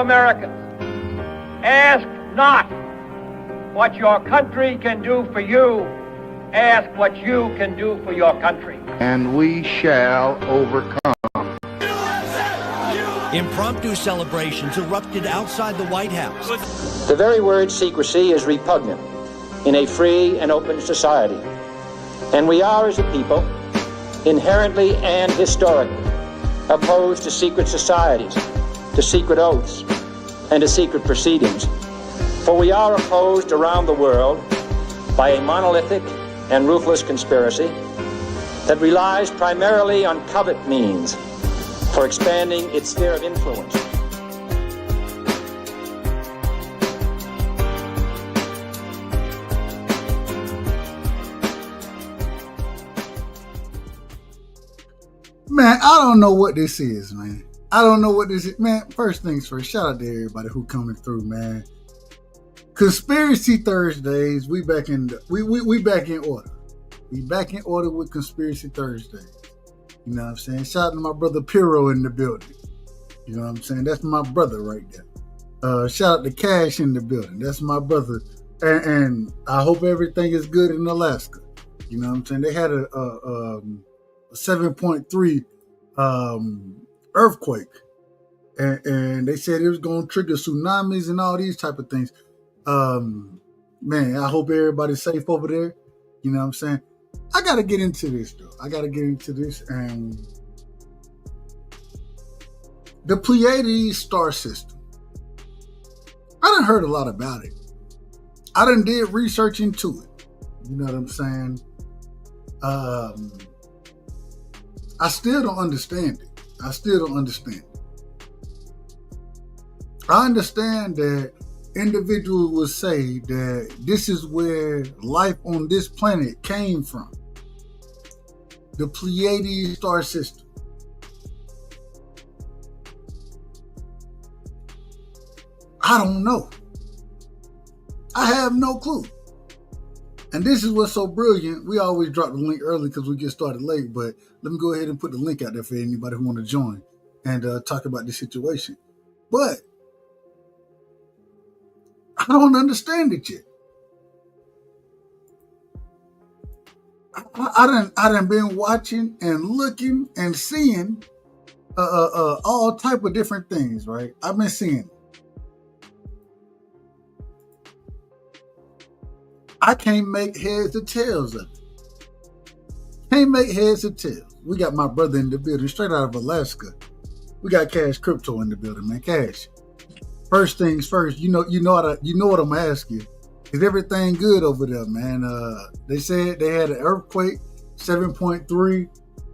Americans, ask not what your country can do for you, ask what you can do for your country. And we shall overcome. Impromptu celebrations erupted outside the White House. The very word secrecy is repugnant in a free and open society. And we are, as a people, inherently and historically opposed to secret societies, to secret oaths, and to secret proceedings. For we are opposed around the world by a monolithic and ruthless conspiracy that relies primarily on covert means for expanding its sphere of influence. Man, I don't know what this is, man. I don't know what this is. Man, first things first, shout out to everybody who coming through, man. Conspiracy Thursdays, we back in order. We back in order with Conspiracy Thursdays. You know what I'm saying? Shout out to my brother Piro in the building. You know what I'm saying? That's my brother right there. Shout out to Cash in the building. That's my brother. And I hope everything is good in Alaska. You know what I'm saying? They had a 7.3 earthquake. And they said it was going to trigger tsunamis and all these type of things. Man, I hope everybody's safe over there. You know what I'm saying? I got to get into this, though. And the Pleiades star system. I done heard a lot about it. I done did research into it. You know what I'm saying? I still don't understand it. I understand that individuals will say that this is where life on this planet came from. The Pleiades star system. I don't know. I have no clue. And this is what's so brilliant. We always drop the link early because we get started late, but let me go ahead and put the link out there for anybody who want to join and talk about this situation. But I don't understand it yet. I done been watching and looking and seeing all type of different things, right? I've been seeing it. I can't make heads or tails of it. We got my brother in the building, straight out of Alaska. We got Cash Crypto in the building, man. Cash. First things first, you know what I'm gonna ask you. Is everything good over there, man? They said they had an earthquake, 7.3,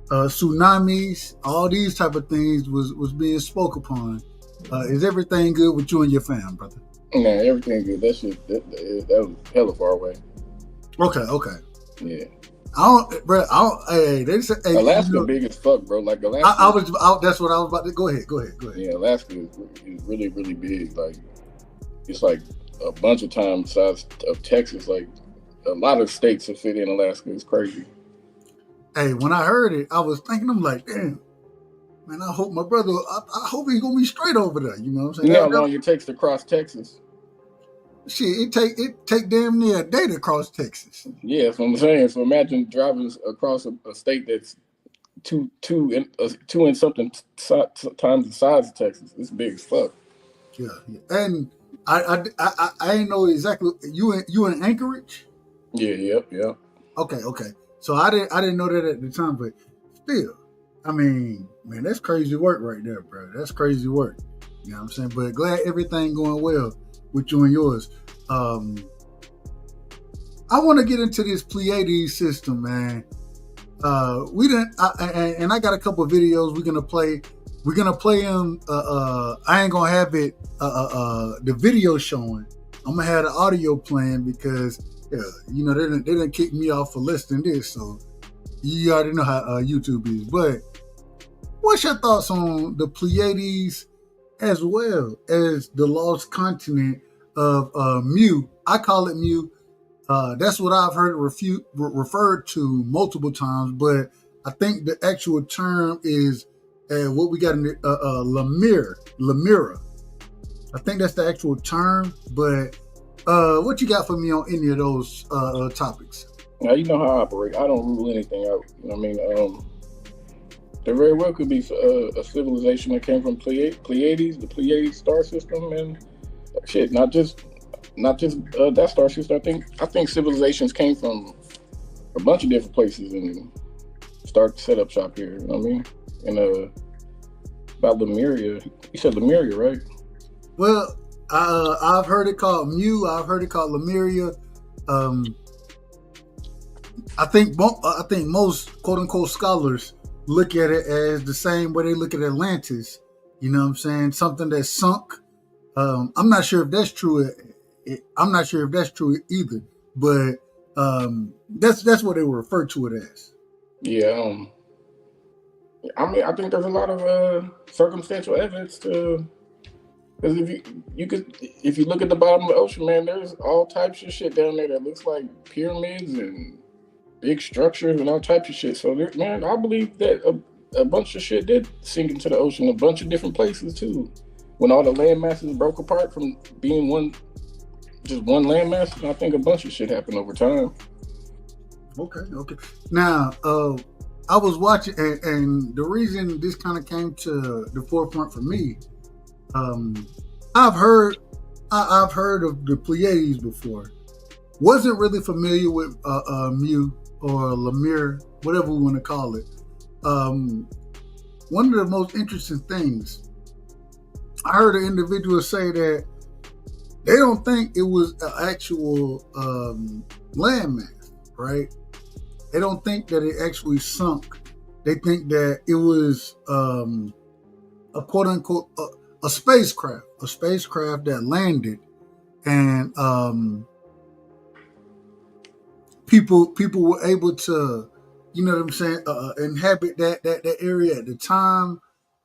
tsunamis, all these type of things was being spoke upon. Is everything good with you and your fam, brother? Man, everything good. That was hella far away. Okay. Yeah. They said, hey, Alaska big as fuck, bro. Like Alaska. That's what I was about to. Go ahead. Yeah, Alaska is really, really big. Like it's like a bunch of times the size of Texas. Like a lot of states that fit in Alaska. It's crazy. Hey, when I heard it, I was thinking, I'm like, damn, man. I hope my brother. I hope he's gonna be straight over there. You know what I'm saying? You know how long it takes to cross Texas? Shit, it take damn near a day to cross Texas. Yeah, that's what I'm saying. So imagine driving across a state that's two and something times the size of Texas. It's big as fuck. Yeah. And I didn't know exactly. You in Anchorage? Yeah. Okay. So I didn't know that at the time, but still, I mean, man, that's crazy work right there, bro. That's crazy work. You know what I'm saying? But glad everything going well with you and yours. I want to get into this Pleiades system, man. And I got a couple of videos we're gonna play. We're gonna play them. I ain't gonna have it. The video showing. I'm gonna have the audio playing because they didn't kick me off for less than this. So you already know how YouTube is. But what's your thoughts on the Pleiades as well as the lost continent of Mu? I call it Mu. That's what I've heard referred to multiple times, but I think the actual term is what we got in Lemuria. I think that's the actual term. But what you got for me on any of those topics? Now, you know how I operate. I don't rule anything out. You know what I mean? There very well could be a civilization that came from Pleiades, the Pleiades star system, and shit. Not just that star system. I think civilizations came from a bunch of different places and start to set up shop here. You know what I mean? And about Lemuria, you said Lemuria, right? Well, I've heard it called Mu. I've heard it called Lemuria. I think most quote unquote scholars look at it as the same way they look at Atlantis. You know what I'm saying? Something that sunk. I'm not sure if that's true. I'm not sure if that's true either. But that's what they would refer to it as. Yeah. I mean, I think there's a lot of circumstantial evidence to. Because if you look at the bottom of the ocean, man, there's all types of shit down there that looks like pyramids and big structures and all types of shit. So, man, I believe that a bunch of shit did sink into the ocean, a bunch of different places too. When all the land masses broke apart from being just one land mass, I think a bunch of shit happened over time. Okay. Now, I was watching, and the reason this kind of came to the forefront for me, I've heard of the Pleiades before. Wasn't really familiar with Mu or Lemur, whatever we want to call it. One of the most interesting things, I heard an individual say that they don't think it was an actual landmass, right? They don't think that it actually sunk. They think that it was a quote unquote a spacecraft that landed, and people were able to, you know what I'm saying, inhabit that area at the time,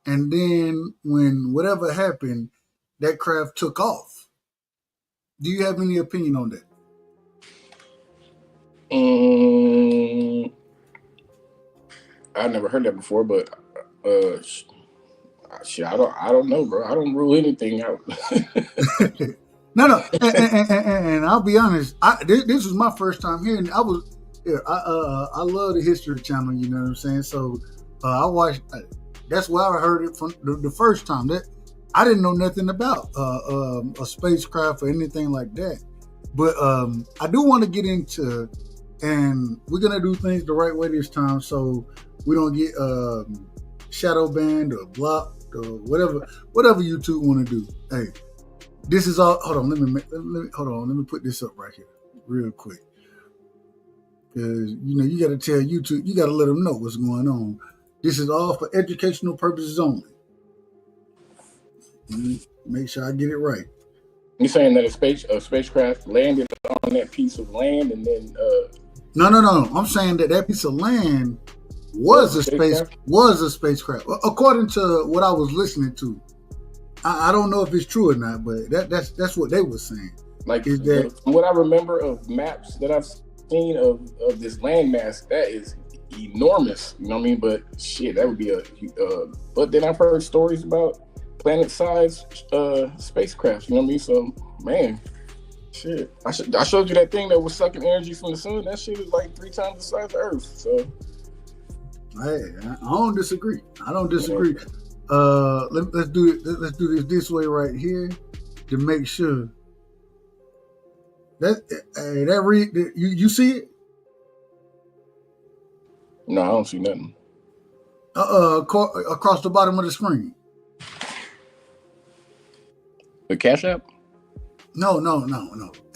and then when whatever happened, that craft took off. Do you have any opinion on that? I've never heard that before, but shit, I don't know, bro. I don't rule anything out. No, and I'll be honest. This was my first time hearing. I love the History Channel. You know what I'm saying? So I watched. That's where I heard it from the first time. That I didn't know nothing about a spacecraft or anything like that. But I do want to get into, and we're gonna do things the right way this time, so we don't get shadow banned or blocked or whatever YouTube want to do. Hey, this is all. Hold on, let me put this up right here real quick, because you got to tell YouTube, you got to let them know what's going on. This is all for educational purposes only. Make sure I get it right. You're saying that a spacecraft landed on that piece of land and then No. I'm saying that piece of land was a spacecraft. According to what I was listening to. I don't know if it's true or not, but that's what they were saying. Like, is that from what I remember of maps that I've seen of this landmass, that is enormous. You know what I mean? But shit, that would be but then I've heard stories about planet-sized spacecraft. You know what I mean? So, man, shit. I showed you that thing that was sucking energy from the sun. That shit is like 3 times the size of Earth. So, hey, I don't disagree. Let's do this way right here to make sure that you see it. No, I don't see nothing. Across the bottom of the screen. The Cash App? No.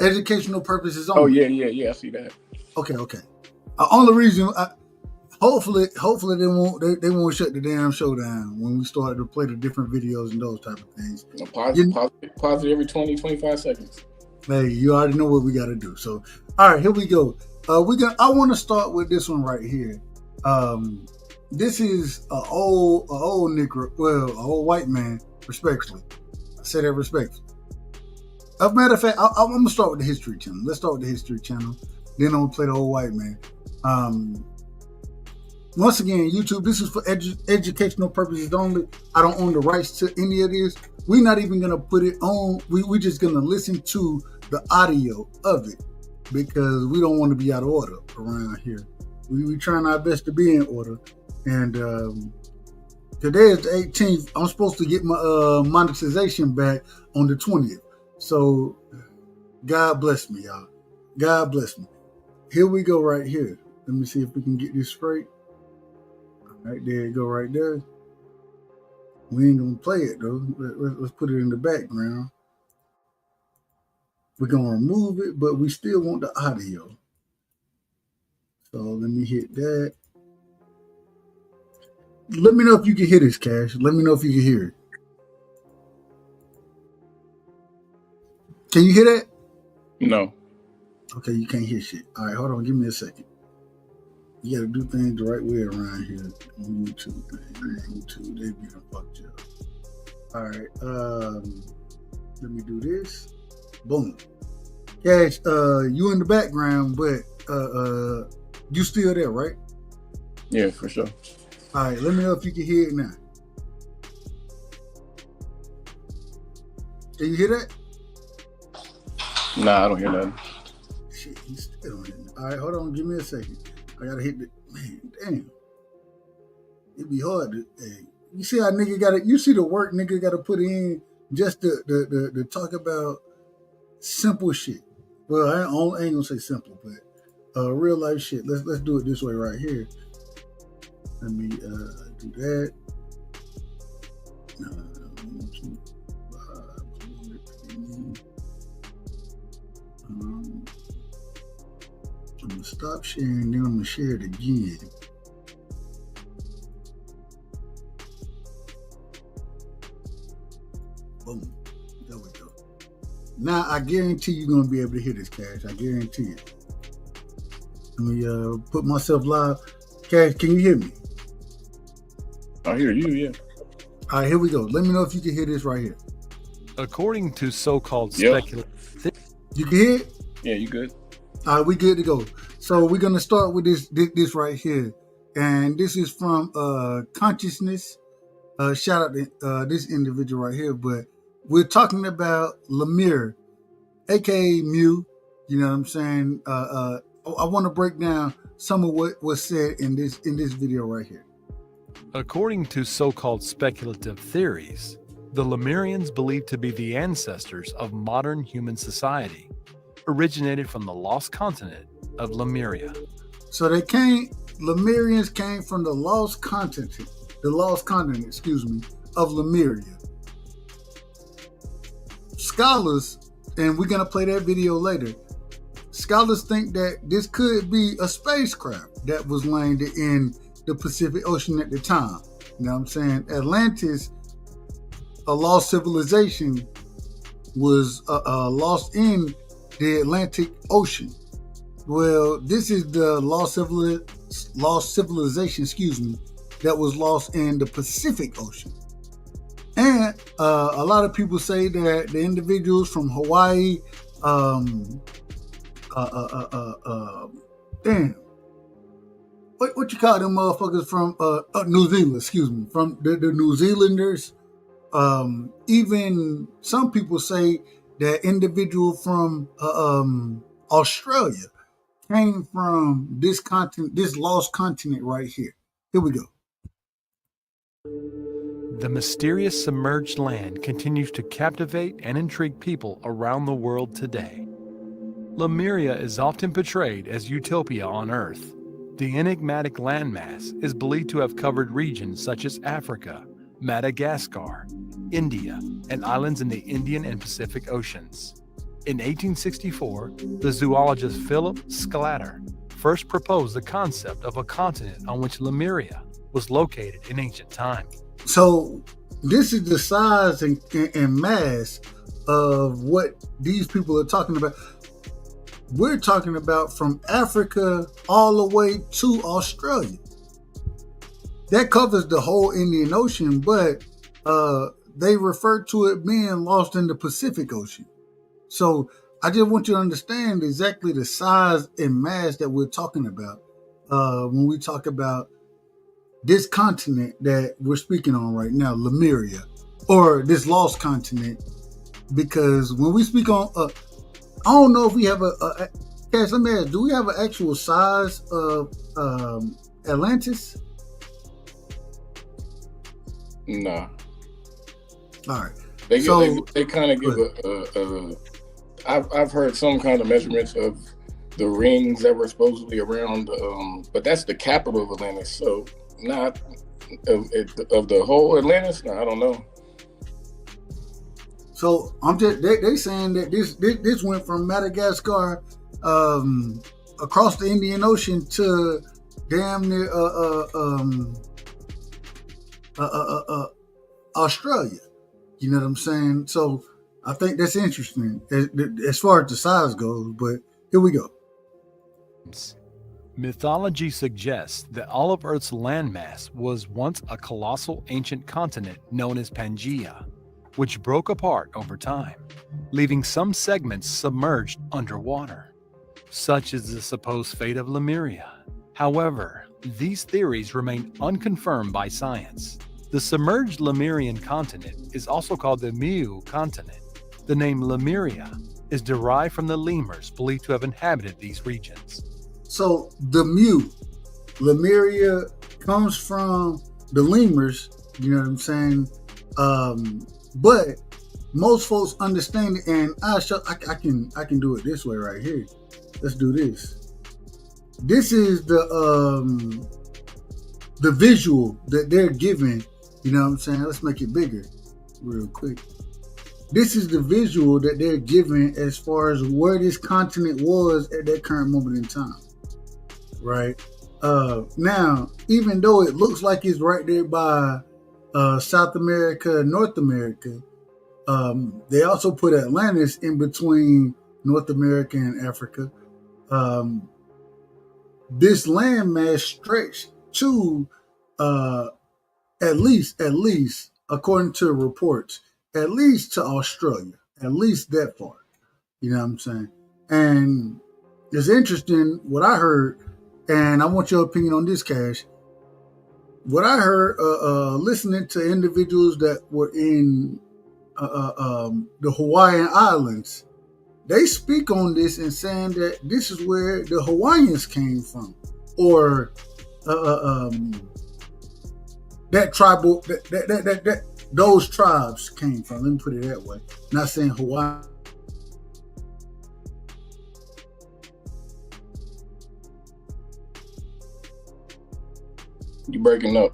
Educational purposes only. Oh yeah. I see that. Okay. Only reason, hopefully they won't shut the damn show down when we start to play the different videos and those type of things. Pause it every 20-25 seconds. Hey, you already know what we got to do. So, all right, here we go. I want to start with this one right here. This is an old Negro, well, an old white man, respectfully. I say that respectfully. As a matter of fact, I'm gonna start with the History Channel. Let's start with the History Channel. Then I'm gonna play the old white man. Once again, YouTube, this is for educational purposes only. I don't own the rights to any of this. we're not even gonna put it on. We're just gonna listen to the audio of it because we don't want to be out of order around here. We trying our best to be in order. And today is the 18th. I'm supposed to get my monetization back on the 20th. So God bless me, y'all. God bless me. Here we go right here. Let me see if we can get this straight. All right, there you go right there. We ain't gonna play it though. Let's put it in the background. We're gonna remove it, but we still want the audio. So let me hit that. Let me know if you can hear this, Cash. Let me know if you can hear it. Can you hear that? No. Okay, you can't hear shit. All right, hold on. Give me a second. You gotta do things the right way around here on YouTube. YouTube, they be done fucked you up. All right, let me do this. Boom. Cash, you in the background, but you still there, right? Yeah, for sure. All right, let me know if you can hear it now. Can you hear that? Nah, I don't hear nothing. Shit, you still don't hear me. All right, hold on. Give me a second. I gotta hit the man. Damn, it'd be hard to. Hey, you see how nigga got it? You see the work nigga got to put in just to talk about simple shit. Well, I ain't gonna say simple, but real life shit. Let's do it this way right here. Let me do that. I'm gonna stop sharing, then I'm gonna share it again. Boom. There we go. Now I guarantee you're gonna be able to hear this, Cash. I guarantee it. Let me put myself live. Cash, can you hear me? I hear you, yeah. All right, here we go. Let me know if you can hear this right here. According to so-called speculative... You can hear it? Yeah, you good? All right, we good to go. So we're gonna start with this right here, and this is from Consciousness. Shout out to this individual right here, but we're talking about Lemuria, aka Mew. You know what I'm saying? I want to break down some of what was said in this video right here. According to so-called speculative theories, the Lemurians believed to be the ancestors of modern human society, originated from the lost continent of Lemuria. So Lemurians came from the lost continent, of Lemuria. Scholars, and we're gonna play that video later, scholars think that this could be a spacecraft that was landed in the Pacific Ocean at the time. You know what I'm saying? Atlantis, a lost civilization, was lost in the Atlantic Ocean. Well, this is the lost civilization, that was lost in the Pacific Ocean. And a lot of people say that the individuals from Hawaii, what you call them motherfuckers from New Zealand, from the New Zealanders. Even some people say that individual from Australia came from this continent, this lost continent right here. Here we go. The mysterious submerged land continues to captivate and intrigue people around the world today. Lemuria is often portrayed as utopia on Earth. The enigmatic landmass is believed to have covered regions such as Africa, Madagascar, India, and islands in the Indian and Pacific Oceans. In 1864, the zoologist Philip Sclater first proposed the concept of a continent on which Lemuria was located in ancient times. So this is the size and mass of what these people are talking about. We're talking about from Africa all the way to Australia. That covers the whole Indian Ocean, but they refer to it being lost in the Pacific Ocean. So I just want you to understand exactly the size and mass that we're talking about when we talk about this continent that we're speaking on right now, Lemuria. or this lost continent, because when we speak on, I don't know if we have a Cash, let me ask, do we have an actual size of Atlantis? Nah. All right. They kind of give I've heard some kind of measurements of the rings that were supposedly around, but that's the capital of Atlantis. So not of the whole Atlantis. No, I don't know. So I'm just they saying that this went from Madagascar across the Indian Ocean to damn near Australia. You know what I'm saying? So I think that's interesting as far as the size goes, but here we go. Mythology suggests that all of Earth's landmass was once a colossal ancient continent known as Pangaea, which broke apart over time, leaving some segments submerged underwater. Such is the supposed fate of Lemuria. However, these theories remain unconfirmed by science. The submerged Lemurian continent is also called the Mu continent. The name Lemuria is derived from the lemurs believed to have inhabited these regions. So the Lemuria comes from the lemurs, you know what I'm saying? But most folks understand it, and I can do it this way right here. Let's do this. This is the visual that they're giving, you know what I'm saying? Let's make it bigger real quick. This is the visual that they're giving as far as where this continent was at that current moment in time, right? Now, even though it looks like it's right there by South America, North America, they also put Atlantis in between North America and Africa. This landmass stretched to at least, according to reports, at least to Australia, at least that far. You know what I'm saying? And it's interesting what I heard, and I want your opinion on this, Cash. What I heard listening to individuals that were in the Hawaiian Islands, they speak on this and saying that this is where the Hawaiians came from, or that tribal that those tribes came from. Let me put it that way. Not saying Hawaii. You breaking up.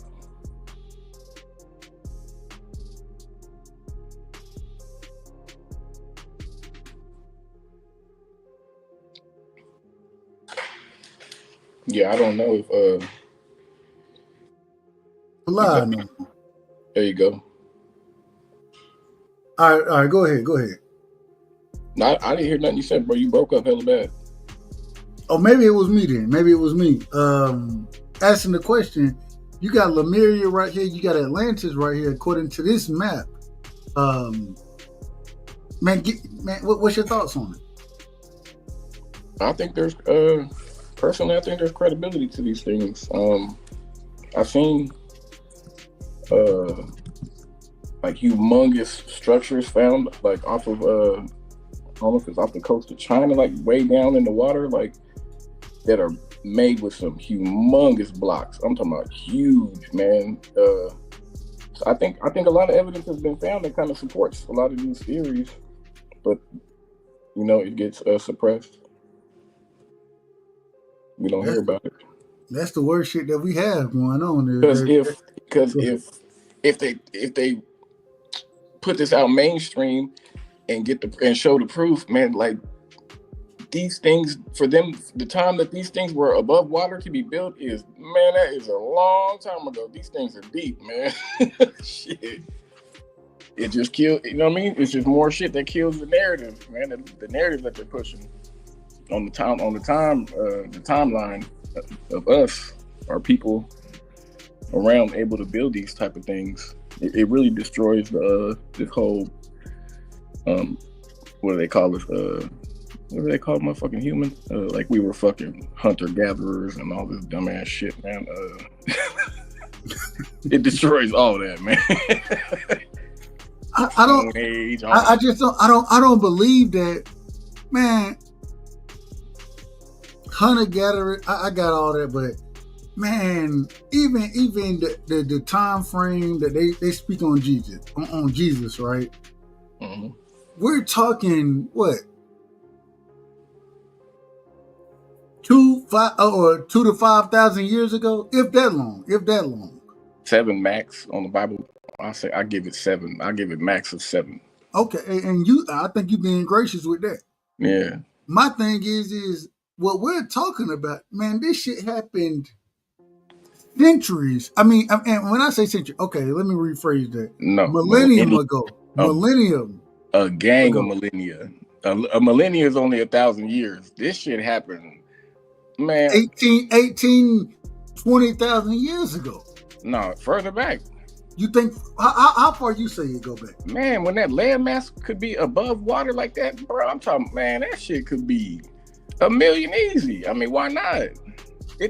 Yeah, I don't know if there you go. All right, go ahead. No, I didn't hear nothing you said, bro. You broke up hella bad. Oh, maybe it was me then. Maybe it was me. Asking the question, you got Lemuria right here, you got Atlantis right here, according to this map. What's your thoughts on it? I think there's personally, I think there's credibility to these things. I've seen like humongous structures found like off of almost off the coast of China, like way down in the water, like that are made with some humongous blocks. I'm talking about huge, man. So I think a lot of evidence has been found that kind of supports a lot of these theories, but you know, it gets suppressed. We don't hear about it. That's the worst shit that we have going on. Because if they put this out mainstream and show the proof, man, like these things, for them, the time that these things were above water to be built is, man, that is a long time ago. These things are deep, man. Shit. It just kills, you know what I mean? It's just more shit that kills the narrative, man. The narrative that they're pushing on the timeline of us, our people around able to build these type of things. It really destroys this whole what do they call us? What do they call motherfucking humans? Like we were fucking hunter-gatherers and all this dumbass shit, man. It destroys all that, man. I don't. Stone Age. I just don't. I don't believe that, man. Hunter gatherer. I got all that, but man, even the time frame that they speak on Jesus, right? Mm-hmm. We're talking what? 2 to 5,000 years ago, if that long. 7 max on the Bible. I give it 7. I give it max of 7. Okay, and I think you're being gracious with that. Yeah. My thing is what we're talking about, man. This shit happened centuries. I mean, and when I say century, okay, let me rephrase that. No, millennium ago. Millennium. A gang of millennia. A millennia is only 1,000 years. This shit happened, man. 20,000 years ago. No, further back. You think how far you say it go back? Man, when that landmass could be above water like that, bro, I'm talking, man, that shit could be 1 million easy. I mean, why not?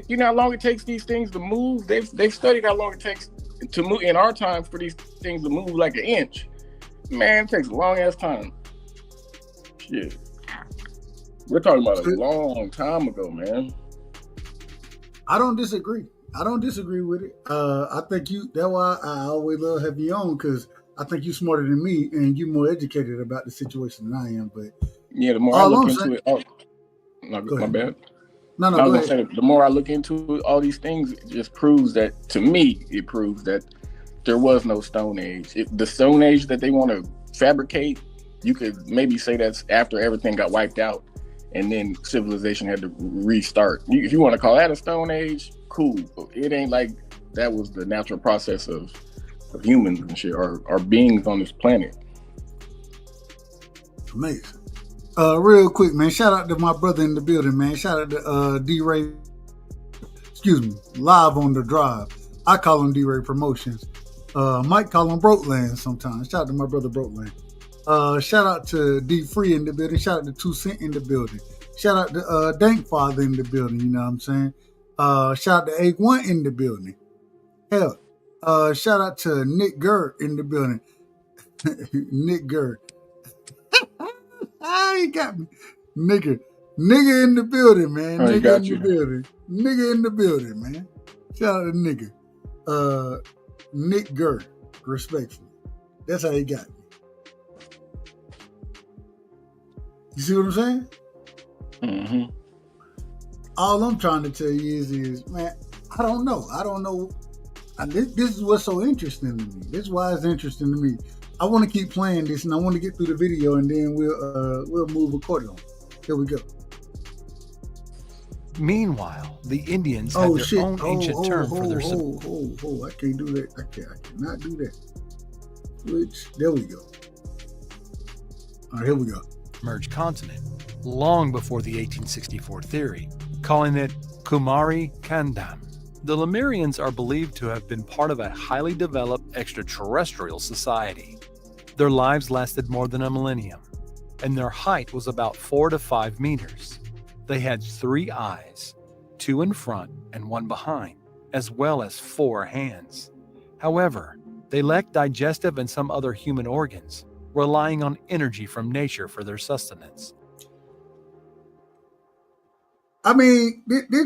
You know how long it takes these things to move? They've studied how long it takes to move in our time for these things to move like an inch. Man, it takes a long ass time. Shit. We're talking about a long time ago, man. I don't disagree. With it. I think that's why I always love having you on, because I think you're smarter than me and you're more educated about the situation than I am. But yeah, the more I look into it, my bad. No, I was gonna say, the more I look into all these things, it just proves that, to me, it proves that there was no Stone Age. The Stone Age that they want to fabricate, you could maybe say that's after everything got wiped out and then civilization had to restart. If you want to call that a Stone Age, cool. But it ain't like that was the natural process of humans and shit, or beings on this planet. Amazing. Real quick, man, shout out to my brother in the building, man. Shout out to D-Ray, live on the drive. I call him D-Ray Promotions. Mike call him Brokeland sometimes. Shout out to my brother Brokeland. Shout out to D Free in the building. Shout out to 2 Cent in the building. Shout out to Dank Father in the building, you know what I'm saying? Shout out to A1 in the building. Hell, shout out to Nick Gert in the building. Nick Gert. He got me. Nigga in the building, man. Oh, Nigga in the building. Nigga in the building, man. Shout out to nigga. Nick Gert, respectfully. That's how he got me. You see what I'm saying? Mm-hmm. All I'm trying to tell you is, man, I don't know. This is what's so interesting to me. This is why it's interesting to me. I want to keep playing this, and I want to get through the video, and then we'll move accordingly. Here we go. Meanwhile, the Indians had their own ancient term for their... I can't do that. I cannot do that. There we go. All right, here we go. ...merged continent, long before the 1864 theory, calling it Kumari Kandam. The Lemurians are believed to have been part of a highly developed extraterrestrial society. Their lives lasted more than a millennium, and their height was about 4 to 5 meters. They had 3 eyes, 2 in front and 1 behind, as well as 4 hands. However, they lacked digestive and some other human organs, relying on energy from nature for their sustenance. I mean,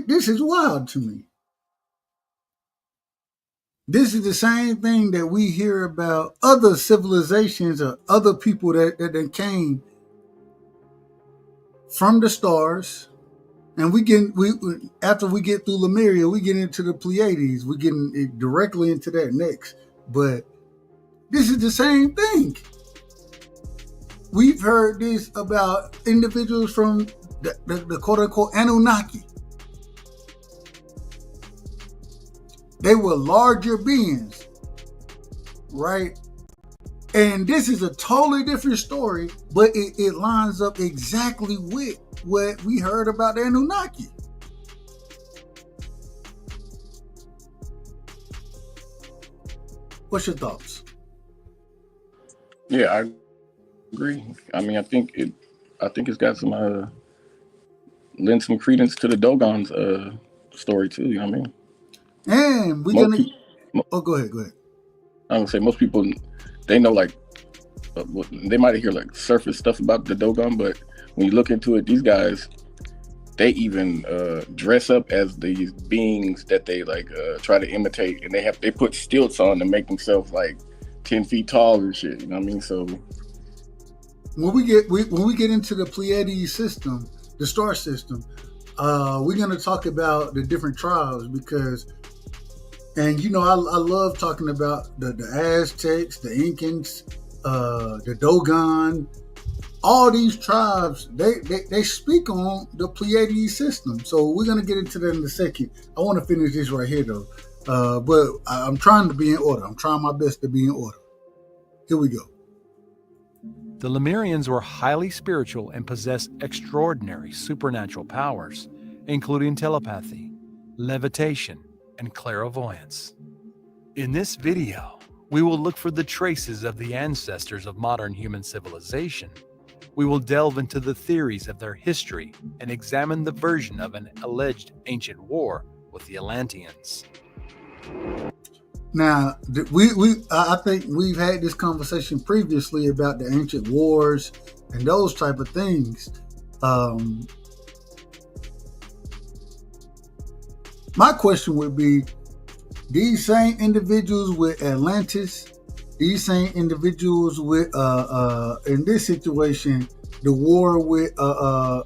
this is wild to me. This is the same thing that we hear about other civilizations or other people that came from the stars. And after we get through Lemuria, we get into the Pleiades. We're getting directly into that next. But this is the same thing. We've heard this about individuals from the quote-unquote Anunnaki. They were larger beings, right? And this is a totally different story, but it lines up exactly with what we heard about the Anunnaki. What's your thoughts? Yeah, I agree. I mean, I think it's got some lend some credence to the Dogon's story too. You know what I mean? And we're gonna. Go ahead. I'm gonna say most people, they know like they might hear like surface stuff about the Dogon, but when you look into it, these guys, they even dress up as these beings that they like try to imitate, and they put stilts on to make themselves like 10 feet tall and shit. You know what I mean? So when we get into the Pleiades system, the star system, we're gonna talk about the different tribes because, and you know, I love talking about the Aztecs, the Incans, the Dogon. All these tribes, they speak on the Pleiades system. So we're going to get into that in a second. I want to finish this right here, though. But I'm trying to be in order. I'm trying my best to be in order. Here we go. The Lemurians were highly spiritual and possessed extraordinary supernatural powers, including telepathy, levitation, and clairvoyance. In this video, we will look for the traces of the ancestors of modern human civilization. We will delve into the theories of their history and examine the version of an alleged ancient war with the Atlanteans. Now, I think we've had this conversation previously about the ancient wars and those type of things. My question would be, these same individuals with Atlantis, these same individuals with in this situation, the war with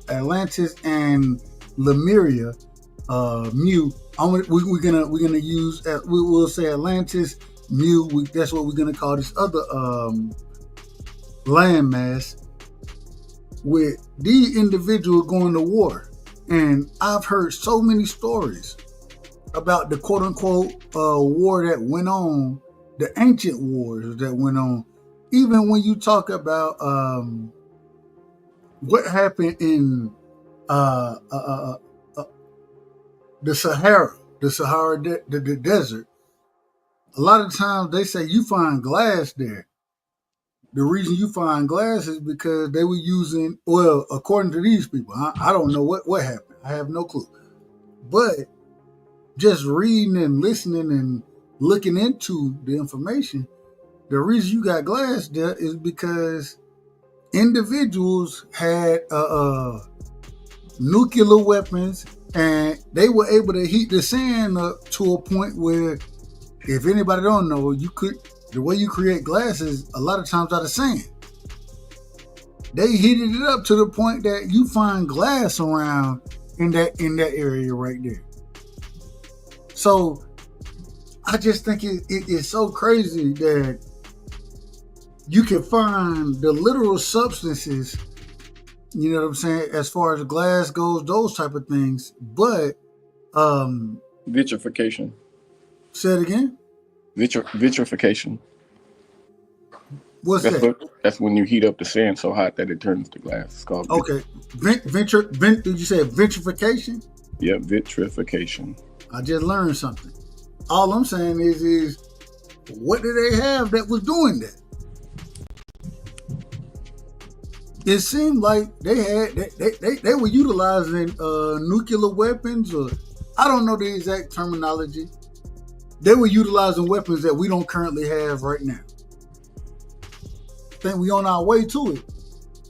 Atlantis and Lemuria, Mu. We're gonna use, we will say Atlantis, Mu. That's what we're gonna call this other landmass. With these individuals going to war, and I've heard so many stories about the quote unquote war that went on. The ancient wars that went on, even when you talk about what happened in the Sahara, the desert. A lot of times they say you find glass there. The reason you find glass is because they were using, well, according to these people, I don't know what happened. I have no clue. But just reading and listening and looking into the information, the reason you got glass there is because individuals had nuclear weapons, and they were able to heat the sand up to a point where, if anybody don't know, the way you create glass is a lot of times out of sand. They heated it up to the point that you find glass around in that area right there. So I just think it is so crazy that you can find the literal substances, you know what I'm saying, as far as glass goes, those type of things. But vitrification. Say it again. Vitrification. What's that? That's when you heat up the sand so hot that it turns to glass. It's called okay. Did you say vitrification? Yeah, vitrification. I just learned something. All I'm saying is what did they have that was doing that? It seemed like they were utilizing nuclear weapons, or I don't know the exact terminology. They were utilizing weapons that we don't currently have right now. I think we on our way to it,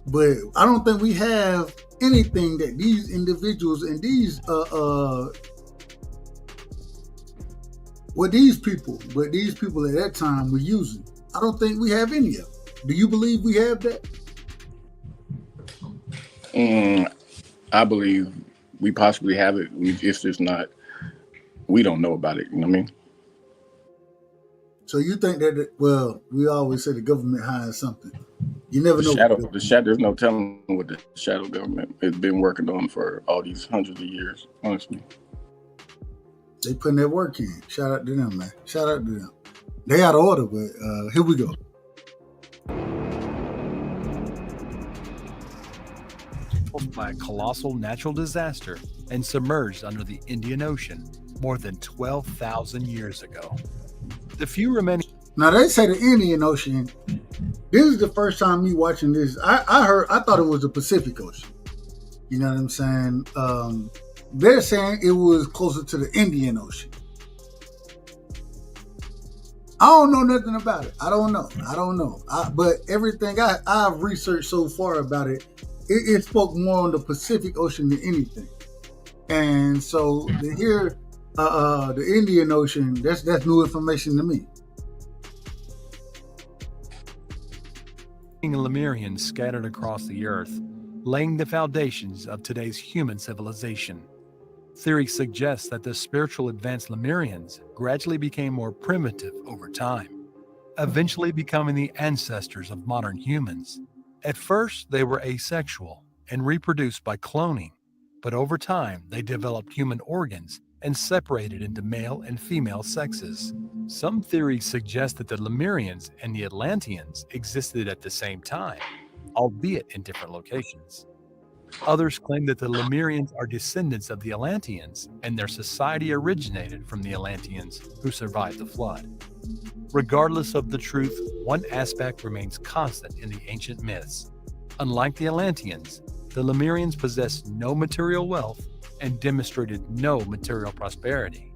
but I don't think we have anything that these individuals and these these people at that time were using. I don't think we have any of them. Do you believe we have that? I believe we possibly have it. It's just not, we don't know about it. You know what I mean? So you think that, well, we always say the government hides something. You never know. There's no telling what the shadow government has been working on for all these hundreds of years, honestly. They putting their work in. Shout out to them, man. Shout out to them. They out of order, but here we go. By a colossal natural disaster and submerged under the Indian Ocean more than 12,000 years ago. The few remaining... Now they say the Indian Ocean. This is the first time me watching this. I thought it was the Pacific Ocean. You know what I'm saying? They're saying it was closer to the Indian Ocean. I don't know nothing about it. I don't know. But everything I've researched so far about it, it spoke more on the Pacific Ocean than anything. And so to hear the Indian Ocean, that's new information to me. Lemurians scattered across the earth, laying the foundations of today's human civilization. Theory suggests that the spiritual advanced Lemurians gradually became more primitive over time, eventually becoming the ancestors of modern humans. At first, they were asexual and reproduced by cloning, but over time, they developed human organs and separated into male and female sexes. Some theories suggest that the Lemurians and the Atlanteans existed at the same time, albeit in different locations. Others claim that the Lemurians are descendants of the Atlanteans and their society originated from the Atlanteans who survived the flood. Regardless of the truth, one aspect remains constant in the ancient myths. Unlike the Atlanteans, the Lemurians possessed no material wealth and demonstrated no material prosperity.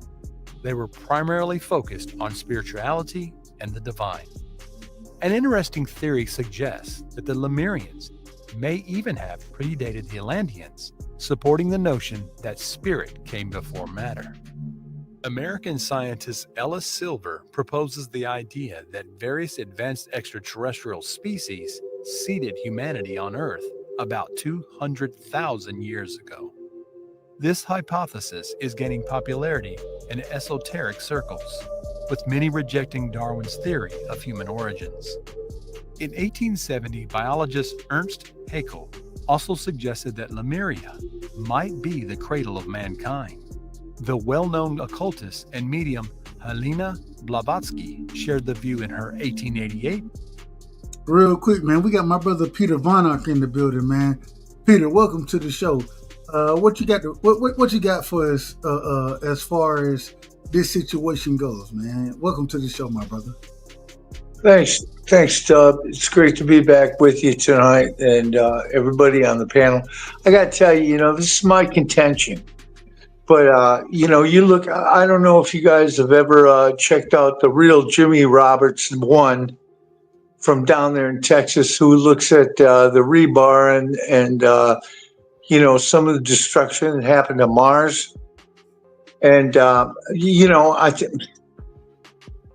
They were primarily focused on spirituality and the divine. An interesting theory suggests that the Lemurians may even have predated the Atlanteans, supporting the notion that spirit came before matter. American scientist Ellis Silver proposes the idea that various advanced extraterrestrial species seeded humanity on Earth about 200,000 years ago. This hypothesis is gaining popularity in esoteric circles, with many rejecting Darwin's theory of human origins. In 1870, biologist Ernst Haeckel also suggested that Lemuria might be the cradle of mankind. The well-known occultist and medium Helena Blavatsky shared the view in her 1888. Real quick, man, we got my brother Peter Vonarch in the building, man. Peter, welcome to the show. What you got? What you got for us as far as this situation goes, man? Welcome to the show, my brother. Thanks, Dub. It's great to be back with you tonight and everybody on the panel. I got to tell you, this is my contention. But, you look, I don't know if you guys have ever checked out the real Jimmy Roberts one from down there in Texas, who looks at the rebar and some of the destruction that happened to Mars. And, I think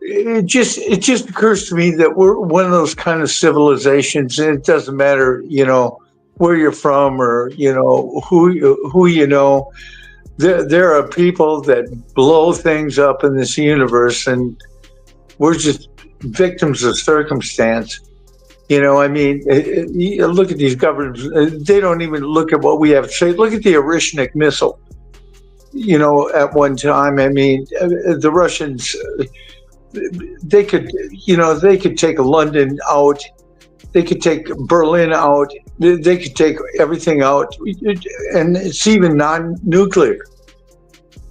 it just occurs to me that we're one of those kind of civilizations, and it doesn't matter, where you're from or, who you know. There are people that blow things up in this universe, and we're just victims of circumstance. Look at these governments. They don't even look at what we have to say. Look at the Orishnik missile. At one time, the Russians, they could take London out. They could take Berlin out. They could take everything out, and it's even non-nuclear.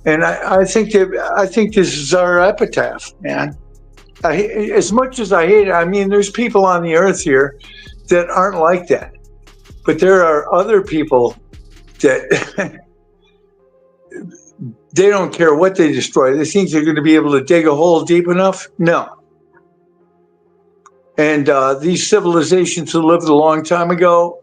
And I think this is our epitaph, man. As much as I hate it, there's people on the earth here that aren't like that, but there are other people that they don't care what they destroy. They think they're going to be able to dig a hole deep enough. No. And these civilizations that lived a long time ago,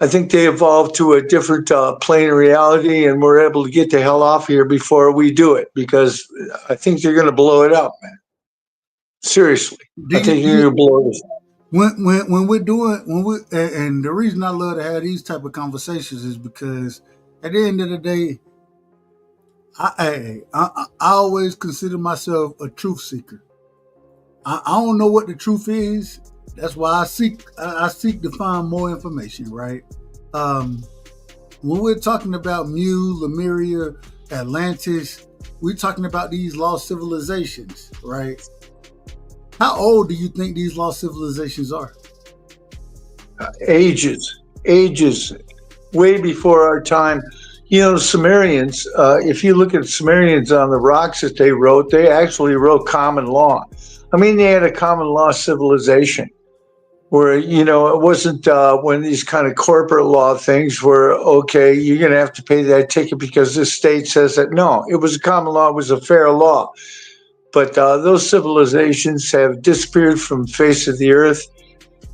I think they evolved to a different plane of reality, and we're able to get the hell off here before we do it, because I think they're going to blow it up, man. Seriously, I think you're going to blow it up. And the reason I love to have these type of conversations is because at the end of the day, I always consider myself a truth seeker. I don't know what the truth is. That's why I seek to find more information, right? When we're talking about Mu, Lemuria, Atlantis, we're talking about these lost civilizations, right? How old do you think these lost civilizations are? Ages, way before our time. The Sumerians, if you look at Sumerians on the rocks that they wrote, they actually wrote common law. They had a common law civilization where, it wasn't one of these kind of corporate law things where, okay, you're going to have to pay that ticket because this state says that. No, it was a common law. It was a fair law. but those civilizations have disappeared from the face of the earth.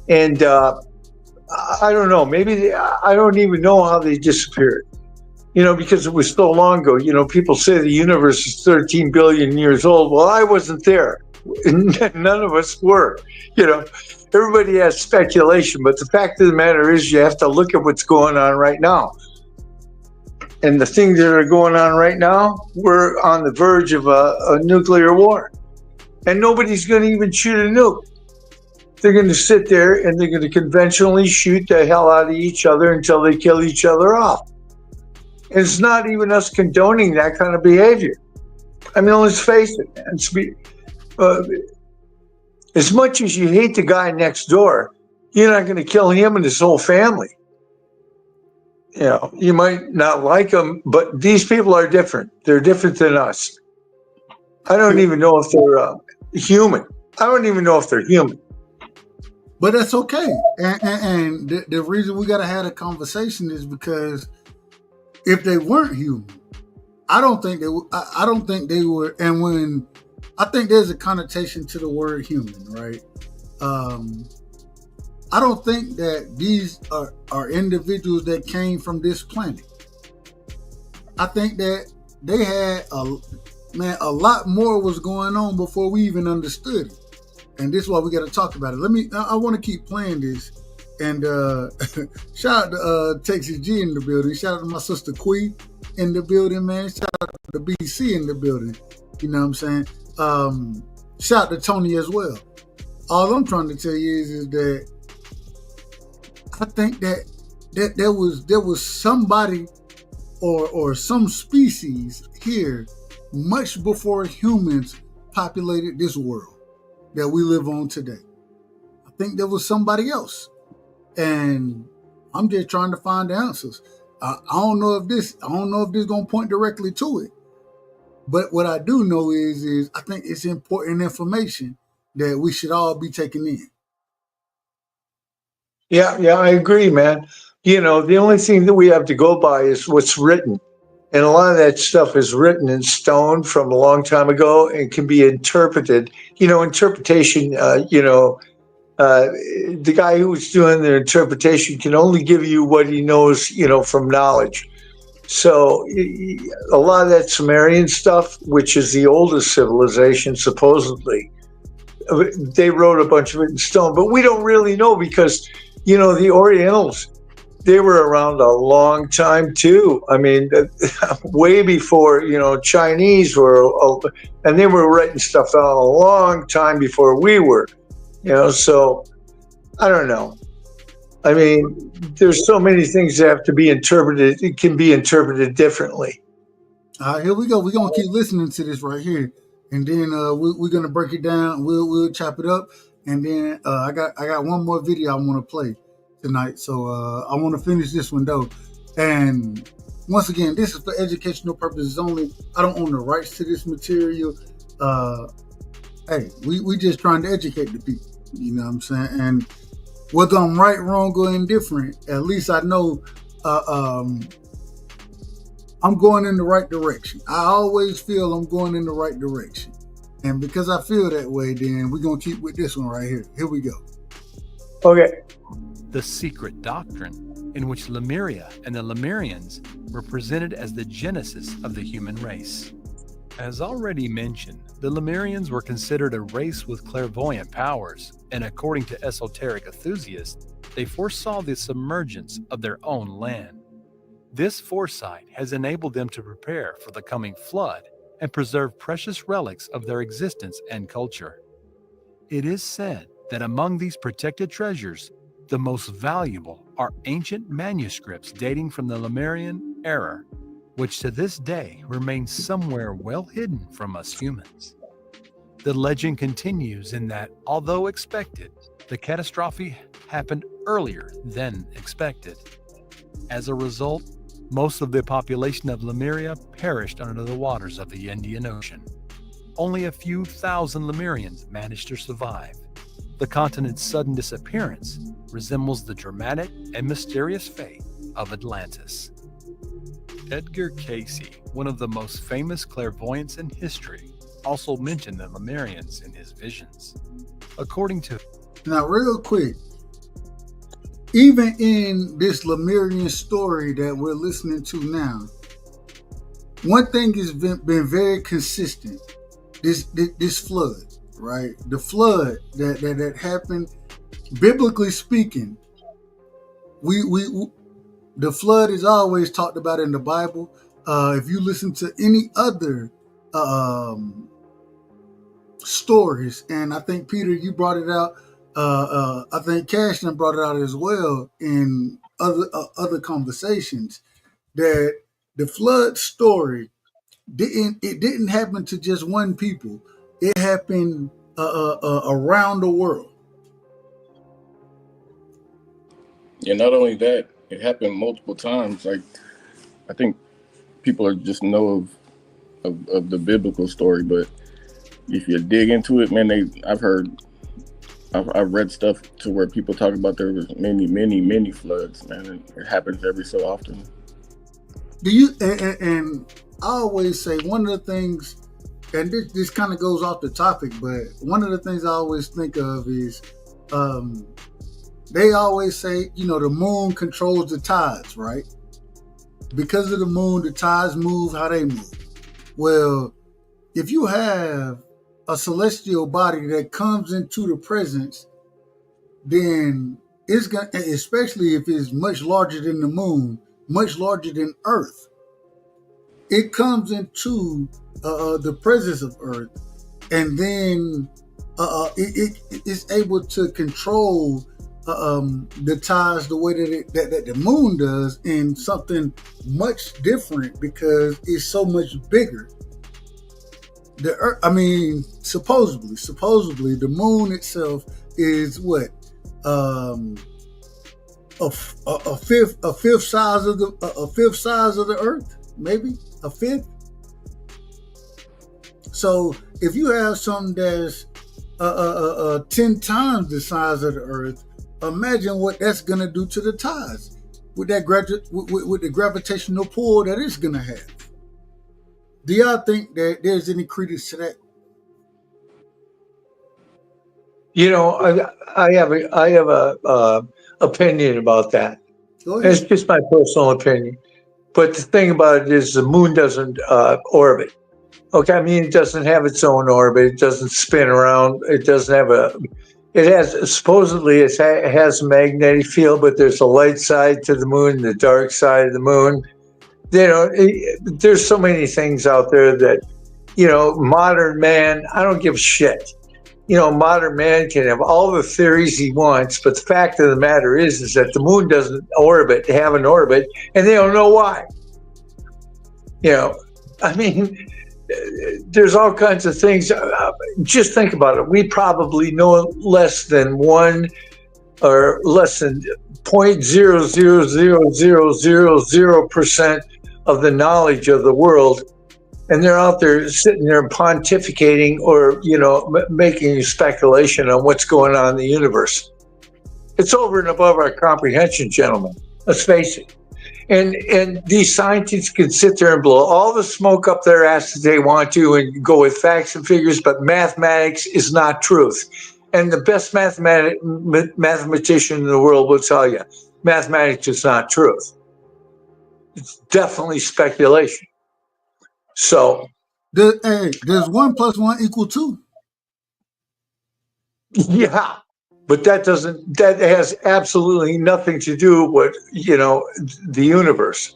And I don't know, maybe I don't even know how they disappeared, because it was so long ago. People say the universe is 13 billion years old. Well, I wasn't there. None of us were. Everybody has speculation, but the fact of the matter is you have to look at what's going on right now. And the things that are going on right now, we're on the verge of a nuclear war. And nobody's going to even shoot a nuke. They're going to sit there and they're going to conventionally shoot the hell out of each other until they kill each other off. And it's not even us condoning that kind of behavior. I mean, let's face it, man. As much as you hate the guy next door, you're not going to kill him and his whole family. You might not like them, but these people are different. They're different than us. I don't even know if they're human. I don't even know if they're human. But that's okay. And the reason we got to have a conversation is because if they weren't human, I don't think they were. And when I think there's a connotation to the word human, right? I don't think that these are individuals that came from this planet. I think that they had a lot more was going on before we even understood it. And this is why we got to talk about it. I want to keep playing this. And shout out to Texas G in the building. Shout out to my sister Quee in the building, man. Shout out to BC in the building. You know what I'm saying? Shout out to Tony as well. All I'm trying to tell you is that I think that there was somebody or some species here much before humans populated this world that we live on today. I think there was somebody else, and I'm just trying to find the answers. I don't know if this gonna point directly to it, but what I do know is I think it's important information that we should all be taking in. Yeah, I agree, man. The only thing that we have to go by is what's written. And a lot of that stuff is written in stone from a long time ago and can be interpreted. Interpretation, the guy who was doing the interpretation can only give you what he knows, from knowledge. So a lot of that Sumerian stuff, which is the oldest civilization, supposedly, they wrote a bunch of it in stone. But we don't really know because, the Orientals, they were around a long time too. I mean, way before, Chinese were, and they were writing stuff down a long time before we were, so I don't know. I mean, there's so many things that have to be interpreted. It can be interpreted differently. Here we go. We're going to keep listening to this right here. And then we're going to break it down. We'll chop it up. And then I got one more video I want to play tonight. So I want to finish this one though. And once again, this is for educational purposes only. I don't own the rights to this material. Hey, we just trying to educate the people. You know what I'm saying? And whether I'm right, wrong, or indifferent, at least I know I'm going in the right direction. I always feel I'm going in the right direction. And because I feel that way, then we're going to keep with this one right here. Here we go. Okay. The secret doctrine, in which Lemuria and the Lemurians were presented as the genesis of the human race. As already mentioned, the Lemurians were considered a race with clairvoyant powers, and according to esoteric enthusiasts, they foresaw the submergence of their own land. This foresight has enabled them to prepare for the coming flood and preserve precious relics of their existence and culture. It is said that among these protected treasures, the most valuable are ancient manuscripts dating from the Lemurian era, which to this day remain somewhere well hidden from us humans. The legend continues in that, although expected, the catastrophe happened earlier than expected. As a result, most of the population of Lemuria perished under the waters of the Indian Ocean. Only a few thousand Lemurians managed to survive. The continent's sudden disappearance resembles the dramatic and mysterious fate of Atlantis. Edgar Cayce, one of the most famous clairvoyants in history, also mentioned the Lemurians in his visions. According to Now, real quick, even in this Lemurian story that we're listening to now, one thing has been very consistent. This flood, right? The flood that happened, biblically speaking, we the flood is always talked about in the Bible. If you listen to any other stories, and I think Peter, you brought it out. I think Cashman brought it out as well in other conversations, that the flood story didn't happen to just one people. It happened around the world. Yeah, not only that, it happened multiple times. Like, I think people are just know of the biblical story, but if you dig into it, man, I've read stuff to where people talk about there was many floods, man, and it happens every so often. Do you and I always say one of the things, and this kind of goes off the topic, but one of the things I always think of is they always say, the moon controls the tides, right? Because of the moon, the tides move how they move. Well, if you have a celestial body that comes into the presence, then it's going to, especially if it's much larger than the moon, much larger than Earth, it comes into the presence of Earth, and then it is able to control the tides the way that the moon does, in something much different because it's so much bigger. The Earth, supposedly the moon itself is what, a fifth size of the Earth, maybe a fifth. So if you have something that's 10 times the size of the Earth, imagine what that's gonna do to the tides with that with the gravitational pull that it's gonna have. Do y'all think that there's any credence to that? I have a opinion about that. Go ahead. It's just my personal opinion. But the thing about it is the moon doesn't orbit. Okay, it doesn't have its own orbit. It doesn't spin around. It doesn't have it has a magnetic field, but there's a light side to the moon, the dark side of the moon. There's so many things out there that, modern man, I don't give a shit. Modern man can have all the theories he wants, but the fact of the matter is that the moon doesn't have an orbit, and they don't know why. There's all kinds of things. Just think about it. We probably know less than 0.0000000% of the knowledge of the world, and they're out there sitting there pontificating or making speculation on what's going on in the universe. It's over and above our comprehension, gentlemen. Let's face it. And these scientists can sit there and blow all the smoke up their asses they want to and go with facts and figures, but mathematics is not truth. And the best mathematician in the world will tell you, mathematics is not truth. It's definitely speculation. So, does 1 + 1 = 2? Yeah, but that has absolutely nothing to do with, the universe.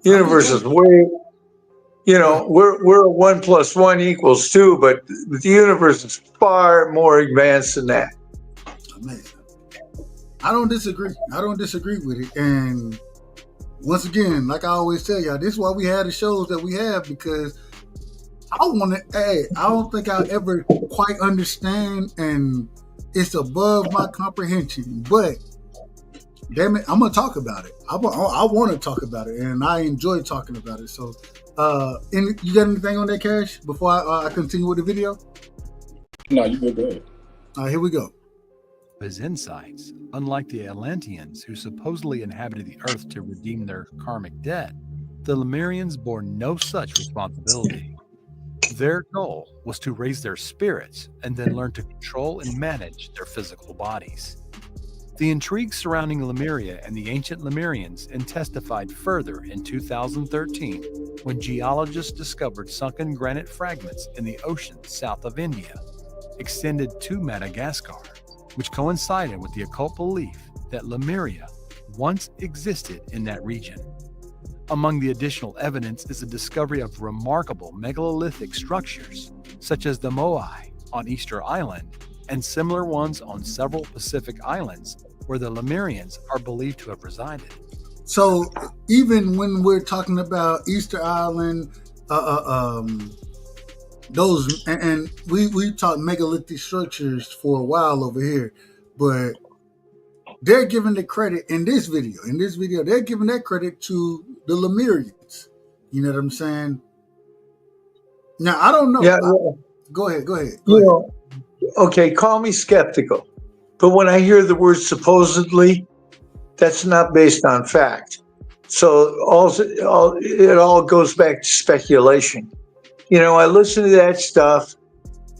The universe is way, we're a 1 + 1 = 2, but the universe is far more advanced than that. Amazing. I don't disagree with it. And once again, like I always tell y'all, this is why we have the shows that we have, because I don't think I'll ever quite understand, and it's above my comprehension. But damn it, I'm gonna talk about it. I want to talk about it, and I enjoy talking about it. So, you got anything on that, Cash? Before I continue with the video? No, you good. Go ahead. All right, here we go. his insights. Unlike the Atlanteans, who supposedly inhabited the earth to redeem their karmic debt, the Lemurians bore no such responsibility. Their goal was to raise their spirits and then learn to control and manage their physical bodies. The intrigue surrounding Lemuria and the ancient Lemurians intensified further in 2013 when geologists discovered sunken granite fragments in the ocean south of India, extended to Madagascar, which coincided with the occult belief that Lemuria once existed in that region. Among the additional evidence is the discovery of remarkable megalithic structures, such as the Moai on Easter Island and similar ones on several Pacific islands where the Lemurians are believed to have resided. So even when we're talking about Easter Island, those, and we talked megalithic structures for a while over here, but they're giving the credit in this video. They're giving that credit to the Lemurians. You know what I'm saying? Now, I don't know. Yeah. Go ahead. Okay, call me skeptical, but when I hear the word supposedly, that's not based on fact. So it all goes back to speculation. I listen to that stuff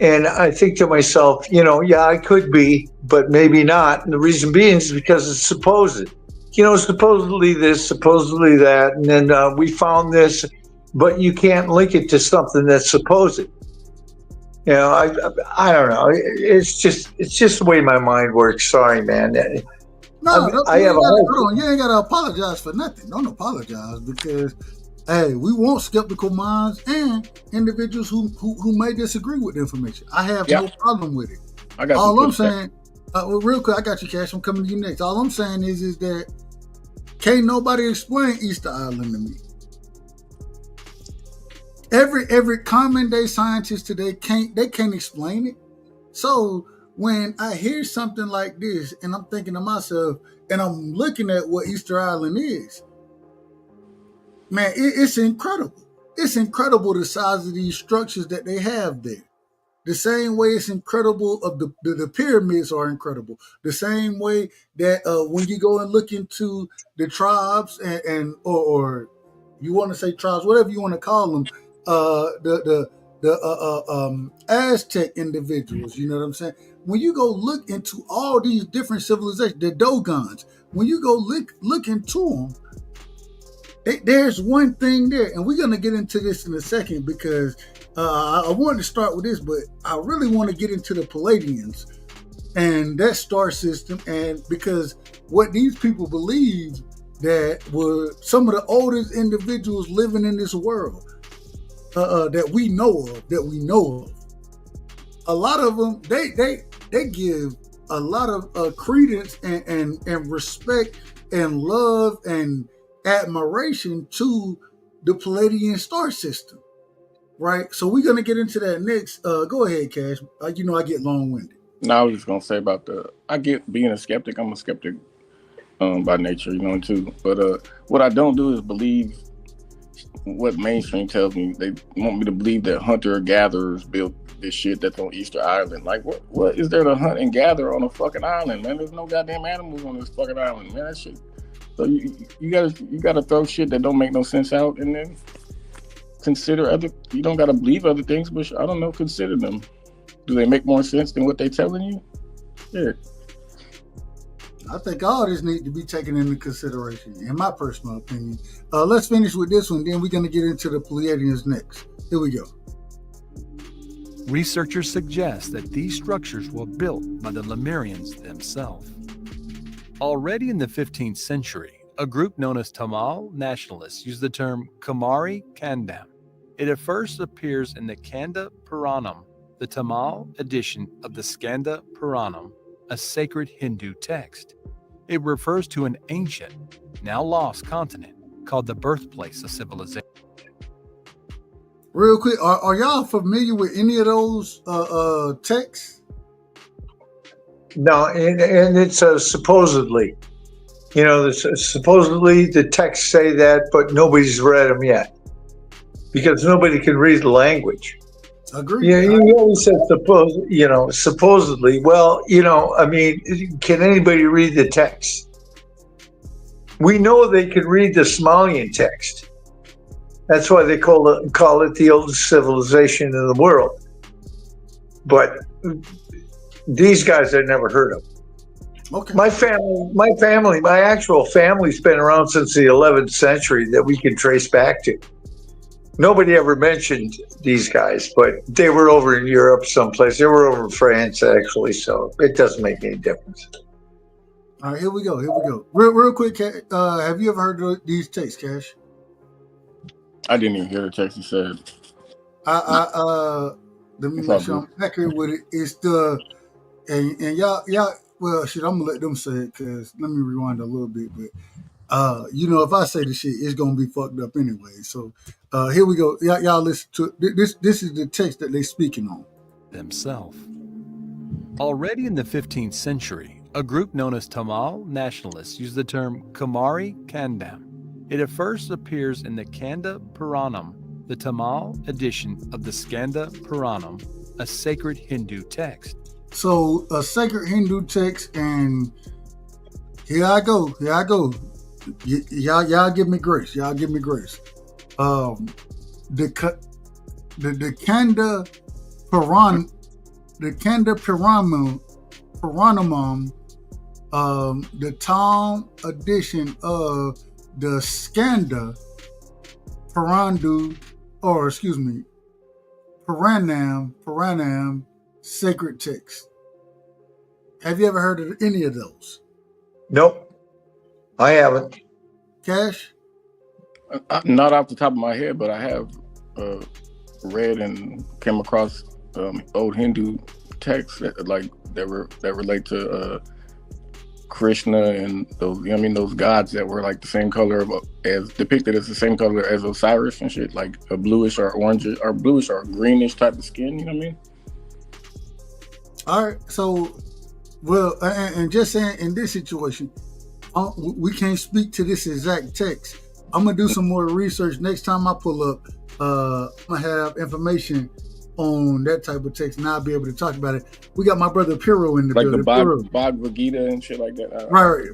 and I think to myself, yeah, I could be, but maybe not. And the reason being is because it's supposed. Supposedly this, supposedly that, and then we found this, but you can't link it to something that's supposed. I don't know. It's just the way my mind works. Sorry, man. No, you ain't got to apologize for nothing. Don't apologize because, hey, we want skeptical minds and individuals who may disagree with the information. I have no problem with it. I got All I'm saying, real quick, I got you, Cash. I'm coming to you next. All I'm saying is that can't nobody explain Easter Island to me. Every common day scientist today can't explain it. So when I hear something like this and I'm thinking to myself and I'm looking at what Easter Island is, man, it's incredible. It's incredible the size of these structures that they have there. The same way it's incredible of the pyramids are incredible. The same way that when you go and look into the tribes or you want to say tribes, whatever you want to call them, the Aztec individuals, you know what I'm saying? When you go look into all these different civilizations, the Dogons, when you go look into them, there's one thing there, and we're gonna get into this in a second because I wanted to start with this, but I really want to get into the Pleiades and that star system, and because what these people believe that were some of the oldest individuals living in this world that we know of. A lot of them, they give a lot of credence and respect and love and admiration to the Pleiadian star system, right? So we're gonna get into that next. Go ahead, Cash. I get long-winded. No, I was just gonna say about I get being a skeptic. I'm a skeptic by nature, too. But what I don't do is believe what mainstream tells me. They want me to believe that hunter-gatherers built this shit that's on Easter Island. Like, what is there to hunt and gather on a fucking island, man? There's no goddamn animals on this fucking island, man. That shit. So you gotta throw shit that don't make no sense out, and then consider other. You don't gotta believe other things, but I don't know. Consider them. Do they make more sense than what they telling you? Yeah. I think all this needs to be taken into consideration, in my personal opinion. Let's finish with this one, then we're going to get into the Pleiadians next. Here we go. Researchers suggest that these structures were built by the Lemurians themselves. Already in the 15th century, a group known as Tamil nationalists used the term Kumari Kandam. It at first appears in the Kanda Puranam, the Tamil edition of the Skanda Puranam, a sacred Hindu text. It refers to an ancient, now lost continent called the birthplace of civilization. Real quick, are y'all familiar with any of those texts? No, and it's supposedly. Supposedly the texts say that, but nobody's read them yet because nobody can read the language. Agreed. Yeah, you always said supposedly. Well, can anybody read the text? We know they can read the Somalian text. That's why they call it the oldest civilization in the world. But these guys I never heard of. Okay. My actual family's been around since the 11th century that we can trace back to. Nobody ever mentioned these guys, but they were over in Europe someplace. They were over in France, actually, so it doesn't make any difference. All right, here we go. Real quick, have you ever heard of these texts, Cash? I didn't even hear the text you said. Let me make sure I'm accurate with it. It's the and y'all. Well, shit, I'm gonna let them say it because let me rewind a little bit. But if I say the shit, it's gonna be fucked up anyway. So here we go. Y'all listen to it. This is the text that they're speaking on. Themselves. Already in the 15th century, a group known as Tamil nationalists used the term Kumari Kandam. It at first appears in the Kanda Puranam, the Tamil edition of the Skanda Puranam, a sacred Hindu text. So a sacred Hindu text, and here I go. Y'all give me grace. The Kanda Puranam, the town edition of the Skanda Puranam sacred text. Have you ever heard of any of those? Nope, I haven't. Cash? Not off the top of my head, but I have read and came across old Hindu texts that relate to Krishna and those gods that were like the same color as depicted as the same color as Osiris and shit, like a bluish or orange or bluish or greenish type of skin. You know what I mean? All right, so, well, and just saying in this situation, we can't speak to this exact text. I'm going to do some more research. Next time I pull up, I'm going to have information on that type of text, and I'll be able to talk about it. We got my brother Piro in the building. Like the Bhagavad Gita and shit like that. Right.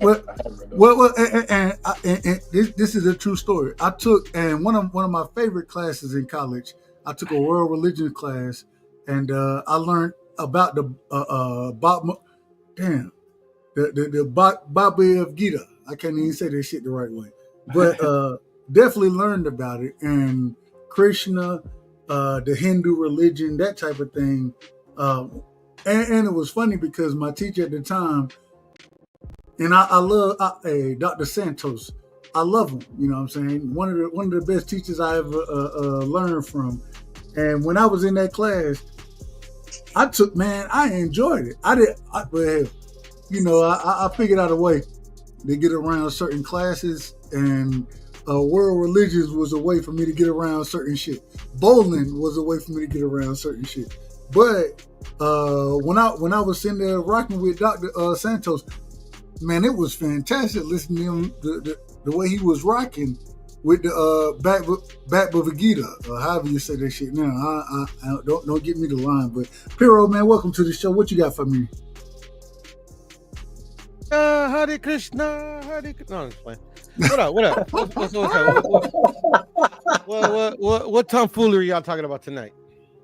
This is a true story. I took, and one of my favorite classes in college, I took a world religion class, and I learned about the Bhagavad Gita. I can't even say this shit the right way, but definitely learned about it, and Krishna, the Hindu religion, that type of thing. And it was funny because my teacher at the time, and I love Dr. Santos. I love him. You know what I'm saying? One of the best teachers I ever learned from. And when I was in that class, I enjoyed it. I figured out a way to get around certain classes, and world religions was a way for me to get around certain shit. Bowling was a way for me to get around certain shit. But when I was sitting there rocking with Dr. Santos, man, it was fantastic listening to him, the way he was rocking with the Bhagavad Gita, or however you say that shit. Now, I don't get me the line, but Piro, man, welcome to the show. What you got for me? Hare Krishna, Hare Krishna. No, I'm just playing. What up? What tomfoolery y'all talking about tonight?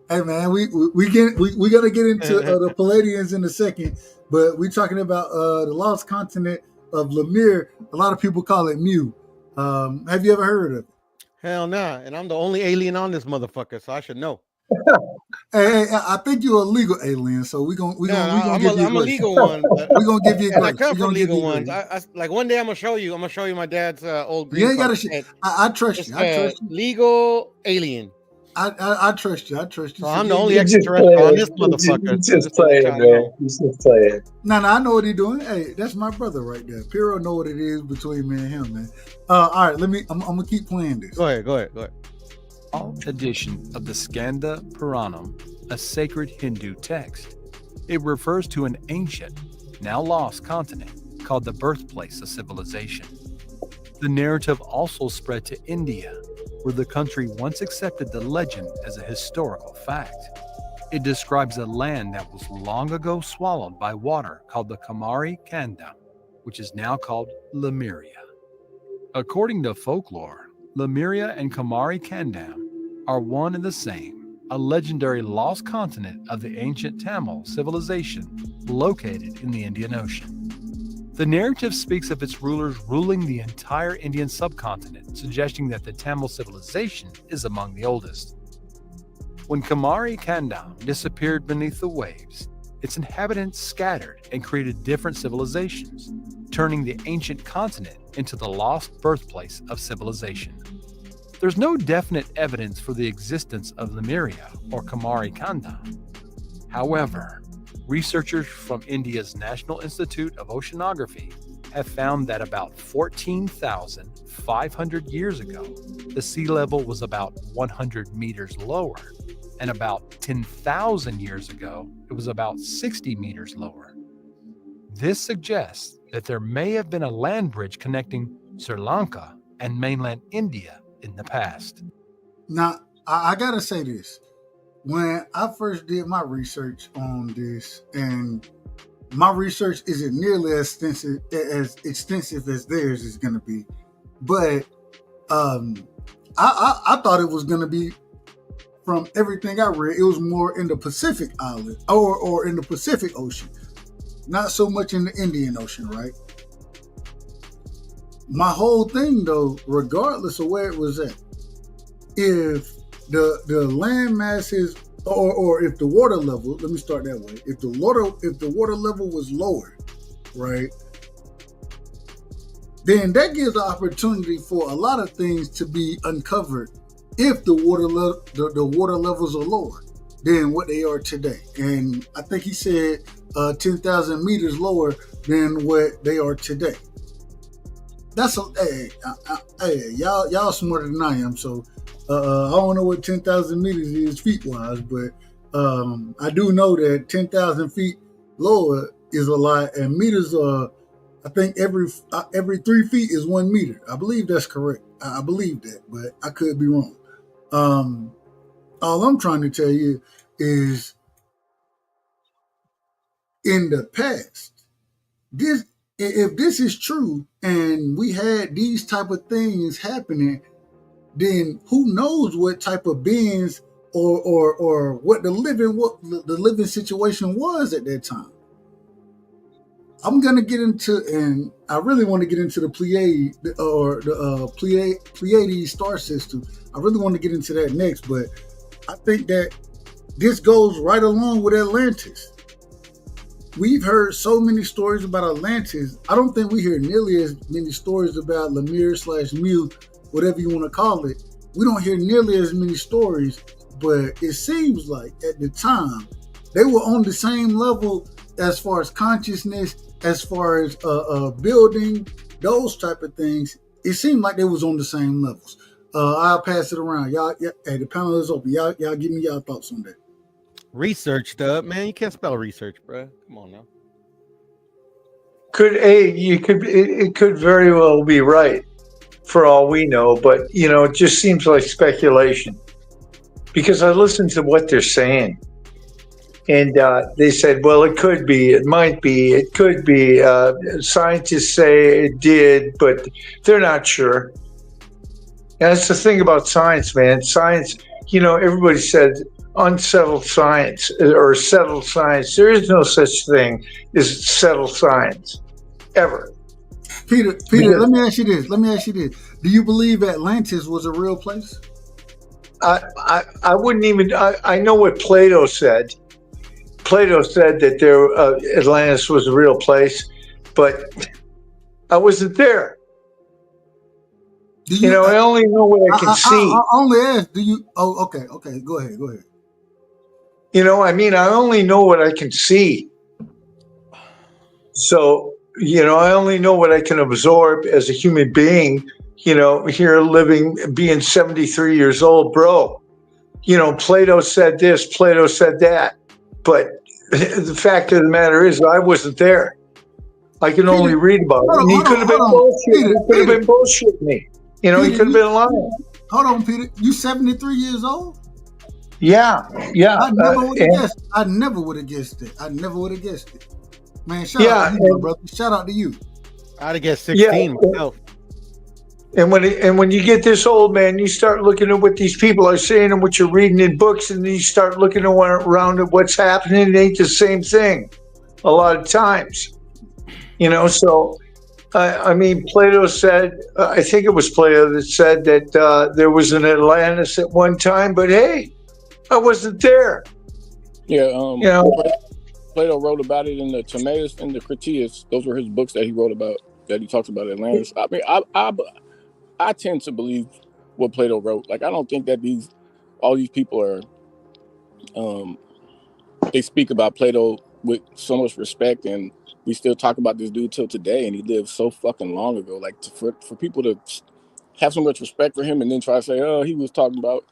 Hey man, we gonna get into the Pleiades in a second, but we're talking about the lost continent of Lemuria. A lot of people call it Mu. Have you ever heard of it? Hell nah, and I'm the only alien on this motherfucker, so I should know. Hey, I think you're a legal alien, so we're gonna give you I'm a legal one. We're gonna give you a grace. I come from legal ones. I like one day I'm gonna show you my dad's old green. You ain't gotta shit. I trust you. I trust you. Legal alien. I trust you. So I'm the only extraterrestrial on this motherfucker. Just play it, man. Just play it. No, I know what he's doing. Hey, that's my brother right there. Piro know what it is between me and him, man. All right, I'm gonna keep playing this. Go ahead. Edition of the Skanda Puranam, a sacred Hindu text. It refers to an ancient, now lost continent called the birthplace of civilization. The narrative also spread to India, where the country once accepted the legend as a historical fact. It describes a land that was long ago swallowed by water called the Kumari Kandam, which is now called Lemuria. According to folklore, Lemuria and Kamari Kandam are one and the same, a legendary lost continent of the ancient Tamil civilization located in the Indian Ocean. The narrative speaks of its rulers ruling the entire Indian subcontinent, suggesting that the Tamil civilization is among the oldest. When Kamari Kandam disappeared beneath the waves, its inhabitants scattered and created different civilizations, turning the ancient continent into the lost birthplace of civilization. There's no definite evidence for the existence of Lemuria or Kamari Kandam. However, researchers from India's National Institute of Oceanography have found that about 14,500 years ago, the sea level was about 100 meters lower, and about 10,000 years ago, it was about 60 meters lower. This suggests that there may have been a land bridge connecting Sri Lanka and mainland India in the past. Now, I gotta say this. When I first did my research on this, and my research isn't nearly as extensive as theirs is going to be, but I thought it was going to be, from everything I read, it was more in the Pacific Island or in the Pacific Ocean, not so much in the Indian Ocean, right? My whole thing, though, regardless of where it was at, if the land masses, or if the water level, let me start that way. If the water level was lower, right, then that gives the opportunity for a lot of things to be uncovered if the water levels are lower than what they are today. And I think he said 10,000 meters lower than what they are today. That's y'all smarter than I am, so. I don't know what 10,000 meters is feet-wise, but I do know that 10,000 feet lower is a lot, and meters are, I think every 3 feet is 1 meter. I believe that's correct. I believe that, but I could be wrong. All I'm trying to tell you is, in the past, if this is true, and we had these type of things happening, then who knows what type of beings or what the living situation was at that time. I'm gonna get into, and I really want to get into the Pleiades or the Pleiades star system. I really want to get into that next, but I think that this goes right along with Atlantis. We've heard so many stories about Atlantis. I don't think we hear nearly as many stories about Lemur/Mu, whatever you want to call it. We don't hear nearly as many stories, but it seems like at the time they were on the same level as far as consciousness, as far as building, those type of things. It seemed like they was on the same levels. I'll pass it around. Y'all, hey, the panel is open. Y'all give me y'all thoughts on that. Researched up, man. You can't spell research, bro. Come on now. It could very well be right, for all we know, but it just seems like speculation, because I listened to what they're saying, and they said, well, it could be, it might be, it could be. Scientists say it did, but they're not sure. And that's the thing about science, man. Science, everybody said unsettled science or settled science. There is no such thing as settled science, ever. Peter, let me ask you this. Do you believe Atlantis was a real place? I wouldn't even. I know what Plato said. Plato said that Atlantis was a real place, but I wasn't there. I only know what I can see. I only ask. Do you? Oh, okay. Go ahead. I only know what I can see. So. I only know what I can absorb as a human being, here living, being 73 years old, bro. Plato said this, Plato said that. But the fact of the matter is, I wasn't there. I can only read about it. He could have been bullshit. He could have been bullshitting me. He could have been lying. Hold on, Peter. You 73 years old? Yeah. I never would have guessed it. Man, shout out to you, brother. Shout out to you. I'd have guessed 16 myself. And when you get this old, man, you start looking at what these people are saying and what you're reading in books, and then you start looking around at what's happening. It ain't the same thing a lot of times, So, I mean, Plato said, I think it was Plato that said that there was an Atlantis at one time, but hey, I wasn't there. Yeah, Plato wrote about it in the Timaeus and the Critias. Those were his books that he wrote about, that he talks about Atlantis. I mean, I tend to believe what Plato wrote. Like, I don't think that all these people are, they speak about Plato with so much respect, and we still talk about this dude till today, and he lived so fucking long ago. Like, for people to have so much respect for him and then try to say, oh, he was talking about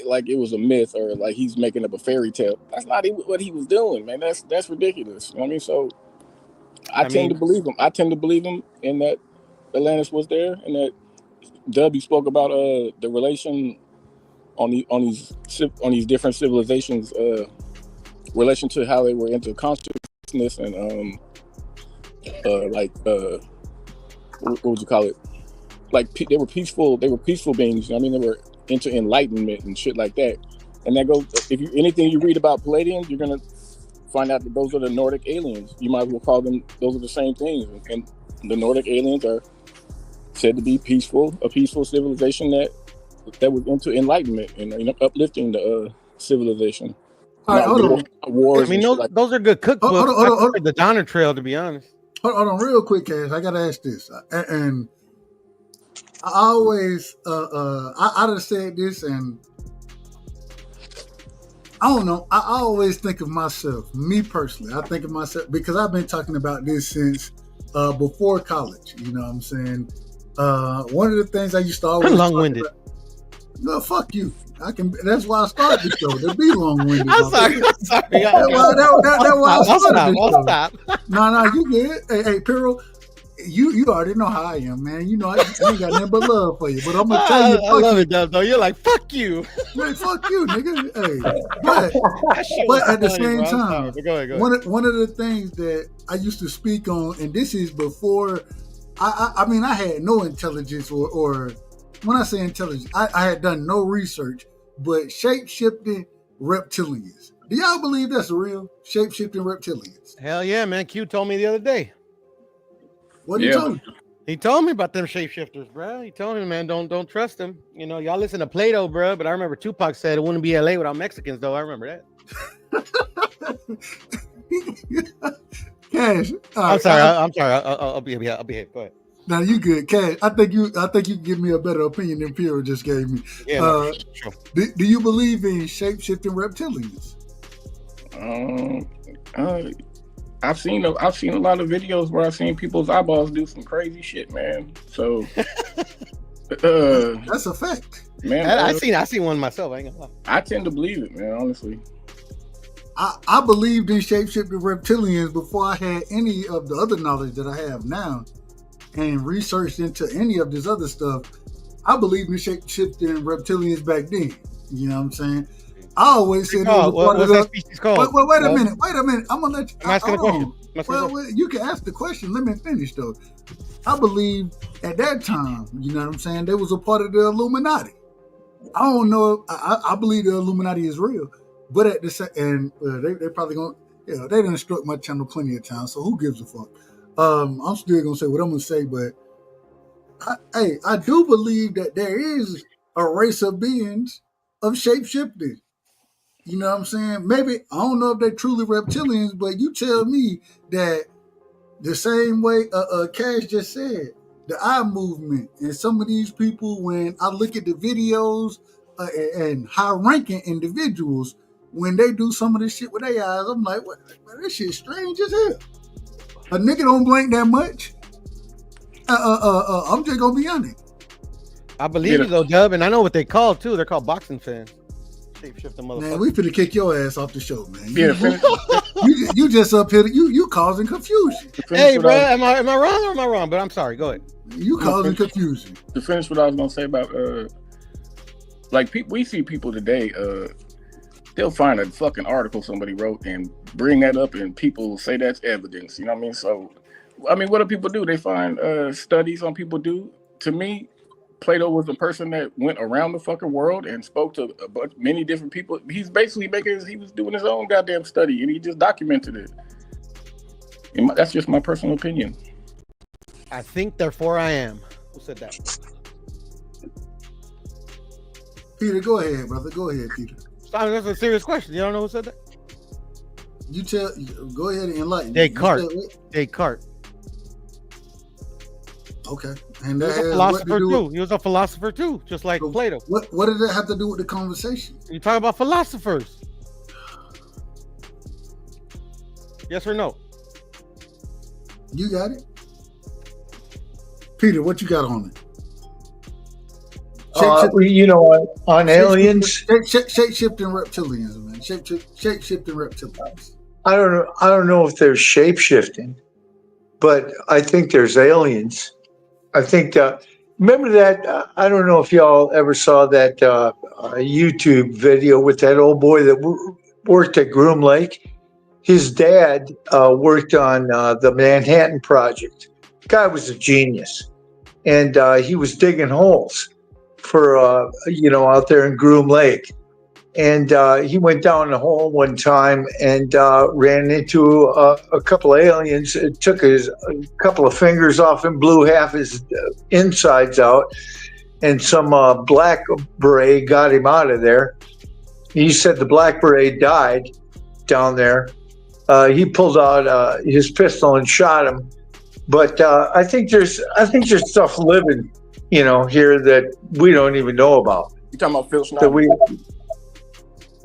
like it was a myth, or like he's making up a fairy tale. That's not what he was doing, man. That's ridiculous. You know what I mean? So I tend to believe him. I tend to believe him in that Atlantis was there, and that W spoke about the relation on these different civilizations, relation to how they were into consciousness and what would you call it? Like they were peaceful beings. You know what I mean? They were into enlightenment and shit like that. And that goes, anything you read about Pleiadians, you're gonna find out that those are the Nordic aliens. You might as well call them, those are the same things. And the Nordic aliens are said to be a peaceful civilization that was into enlightenment and uplifting the civilization. All right, hold on. Wars. I mean, those are good cookbooks. Hold on. The Donner Trail, to be honest. Hold on, real quick, Cash. I gotta ask this, and I always, I just said this, and I don't know. I always think of myself, me personally. I think of myself because I've been talking about this since before college. You know what I'm saying? One of the things I used to always long-winded. No, fuck you. That's why I started the show. To be long-winded. I'm sorry. That's why I started the show. Stop. No, you good. Hey, Piro, you already know how I am, man. You know I ain't got nothing but love for you. But I'm gonna tell you, I love it, though. You're like, fuck you. Man, fuck you, nigga. Hey, but at the same time, go ahead. One of the things that I used to speak on, and this is before, I mean, I had no intelligence or when I say intelligence, I had done no research, but shape-shifting reptilians. Do y'all believe that's real? Shape-shifting reptilians? Hell yeah, man. Q told me the other day. What did he tell you? He told me about them shapeshifters, bro. He told me, man, don't trust them. You know, y'all listen to Plato, bro. But I remember Tupac said it wouldn't be LA without Mexicans, though. I remember that. Cash. I'm sorry. I'll behave. Go ahead. Now you good, Cash. I think you can give me a better opinion than Pierre just gave me. Yeah, sure. Do you believe in shape-shifting reptilians? I've seen a lot of videos where I've seen people's eyeballs do some crazy shit, man. So that's a fact, man. I seen one myself. I ain't gonna lie. I tend to believe it, man. Honestly, I believed in shape-shifting reptilians before I had any of the other knowledge that I have now, and researched into any of this other stuff. I believed in shape-shifting reptilians back then. You know what I'm saying? I always said, what's that species called? Wait a minute. I'm gonna let you. I'm asking a question. Well, you can ask the question. Let me finish though. I believe at that time, you know what I'm saying, they was a part of the Illuminati. I don't know. I believe the Illuminati is real, but at the same, and they probably gonna, they done struck my channel plenty of times. So who gives a fuck? I'm still gonna say what I'm gonna say, but I do believe that there is a race of beings of shapeshifters. You know what I'm saying? Maybe, I don't know if they're truly reptilians, but you tell me that the same way Cash just said, the eye movement, and some of these people, when I look at the videos and high-ranking individuals, when they do some of this shit with their eyes, I'm like, what? This shit's strange as hell. A nigga don't blink that much. I'm just gonna be honest. I believe you though, Dub, and I know what they call too. They're called boxing fans. Shape-shifting motherfucker. Man, we finna kick your ass off the show, man. You just up here. You causing confusion. Hey, bro, am I wrong or am I wrong? But I'm sorry. Go ahead. You causing confusion. To finish what I was gonna say about like we see people today. They'll find a fucking article somebody wrote and bring that up, and people say that's evidence. You know what I mean? So, I mean, what do people do? They find studies on people do. To me, Plato was a person that went around the fucking world and spoke to many different people. He's basically he was doing his own goddamn study, and he just documented it. And that's just my personal opinion. I think, therefore I am. Who said that? Peter, go ahead, brother. Go ahead, Peter. That's a serious question. You don't know who said that? Go ahead and enlighten. Descartes. Okay. And he was a philosopher too. He was a philosopher too, just like Plato. What did that have to do with the conversation? You talk about philosophers. Yes or no? You got it. Peter, what you got on it? On aliens, shape-shifting reptilians, man. Shape-shifting reptilians. I don't know if there's shape-shifting, but I think there's aliens. I think remember that I don't know if y'all ever saw that YouTube video with that old boy that worked at Groom Lake. His dad worked on the Manhattan Project. The guy was a genius, and he was digging holes for out there in Groom Lake. And he went down the hole one time and ran into a couple of aliens. It took a couple of fingers off and blew half his insides out. And some black beret got him out of there. He said the black beret died down there. He pulled out his pistol and shot him. But I think there's stuff living, here that we don't even know about. You talking about Phil Schneider?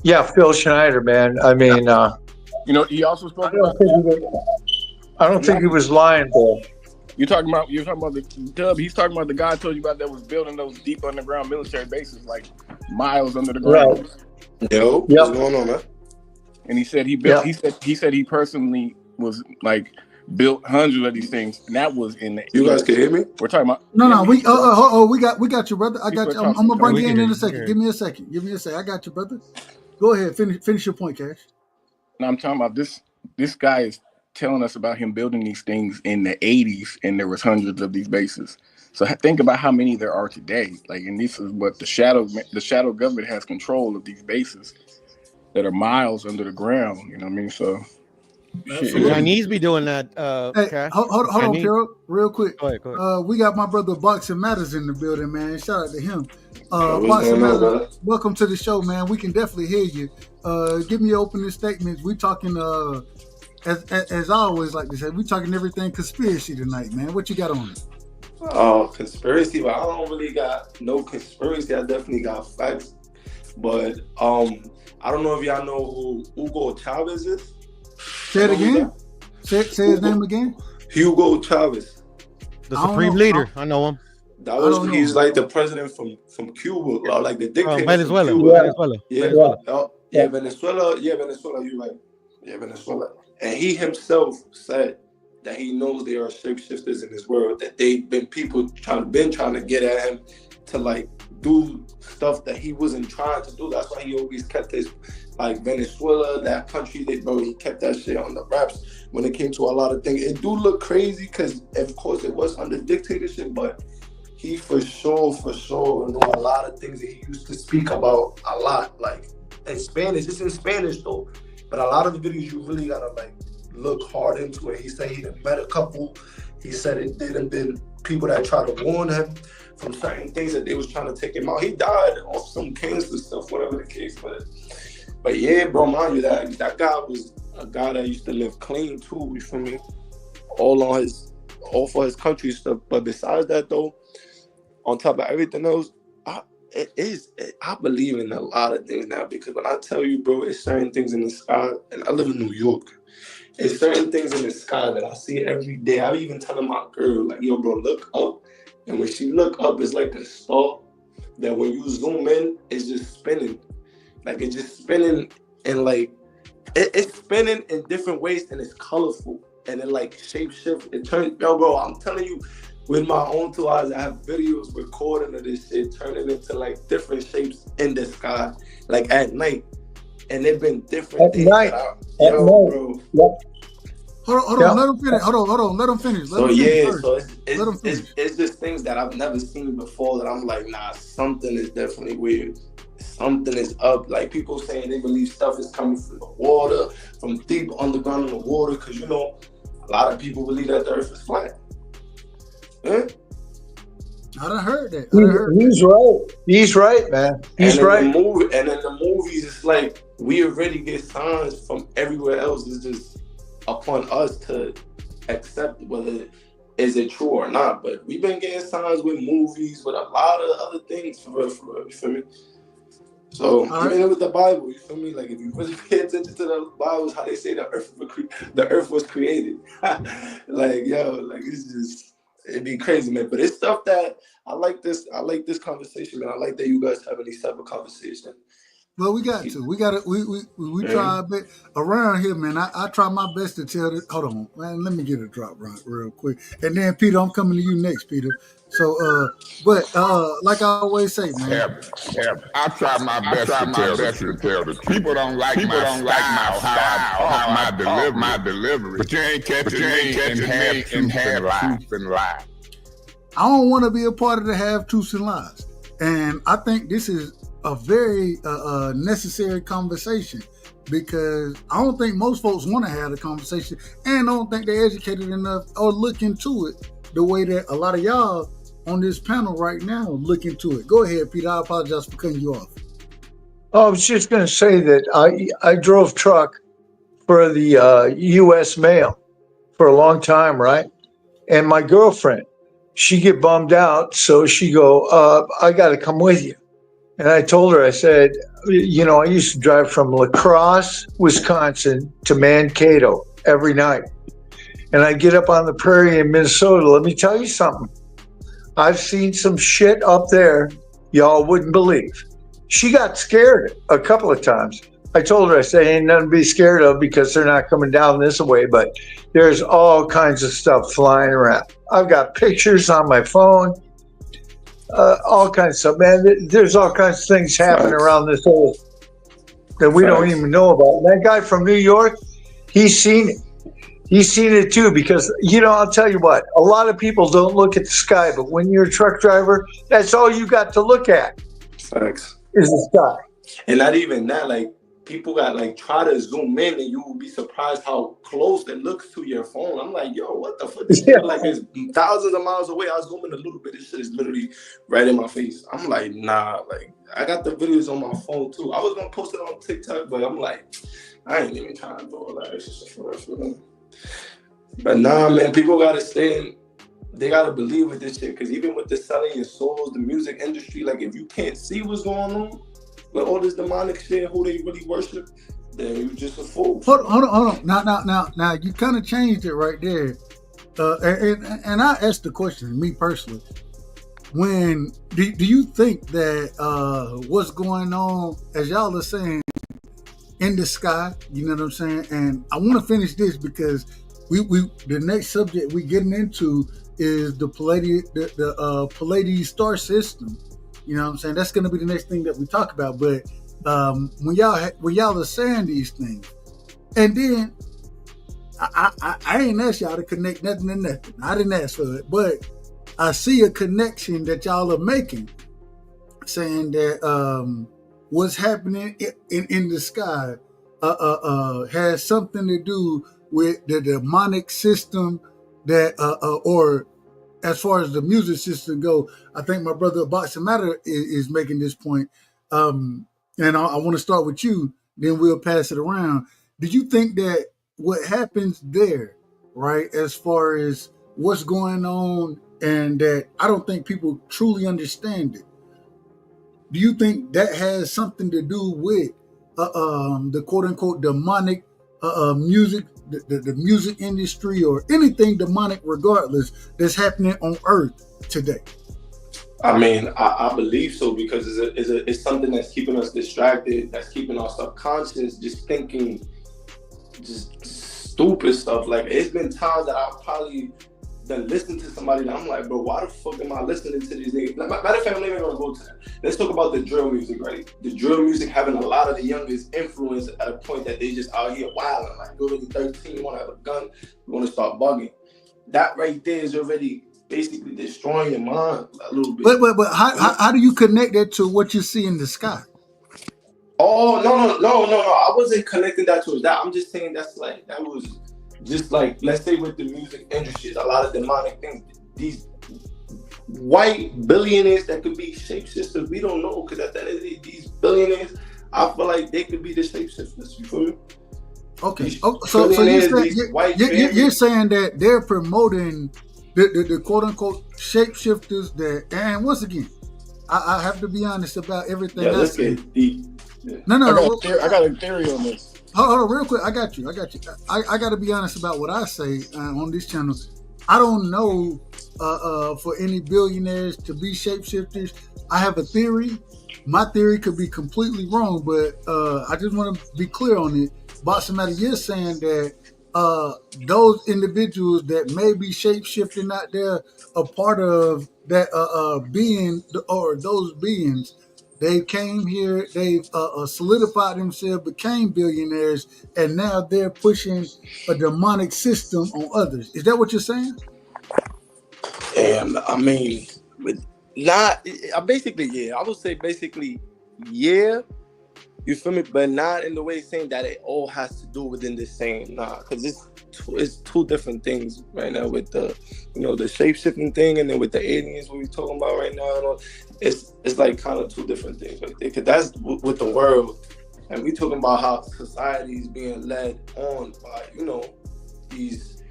Yeah, Phil Schneider, man. I mean, he also spoke about. I don't think he was lying, though. You're talking about the Dub. He's talking about the guy I told you about that was building those deep underground military bases, like miles under the ground. Right. Yo, what's going on, man? And he said he built. He said he personally was like built hundreds of these things, and that was in the. You guys can hear me? We're talking about. No. We got you, brother. I got you. I'm gonna bring you in a second. Give me a second. I got you, brother. Go ahead. Finish your point, Cash. No, I'm talking about this. This guy is telling us about him building these things in the 80s, and there was hundreds of these bases. So think about how many there are today. Like, and this is what the shadow government has control of these bases that are miles under the ground. You know what I mean? So the Chinese be doing that. Hey, hold on, Carol, real quick. Go ahead. We got my brother Boxing Matters in the building, man. Shout out to him. Boxing Matters, welcome to the show, man. We can definitely hear you. Give me your opening statements. We talking, as I always like to say, we talking everything conspiracy tonight, man. What you got on it? Oh, conspiracy. Well, I don't really got no conspiracy. I definitely got facts. But I don't know if y'all know who Hugo Chavez is. Say it again. Say his name again. Hugo Chavez, the supreme leader. I know him. He's like the president from Cuba, or like the dictator. Venezuela. Venezuela. You like, Venezuela. And he himself said that he knows there are shapeshifters in this world, that people been trying to get at him to like do stuff that he wasn't trying to do. That's why he always kept his, like, Venezuela, that country, he kept that shit on the wraps when it came to a lot of things. It do look crazy because, of course, it was under dictatorship, but he for sure know a lot of things that he used to speak about a lot, like in Spanish. It's in Spanish though, but a lot of the videos you really gotta like look hard into it. He said he met a couple. He said it didn't been people that tried to warn him from certain things that they was trying to take him out. He died of some cancer stuff, whatever the case. But yeah, bro, mind you, that guy was a guy that used to live clean too. You feel me? All for his country stuff. But besides that though, on top of everything else, I believe in a lot of things now, because when I tell you, bro, it's certain things in the sky, and I live in New York. It's certain things in the sky that I see every day. I even telling my girl, like, yo, bro, look up. And when she look up, it's like a star that when you zoom in, it's just spinning. Like, it's just spinning, and like, it's spinning in different ways, and it's colorful. And it like shape shift. It turns, yo, bro, I'm telling you, with my own two eyes, I have videos recording of this shit, turning into like different shapes in the sky, like at night. And they've been different at things. Night. Bro. Yep. Hold on. Let him finish. Hold on. Let him finish. So it's just things that I've never seen before that I'm like, nah, something is definitely weird. Something is up. Like people saying they believe stuff is coming from the water, from deep underground in the water, because you know, a lot of people believe that the earth is flat. Yeah? I done heard that. He's right. He's right, man. He's right. And in the movies, it's like we already get signs from everywhere else. It's just upon us to accept whether is it true or not. But we've been getting signs with movies, with a lot of other things for real, you feel me? So even with the Bible, you feel me? Like if you really pay attention to the Bible, how they say the earth was created. Like it's just, it'd be crazy, man. But it's stuff that I like this conversation, man. I like that you guys having these type of conversations. Well, we got to. We try a bit around here, man. I try my best to tell this. Hold on, man. Let me get a drop real quick. And then, Peter, I'm coming to you next, Peter. So, but like I always say, man. I try my best to tell the truth. People don't like my style, how my delivery. But you ain't catching me in half truth and lie. I don't want to be a part of the half truths and lies. And I think this is a very necessary conversation, because I don't think most folks want to have the conversation, and I don't think they're educated enough or look into it the way that a lot of y'all on this panel right now look into it. Go ahead, Peter. I apologize for cutting you off. I was just going to say that I drove truck for the U.S. mail for a long time, right? And my girlfriend, she get bummed out, so she go, I got to come with you. And I told her, I said, you know, I used to drive from La Crosse, Wisconsin to Mankato every night. And I get up on the prairie in Minnesota. Let me tell you something. I've seen some shit up there y'all wouldn't believe. She got scared a couple of times. I told her, I said, ain't nothing to be scared of because they're not coming down this way, but there's all kinds of stuff flying around. I've got pictures on my phone. All kinds of stuff, man. There's all kinds of things happening around this earth that we don't even know about. And that guy from New York, he's seen it. He's seen it too, because, you know, I'll tell you what, a lot of people don't look at the sky, but when you're a truck driver, that's all you got to look at. Facts. Is the sky. And not even that, like, people got like try to zoom in and you will be surprised how close it looks to your phone. I'm like, yo, what the fuck? This shit, like, it's thousands of miles away. I was zooming a little bit. This shit is literally right in my face. I'm like, nah, like, I got the videos on my phone too. I was gonna post it on TikTok, but I'm like, I ain't even trying to do all that. It's just for them. But nah, man, people gotta stay in. They gotta believe with this shit, because even with the selling your souls, the music industry, like, if you can't see what's going on with all this demonic shit, who they really worship, then you just a fool. Hold on. Now, you kind of changed it right there. And I asked the question, me personally, when do you think that what's going on, as y'all are saying, in the sky, you know what I'm saying? And I want to finish this because we the next subject we getting into is the Pleiades, the Pleiades star system. You know what I'm saying? That's going to be the next thing that we talk about. But when y'all are saying these things, and then I ain't asked y'all to connect nothing to nothing. I didn't ask for it, but I see a connection that y'all are making, saying that what's happening in the sky has something to do with the demonic system that or as far as the music system go. I think my brother Boxing Matter is making this point. And I want to start with you, then we'll pass it around. Do you think that what happens there, right, as far as what's going on, and that I don't think people truly understand it, do you think that has something to do with the quote-unquote demonic music, the music industry, or anything demonic regardless that's happening on Earth today? I mean, I believe so, because it's something that's keeping us distracted, that's keeping our subconscious just thinking just stupid stuff. Like, it's been times that I've probably than listen to somebody that I'm like, bro, why the fuck am I listening to these niggas? Matter of fact, I'm not even gonna go to that. Let's talk about the drill music, right? The drill music having a lot of the youngest influence at a point that they just out here wilding. Like, you're already 13, you wanna have a gun, you wanna start bugging. That right there is already basically destroying your mind a little bit. But how do you connect that to what you see in the sky? Oh, no. I wasn't connecting that to that. I'm just saying that was just like, let's say with the music industry, a lot of demonic things. These white billionaires that could be shapeshifters, we don't know, because at the end of the day, these billionaires, I feel like they could be the shapeshifters. You feel me? Okay. So you're saying that they're promoting the quote unquote shapeshifters that, and once again, I have to be honest about everything. Yeah, let's get deep. Yeah. No. I got a theory on this. Hold on, real quick. I got you. I got to be honest about what I say on this channel. I don't know for any billionaires to be shapeshifters. I have a theory. My theory could be completely wrong, but I just want to be clear on it. Boxamatic, you're saying that those individuals that may be shapeshifting out there are part of that being, or those beings. They came here, they've solidified themselves, became billionaires, and now they're pushing a demonic system on others. Is that what you're saying? And I mean, basically, yeah. I would say basically, yeah. You feel me? But not in the way saying that it all has to do within the same. Nah, because it's two different things right now with the, the shape-shifting thing, and then with the aliens, what we're talking about right now. It's like kind of two different things right there. Because that's with the world. And we talking about how society is being led on by, these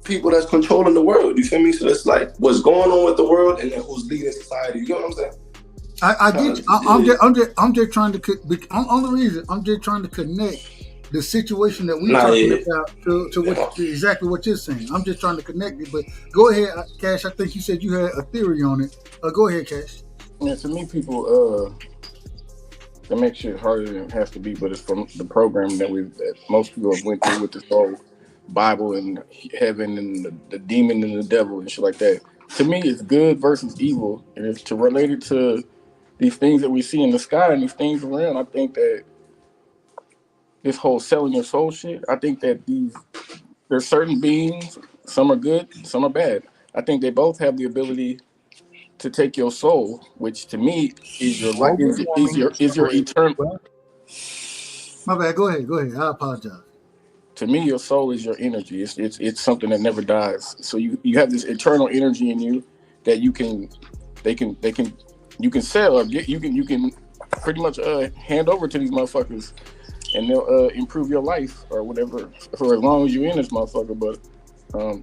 people that's controlling the world. You feel me? So it's like what's going on with the world, and then who's leading society. You know what I'm saying? I get you. I'm just trying to. Only reason I'm just trying to connect the situation that we're talking about to exactly what you're saying. I'm just trying to connect it. But go ahead, Cash. I think you said you had a theory on it. Go ahead, Cash. Yeah, to me, people that makes shit harder than it has to be, but it's from the program that most people have went through with this whole Bible and heaven and the demon and the devil and shit like that. To me, it's good versus evil, and it's to relate it to these things that we see in the sky and these things around. I think that this whole selling your soul shit, I think that there's certain beings, some are good, some are bad. I think they both have the ability to take your soul, which to me is your life, is your eternal. My bad. Go ahead. I apologize. To me, your soul is your energy. It's something that never dies. So you have this eternal energy in you that you can sell, or you can pretty much hand over to these motherfuckers, and they'll improve your life or whatever for as long as you're in this motherfucker. But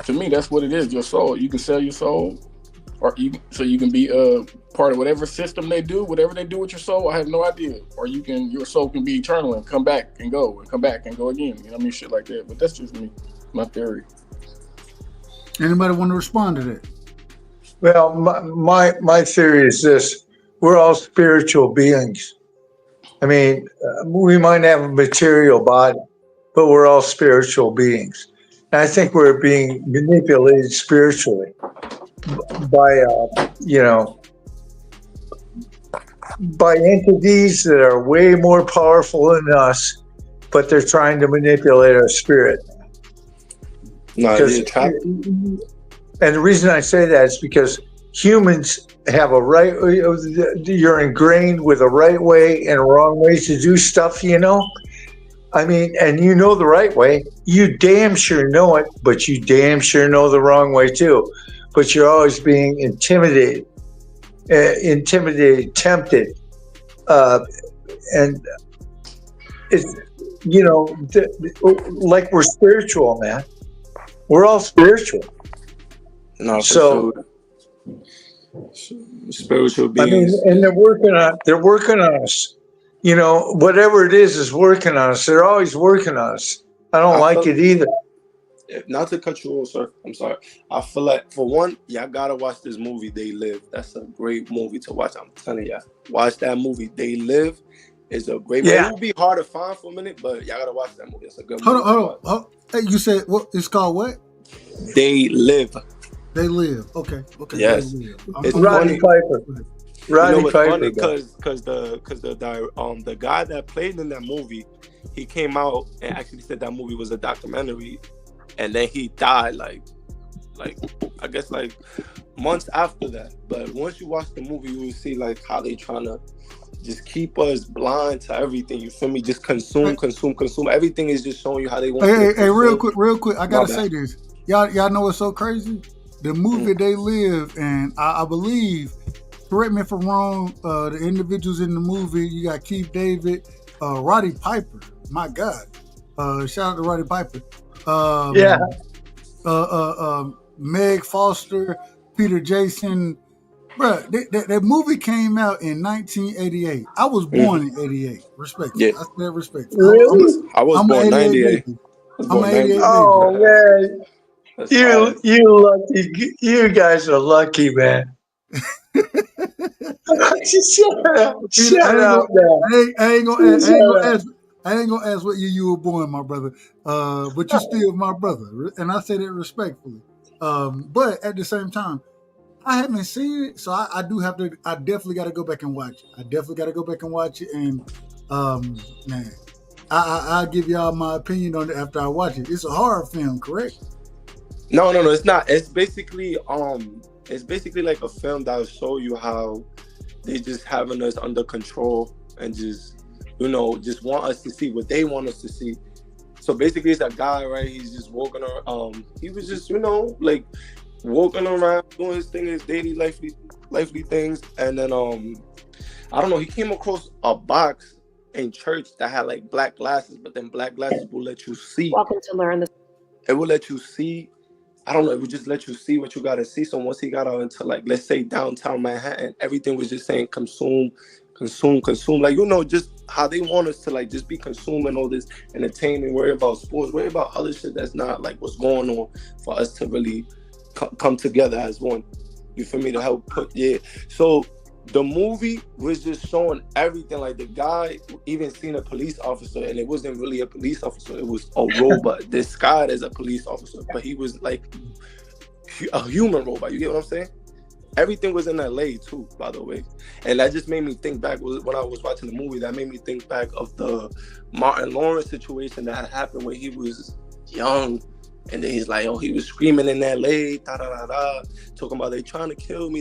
to me, that's what it is. Your soul. You can sell your soul, or you can be part of whatever system they do, whatever they do with your soul. I have no idea. Or your soul can be eternal and come back and go again. You know what I mean? Shit like that. But that's just me, my theory. Anybody want to respond to that? Well, my theory is this: we're all spiritual beings. I mean, we might have a material body, but we're all spiritual beings. And I think we're being manipulated spiritually by, by entities that are way more powerful than us, but they're trying to manipulate our spirit. And the reason I say that is because humans have a right, you're ingrained with a right way and a wrong way to do stuff, I mean, and the right way, you damn sure know it, but you damn sure know the wrong way too. But you're always being intimidated, tempted. And it's, like we're spiritual, man. We're all spiritual. No, so spiritual beings. I mean, and they're working on us. Whatever it is working on us. They're always working on us. I don't like it either. Not to cut you off, sir. I'm sorry. I feel like, for one, y'all gotta watch this movie, They Live. That's a great movie to watch. I'm telling y'all. Watch that movie, They Live. It's a great movie. It will be hard to find for a minute, but y'all gotta watch that movie. It's a good movie. Hold on. Hey, you said what? It's called what? They Live. They Live. Okay. Yes. They Live. It's Roddy funny. Piper. You Roddy know what's Piper. funny? Because the guy that played in that movie, he came out and actually said that movie was a documentary, and then he died like I guess like months after that. But once you watch the movie, you will see like how they trying to just keep us blind to everything. You feel me? Just consume. Everything is just showing you how they want. Hey, real quick. I gotta say this. Y'all know what's so crazy? The movie They Live, and I believe, correct me if I'm wrong, the individuals in the movie, you got Keith David, Roddy Piper. My God. Shout out to Roddy Piper. Meg Foster, Peter Jason. Bruh, that movie came out in 1988. I was born in 88. Respect. Yeah. I said respect. Really? I was born 98. I'm an 88 baby. Oh man, That's you lucky. You guys are lucky, man. Shut up, man. I ain't gonna ask what year you were born, my brother. But you still my brother, and I say that respectfully. But at the same time, I haven't seen it, so I definitely got to go back and watch it. And man, I'll give y'all my opinion on it after I watch it. It's a horror film, correct? No, it's not. It's basically like a film that'll show you how they just having us under control and just want us to see what they want us to see. So basically, it's a guy, right? He's just walking around. He was just, like walking around doing his thing, his daily lively things, and then I don't know. He came across a box in church that had like black glasses, but then black glasses will let you see. Welcome to learn this. It will let you see. I don't know. It would just let you see what you gotta see. So once he got out into like, let's say downtown Manhattan, everything was just saying consume. Like, just how they want us to like just be consuming all this entertainment, worry about sports, worry about other shit that's not like what's going on for us to really come together as one. You feel me? To help put So the movie was just showing everything. Like the guy even seen a police officer, and it wasn't really a police officer. It was a robot disguised as a police officer, but he was like a human robot. You get what I'm saying? Everything was in LA too, by the way. And that just made me think back when I was watching the movie. That made me think back of the Martin Lawrence situation that had happened when he was young. And then he's like, he was screaming in LA, talking about they trying to kill me.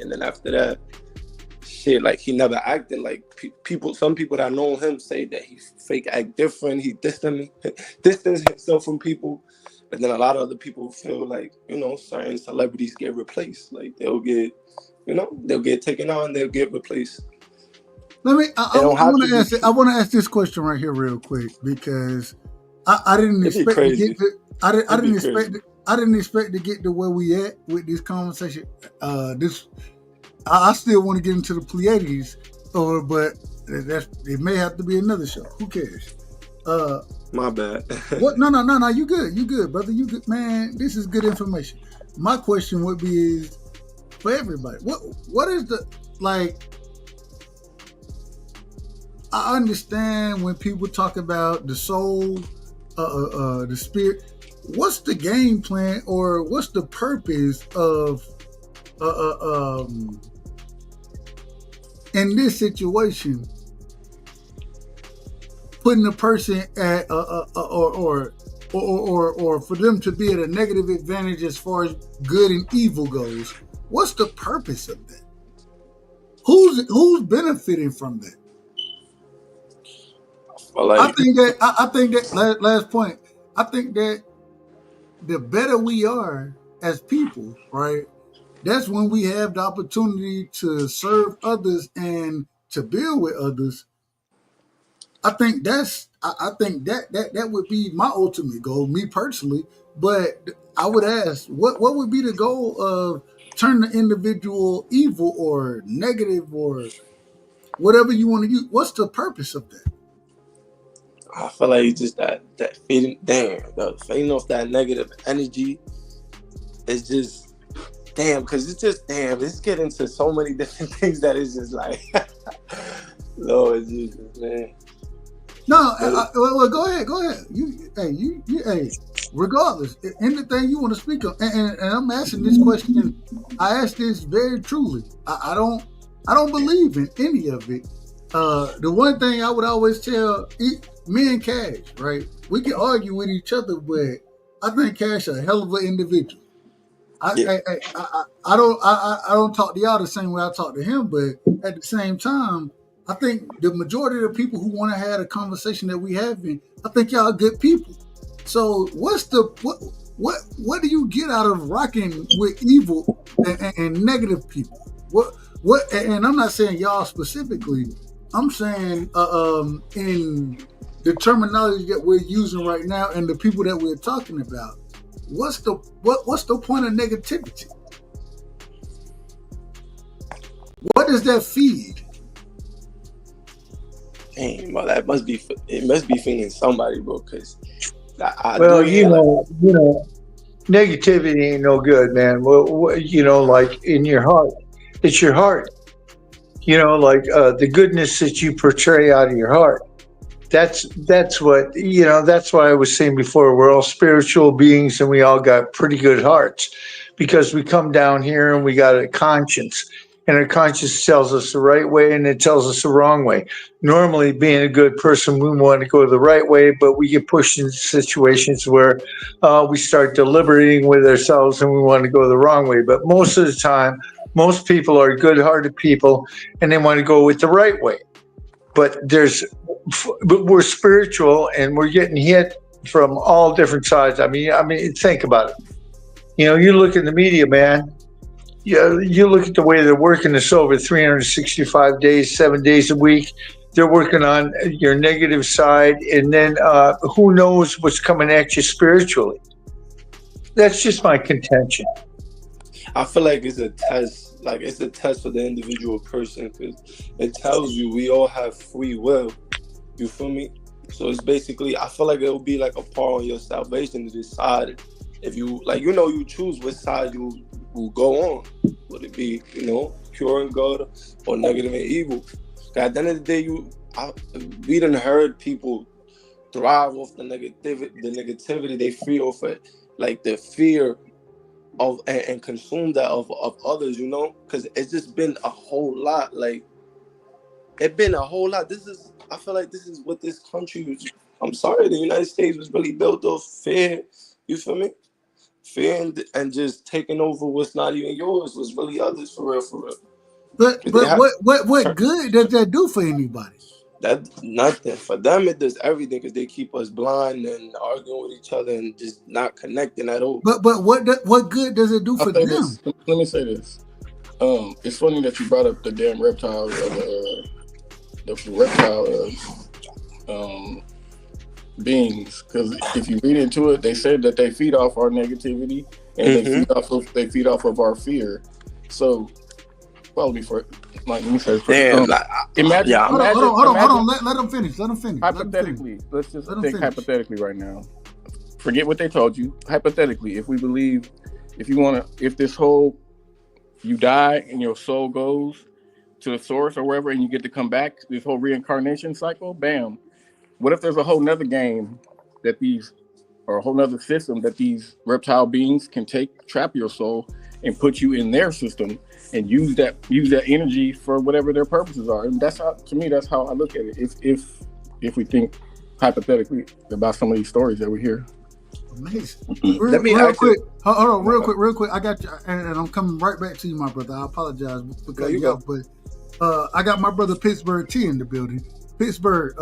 And then after that, shit, like he never acted like some people that know him say that he fake act different. He distanced himself from people. But then a lot of other people feel like, certain celebrities get replaced. Like they'll get taken on, they'll get replaced. I want to ask this question right here real quick, because I didn't expect to get to, I didn't expect to get to where we at with this conversation. I still want to get into the Pleiades, but it may have to be another show. Who cares? My bad. What? No. You good, brother. You good, man. This is good information. My question would be is for everybody. What is the like? I understand when people talk about the soul, the spirit. What's the game plan, or what's the purpose of in this situation? Putting a person at or for them to be at a negative advantage as far as good and evil goes. What's the purpose of that? Who's benefiting from that? Well, I think that last point. I think that the better we are as people, right? That's when we have the opportunity to serve others and to build with others. I think that would be my ultimate goal, me personally. But I would ask, what would be the goal of turning the individual evil or negative or whatever you want to use? What's the purpose of that? I feel like just that feeding off that negative energy is just because it's getting into so many different things that it's just like Lord Jesus, man. No, well, go ahead. regardless, anything you want to speak of, and I'm asking this question. I ask this very truly. I don't believe in any of it. The one thing I would always tell me and Cash, right? We can argue with each other, but I think Cash a hell of an individual. I don't talk to y'all the same way I talk to him, but at the same time, I think the majority of the people who want to have a conversation that we having, I think y'all are good people. So what do you get out of rocking with evil and negative people? What? And I'm not saying y'all specifically. I'm saying in the terminology that we're using right now and the people that we're talking about. What's the point of negativity? What does that feed? Dang, well, it must be feeding somebody, bro. Because negativity ain't no good, man. Well, like in your heart, it's your heart. The goodness that you portray out of your heart. That's what, that's why I was saying before, we're all spiritual beings and we all got pretty good hearts because we come down here and we got a conscience, and our conscience tells us the right way and it tells us the wrong way. Normally, being a good person, we want to go the right way, but we get pushed into situations where we start deliberating with ourselves and we want to go the wrong way. But most of the time, most people are good-hearted people and they want to go with the right way. But we're spiritual and we're getting hit from all different sides. I mean, think about it. You look in the media, man. You look at the way they're working this over 365 days, 7 days a week. They're working on your negative side, and then who knows what's coming at you spiritually. That's just my contention. I feel like it's a test. Like, it's a test for the individual person because it tells you we all have free will. You feel me? So it's basically, I feel like it will be like a part on your salvation to decide if you, you choose which side you will go on. Would it be, pure and good or negative and evil? At the end of the day, we done heard people thrive off the negativity they feel off it, like the fear of and consume that of others, because it's just been a whole lot. Like, it's been a whole lot. I feel like this is what this country was. I'm sorry, the United States was really built off fear. You feel me? Fear and just taking over what's not even yours was really others, for real. But what good does that do for anybody? That nothing for them. It does everything because they keep us blind and arguing with each other and just not connecting at all. But what good does it do for them? Let me say this. It's funny that you brought up the damn reptile, beings, because if you read into it, they said that they feed off our negativity and they feed off of our fear. So, well, let me say this. Imagine. Hold on. Let them finish. Hypothetically, let's just think hypothetically right now. Forget what they told you. Hypothetically, if this whole, you die and your soul goes to the source or wherever, and you get to come back, this whole reincarnation cycle, bam. What if there's a whole nother game or a whole nother system that these reptile beings can trap your soul and put you in their system and use that energy for whatever their purposes are? And that's how I look at it. If we think hypothetically about some of these stories that we hear. Amazing. Real quick. Hold on, real quick. I got you, and I'm coming right back to you, my brother. I apologize because but I got my brother Pittsburgh T in the building. Pittsburgh,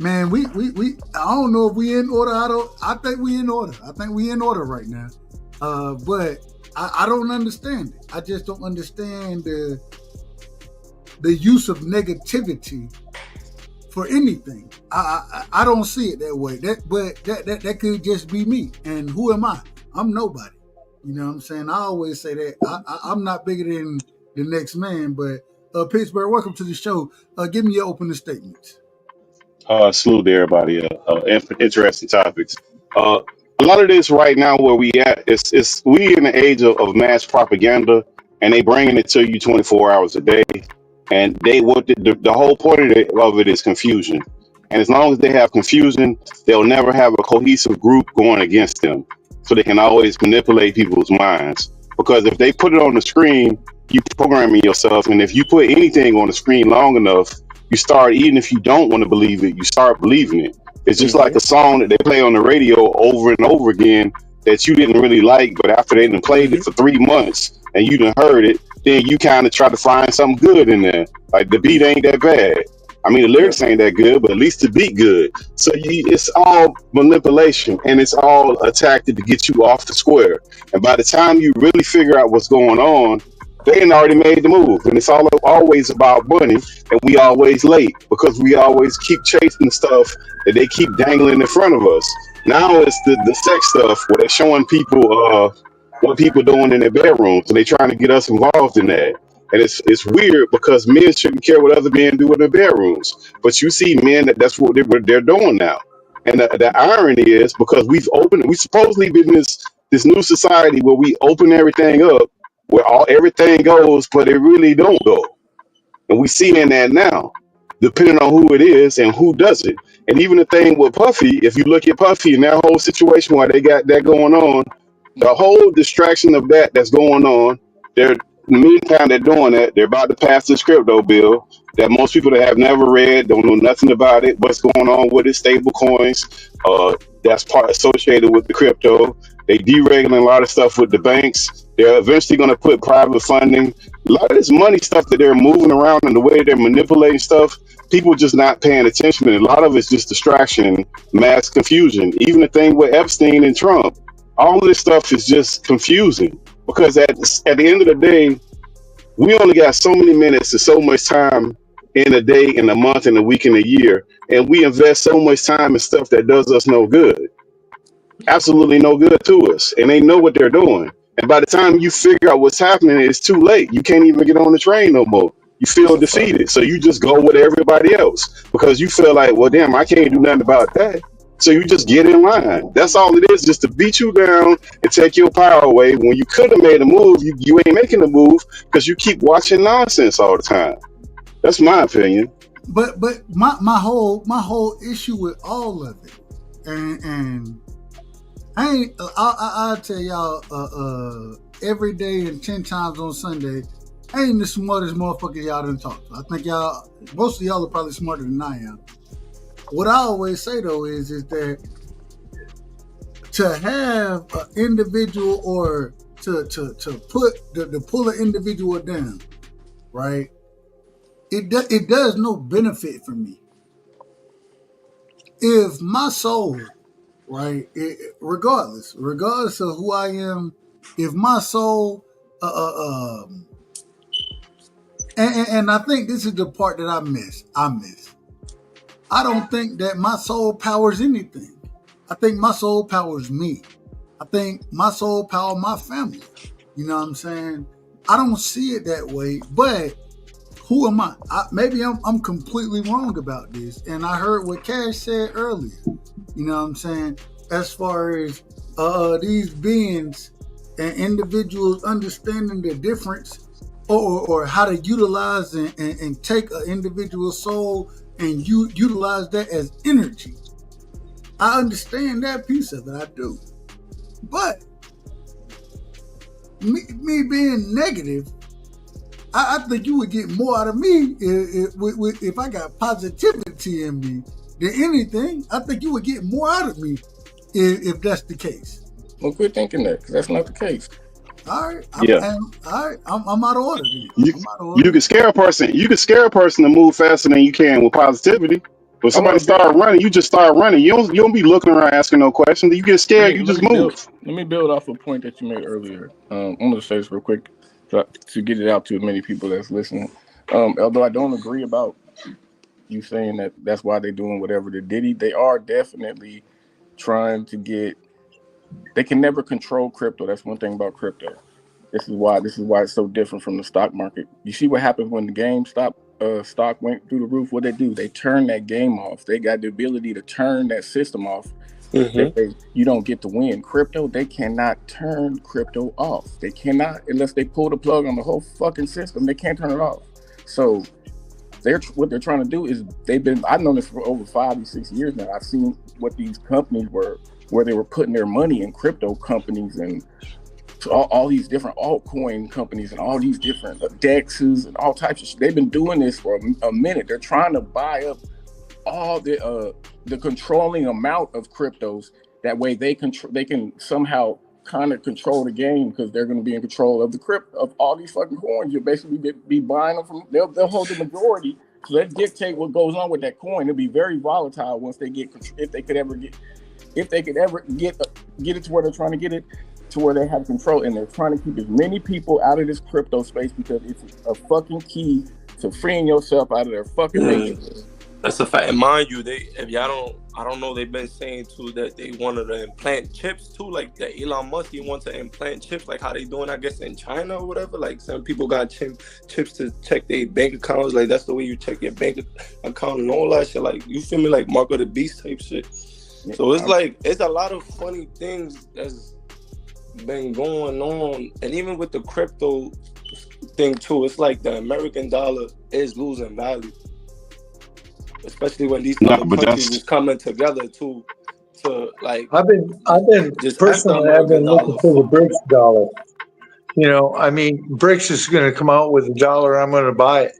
man, we I don't know if we in order. I think we in order. I think we in order right now. But I don't understand it. I just don't understand the use of negativity for anything. I don't see it that way. That could just be me. And who am I? I'm nobody. You know what I'm saying? I always say that I'm not bigger than the next man. But Pittsburgh, welcome to the show. Give me your opening statements. Salute to everybody. Interesting topics. A lot of this right now where we at is we in the age of mass propaganda, and they bringing it to you 24 hours a day. And the whole point of it is confusion. And as long as they have confusion, they'll never have a cohesive group going against them. So they can always manipulate people's minds. Because if they put it on the screen, you programming yourself. And if you put anything on the screen long enough, you start, even if you don't want to believe it, you start believing it. It's just like a song that they play on the radio over and over again that you didn't really like, but after they done played it for 3 months and you done heard it, then you kind of try to find something good in there. Like the beat ain't that bad. I mean, the lyrics ain't that good, but at least the beat good. So it's all manipulation, and it's all a tactic to get you off the square. And by the time you really figure out what's going on, they ain't already made the move. And it's always about money, and we always late because we always keep chasing stuff that they keep dangling in front of us. Now it's the sex stuff where they're showing people what people doing in their bedrooms, and they're trying to get us involved in that. And it's weird because men shouldn't care what other men do in their bedrooms, but you see men that's what they're doing now. And the irony is because we supposedly been in this new society where we open everything up, where everything goes, but it really don't go. And we seeing that now, depending on who it is and who does it. And even the thing with Puffy, if you look at Puffy and that whole situation where they got that going on, the whole distraction of that's going on, in the meantime, they're doing that. They're about to pass this crypto bill that most people that have never read, don't know nothing about it, what's going on with it, stable coins, that's part associated with the crypto. They deregulating a lot of stuff with the banks. They're eventually going to put private funding. A lot of this money stuff that they're moving around and the way they're manipulating stuff, people just not paying attention. And a lot of it's just distraction, mass confusion. Even the thing with Epstein and Trump, all of this stuff is just confusing. Because at the end of the day, we only got so many minutes and so much time in a day, in a month, in a week, in a year. And we invest so much time in stuff that does us no good. Absolutely no good to us. And they know what they're doing. And by the time you figure out what's happening, it's too late. You can't even get on the train no more. You feel defeated. So you just go with everybody else because you feel like, well, damn, I can't do nothing about that. So you just get in line. That's all it is, just to beat you down and take your power away. When you could have made a move, you ain't making a move because you keep watching nonsense all the time. That's my opinion. But my whole issue with all of it, and I'll tell y'all every day and 10 times on Sunday, I ain't the smartest motherfucker y'all done talk to. I think most of y'all are probably smarter than I am. What I always say though is that to have an individual or to pull an individual down, right? It does no benefit for me. If my soul, right, regardless of who I am, if my soul, and I think this is the part that I miss. I don't think that my soul powers anything. I think my soul powers me. I think my soul powers my family. You know what I'm saying? I don't see it that way, but who am I? Maybe I'm completely wrong about this. And I heard what Cash said earlier. You know what I'm saying? As far as these beings and individuals understanding the difference or how to utilize and take an individual soul and you utilize that as energy. I understand that piece of it, I do. But me being negative, I think you would get more out of me if I got positivity in me than anything. I think you would get more out of me if that's the case. Well, quit thinking that, because that's not the case. All right. I'm out of order. You can scare a person. You can scare a person to move faster than you can with positivity. When somebody start running, you just start running. You don't be looking around asking no questions. You get scared, you just move. Let me build off a point that you made earlier. I'm going to say this real quick to get it out to as many people that's listening. Although I don't agree about you saying that that's why they're doing whatever they did, they are definitely trying to get. They can never control crypto. That's one thing about crypto. This is why it's so different from the stock market. You see what happened when the GameStop stock went through the roof? What they do? They turn that game off. They got the ability to turn that system off. Mm-hmm. You don't get to win. Crypto, they cannot turn crypto off. They cannot, unless they pull the plug on the whole fucking system. They can't turn it off. So what they're trying to do is I've known this for over 5 to 6 years now. I've seen what these companies where they were putting their money in crypto companies and all these different altcoin companies and all these different DEXs and all types of shit. They've been doing this for a minute. They're trying to buy up all the controlling amount of cryptos. That way they can somehow kind of control the game, because they're going to be in control of of all these fucking coins. You'll basically be buying them from. They'll hold the majority, so they dictate what goes on with that coin. It'll be very volatile once they get, if they could ever get it to where they're trying to get it to where they have control, and they're trying to keep as many people out of this crypto space because it's a fucking key to freeing yourself out of their fucking matrix. That's a fact. And mind you, I don't know, they've been saying too that they wanted to implant chips too, like that Elon Musk, he wants to implant chips, like how they doing, I guess, in China or whatever. Like some people got chips to check their bank accounts, like that's the way you check your bank account and all that shit. Like, you feel me, like Mark of the Beast type shit. So it's like, it's a lot of funny things that's been going on. And even with the crypto thing too, it's like the American dollar is losing value, especially when these other countries is coming together to like. I've been looking for the BRICS dollar. You know, I mean, BRICS is going to come out with a dollar. I'm going to buy it.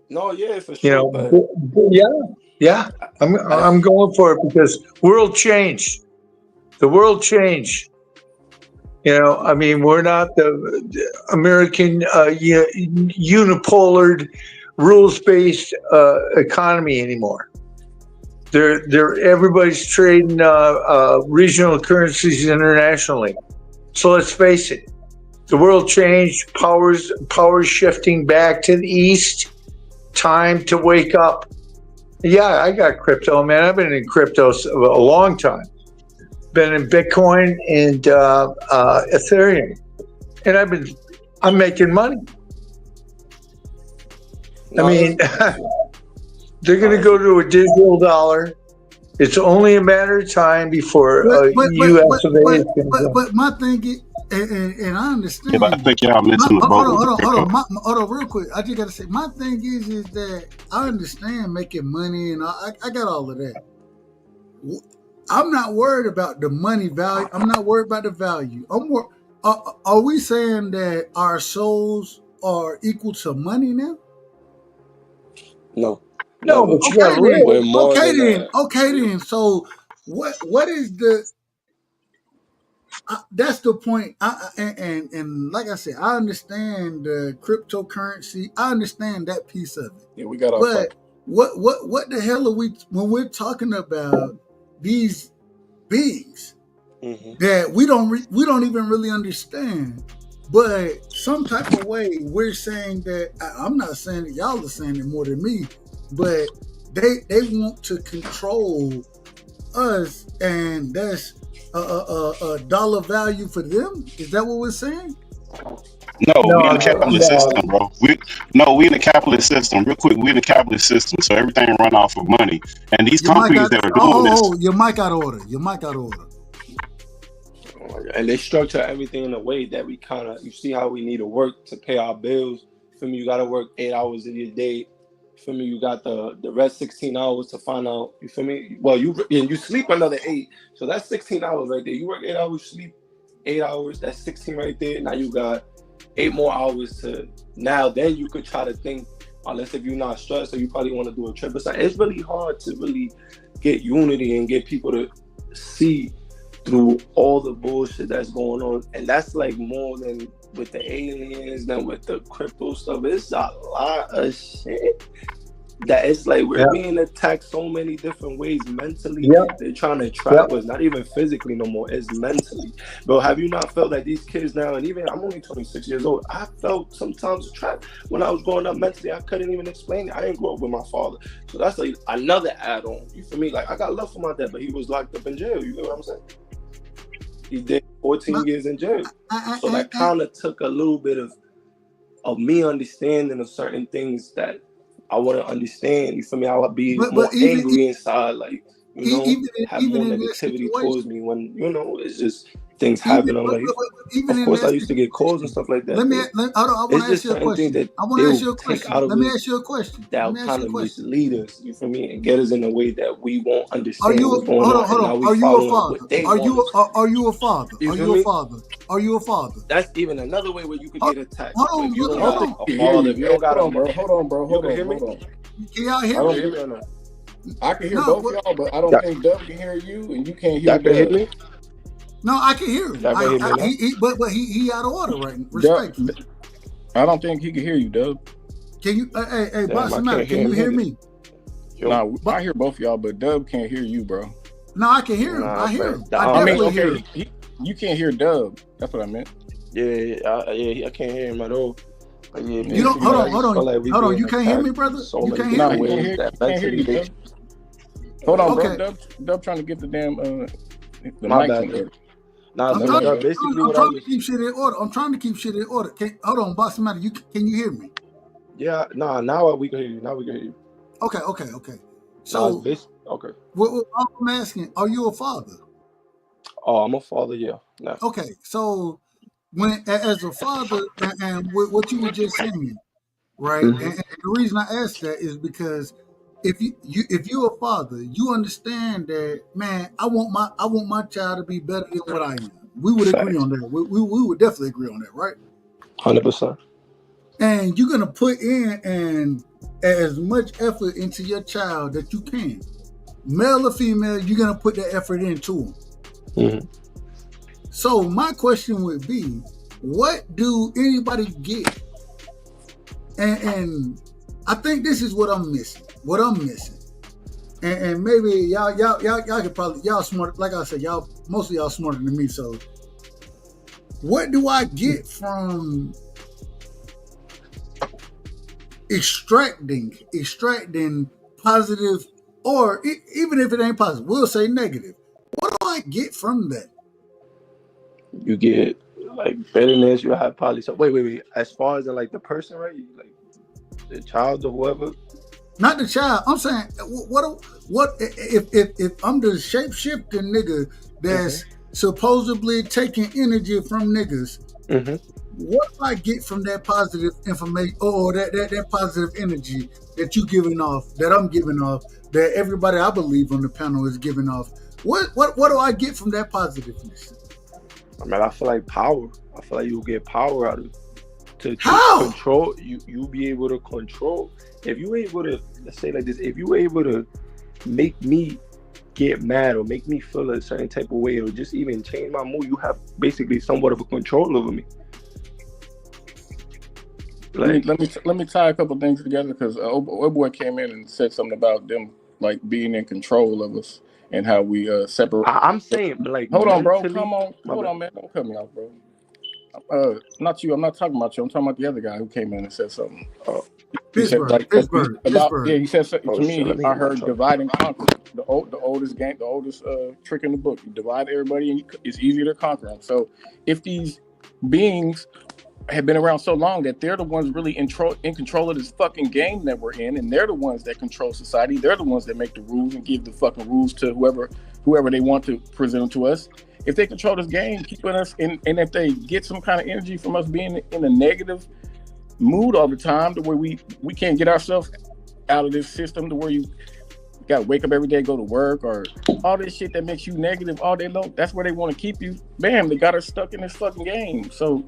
No, yeah, for sure. You know, yeah. I'm going for it because world changed. The world changed. You know, I mean, we're not the American unipolar, rules-based economy anymore. Everybody's trading regional currencies internationally. So let's face it, the world changed. Powers shifting back to the east. Time to wake up. Yeah, I got crypto, man. I've been in crypto a long time. Been in Bitcoin and Ethereum, and I'm making money. I mean, they're going to go to a digital dollar. It's only a matter of time before U.S. of A. But my thing is, and I understand. Yeah, but I think y'all missing the boat. Hold on, real quick. I just got to say, my thing is that I understand making money, and I got all of that. I'm not worried about the money value. I'm not worried about the value. Are we saying that our souls are equal to money now? No, but you got Okay then. So what is the? That's the point. And like I said, I understand the cryptocurrency. I understand that piece of it. Yeah, we got our. But what the hell are we when we're talking about these beings that we don't even really understand? But some type of way we're saying that, I'm not saying that y'all are saying it more than me, but they want to control us, and that's a dollar value for them. Is that what we're saying? No, we in the capitalist system, bro. We in the capitalist system. Real quick, we in the capitalist system, so everything run off of money. And these companies that are doing this. Your mic out of order. And they structure everything in a way that we you see how we need to work to pay our bills. For me, you got to work 8 hours of your day. For me, you got the rest 16 hours to find out. You feel me? Well, you sleep another 8, so that's 16 hours right there. You work 8 hours, sleep 8 hours. That's 16 right there. Now you got 8 more hours to. Now then you could try to think. Unless if you're not stressed, or you probably want to do a trip. It's really hard to really get unity and get people to see through all the bullshit that's going on. And that's like more than with the aliens, than with the crypto stuff. It's a lot of shit that it's like we're being attacked so many different ways mentally. They're trying to trap us, not even physically no more, it's mentally. Bro, have you not felt that these kids now, and even I'm only 26 years old, I felt sometimes trapped when I was growing up mentally. I couldn't even explain it. I didn't grow up with my father, so that's like another add-on. You feel me? Like, I got love for my dad, but he was locked up in jail. You know what I'm saying? He did 14 years in jail. So that kind of took a little bit of me understanding of certain things that I want to understand. You feel me? I would be more angry inside, like, you know, have more negativity towards me when, you know, it's just things happen. I'm like, even of in course, I that used to get calls and stuff like that. let me But hold on, I want it's to ask just you a certain things question. that I want to ask you they'll a take question. out of Let me us ask you a question. Let that'll me ask kind you a of question. mislead us. You feel me? And get us in a way that we won't Are understand you what's going on, and now we Are you a following father? what they Are want you us. are you a father? You Are feel you a me? father? Are you a father? That's even another way where you could Hold, get attacked. hold But on, if you brother. don't Hold got on. a father, if you don't got Hold a on, bro. man, Hold on, bro. you Hold can on. hear me. Hold on. Can y'all I hear don't me? Hear me or not? I can hear No, both what, y'all, but I don't Y'all, think Dub can hear you, and you can't hear y'all can hear Dub. me. no, I can hear him. Y'all can hear me now. But he out of order right now. Dub, Respectfully. I don't think he can hear you, Dub. Can you hey Damn, boss I matter? can't Can hear you him hear either. me? Yo, Nah, But I hear both of y'all, but Dub can't hear you, bro. no, I can hear him. nah, I hear but him. I I I mean, definitely hear okay, him. you can't hear Dub. That's what I meant. I can't hear him at all. But yeah, You don't Yeah, basically, I just feel like we hold on. being You can't hear me, attacked brother? so You many can't hear no, different me? he ways that can't hear mentally you, they. Dub. Hold on, bro. Okay. Dub trying to get the damn the My mic bad, in though. order. Nah, I'm Let so me trying know. basically I'm what I trying to was. keep shit in order. I'm trying to keep shit in order. Hold on, boss matter. Can you hear me? Yeah, nah. Now we can hear you. Now we can hear you. Okay. Nah, it's So okay. what I'm asking, are you a father? Oh, I'm a father. Yeah. Nah. Okay, so when as a father, and what you were just saying, right? Mm-hmm. And the reason I asked that is because if if you're a father, you understand that, man. I want my child to be better than what I am. We would agree Facts. on that. We would definitely agree on that, right? 100%. And you're gonna put in and as much effort into your child that you can, male or female. You're gonna put that effort into them. Mm-hmm. So my question would be, what do anybody get? And I think this is what I'm missing. And maybe y'all could probably, y'all smart. Like I said, most of y'all smarter than me. So what do I get from extracting positive, or even if it ain't positive, we'll say negative. What do I get from that? You get like bitterness. You have probably so. Wait. As far as in, like the person, right? Like the child or whoever. Not the child. I'm saying, what if I'm the shape shifting nigga that's supposedly taking energy from niggas? Mm-hmm. What do I get from that positive information, or that positive energy that you giving off, that I'm giving off, that everybody I believe on the panel is giving off? What do I get from that positiveness? I mean, I feel like power. I feel like you'll get power out of it. To How? control you'll be able to control. If you able to, let's say like this, if you able to make me get mad or make me feel a certain type of way or just even change my mood, you have basically somewhat of a control over me. Like, Let me tie a couple things together, because old boy came in and said something about them like being in control of us and how we separate. I'm saying, like, Hold on, bro. mentally. Come on. Hold on, man. Don't cut me off, bro. Not you. I'm not talking about you. I'm talking about the other guy who came in and said something. He said like Pittsburgh. yeah. He said to shit, me. I heard divide and conquer. The oldest game, the oldest trick in the book. You divide everybody, and it's easier to conquer them. So if these beings have been around so long that they're the ones really in control of this fucking game that we're in, and they're the ones that control society. They're the ones that make the rules and give the fucking rules to whoever they want to present them to us. If they control this game, keeping us in, and if they get some kind of energy from us being in a negative mood all the time, to where we can't get ourselves out of this system, to where you got to wake up every day, go to work, or all this shit that makes you negative all day long, that's where they want to keep you. Bam, they got us stuck in this fucking game. So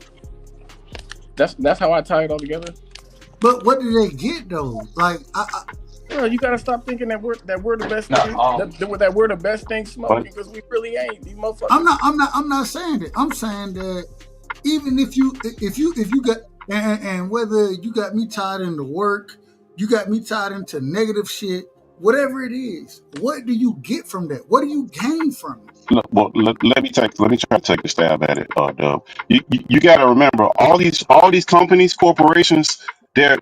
that's how I tie it all together. But what do they get though? Like, you got to stop thinking that we're the best thing, that we're the best thing smoking, because we really ain't. These motherfuckers. I'm not saying that. I'm saying that even if you got, and whether you got me tied into work, you got me tied into negative shit, whatever it is, what do you get from that? What do you gain from it? Well, let me try to take a stab at it. Dub. You got to remember all these companies, corporations, they're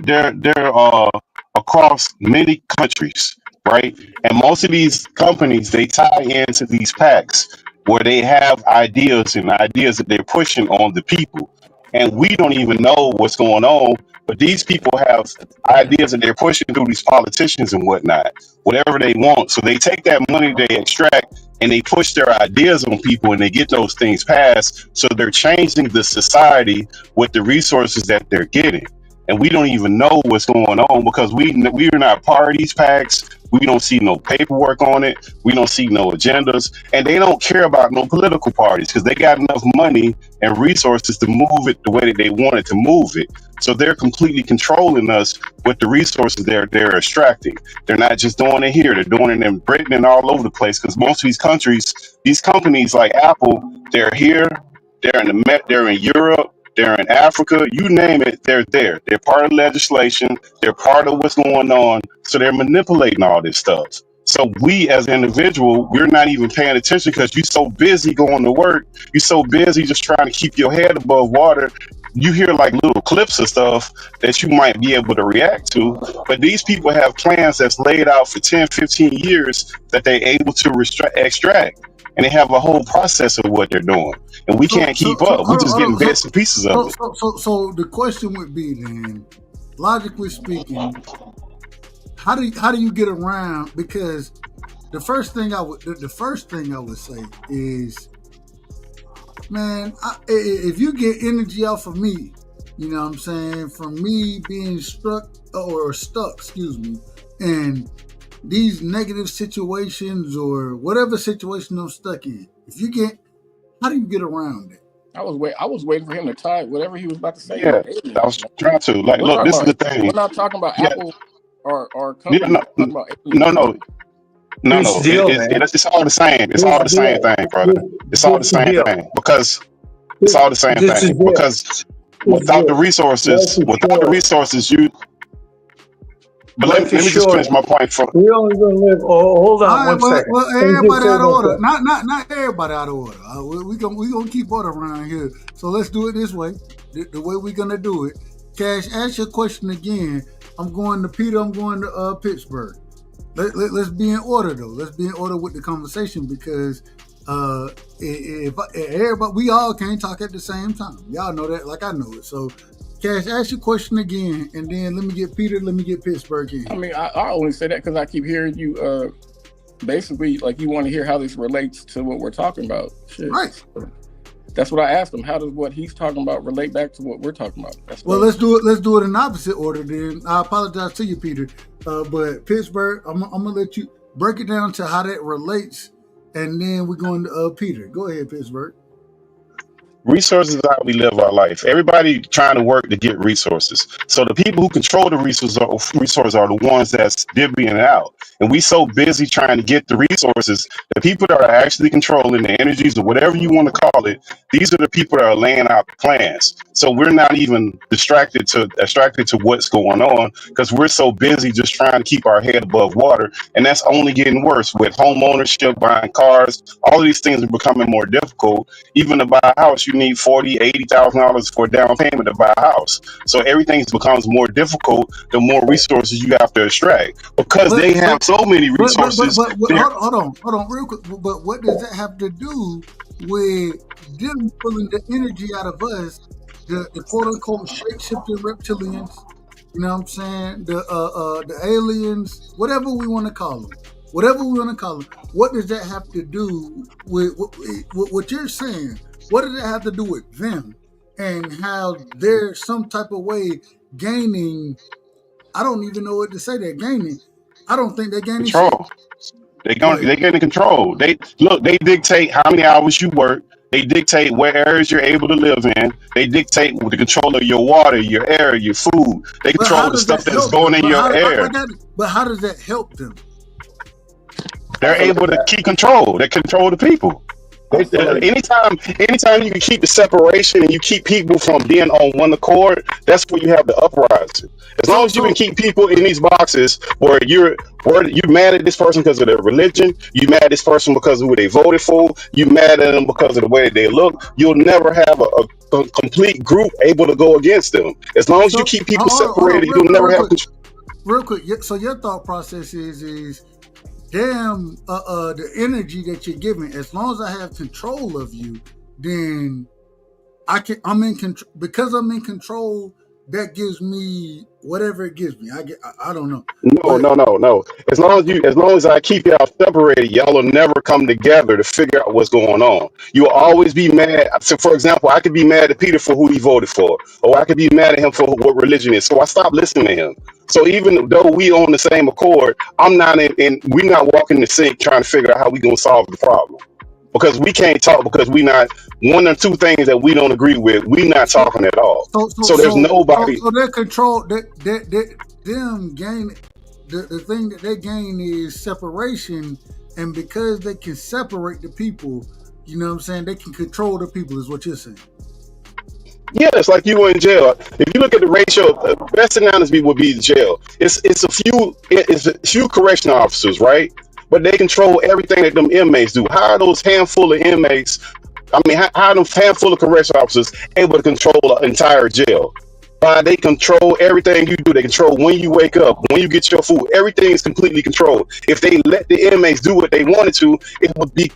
across many countries, right? And most of these companies, they tie into these packs where they have ideas that they're pushing on the people, and we don't even know what's going on. But these people have ideas that they're pushing through these politicians and whatnot, whatever they want. So they take that money they extract and they push their ideas on people and they get those things passed. So they're changing the society with the resources that they're getting. And we don't even know what's going on because we are not part of these packs. We don't see no paperwork on it. We don't see no agendas. And they don't care about no political parties because they got enough money and resources to move it the way that they wanted to move it. So they're completely controlling us with the resources they're extracting. They're not just doing it here. They're doing it in Britain and all over the place because most of these countries, these companies like Apple, they're here, they're in Europe, they're in Africa, you name it, they're there. They're part of legislation. They're part of what's going on. So they're manipulating all this stuff. So we as an individual, we're not even paying attention because you're so busy going to work. You're so busy just trying to keep your head above water. You hear like little clips of stuff that you might be able to react to. But these people have plans that's laid out for 10, 15 years that they're able to extract. And they have a whole process of what they're doing. And we can't keep up. We're just getting bits and pieces of it. So the question would be then, logically speaking, how do you get around? Because the first thing I would say is, man, if you get energy off of me, you know what I'm saying, from me being stuck, excuse me, and these negative situations or whatever situation I'm stuck in, how do you get around it? I was waiting for him to tie whatever he was about to say. Yeah, I was trying to. Like, look, this is the thing. We're not talking about Apple or company. No. It's all the same. It's all the same thing, brother. It's all the same thing because it's all the same thing because without the resources, you. But let me just finish my point. We only gonna live. Hold on, one second. Well, everybody out of order. Not everybody out of order. We gonna keep order around here. So let's do it this way. The way we're gonna do it. Cash, ask your question again. I'm going to Peter. I'm going to Pittsburgh. Let's be in order though. Let's be in order with the conversation because if everybody, we all can't talk at the same time. Y'all know that, like I know it. So. Cash, ask your question again, and then let me get Peter, let me get Pittsburgh in. I mean, I only say that because I keep hearing you, basically, like you want to hear how this relates to what we're talking about. Shit. Right. That's what I asked him. How does what he's talking about relate back to what we're talking about? Let's do it in opposite order then. I apologize to you, Peter. But Pittsburgh, I'm gonna let you break it down to how that relates, and then we're going to Peter. Go ahead, Pittsburgh. Resources is how we live our life. Everybody trying to work to get resources. So the people who control the resources are the ones that's divvying it out. And we so busy trying to get the resources, the people that are actually controlling the energies or whatever you want to call it, these are the people that are laying out the plans. So we're not even distracted to what's going on because we're so busy just trying to keep our head above water. And that's only getting worse with home ownership, buying cars. All of these things are becoming more difficult. Even to buy a house, you need $40,000-$80,000 for a down payment to buy a house. So everything becomes more difficult the more resources you have to extract because they have so many resources. Hold on, real quick. But what does that have to do with them pulling the energy out of us, the quote unquote shape-shifting reptilians? You know what I'm saying? The aliens, whatever we want to call them. What does that have to do with what you're saying? What does that have to do with them and how they're some type of way gaining? I don't even know what to say. They're gaining. I don't think they're gaining control. They're getting control. They dictate how many hours you work. They dictate what areas you're able to live in. They dictate the control of your water, your air, your food. They control the stuff that's going in your air. But how does that help them? They're able to keep control. They control the people. Anytime you can keep the separation and you keep people from being on one accord, that's where you have the uprising. As long as you can keep people in these boxes where you're mad at this person because of their religion, you mad at this person because of who they voted for, you mad at them because of the way they look, you'll never have a complete group able to go against them. As long as you keep people separated, you'll never have control. Real quick, so your thought process is damn, the energy that you're giving, as long as I have control of you, then I'm in control. Because I'm in control, that gives me whatever it gives me. I don't know. No, But no, no, no. As long as I keep y'all separated, y'all will never come together to figure out what's going on. You'll always be mad. So, for example, I could be mad at Peter for who he voted for, or I could be mad at him for what religion is. So I stopped listening to him. So even though we on the same accord, I'm not in we're not walking the sync trying to figure out how we gonna solve the problem. Because we can't talk because we not one or two things that we don't agree with. We not talking at all. So there's nobody. So their control, them gain the thing that they gain is separation, and because they can separate the people, you know what I'm saying, they can control the people. Is what you're saying? Yeah, it's like you were in jail. If you look at the ratio, the best analogy would be jail. It's a few correctional officers, right? But they control everything that them inmates do. How are those handful of inmates? I mean, how are them handful of correctional officers able to control an entire jail? They control everything you do. They control when you wake up, when you get your food. Everything is completely controlled. If they let the inmates do what they wanted to,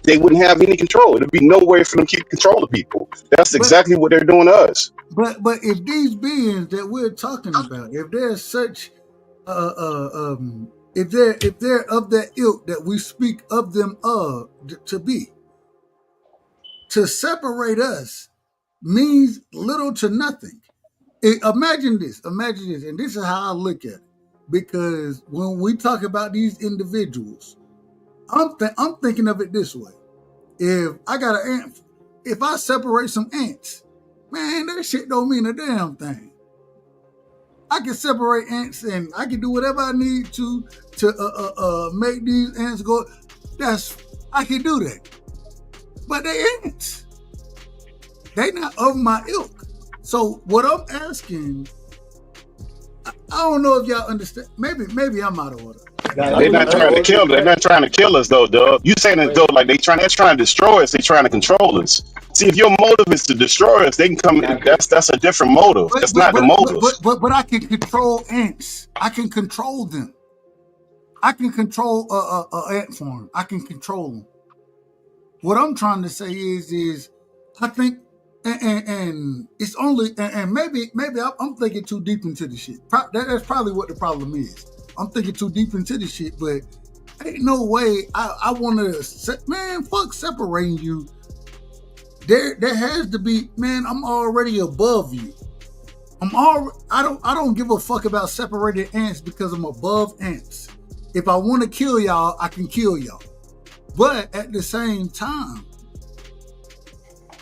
they wouldn't have any control. There'd be no way for them to keep control of people. That's exactly what they're doing to us. But if these beings that we're talking about, if they're such, if they're of that ilk that we speak of them to be, to separate us means little to nothing. Imagine this, and this is how I look at it. Because when we talk about these individuals, I'm thinking of it this way. If I got an ant, if I separate some ants, man, that shit don't mean a damn thing. I can separate ants and I can do whatever I need to make these ants go. I can do that. But they ants. They not of my ilk. So what I'm asking, I don't know if y'all understand. Maybe I'm out of order. They're not trying to kill. They're not trying to kill us, though, Doug. You saying it though, like they're trying to destroy us. They're trying to control us. See, if your motive is to destroy us, they can come. That's a different motive. That's not the motive. But I can control ants. I can control them. I can control a ant farm. I can control them. What I'm trying to say is I think. And it's only and maybe I'm thinking too deep into the shit. That's probably what the problem is. I'm thinking too deep into the shit, but ain't no way I want to. Man, fuck separating you. There has to be. Man, I'm already above you. I don't give a fuck about separated ants because I'm above ants. If I want to kill y'all, I can kill y'all. But at the same time,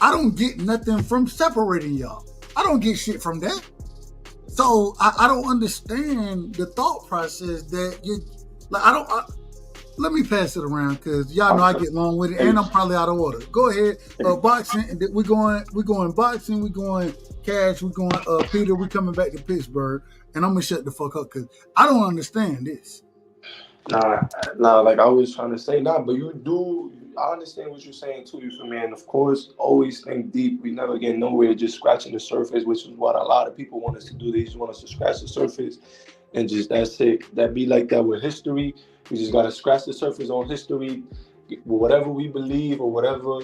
I don't get nothing from separating y'all. I don't get shit from that. So I don't understand the thought process that you like. Let me pass it around because y'all know I get long with it, and I'm probably out of order. Go ahead, boxing. We're going boxing. We're going Cash. We're going Peter. We're coming back to Pittsburgh, and I'm gonna shut the fuck up because I don't understand this. Nah, like I was trying to say, but you do. I understand what you're saying too, you feel me? And of course, always think deep. We never get nowhere just scratching the surface, which is what a lot of people want us to do. They just want us to scratch the surface and just that's it. That be like that with history. We just gotta scratch the surface on history, whatever we believe or whatever,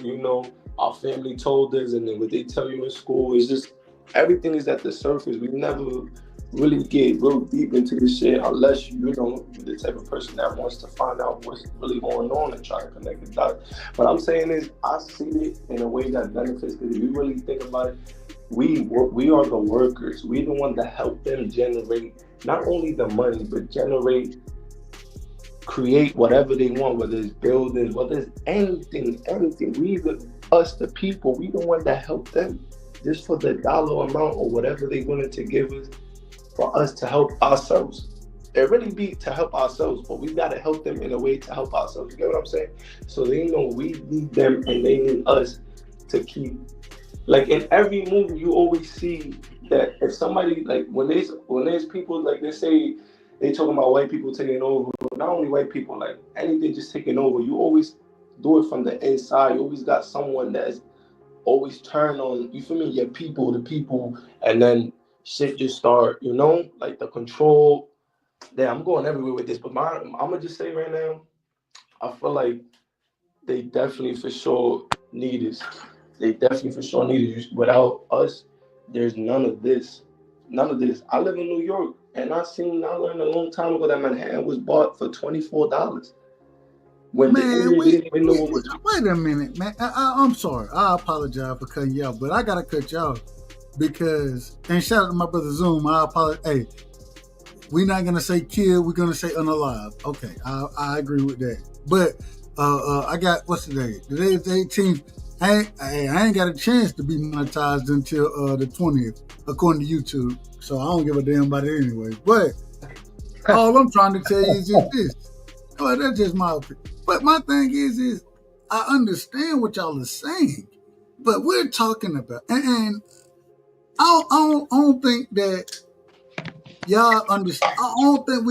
our family told us, and then what they tell you in school is just everything is at the surface. We never really get real deep into this shit unless you're the type of person that wants to find out what's really going on and try to connect the dots. What I'm saying is I see it in a way that benefits, because if you really think about it, we are the workers. We the one that help them generate not only the money, but create whatever they want, whether it's buildings, whether it's anything. We the people, we the one that help them just for the dollar amount or whatever they wanted to give us. For us to help ourselves. It really be to help ourselves, but we gotta help them in a way to help ourselves. You get what I'm saying? So they know we need them and they need us to keep. Like in every movie, you always see that if somebody, like when there's people, like they say, they talking about white people taking over, not only white people, like anything just taking over, you always do it from the inside. You always got someone that's always turn on, you feel me, the people, and then shit just start, like the control. Yeah, I'm going everywhere with this, but I'm gonna just say right now, I feel like they definitely for sure need us. Without us, there's none of this. none of this. I live in New York, and I learned a long time ago that Manhattan was bought for $24. When the Indians didn't even know what was. Wait a minute, man. I'm sorry. I apologize for cutting you off, but I gotta cut you off because. And shout out to my brother Zoom. I apologize. Hey, we're not gonna say kill. We're gonna say unalive. Okay, I agree with that. But I got what's today? Today is the 18th. I ain't got a chance to be monetized until the 20th, according to YouTube. So I don't give a damn about it anyway. But all I'm trying to tell you is just this. Oh, that's just my opinion. But my thing is I understand what y'all are saying, but we're talking about, and I don't think that y'all understand. I don't think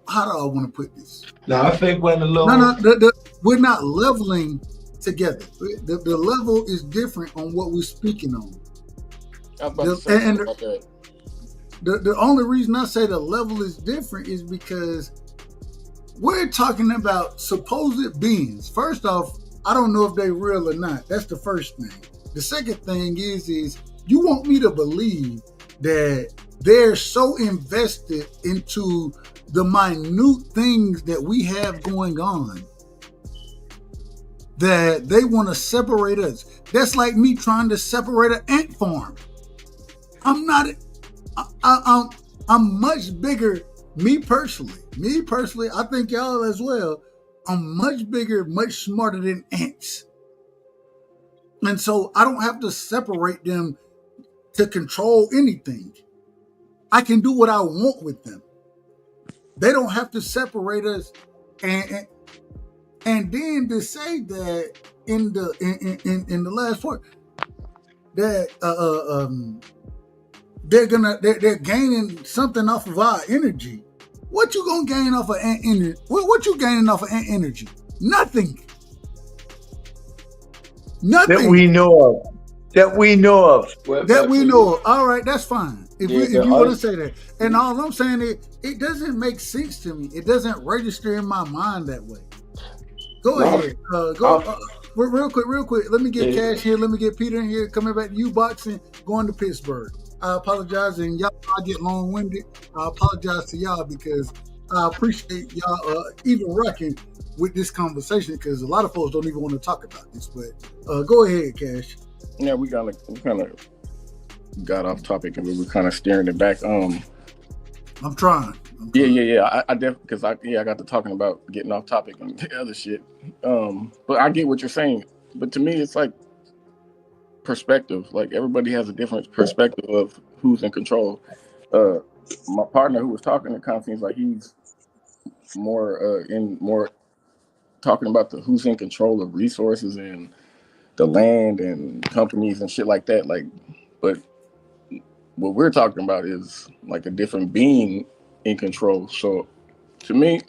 how do I want to put this? No, I think when we're not leveling together. The level is different on what we're speaking on. The only reason I say the level is different is because we're talking about supposed beings. First off, I don't know if they're real or not. That's the first thing. The second thing is you want me to believe that they're so invested into the minute things that we have going on that they want to separate us. That's like me trying to separate an ant farm. I'm much bigger. Me personally, I think y'all as well. I'm much bigger, much smarter than ants. And so I don't have to separate them to control anything. I can do what I want with them. They don't have to separate us. And then to say that in the last part that they're gaining something off of our energy. What you gonna gain off of ant energy? What you gaining off of ant energy? Nothing. That we know of. All right, that's fine. If you want to say that. And all I'm saying is, it doesn't make sense to me. It doesn't register in my mind that way. Go ahead. Real quick. Let me get Cash here. Let me get Peter in here. Coming back to you, boxing, going to Pittsburgh. I apologize, and y'all, I get long-winded. I apologize to y'all because I appreciate y'all even rocking with this conversation because a lot of folks don't even want to talk about this. But go ahead, Cash. Yeah, we kind of got off topic and we were kind of steering it back. I'm trying. Yeah. I definitely because I got to talking about getting off topic and the other shit. But I get what you're saying. But to me, it's like perspective. Like everybody has a different perspective of who's in control. My partner who was talking, it kind of seems like he's more talking about who's in control of resources and the land and companies and shit like that. Like, but what we're talking about is like a different being in control. So to me,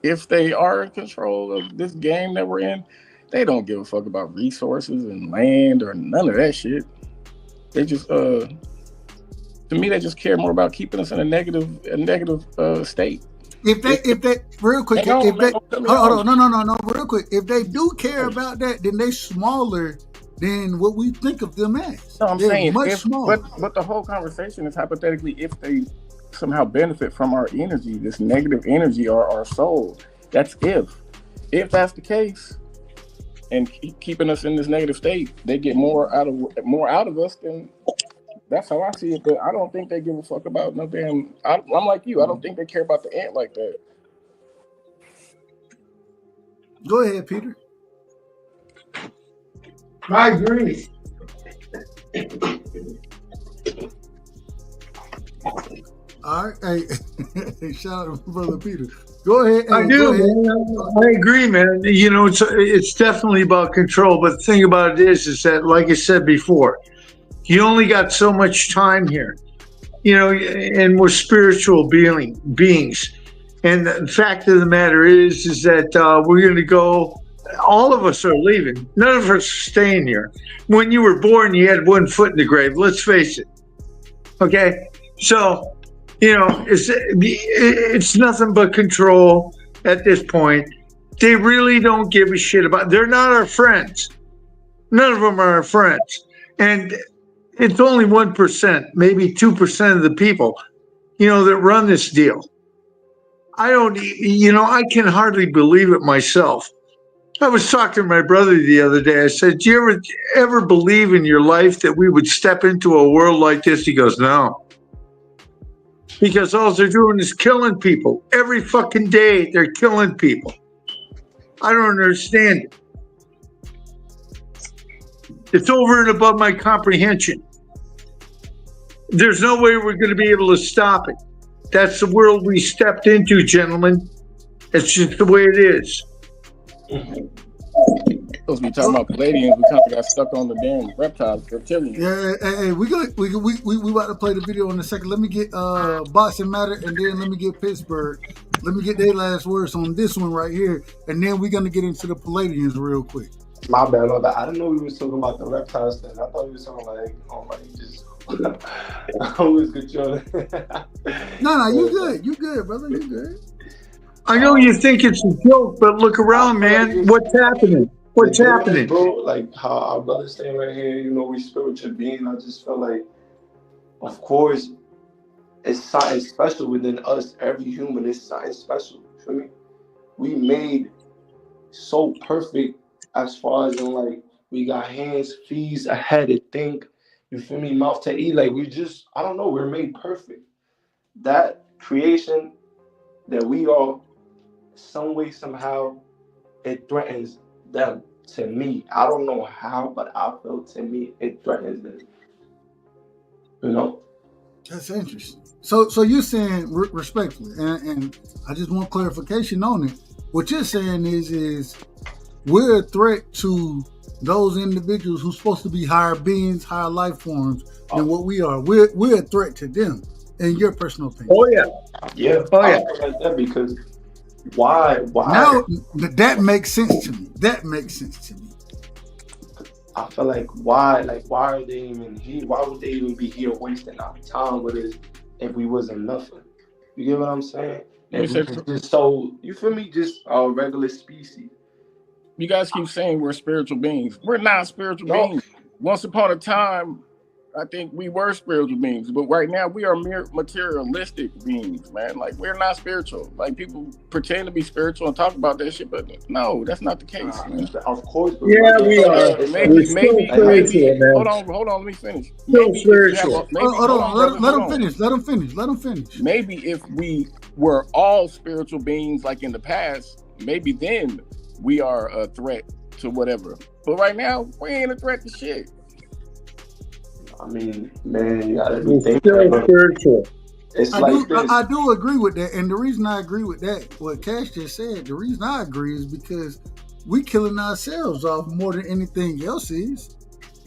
if they are in control of this game that we're in, they don't give a fuck about resources and land or none of that shit. They just, to me, they just care more about keeping us in a negative state. If they real quick, real quick, if they do care about that, then they smaller than what we think of them as. No, I'm They're saying, much smaller. But the whole conversation is hypothetically if they somehow benefit from our energy, this negative energy, or our soul. That's if that's the case, and keeping us in this negative state, they get more out of us than. That's how I see it, but I don't think they give a fuck about no damn. I'm like you. I don't think they care about the ant like that. Go ahead, Peter. I agree. All right, hey, shout out to my brother Peter. Go ahead. I do, man. I agree, man. You know, it's definitely about control, but the thing about it is that, like I said before, you only got so much time here, you know, and we're spiritual beings. And the fact of the matter is that we're going to go, all of us are leaving. None of us are staying here. When you were born, you had one foot in the grave. Let's face it. Okay? So, you know, it's nothing but control at this point. They really don't give a shit about, they're not our friends. None of them are our friends. And It's only 1%, maybe 2% of the people, that run this deal. I don't, I can hardly believe it myself. I was talking to my brother the other day. I said, do you ever believe in your life that we would step into a world like this? He goes, no. Because all they're doing is killing people. Every fucking day, they're killing people. I don't understand it. It's over and above my comprehension. There's no way we're going to be able to stop it. That's the world we stepped into, gentlemen. It's just the way it is. Supposed to be talking about Pleiadians. We kind of got stuck on the damn reptiles, reptilians. Yeah, hey, we about to play the video in a second. Let me get Boxing Matter, and then let me get Pittsburgh. Let me get their last words on this one right here, and then we're gonna get into the Pleiadians real quick. My bad. I didn't know we was talking about the reptiles thing. I thought we was talking like, oh my, you just I always get you on. No, you good. You good, brother. You good. I know you think it's a joke, but look around, man. What's happening? What's happening? Bro, like how our brother's saying right here, we spiritual beings. I just feel like, of course, it's something special within us. Every human is something special. You feel me? We made so perfect as far as in like we got hands, feet, a head to think. You feel me? Mouth to eat. Like I don't know, we're made perfect. That creation that we are, some way, somehow, it threatens them. To me, I don't know how, but I feel to me it threatens them. That's interesting. So you're saying respectfully, and I just want clarification on it. What you're saying is we're a threat to those individuals who's supposed to be higher beings, higher life forms than what we are. We're a threat to them, in your personal opinion. Oh yeah, yeah. Oh yeah. I feel like that because why? Now that makes sense to me. That makes sense to me. I feel like why are they even here? Why would they even be here wasting our time with us if we wasn't nothing? You get what I'm saying? If we just so, you feel me? Just a regular species. You guys keep saying we're spiritual beings. We're not spiritual beings. Once upon a time, I think we were spiritual beings, but right now we are mere materialistic beings, man. Like, we're not spiritual. Like, people pretend to be spiritual and talk about that shit, but no, that's not the case. Of course. Yeah, we are. Maybe. Hold on. Let me finish. Still spiritual. Hold on. Let him finish. Maybe if we were all spiritual beings, like in the past, maybe then we are a threat to whatever. But right now, we ain't a threat to shit. I mean, man, you gotta be spiritual. I do agree with that, and the reason I agree with that, what Cash just said, the reason I agree is because we killing ourselves off more than anything else is.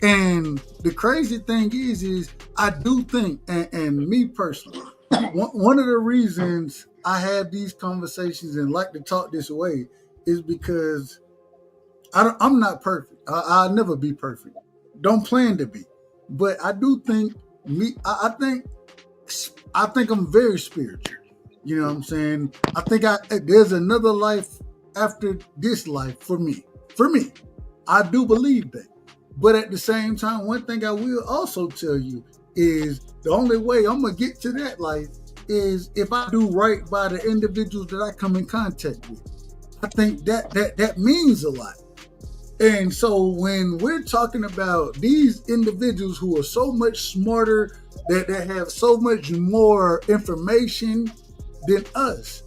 And the crazy thing is I do think, and me personally, one of the reasons I have these conversations and like to talk this way is because I'm not perfect. I'll never be perfect. Don't plan to be. But I do think I think I'm very spiritual. You know what I'm saying? I think there's another life after this life for me. For me, I do believe that. But at the same time, one thing I will also tell you is the only way I'm gonna get to that life is if I do right by the individuals that I come in contact with. I think that means a lot. And so when we're talking about these individuals who are so much smarter, that have so much more information than us,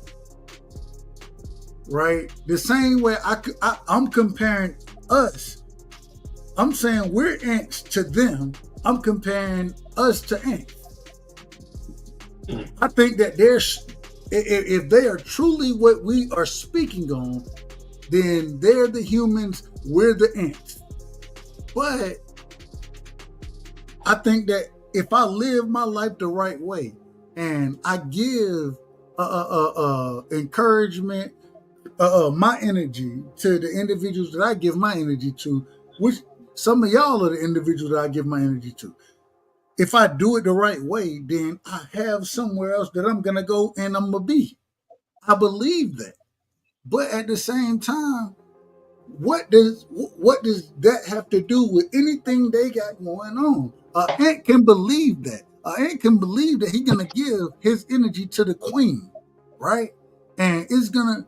right? The same way I'm comparing us. I'm saying we're ants to them. I'm comparing us to ants. I think that if they are truly what we are speaking on, then they're the humans, we're the ants. But I think that if I live my life the right way and I give encouragement, my energy to the individuals that I give my energy to, which some of y'all are the individuals that I give my energy to. If I do it the right way, then I have somewhere else that I'm going to go and I'm going to be. I believe that. But at the same time, what does that have to do with anything they got going on? Ant can believe that. Ant can believe that he's gonna give his energy to the queen, right? And it's gonna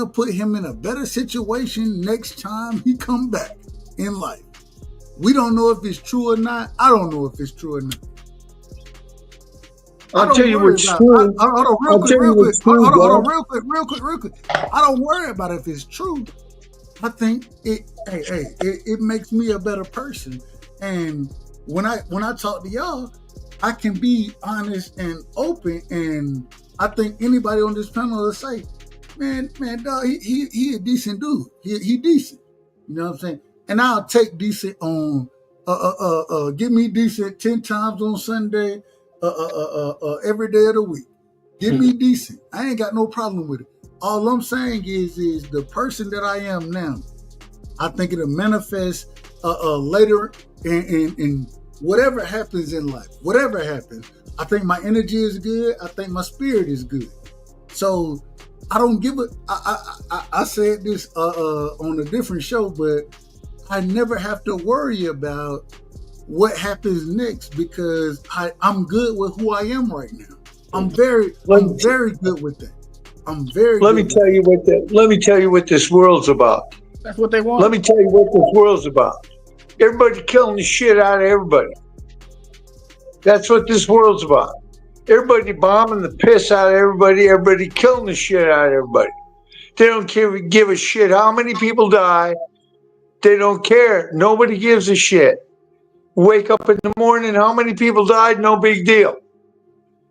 put him in a better situation next time he come back in life. We don't know if it's true or not. I don't know if it's true or not. I'll tell you what's true. Hold on, real quick. I don't worry about if it's true. I think it makes me a better person. And when I talk to y'all, I can be honest and open. And I think anybody on this panel will say, man, dog, he a decent dude. He decent. You know what I'm saying? And I'll take decent on give me decent 10 times on Sunday, every day of the week. Give me decent. I ain't got no problem with it. All I'm saying is the person that I am now, I think it'll manifest later in whatever happens in life. Whatever happens, I think my energy is good. I think my spirit is good. So I don't give a. I said this on a different show, but I never have to worry about what happens next because I'm good with who I am right now. I'm very good with that. Let me tell you what this world's about. That's what they want. Let me tell you what this world's about. Everybody killing the shit out of everybody. That's what this world's about. Everybody bombing the piss out of everybody. Everybody killing the shit out of everybody. They don't give a shit how many people die. They don't care. Nobody gives a shit. Wake up in the morning, how many people died? No big deal.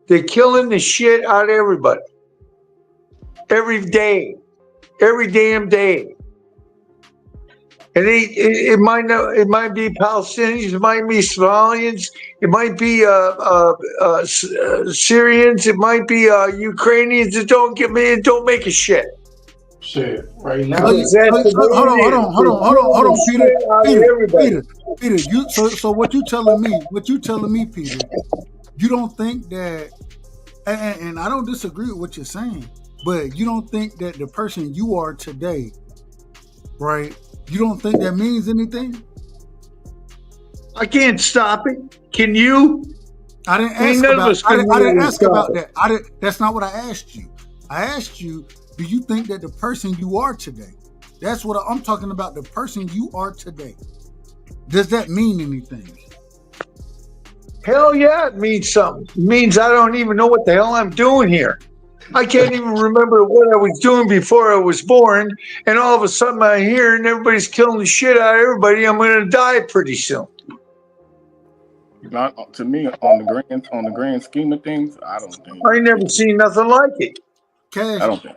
They're killing the shit out of everybody. Every day. Every damn day. And it might be Palestinians, it might be Somalians, it might be Syrians, it might be Ukrainians. It don't make a shit. Shit, right now. Hold on, Peter. So what you telling me, Peter? You don't think that, and I don't disagree with what you're saying, but you don't think that the person you are today, right? You don't think that means anything? I can't stop it. Can you? I didn't ask about that. That's not what I asked you. I asked you, do you think that the person you are today, that's what I'm talking about, the person you are today, does that mean anything? Hell yeah, it means something. It means I don't even know what the hell I'm doing here. I can't even remember what I was doing before I was born, and all of a sudden I'm here and everybody's killing the shit out of everybody. I'm going to die pretty soon. Not to me, on the grand scheme of things, I don't think. I never seen nothing like it. Cash, I don't think.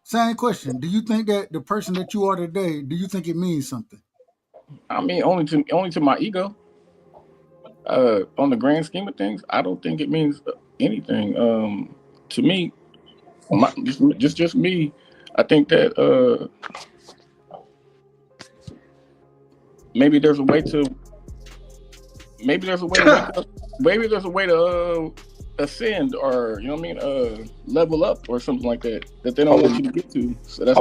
Same question. Do you think that the person that you are today, do you think it means something? I mean, only to my ego. On the grand scheme of things, I don't think it means anything. To me, just me, I think that maybe there's a way to ascend, or you know what I mean, level up or something like that they don't want you to get to. So that's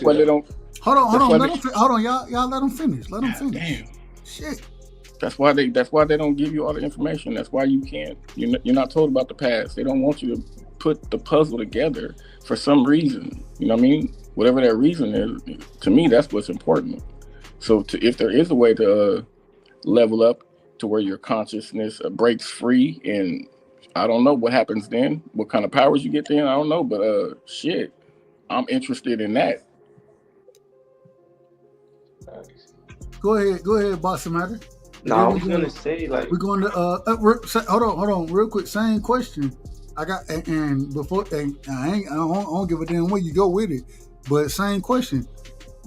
why they don't. Hold on, y'all let them finish. Damn. Shit. That's why they don't give you all the information. That's why you're not told about the past. They don't want you to put the puzzle together for some reason. You know what I mean? Whatever that reason is, to me, that's what's important. So if there is a way to level up to where your consciousness breaks free, and I don't know what happens then, what kind of powers you get then, I don't know, but shit, I'm interested in that. Go ahead, Boss Matter. No, I was gonna say, like, we're going to hold on, real quick. Same question. I got and before and I don't give a damn where you go with it, but same question.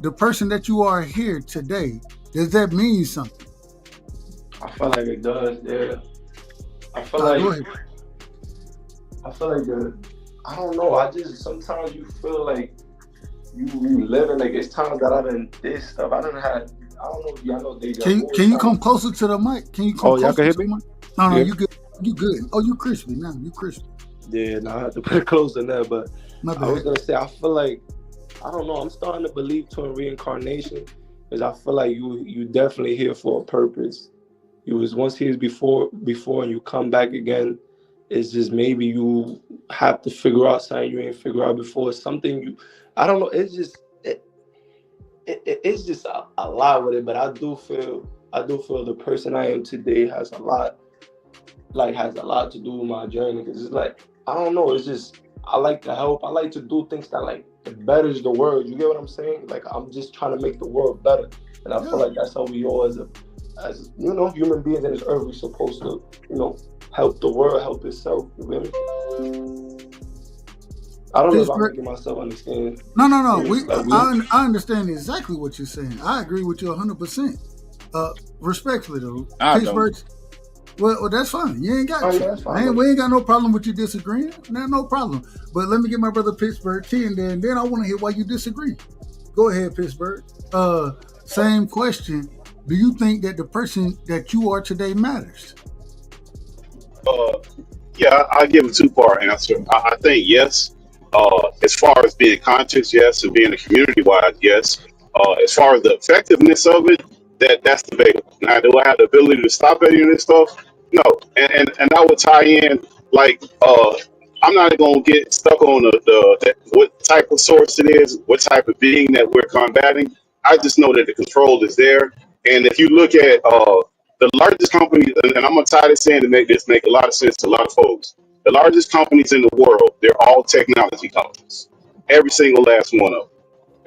The person that you are here today, does that mean something? I feel like it does. Yeah. I feel like I don't know. I just sometimes you feel like you living, like it's times that I done this stuff. I don't know if y'all know. Can you come closer to the mic? Can you come y'all closer can hear me? No, you good. You good. Oh, you crispy now. You crispy. Yeah, no, I have to put it closer now, but I was gonna say, I feel like, I don't know, I'm starting to believe in reincarnation, because I feel like you definitely here for a purpose. you was once here before, and you come back again. It's just maybe you have to figure out something you ain't figure out before. Something you, I don't know. It's just it's just a lot with it. But I do feel the person I am today has a lot to do with my journey. Because it's like, I don't know. It's just, I like to help. I like to do things that like it betters the world. You get what I'm saying? Like, I'm just trying to make the world better. And I feel like that's how we all, as you know, human beings in this earth, we're supposed to, you know, help the world, help itself. You feel me? I don't know if I'm making myself understand. No. I understand exactly what you're saying. I agree with you 100%. Respectfully though, Pittsburgh. Well, that's fine. You ain't got we ain't got no problem with you disagreeing. No problem. But let me get my brother Pittsburgh T, and then I want to hear why you disagree. Go ahead, Pittsburgh. Same question. Do you think that the person that you are today matters? Yeah, I'll give a two-part answer. I think yes. As far as being conscious, yes, and being a community-wide, yes. As far as the effectiveness of it, that's debatable. Now, do I have the ability to stop any of this stuff? No. And I would tie in, like, I'm not going to get stuck on the what type of source it is, what type of being that we're combating. I just know that the control is there. And if you look at the largest companies, and I'm going to tie this in to make this make a lot of sense to a lot of folks. The largest companies in the world, they're all technology companies. Every single last one of them.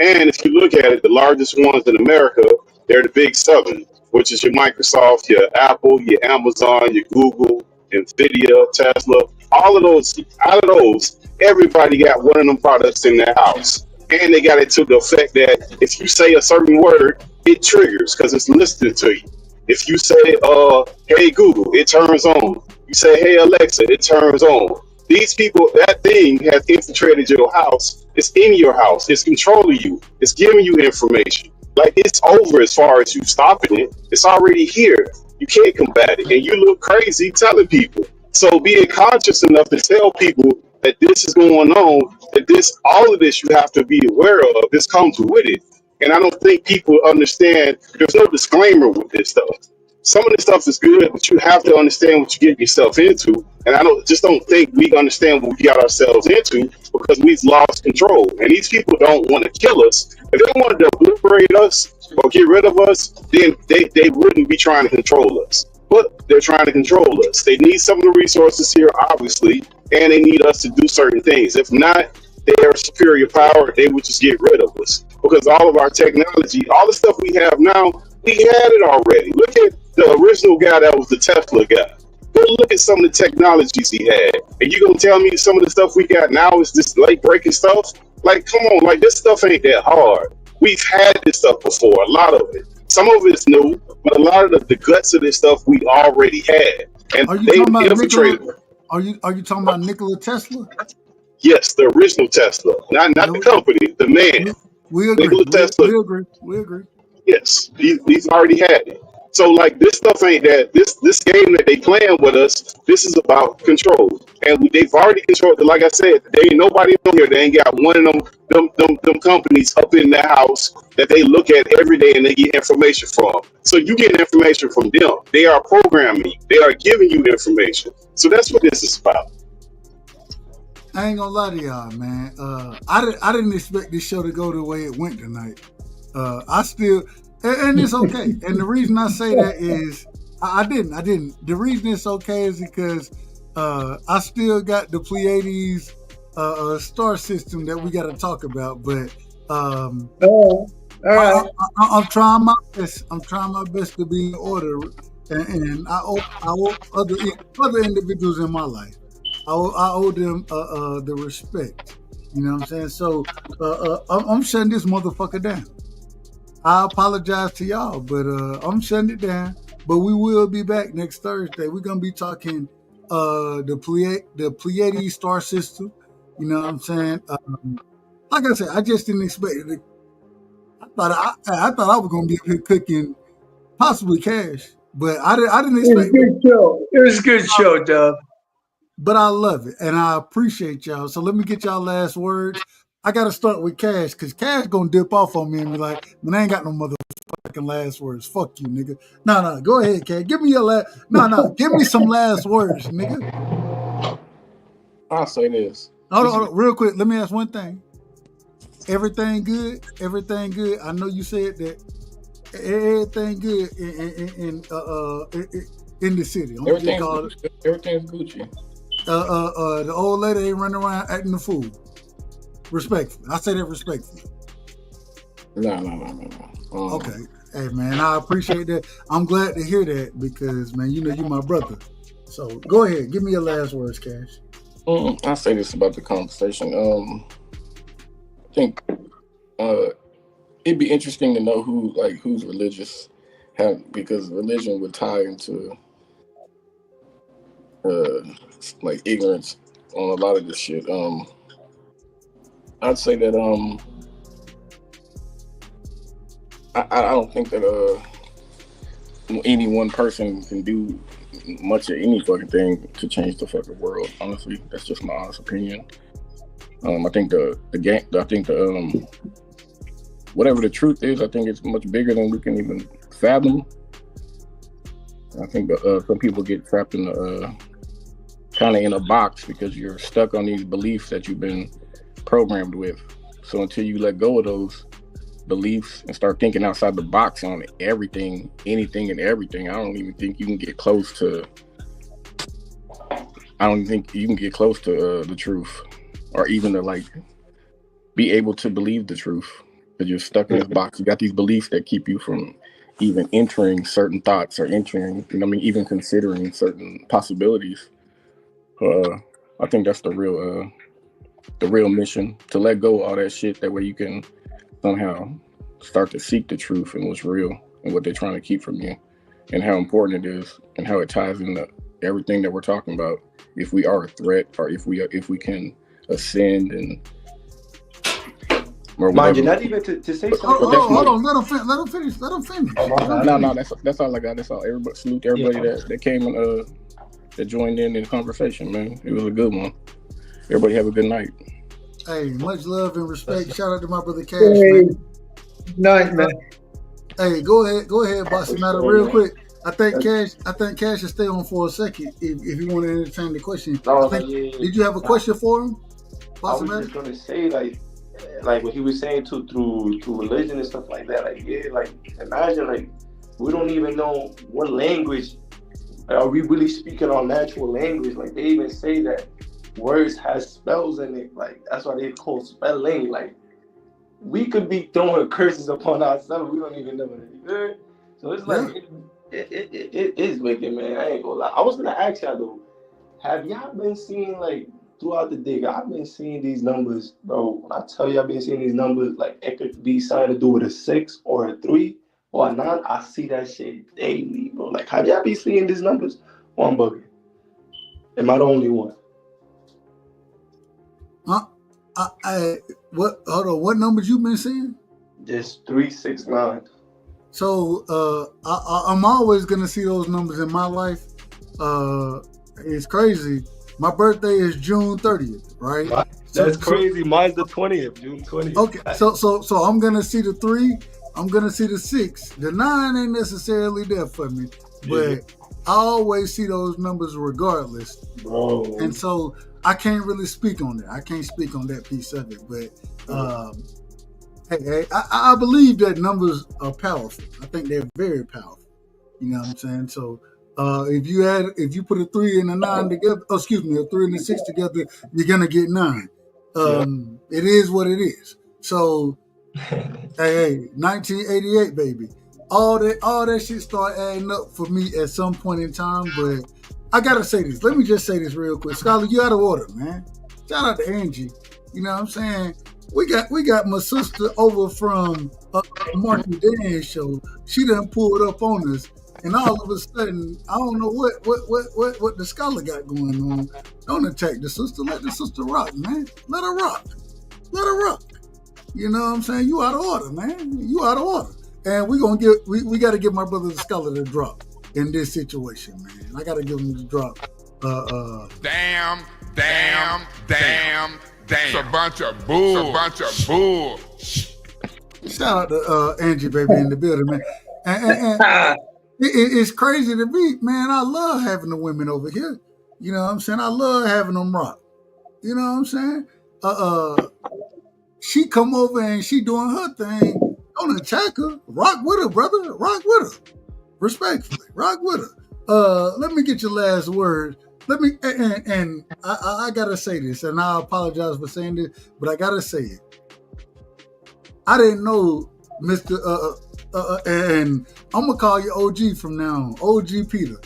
And if you look at it, the largest ones in America, they're the big seven, which is your Microsoft, your Apple, your Amazon, your Google, Nvidia, Tesla. All of those, out of those, everybody got one of them products in their house. And they got it to the effect that if you say a certain word, it triggers because it's listening to you. If you say, hey Google, it turns on. You say, hey Alexa, it turns on. These people, that thing has infiltrated your house. It's in your house. It's controlling you. It's giving you information. Like, it's over as far as you stopping it. It's already here. You can't combat it. And you look crazy telling people. So being conscious enough to tell people that this is going on, that all of this you have to be aware of. This comes with it. And I don't think people understand. There's no disclaimer with this stuff. Some of this stuff is good, but you have to understand what you get yourself into. And I don't think we understand what we got ourselves into because we've lost control. And these people don't want to kill us. If they wanted to liberate us or get rid of us, then they wouldn't be trying to control us. But they're trying to control us. They need some of the resources here, obviously, and they need us to do certain things. If not, they're superior power. They would just get rid of us because all of our technology, all the stuff we have now, we had it already. Look at the original guy that was the Tesla guy. Go look at some of the technologies he had. And you gonna tell me some of the stuff we got now is this late breaking stuff? Like, come on, like this stuff ain't that hard. We've had this stuff before, a lot of it. Some of it's new, but a lot of the guts of this stuff we already had. And they infiltrated. Are you talking about Nikola Tesla? Yes, the original Tesla. Not the company, the man. We agree. Nikola Tesla. We agree. Yes, he's already had it. So like this stuff ain't that. This game that they playing with us, this is about control. And they've already controlled it. Like I said, there ain't nobody on here that ain't got one of them companies up in their house that they look at every day and they get information from. So you get information from them. They are programming you. They are giving you information. So that's what this is about. I ain't gonna lie to y'all, man. I didn't expect this show to go the way it went tonight. I still, and it's okay. And the reason I say that is, I didn't. The reason it's okay is because I still got the Pleiades star system that we got to talk about. But I'm trying my best. I'm trying my best to be in order, and I owe other individuals in my life. I owe them the respect. You know what I'm saying? So I'm shutting this motherfucker down. I apologize to y'all, but I'm shutting it down. But we will be back next Thursday. We're gonna be talking the Pleiades star system. You know what I'm saying? Like I said, I just didn't expect it. I thought I was gonna be up here cooking possibly cash, but I didn't expect it. It was a good show, Dub. But I love it, and I appreciate y'all. So let me get y'all last words. I got to start with Cash, because Cash going to dip off on me and be like, man, I ain't got no motherfucker. fucking last words. Fuck you, nigga. No, go ahead, Cat. Give me your last. No, give me some last words, nigga. I'll say this. Hold on, real quick. Let me ask one thing. Everything good? Everything good? I know you said that. Everything good in the city. Everything's Gucci. The old lady ain't running around acting a fool. Respectfully. I say that respectfully. No. Okay. Hey, man, I appreciate that. I'm glad to hear that because, man, you know you're my brother. So go ahead. Give me your last words, Cash. I'll say this about the conversation. I think it'd be interesting to know who's religious, because religion would tie into like ignorance on a lot of this shit. I'd say that I don't think that any one person can do much of any fucking thing to change the fucking world. Honestly, that's just my honest opinion. I think whatever the truth is, I think it's much bigger than we can even fathom. I think some people get trapped in kind of in a box because you're stuck on these beliefs that you've been programmed with. So until you let go of those beliefs and start thinking outside the box on everything, anything and everything, I don't even think you can get close to the truth, or even to be able to believe the truth. Because you're stuck in this box. You got these beliefs that keep you from even entering certain thoughts or even considering certain possibilities. I think that's the real mission, to let go of all that shit. That way you can somehow start to seek the truth and what's real and what they're trying to keep from you, and how important it is, and how it ties into everything that we're talking about. If we are a threat, or if we can ascend and mind you, not even to say something. Hold on, let him finish. No, that's all I got. That's all. Everybody, salute everybody that came and that joined in the conversation, man. It was a good one. Everybody have a good night. Hey, much love and respect. Shout out to my brother Cash, man. Night, man. Hey, go ahead, Bossy Matter, real quick. I think Cash should stay on for a second if you want to entertain the question. Did you have a question for him, Bossy Matter? I was just gonna say, like what he was saying through religion and stuff like that. Imagine we don't even know what language are we really speaking our natural language. Like they even say that words has spells in it. Like that's why they call spelling. Like we could be throwing curses upon ourselves. We don't even know it. So it's it is wicked, man. I ain't gonna lie. I was gonna ask y'all though, have y'all been seeing throughout the day? I've been seeing these numbers, bro. When I tell you I've been seeing these numbers, it could be something to do with a 6 or a 3 or a 9. I see that shit daily, bro. Have y'all been seeing these numbers? Or I'm bugging? Am I the only one? Hold on. What numbers you been seeing? Just 3, 6, 9. So I'm always gonna see those numbers in my life. It's crazy. My birthday is June 30th, right? That's crazy. Mine's the 20th, June 20th. Okay, so I'm gonna see the 3. I'm gonna see the 6. The 9 ain't necessarily there for me, but I always see those numbers regardless, bro. And so I can't really speak on that. I can't speak on that piece of it, but hey, I believe that numbers are powerful. I think they're very powerful. You know what I'm saying? So if you put a 3 and a 9 together, a 3 and a 6 together, you're gonna get 9. It is what it is. So hey, 1988, baby. All that shit start adding up for me at some point in time, but I gotta say this. Let me just say this real quick. Scholar, you out of order, man. Shout out to Angie. You know what I'm saying? We got my sister over from MarkydanTheHistorian show. She done pulled up on us, and all of a sudden, I don't know what the scholar got going on. Don't attack the sister. Let the sister rock, man. Let her rock. Let her rock. You know what I'm saying? You out of order, man. You out of order. And we got to give my brother the scholar the drop in this situation, man. I got to give him the drop. Damn. It's a bunch of bull. Shout out to Angie, baby, in the building, man. And it's crazy to me, man. I love having the women over here. You know what I'm saying? I love having them rock. You know what I'm saying? She come over and she doing her thing. Don't attack her. Rock with her, brother. Rock with her. Respectfully. Rock with her. Let me get your last words. Let me, and I gotta say this, and I apologize for saying this, but I gotta say it. I didn't know Mr. And I'm gonna call you OG from now on. OG Peter.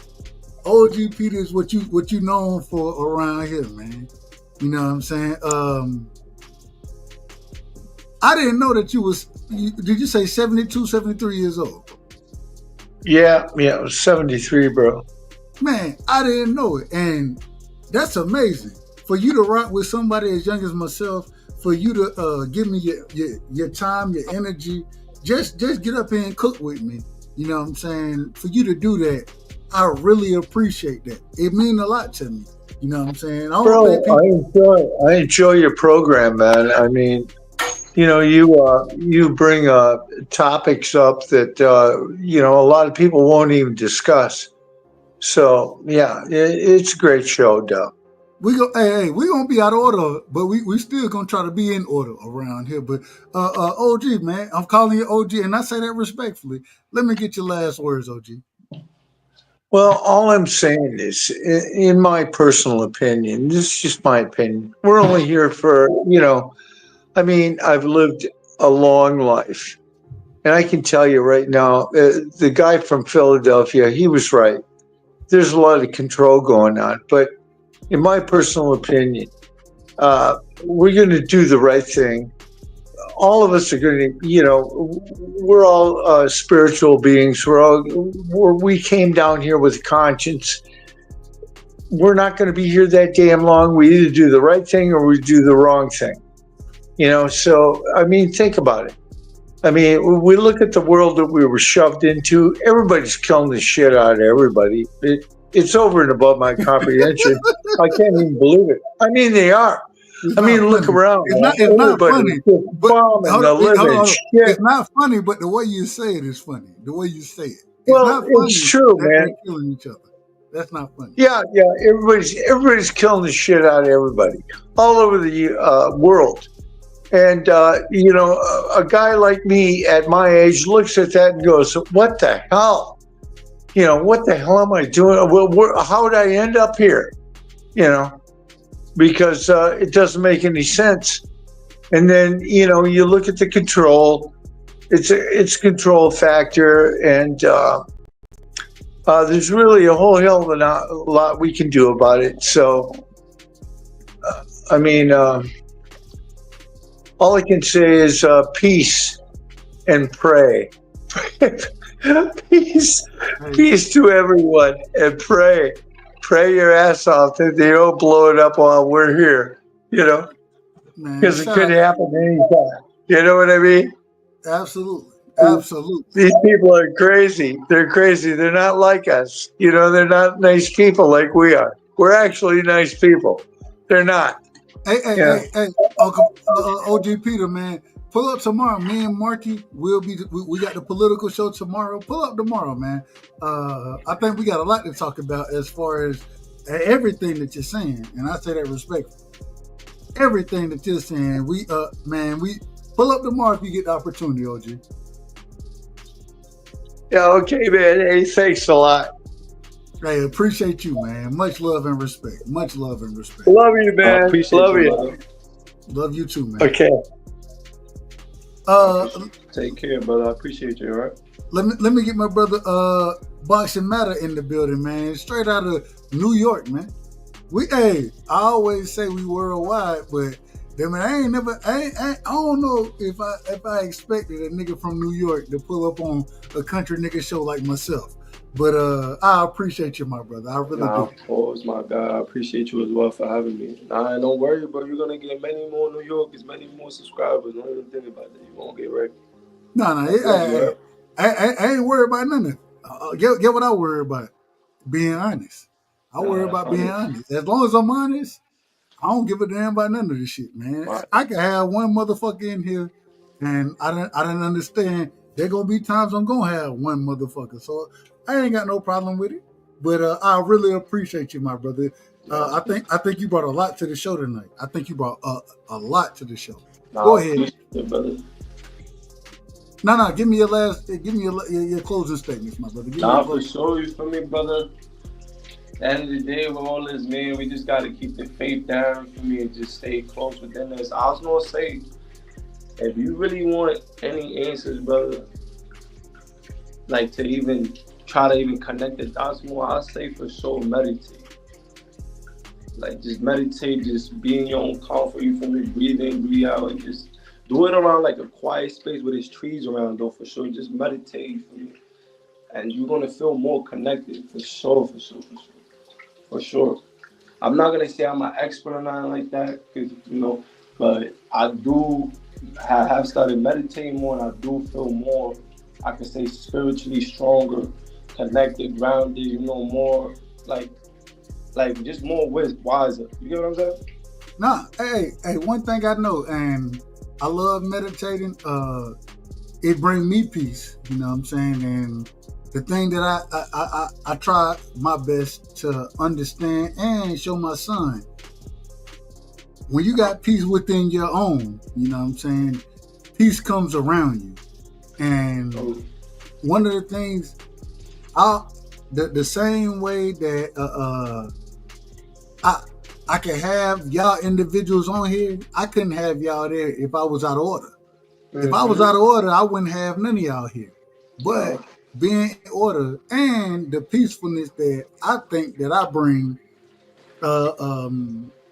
OG Peter is what you known for around here, man. You know what I'm saying? I didn't know that did you say 72, 73 years old? Yeah, it was 73, bro. Man, I didn't know it. And that's amazing. For you to rock with somebody as young as myself, for you to give me your time, your energy, just get up here and cook with me. You know what I'm saying? For you to do that, I really appreciate that. It means a lot to me. You know what I'm saying? Bro, I enjoy your program, man. I mean, you know, you bring topics up that a lot of people won't even discuss. So yeah, it's a great show, Doug. We gonna be out of order, but we still gonna try to be in order around here. But OG, man, I'm calling you OG, and I say that respectfully. Let me get your last words, OG. Well, all I'm saying is, in my personal opinion, this is just my opinion. We're only here for, I've lived a long life. And I can tell you right now, the guy from Philadelphia, he was right. There's a lot of control going on. But in my personal opinion, we're going to do the right thing. All of us are going to, we're all spiritual beings. We came down here with conscience. We're not going to be here that damn long. We either do the right thing or we do the wrong thing. So, think about it. We look at the world that we were shoved into. Everybody's killing the shit out of everybody. It's over and above my comprehension. I can't even believe it. They are. Look around. It's not funny. It's not funny, but the way you say it is funny. The way you say it. It's true, man. They're killing each other. That's not funny. Yeah. Everybody's killing the shit out of everybody all over the world. And, a guy like me at my age looks at that and goes, what the hell? What the hell am I doing? How would I end up here? Because it doesn't make any sense. And then, you look at the control. It's a control factor. And there's really a whole hell of a lot we can do about it. So, all I can say is peace and pray. Peace to everyone, and pray. Pray your ass off that they don't blow it up while we're here, because it could happen anytime. You know what I mean? Absolutely. These people are crazy. They're crazy. They're not like us. They're not nice people like we are. We're actually nice people. They're not. Hey, Uncle OG Peter, man, pull up tomorrow. Me and Marky we got the political show tomorrow. Pull up tomorrow, man. I think we got a lot to talk about as far as everything that you're saying, and I say that respectfully. Everything that you're saying, we pull up tomorrow if you get the opportunity, OG. Yeah, okay, man. Hey, thanks a lot. Hey, appreciate you, man. Much love and respect. Much love and respect. Love you, man. Love you. Brother. Love you too, man. Okay. Take care, brother. I appreciate you, all right? Let me get my brother Boxing Matter in the building, man. Straight out of New York, man. I always say we worldwide, but I don't know if I expected a nigga from New York to pull up on a country nigga show like myself. But I appreciate you, my brother. I really do. Of course, my God. I appreciate you as well for having me. Don't worry, bro. You're going to get many more New Yorkers, many more subscribers. Don't even think about that. You won't get wrecked. I ain't worried about nothing. Get what I worry about? Being honest. I worry about being honest. As long as I'm honest, I don't give a damn about none of this shit, man. I can have one motherfucker in here and I didn't understand. There gonna be times I'm gonna have one motherfucker, so I ain't got no problem with it. But I really appreciate you, my brother. I think you brought a lot to the show tonight. I think you brought a lot to the show. Go ahead, brother. No, give me your closing statements, my brother. For sure, you feel me, brother. At the end of the day, with all this, man, we just gotta keep the faith down for me and just stay close within us. I was gonna say, if you really want any answers, brother, like to even try to even connect the dots more, I say for sure meditate. Like just meditate, just be in your own comfort. You feel me? Breathe in, breathe out, and just do it around like a quiet space where there's trees around, though, for sure. Just meditate, for me. And you're gonna feel more connected, for sure. I'm not gonna say I'm an expert or nothing like that, because but I do have started meditating more, and I do feel more, I can say, spiritually stronger, connected, grounded, more like just more wiser. You get what I'm saying? Nah, hey, one thing I know, and I love meditating. It brings me peace. You know what I'm saying? And the thing that I try my best to understand and show my son, when you got peace within your own, you know what I'm saying, peace comes around you. And one of the things, the same way that I can have y'all individuals on here, I couldn't have y'all there if I was out of order. Mm-hmm. If I was out of order, I wouldn't have none of y'all here. But being in order and the peacefulness that I think that I bring,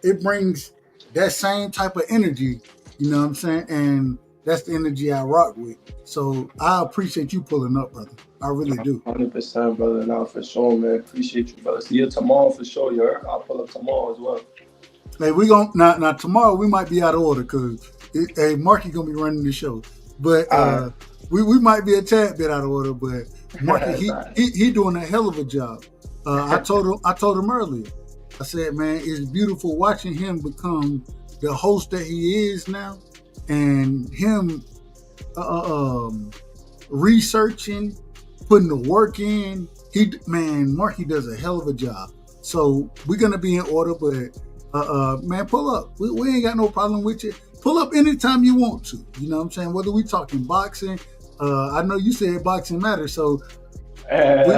it brings that same type of energy, you know what I'm saying? And that's the energy I rock with. So I appreciate you pulling up, brother. I really do. 100%, brother. Now, for sure, man. Appreciate you, brother. See you tomorrow for sure. You heard? I'll pull up tomorrow as well. Hey, we gonna now tomorrow we might be out of order because Marky gonna be running the show, but we might be a tad bit out of order. But Marky he doing a hell of a job. I told him earlier. I said, man, it's beautiful watching him become the host that he is now, and him researching, putting the work in. Marky does a hell of a job. So we're gonna be in order, but. Man, pull up. We ain't got no problem with you. Pull up anytime you want to. You know what I'm saying? Whether we talking boxing, I know you said boxing matters, so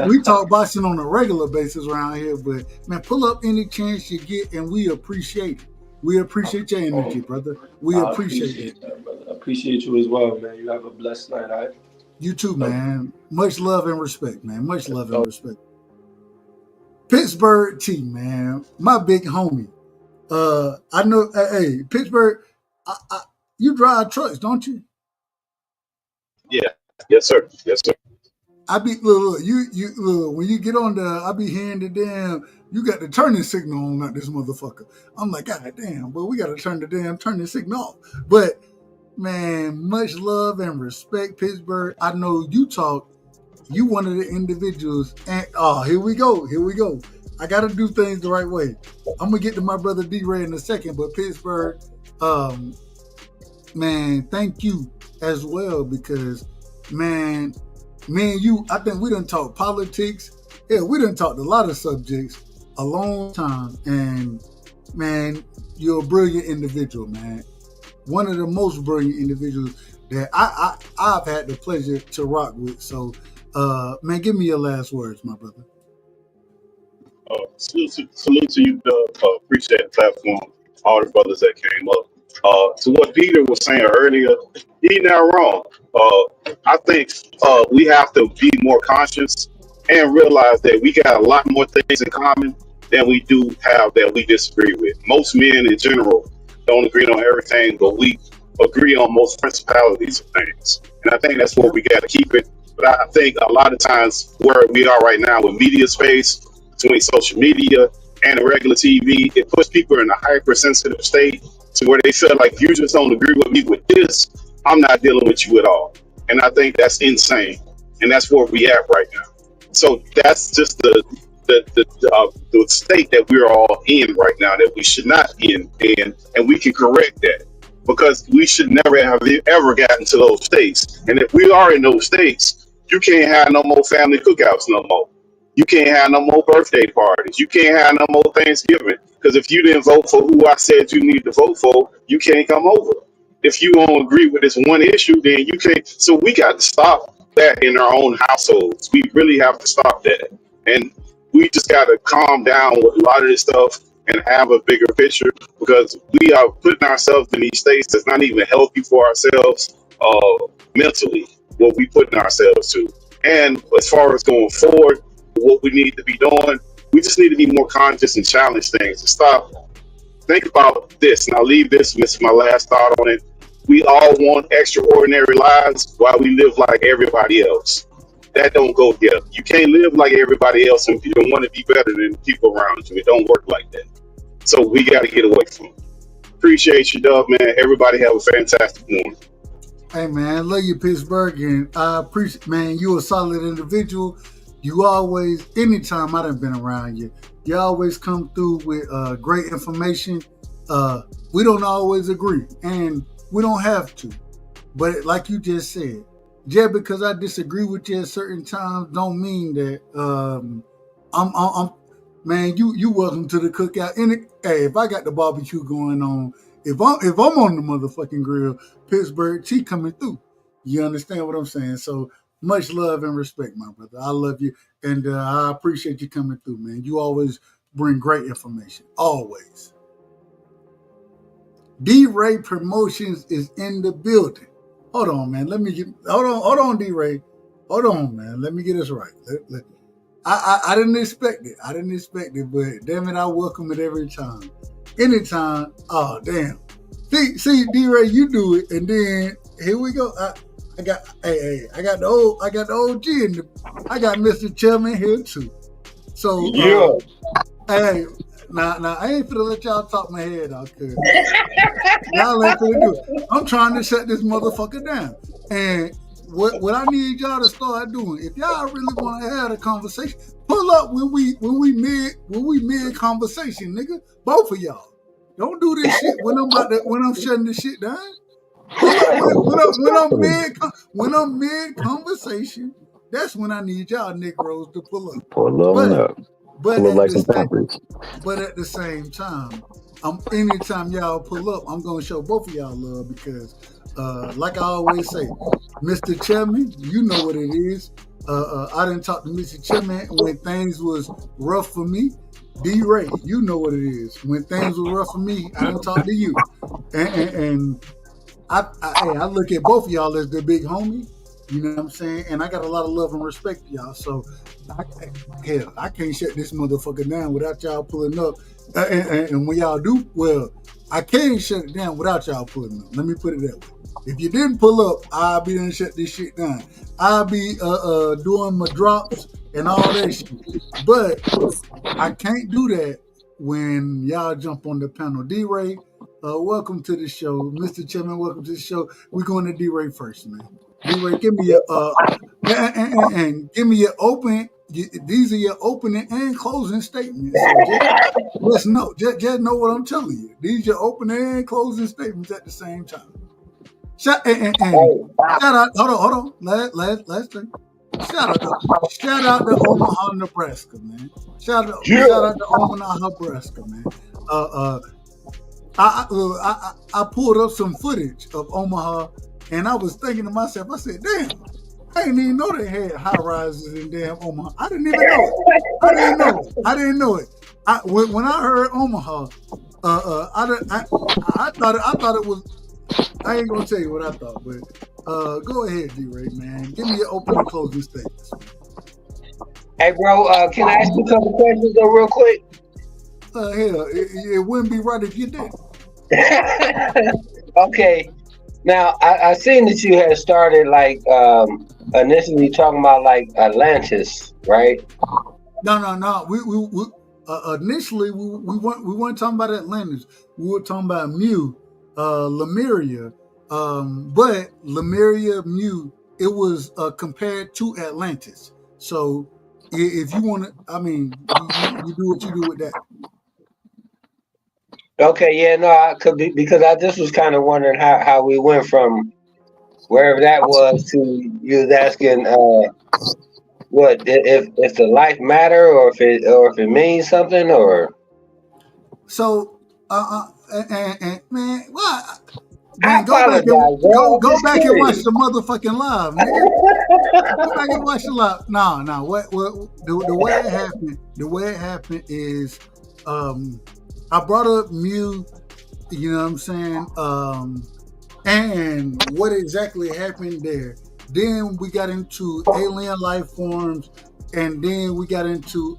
we talk boxing on a regular basis around here. But man, pull up any chance you get, and we appreciate it. We appreciate your energy, brother. We appreciate it. That, brother. I appreciate you as well, man. You have a blessed night, all right? You too, man. Much love and respect, man. Much love and respect. Pittsburgh T, man. My big homie. I know, hey, Pittsburgh, you drive trucks, don't you? Yeah, yes, sir. I be look, when you get on I be hearing the damn, you got the turning signal on like this motherfucker. I'm like, God damn, but we got to turn the damn turning signal off. But man, much love and respect, Pittsburgh. I know you one of the individuals, and here we go. I got to do things the right way. I'm going to get to my brother D-Ray in a second, but Pittsburgh, man, thank you as well because, man, me and you, I think we done talked politics. Yeah, we done talked a lot of subjects a long time. And, man, you're a brilliant individual, man. One of the most brilliant individuals that I've had the pleasure to rock with. So, man, give me your last words, my brother. Salute to you, Doug. Appreciate the platform, all the brothers that came up. To what Peter was saying earlier, he's not wrong. I think we have to be more conscious and realize that we got a lot more things in common than we do have that we disagree with. Most men in general don't agree on everything, but we agree on most principalities of things. And I think that's what we got to keep it. But I think a lot of times where we are right now with media space, between social media and the regular TV, it puts people in a hypersensitive state to where they feel like you just don't agree with me with this, I'm not dealing with you at all. And I think that's insane. And that's where we at right now. So that's just the state that we're all in right now that we should not be in, and we can correct that. because we should never have ever gotten to those states. And if we are in those states, you can't have no more family cookouts no more. You can't have no more birthday parties. You can't have no more Thanksgiving. Because if you didn't vote for who I said you need to vote for, you can't come over. If you don't agree with this one issue, then you can't. So we got to stop that in our own households. We really have to stop that. And we just got to calm down with a lot of this stuff and have a bigger picture, because we are putting ourselves in these states that's not even healthy for ourselves mentally, what we putting ourselves to. And as far as going forward, what we need to be doing, we just need to be more conscious and challenge things and stop. Think about this, and I'll leave this is my last thought on it. We all want extraordinary lives while we live like everybody else. That don't go together. You can't live like everybody else and you don't want to be better than the people around you. It don't work like that. So we got to get away from it. Appreciate you, Dub, man. Everybody have a fantastic morning. Hey, man, love you, Pittsburgh, and I appreciate, man, you a solid individual. You always, anytime I done been around you, you always come through with great information. We don't always agree, and we don't have to. But like you just said, just because I disagree with you at certain times don't mean that I'm man, you welcome to the cookout. Hey, if I got the barbecue going on, if I'm on the motherfucking grill, Pittsburgh, she coming through. You understand what I'm saying? So much love and respect, my brother. I love you, and I appreciate you coming through, man. You always bring great information, always. D-Ray Promotions is in the building. Hold on, man. Hold on, D-Ray. Hold on, man. Let me get this right. I didn't expect it. But damn it, I welcome it every time. Anytime. Oh, damn. See, D-Ray, you do it, and then here we go. I got the OG in I got Mr. Chairman here too. So hey, now I ain't finna let y'all talk my head off, cause y'all ain't finna do it. I'm trying to shut this motherfucker down. And what I need y'all to start doing, if y'all really want to have a conversation, pull up when we mid conversation, nigga. Both of y'all. Don't do this shit when I'm shutting this shit down. When I'm mid conversation, that's when I need y'all Negroes to pull up. But at the same time, anytime y'all pull up, I'm gonna show both of y'all love, because like I always say, Mr. Chairman, you know what it is. I didn't talk to Mr. Chairman when things was rough for me. D-Ray, you know what it is. When things were rough for me, I didn't talk to you. And I look at both of y'all as the big homie. You know what I'm saying? And I got a lot of love and respect for y'all. So, I can't shut this motherfucker down without y'all pulling up. And when y'all do, well, I can't shut it down without y'all pulling up. Let me put it that way. If you didn't pull up, I'll be done shut this shit down. I'll be doing my drops and all that shit. But I can't do that when y'all jump on the panel. D-Ray, welcome to the show. Mr. Chairman, welcome to the show. We're going to D-Ray first, man. D-Ray, give me your and give me your open. These are your opening and closing statements. So just know what I'm telling you. These are your opening and closing statements at the same time. Shout out. Hold on. Last thing. Shout out to Omaha, Nebraska, man. Shout out to Omaha, Nebraska, man. I pulled up some footage of Omaha, and I was thinking to myself, I said, damn, I didn't even know they had high rises in damn Omaha. I didn't even know it. I didn't know it. When I heard Omaha, I thought it was. I ain't gonna tell you what I thought, but go ahead, D-Ray, man. Give me your opening closing statements. Hey, bro, can I ask you a couple questions though, real quick? Hell, it wouldn't be right if you did. Okay. Now, I seen that you had started like initially talking about like Atlantis, right? No. We initially we weren't talking about Atlantis. We were talking about Mu, Lemuria. But Lemuria, Mu, it was compared to Atlantis. So if you want to, I mean, you do what you do with that. Okay, yeah, no, I could be because I just was kind of wondering how we went from wherever that was to you was asking what if the life matter or if it means something or. So and man, what? I Man, go back apologize, and bro. go Just back and watch curious. the motherfucking live, man. Go back and watch the live. No. What the way it happened? The way it happened is, I brought up Mew. You know what I'm saying? And what exactly happened there? Then we got into alien life forms, and then we got into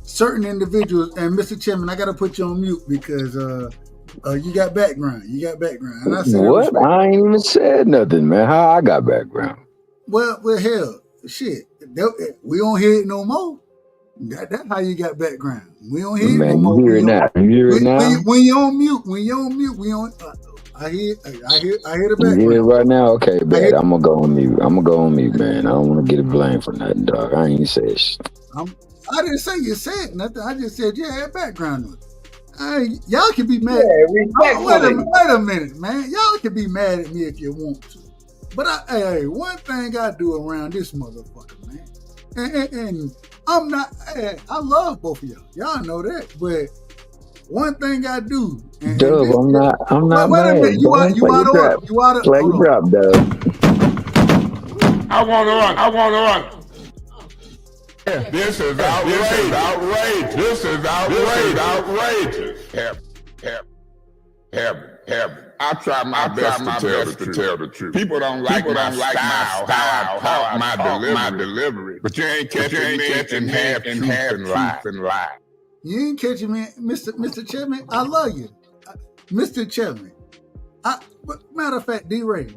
certain individuals. And Mr. Chairman, I got to put you on mute because you got background. You got background, and I said What? I ain't even said nothing, man. How I got background? Well, hell, shit. We don't hear it no more. That's how you got background. We don't hear it no Man, more. you hear it now. You hear it now? When you on mute, we on. I hear the You background. hear it right now? Okay, bad. I'm gonna go on mute, man. I don't want to get a blame for nothing, dog. I ain't said shit. I didn't say you said nothing. I just said you had background on it. Y'all can be mad. Wait a minute, man. Y'all can be mad at me if you want to. But one thing I do around this motherfucker, man, and I'm not. I love both of y'all. Y'all know that. But one thing I do. Dub, I'm not wait mad. a minute. You out of order. You out of. Play your drop, Dub. I want to run. This is outrageous. This is outrageous. Heaven. I try my best to tell the truth. People don't like my style, how I talk, my delivery. But you ain't catching me in half truth and lie. You ain't catching me, Mr. Chairman. I love you, Mr. Chairman. Matter of fact, D-Ray,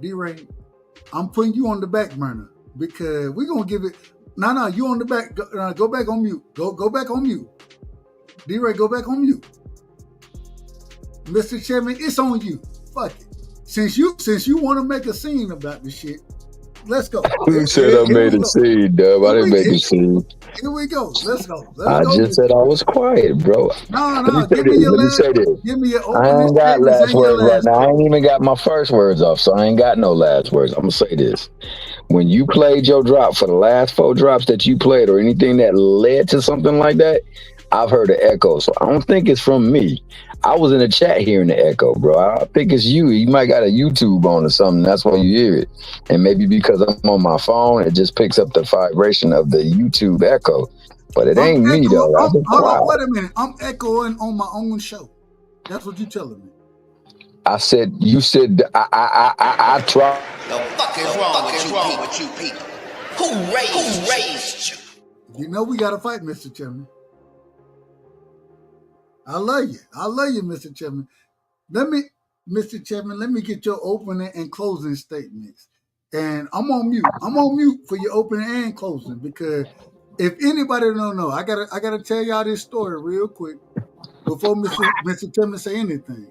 I'm putting you on the back burner because we're gonna give it. No, you on the back. Go back on mute. Go back on mute. D-Ray, go back on mute. Mr. Chairman, it's on you. Fuck it. Since you want to make a scene about this shit, let's go. Who said I made a scene, Dub? I didn't make a scene. Here we go. Let's go. I just said I was quiet, bro. No. Give me your last. Give me your opening I ain't got statements last and your words right last. now. I ain't even got my first words off, so I ain't got no last words. I'm gonna say this. When you played your drop for the last 4 drops that you played or anything that led to something like that, I've heard an echo. So I don't think it's from me. I was in the chat hearing the echo, bro. I think it's you. You might got a YouTube on or something. That's why you hear it. And maybe because I'm on my phone, it just picks up the vibration of the YouTube echo. But it ain't me, though. Hold on, wait a minute. I'm echoing on my own show. That's what you telling me. You said, I try. The fuck is wrong with you people? Who raised you? You know we got to fight, Mr. Chairman. I love you, Mr. Chairman. Mr. Chairman, let me get your opening and closing statements. And I'm on mute. I'm on mute for your opening and closing because if anybody don't know, I gotta tell y'all this story real quick before Mr. Chairman say anything.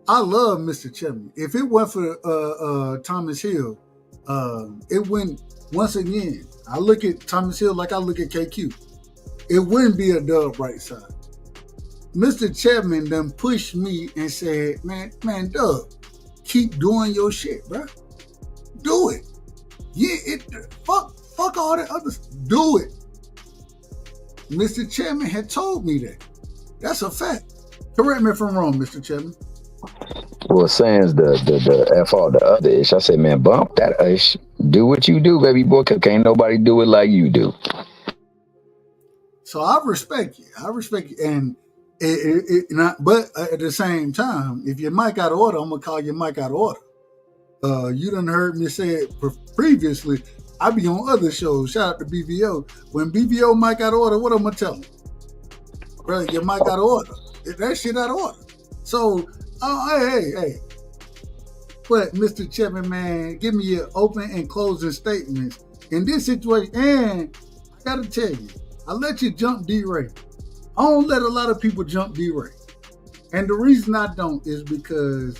I love Mr. Chairman. If it weren't for Thomas Hill, it wouldn't. Once again, I look at Thomas Hill like I look at KQ. It wouldn't be a dub Rightside. Mr. Chairman done pushed me and said, man, Doug, keep doing your shit, bro. Do it. Yeah, fuck all that others. Do it. Mr. Chairman had told me that. That's a fact. Correct me if I'm wrong, Mr. Chairman. Well, sans the F all the other ish, I say, man, bump that ish. Do what you do, baby boy, because can't nobody do it like you do. So I respect you. And but at the same time, if your mic out of order, I'm gonna call your mic out of order. You done heard me say it previously. I be on other shows. Shout out to BVO. When BVO mic out of order, what I'm gonna tell them? Bro, your mic out of order. That shit out of order. So, hey. But Mr. Chairman, man, give me your open and closing statements in this situation. And I gotta tell you, I let you jump D-Ray. I don't let a lot of people jump D-Ray. And the reason I don't is because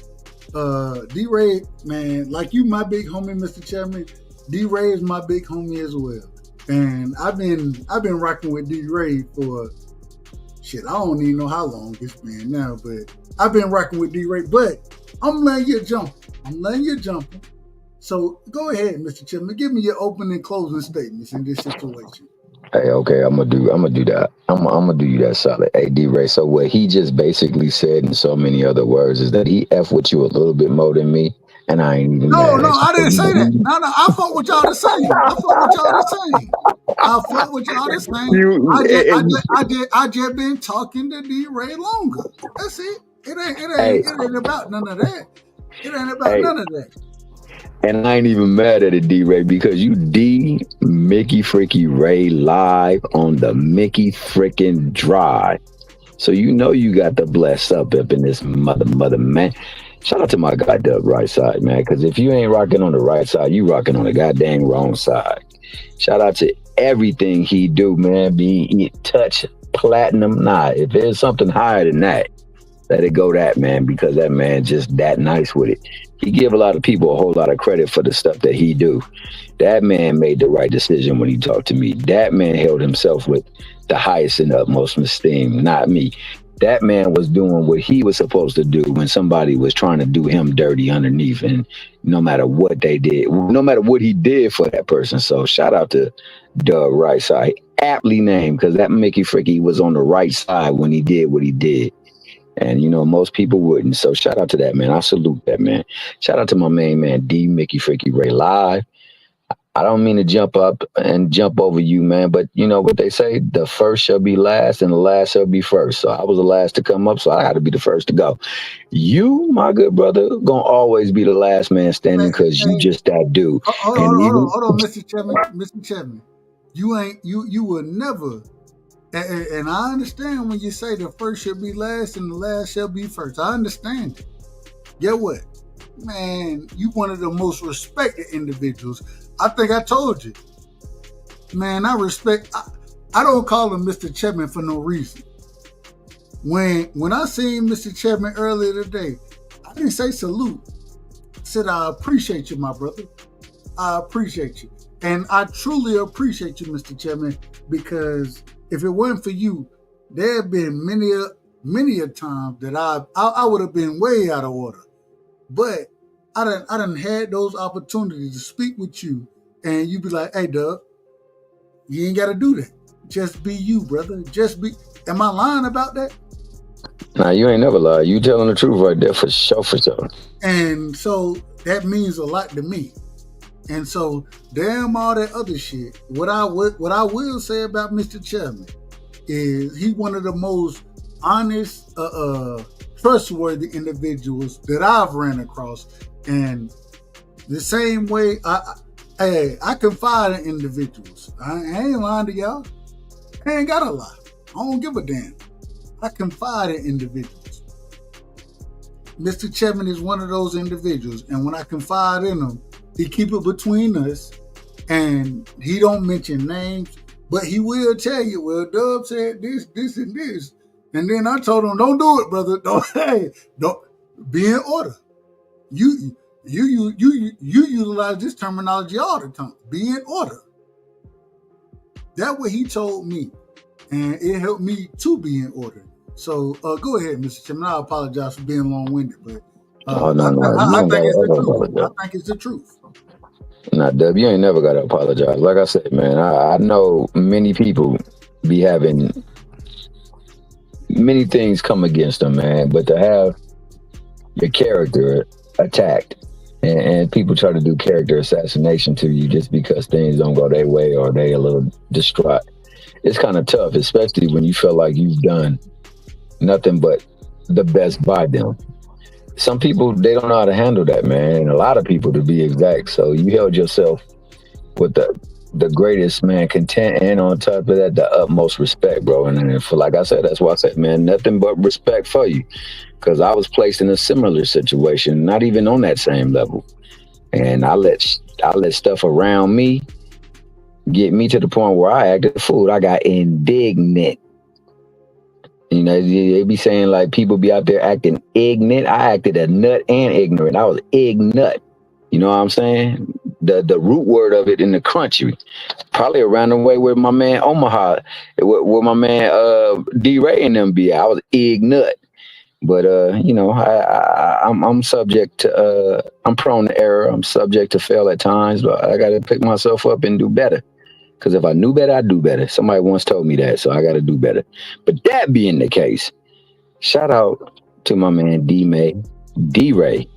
D-Ray, man, like you, my big homie, Mr. Chairman, D-Ray is my big homie as well. And I've been rocking with D-Ray for shit, I don't even know how long it's been now, but I've been rocking with D-Ray, but I'm letting you jump. So go ahead, Mr. Chipman. Give me your opening and closing statements in this situation. Hey, okay, I'm gonna do that. I'm gonna do you that solid. Hey, D-Ray. So what he just basically said in so many other words is that he F with you a little bit more than me, and I ain't even No, mad at you. I didn't say that. No, I fuck with y'all the same. I fuck with y'all the same. I just been talking to D-Ray longer. That's it. It ain't about none of that. It ain't about none of that. And I ain't even mad at it, D-Ray, because you Mickey Freaky Ray live on the Mickey Frickin' Drive. So you know you got the bless up in this mother man. Shout out to my guy Dub Rightside, man, because if you ain't rocking on the right side, you rocking on the goddamn wrong side. Shout out to everything he do, man. Be touch platinum. Nah, if there's something higher than that, let it go that, man, because that man just that nice with it. He give a lot of people a whole lot of credit for the stuff that he do. That man made the right decision when he talked to me. That man held himself with the highest and utmost esteem, not me. That man was doing what he was supposed to do when somebody was trying to do him dirty underneath, and no matter what they did, no matter what he did for that person. So shout out to Doug Rightside, aptly named, because that Mickey Freaky was on the right side when he did what he did. And, you know, most people wouldn't. So shout out to that, man. I salute that, man. Shout out to my main man, D Mickey Freaky Ray live. I don't mean to jump up and jump over you, man, but you know what they say, the first shall be last and the last shall be first. So I was the last to come up, so I had to be the first to go. You, my good brother, gonna always be the last man standing because you just that dude. Hold on, Mr. Chapman. You will never. And I understand when you say the first shall be last and the last shall be first. I understand it. Get what? Man, you one of the most respected individuals. I think I told you. Man, I don't call him Mr. Chapman for no reason. When I seen Mr. Chapman earlier today, I didn't say salute. I said, I appreciate you, my brother. I appreciate you. And I truly appreciate you, Mr. Chapman, because if it wasn't for you, there have been many a time that I would have been way out of order. But I done had those opportunities to speak with you, and you be like, hey, Doug, you ain't got to do that. Just be you, brother. Just be. Am I lying about that? Nah, you ain't never lied. You telling the truth right there for sure. And so that means a lot to me. And so, damn all that other shit. What I will say about Mr. Chapman is he one of the most honest, trustworthy individuals that I've ran across. And the same way, I confide in individuals. I ain't lying to y'all. I ain't gotta lie. I don't give a damn. I confide in individuals. Mr. Chapman is one of those individuals, and when I confide in him, he keep it between us, and he don't mention names, but he will tell you, well, Dub said this, and this. And then I told him, don't do it, brother. Don't be in order. You utilize this terminology all the time. Be in order. That's what he told me, and it helped me to be in order. So go ahead, Mr. Chapman. I apologize for being long-winded, but I think it's the truth. I think it's the truth. Nah, Dub, you ain't never got to apologize. Like I said, man, I know many people be having many things come against them, man, but to have your character attacked and people try to do character assassination to you just because things don't go their way or they a little distraught, it's kind of tough, especially when you feel like you've done nothing but the best by them. Some people, they don't know how to handle that, man. And a lot of people, to be exact. So you held yourself with the greatest, man, content, and on top of that, the utmost respect, bro. And for, like I said, that's why I said, man, nothing but respect for you. Because I was placed in a similar situation, not even on that same level. And I let stuff around me get me to the point where I acted a fool. I got indignant. You know, they be saying like people be out there acting ignorant. I acted a nut and ignorant. I was ignut. You know what I'm saying? the root word of it in the country. Probably around the way where my man Omaha, where my man D-Ray and them be. I was ignut. But you know, I'm subject to I'm prone to error. I'm subject to fail at times, but I gotta pick myself up and do better. Because if I knew better, I'd do better. Somebody once told me that, so I gotta do better. But that being the case, shout out to my man D-Ray.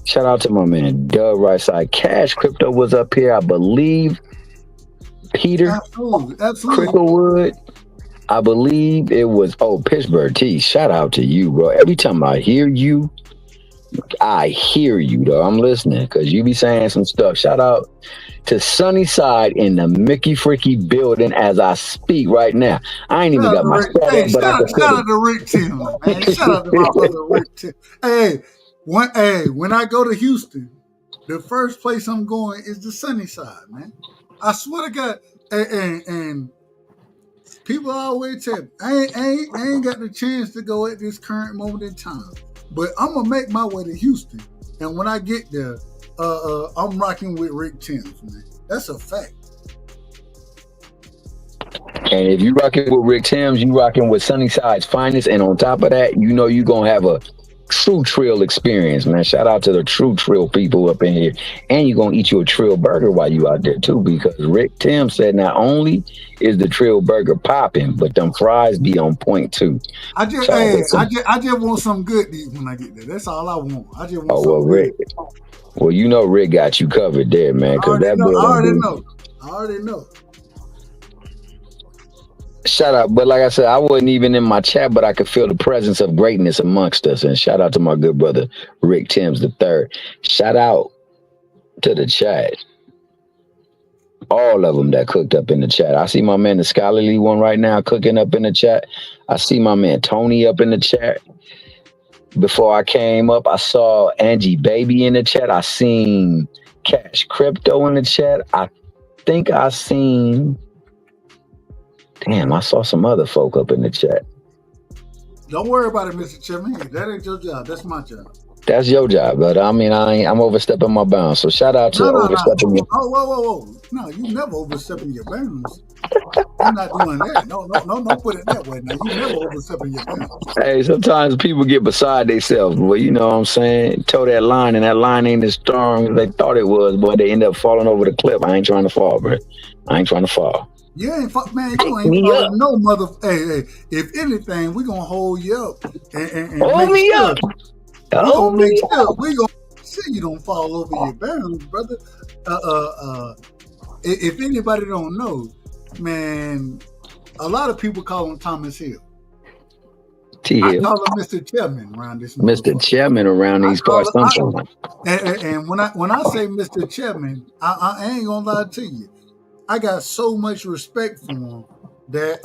Shout out to my man Doug Rightside. Cash Crypto was up here, I believe. Peter, absolutely. Cricklewood. I believe it was Pittsburgh T. Shout out to you, bro. Every time I hear you, though. I'm listening because you be saying some stuff. Shout out to Sunnyside in the Mickey Freaky building as I speak right now. I ain't even got my shout out to Rick Tim, man. Shout out to my brother Rick Tim. When I go to Houston, the first place I'm going is the Sunnyside, man. I swear to God, and people always tell me, I ain't got the chance to go at this current moment in time. But I'm going to make my way to Houston. And when I get there, I'm rocking with Rick Timms, man. That's a fact. And if you rocking with Rick Timms, you rocking with Sunnyside's finest. And on top of that, you know you're going to have a true Trill experience, man. Shout out to the true Trill people up in here. And you're going to eat you a Trill burger while you out there, too. Because Rick Timms said not only is the Trill burger popping, but them fries be on point, too. I just want some good when I get there. That's all I want. I just want some Rick. Well, you know Rick got you covered there, man. I already know. Shout out, but like I said, I wasn't even in my chat, but I could feel the presence of greatness amongst us. And shout out to my good brother Rick Timms III. Shout out to the chat. All of them that cooked up in the chat. I see my man, the scholarly one right now, cooking up in the chat. I see my man Tony up in the chat. Before I came up, I saw Angie Baby in the chat. I seen Cash Crypto in the chat. I think I seen... Damn, I saw some other folk up in the chat. Don't worry about it, Mr. Chairman. That ain't your job. That's my job. That's your job, but I mean, I'm overstepping my bounds. So shout out to overstepping your... Whoa. No, you never overstepping your bounds. I'm not doing that. No, don't put it that way. Now, you never overstepping your bounds. Hey, sometimes people get beside themselves, boy. You know what I'm saying? Toe that line, and that line ain't as strong as they thought it was, boy. They end up falling over the cliff. I ain't trying to fall, bro. I ain't trying to fall. You ain't man. You ain't falling no mother. Hey. If anything, we gonna hold you up and hold me up. We gonna make sure you don't fall over your bounds, brother. If anybody don't know, man, a lot of people call him Thomas Hill. I call him Mr. Chairman around this. Mr. Chairman around these parts. And when I say Mr. Chairman, I ain't gonna lie to you. I got so much respect for him that,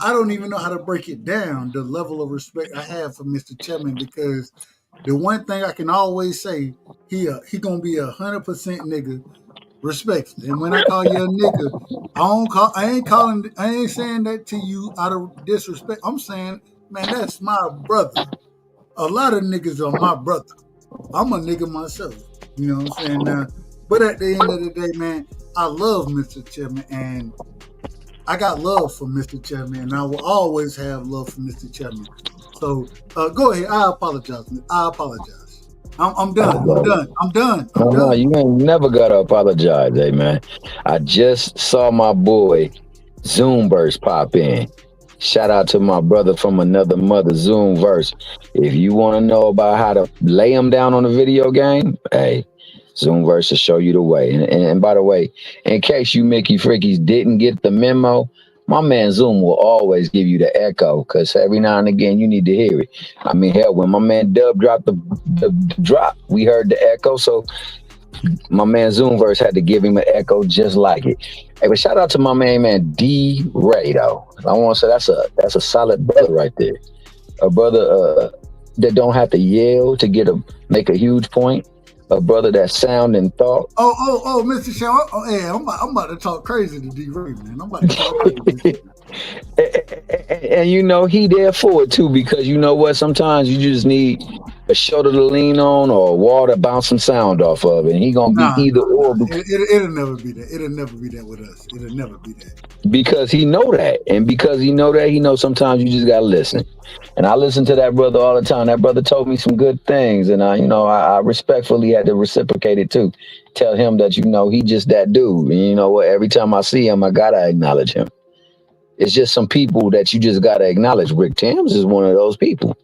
I don't even know how to break it down, the level of respect I have for Mr. Chairman, because the one thing I can always say, he gonna be 100% nigga, respectfully. And when I call you a nigga, I ain't saying that to you out of disrespect. I'm saying, man, that's my brother. A lot of niggas are my brother. I'm a nigga myself. You know what I'm saying? Now, but at the end of the day, man, I love Mr. Chairman, and I got love for Mr. Chairman, and I will always have love for Mr. Chairman. So go ahead. I apologize. I'm done. No, you ain't never gotta apologize, hey man. I just saw my boy Zoomverse pop in. Shout out to my brother from another mother, Zoomverse. If you want to know about how to lay him down on a video game, hey, Zoomverse will show you the way. And by the way, in case you Mickey Frickies didn't get the memo, my man Zoom will always give you the echo, because every now and again you need to hear it. I mean, hell, when my man Dub dropped the drop, we heard the echo. So my man Zoomverse had to give him an echo just like it. Hey, but shout out to my man D-Ray, though. I want to say that's a solid brother right there. A brother that don't have to yell to make a huge point. A brother that's sound and thought. Oh, Mr. Shaw. I'm about to talk crazy to D-Ray, man. I'm about to talk crazy. and you know, he there for it too, because you know what? Sometimes you just need a shoulder to lean on or a wall to bounce some sound off of, and he gonna be either or. It'll never be that. It'll never be that with us. It'll never be that. Because he know that, and because he know that, he knows sometimes you just gotta listen. And I listen to that brother all the time. That brother told me some good things, and I respectfully had to reciprocate it too. Tell him that he just that dude. And you know what? Every time I see him, I gotta acknowledge him. It's just some people that you just gotta acknowledge. Rick Tams is one of those people.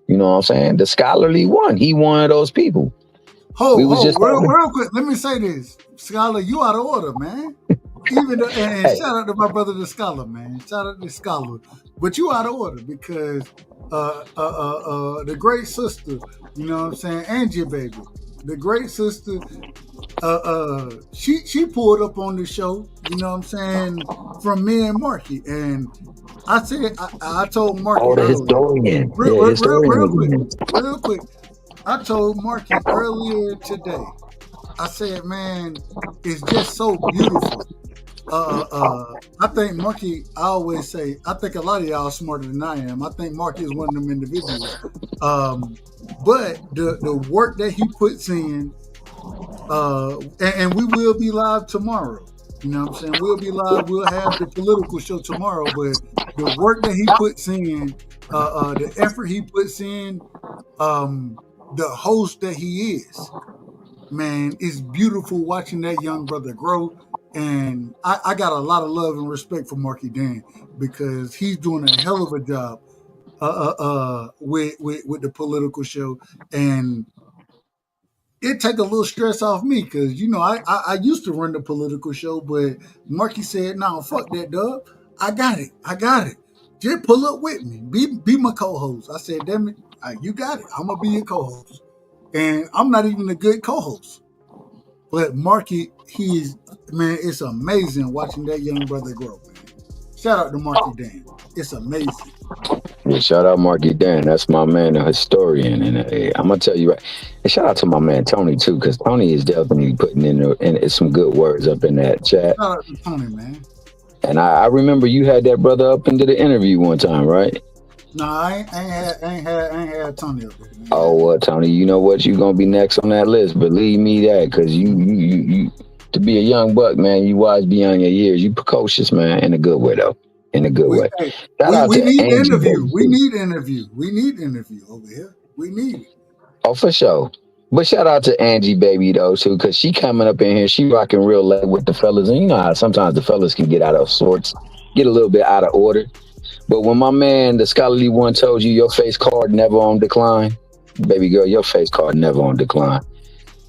You know what I'm saying? The scholarly one. He one of those people. Real quick. Let me say this, Scholar. You out of order, man. Shout out to my brother, the Scholar, man. Shout out to the Scholar. But you out of order because the great sister, you know what I'm saying, Angie, baby, the great sister, she pulled up on the show, you know what I'm saying, from me and Marky, and I said, I told Marky, the historian, real quick, I told Marky earlier today, I said, man, it's just so beautiful. I think Marky, I always say, I think a lot of y'all are smarter than I am. I think Marky is one of them individuals. But the work that he puts in, and we will be live tomorrow. You know what I'm saying? We'll be live. We'll have the political show tomorrow. But the work that he puts in, the effort he puts in, the host that he is, man, it's beautiful watching that young brother grow. And I got a lot of love and respect for Marky Dan because he's doing a hell of a job with the political show, and it take a little stress off me because I used to run the political show, but Marky said, "No, fuck that, dog. I got it. Just pull up with me. Be my co-host." I said, "Damn it, you got it. I'm gonna be your co-host," and I'm not even a good co-host, but Marky, man, it's amazing watching that young brother grow, man. Shout out to Marky Dan. It's amazing. Yeah, shout out Marky Dan. That's my man, the historian. And I'm going to tell you, right. And shout out to my man, Tony, too, because Tony is definitely putting in some good words up in that chat. Shout out to Tony, man. And I remember you had that brother up and did an interview one time, right? No, I ain't had Tony up there, man. Oh, well, Tony, you know what? You're going to be next on that list. Believe me that, because you to be a young buck, man, you wise beyond your years. You precocious, man, in a good way, though. In a good way. We need interview. We need interview over here. We need it. Oh, for sure. But shout out to Angie, baby, though, too, because she coming up in here. She rocking real late with the fellas. And you know how sometimes the fellas can get out of sorts, get a little bit out of order. But when my man, the scholarly one, told you your face card never on decline, baby girl, your face card never on decline.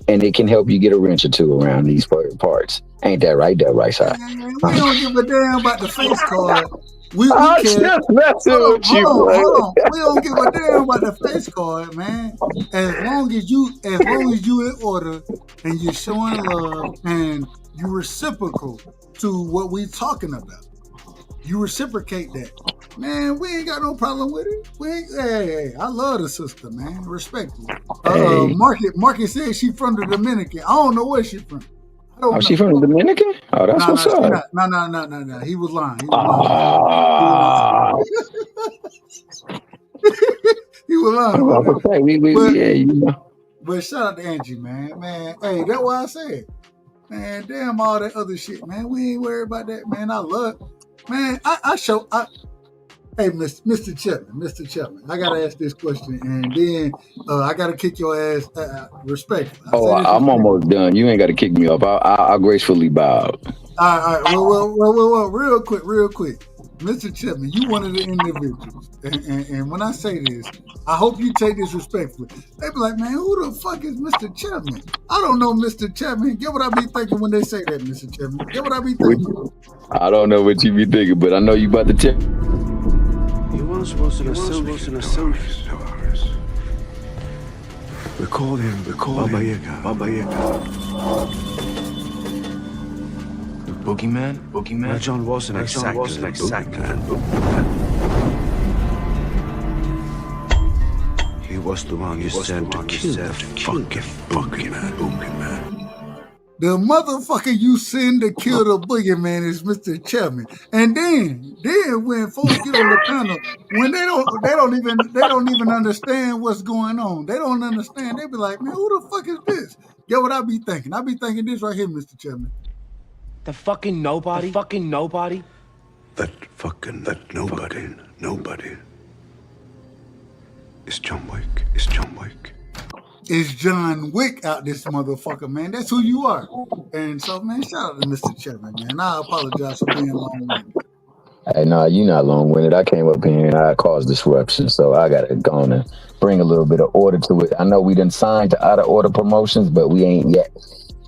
And it can help you get a wrench or two around these parts. Ain't that right, that right side? We don't give a damn about the face card. We I'm care. just messing with you, hold on. We don't give a damn about the face card, man. As long as you in order and you're showing love and you reciprocal to what we talking about. You reciprocate that. Man, we ain't got no problem with it. Hey, I love the sister, man. Respectfully. Marky said she from the Dominican. I don't know where she from. She from the Dominican? Oh, that's what's up. No. He was lying. He was lying. But shout out to Angie, man. Hey, that's what I said. Man, damn all that other shit, man. We ain't worried about that, man. I love, man. Hey, Mr. Chapman, I gotta ask this question, and then I gotta kick your ass. Respect. I'm almost done. You ain't gotta kick me off. I'll gracefully bow. All right. Well, real quick, Mr. Chapman, you one of the individuals, and when I say this, I hope you take this respectfully. They be like, man, who the fuck is Mr. Chapman? I don't know Mr. Chapman. Get what I be thinking when they say that, Mr. Chapman. Get what I be thinking. I don't know what you be thinking, but I know you about to tell. He once was an associate of ours. We called him Baba Yaga. The boogeyman? John wasn't exactly the boogeyman. He was the one you sent to kill the fucking boogeyman. the motherfucker you send to kill the boogeyman is Mr. Chairman. And then when folks get on the panel, when they don't even understand what's going on. They don't understand. They be like, man, who the fuck is this? Get what I be thinking? I be thinking this right here, Mr. Chairman. The fucking nobody. The fucking nobody. That nobody. It's John Wick. It's John Wick. It's John Wick out this motherfucker, man. That's who you are. And so, man, shout out to Mr. Chairman, man. I apologize for being long-winded. Hey, nah, you're not long-winded. I came up in here and I caused disruption, so I got to go on and bring a little bit of order to it. I know we done signed to out-of-order promotions, but we ain't yet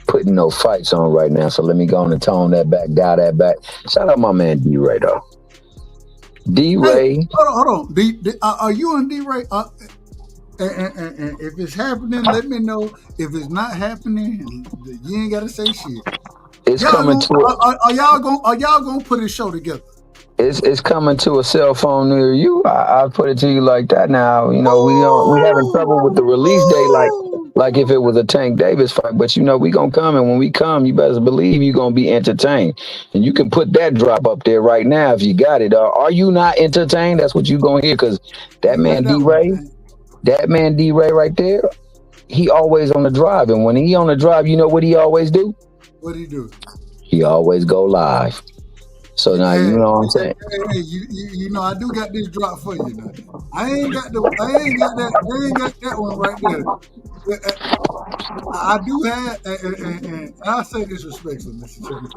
putting no fights on right now, so let me go on and tone that back, dial that back. Shout out my man D-Ray, though. D-Ray. Hey, hold on. Are you on D-Ray? And if it's happening, let me know. If it's not happening, you ain't gotta say shit. It's coming to. Are y'all gonna put a show together? It's coming to a cell phone near you. I'll put it to you like that. Now we having trouble with the release date, like if it was a Tank Davis fight. But we gonna come, and when we come, you better believe you gonna be entertained. And you can put that drop up there right now if you got it. Are you not entertained? That's what you gonna hear, because that man D-Ray. That man D-Ray right there, he always on the drive. And when he on the drive, you know what he always do? What he do? He always go live. So now you know what I'm saying? Hey, you know I do got this drop for you now. I ain't got that one right there. I do have, and I say this respectfully, Mr. Chairman.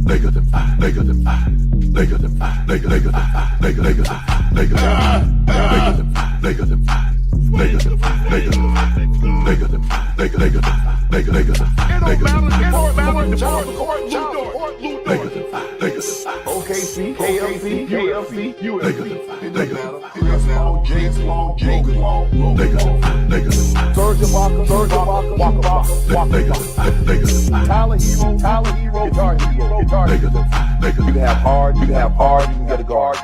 They got the fire. They got the fire. They got the fire. They got the fire. They got the fire. They got the fire. They got the fire. They got the fire. They got the fire. They got the fire. They got the fire. They got the fire. They got the fire. They got the fire. They got the fire. OKC, KLC, UFC, UFC. They got the fire. They got the fire. James Long, Joker Long. They got the fire. They got the fire. Sergeant Walker. They got the fire. They got the fire. Tyler Hero, Guitar Hero. They got the fire. They got the fire. You can have hard, you can get a guard,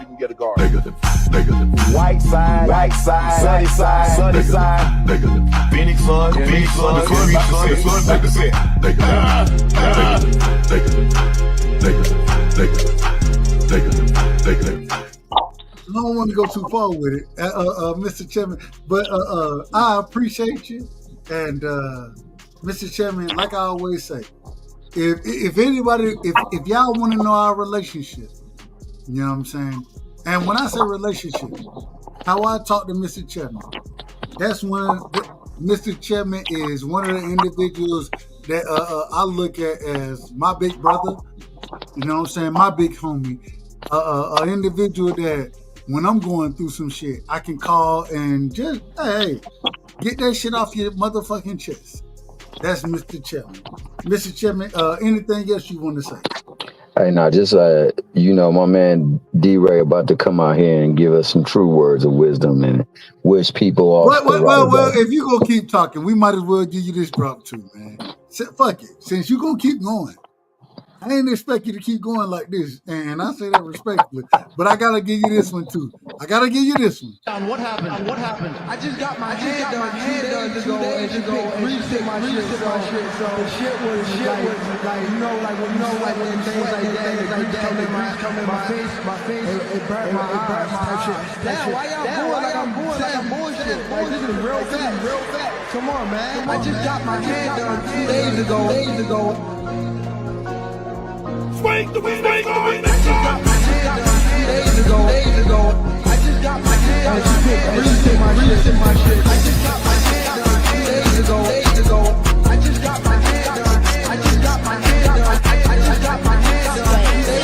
They got the fire. They got the fire. White side, sunny side. They got the fire. Phoenix Sun, the sun, like the set. They got the fire. They got the fire. They got the fire. They got the fire. They got the fire. They got the fire. I don't want to go too far with it, Mr. Chairman, but I appreciate you. And Mr. Chairman, like I always say, if anybody, if y'all want to know our relationship, you know what I'm saying? And when I say relationship, how I talk to Mr. Chairman, that's Mr. Chairman is one of the individuals that I look at as my big brother, you know what I'm saying? My big homie, an individual that when I'm going through some shit, I can call and just, hey, get that shit off your motherfucking chest. That's Mr. Chairman. Mr. Chairman, anything else you want to say? Hey, now just my man D-Ray about to come out here and give us some true words of wisdom and wish people all. Well, if you gonna keep talking, we might as well give you this drop too, man. Fuck it, since you gonna keep going. I ain't expect you to keep going like this, and I say that respectfully, but I gotta give you this one too. I gotta give you this one. What happened? I just got my head done to go and reset my shit. So the shit was like when things like that come in my face, it burnt my eyes. Damn, why y'all going like I'm bullshit? This is real fat. Come on, man. I just got my head done 2 days ago. Swing the wind, I just got my head done 2 days ago. I just got my head done. Reset my shit. I just got my head done 2 days ago. I just got my head done. I just got my head done. I just got my head done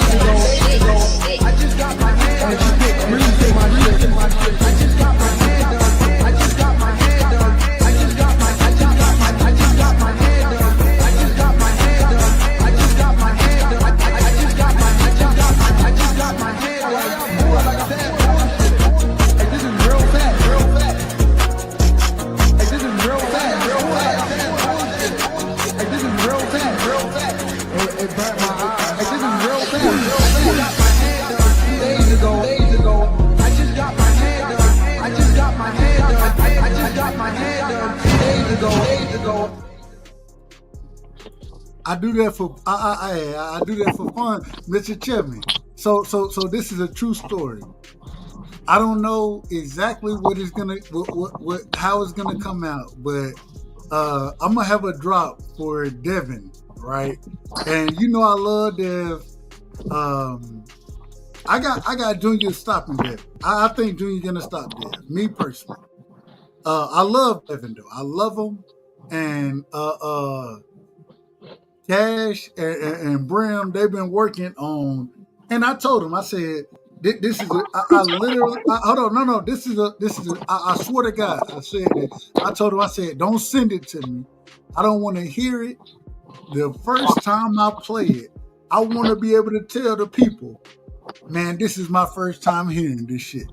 2 days ago. I just got my head done. Reset my shit. I just got my head done. I just got my head done. I just got my head done. I just got my head done. I just got my head done. I just got my head done. I just got my head done. I do that for I do that for fun, Mr. Chairman. So this is a true story. I don't know exactly what is gonna how it's gonna come out, but I'm gonna have a drop for Devin, right? And you know I love Dev. I got Junior stopping Devin. I think Junior gonna stop Dev. Me personally. I love Devin though. I love him, and Cash and Brim, they've been working on. And I told him, I said, this is I literally hold on, no, this is I swear to God, I said that. I told him, I said, don't send it to me. I don't want to hear it. The first time I play it, I want to be able to tell the people, man, this is my first time hearing this shit.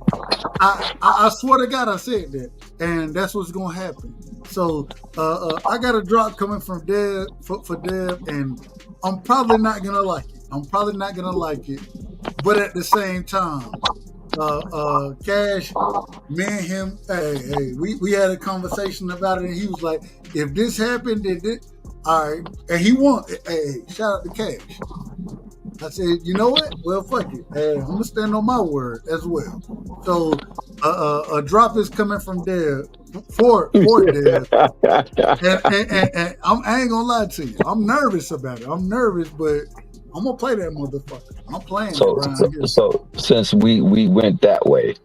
I swear to God I said that, and that's what's gonna happen. So I got a drop coming from Dev for Dev, and I'm probably not gonna like it. But at the same time, Cash, me and him, we had a conversation about it, and he was like, if this happened, then this, all right, and he won. Hey, shout out to Cash. I said, you know what? Well, fuck it. Hey, I'm gonna stand on my word as well. So a drop is coming from Dev for Dev, and I ain't gonna lie to you. I'm nervous about it. I'm nervous, but I'm gonna play that motherfucker. I'm playing So since we went that way,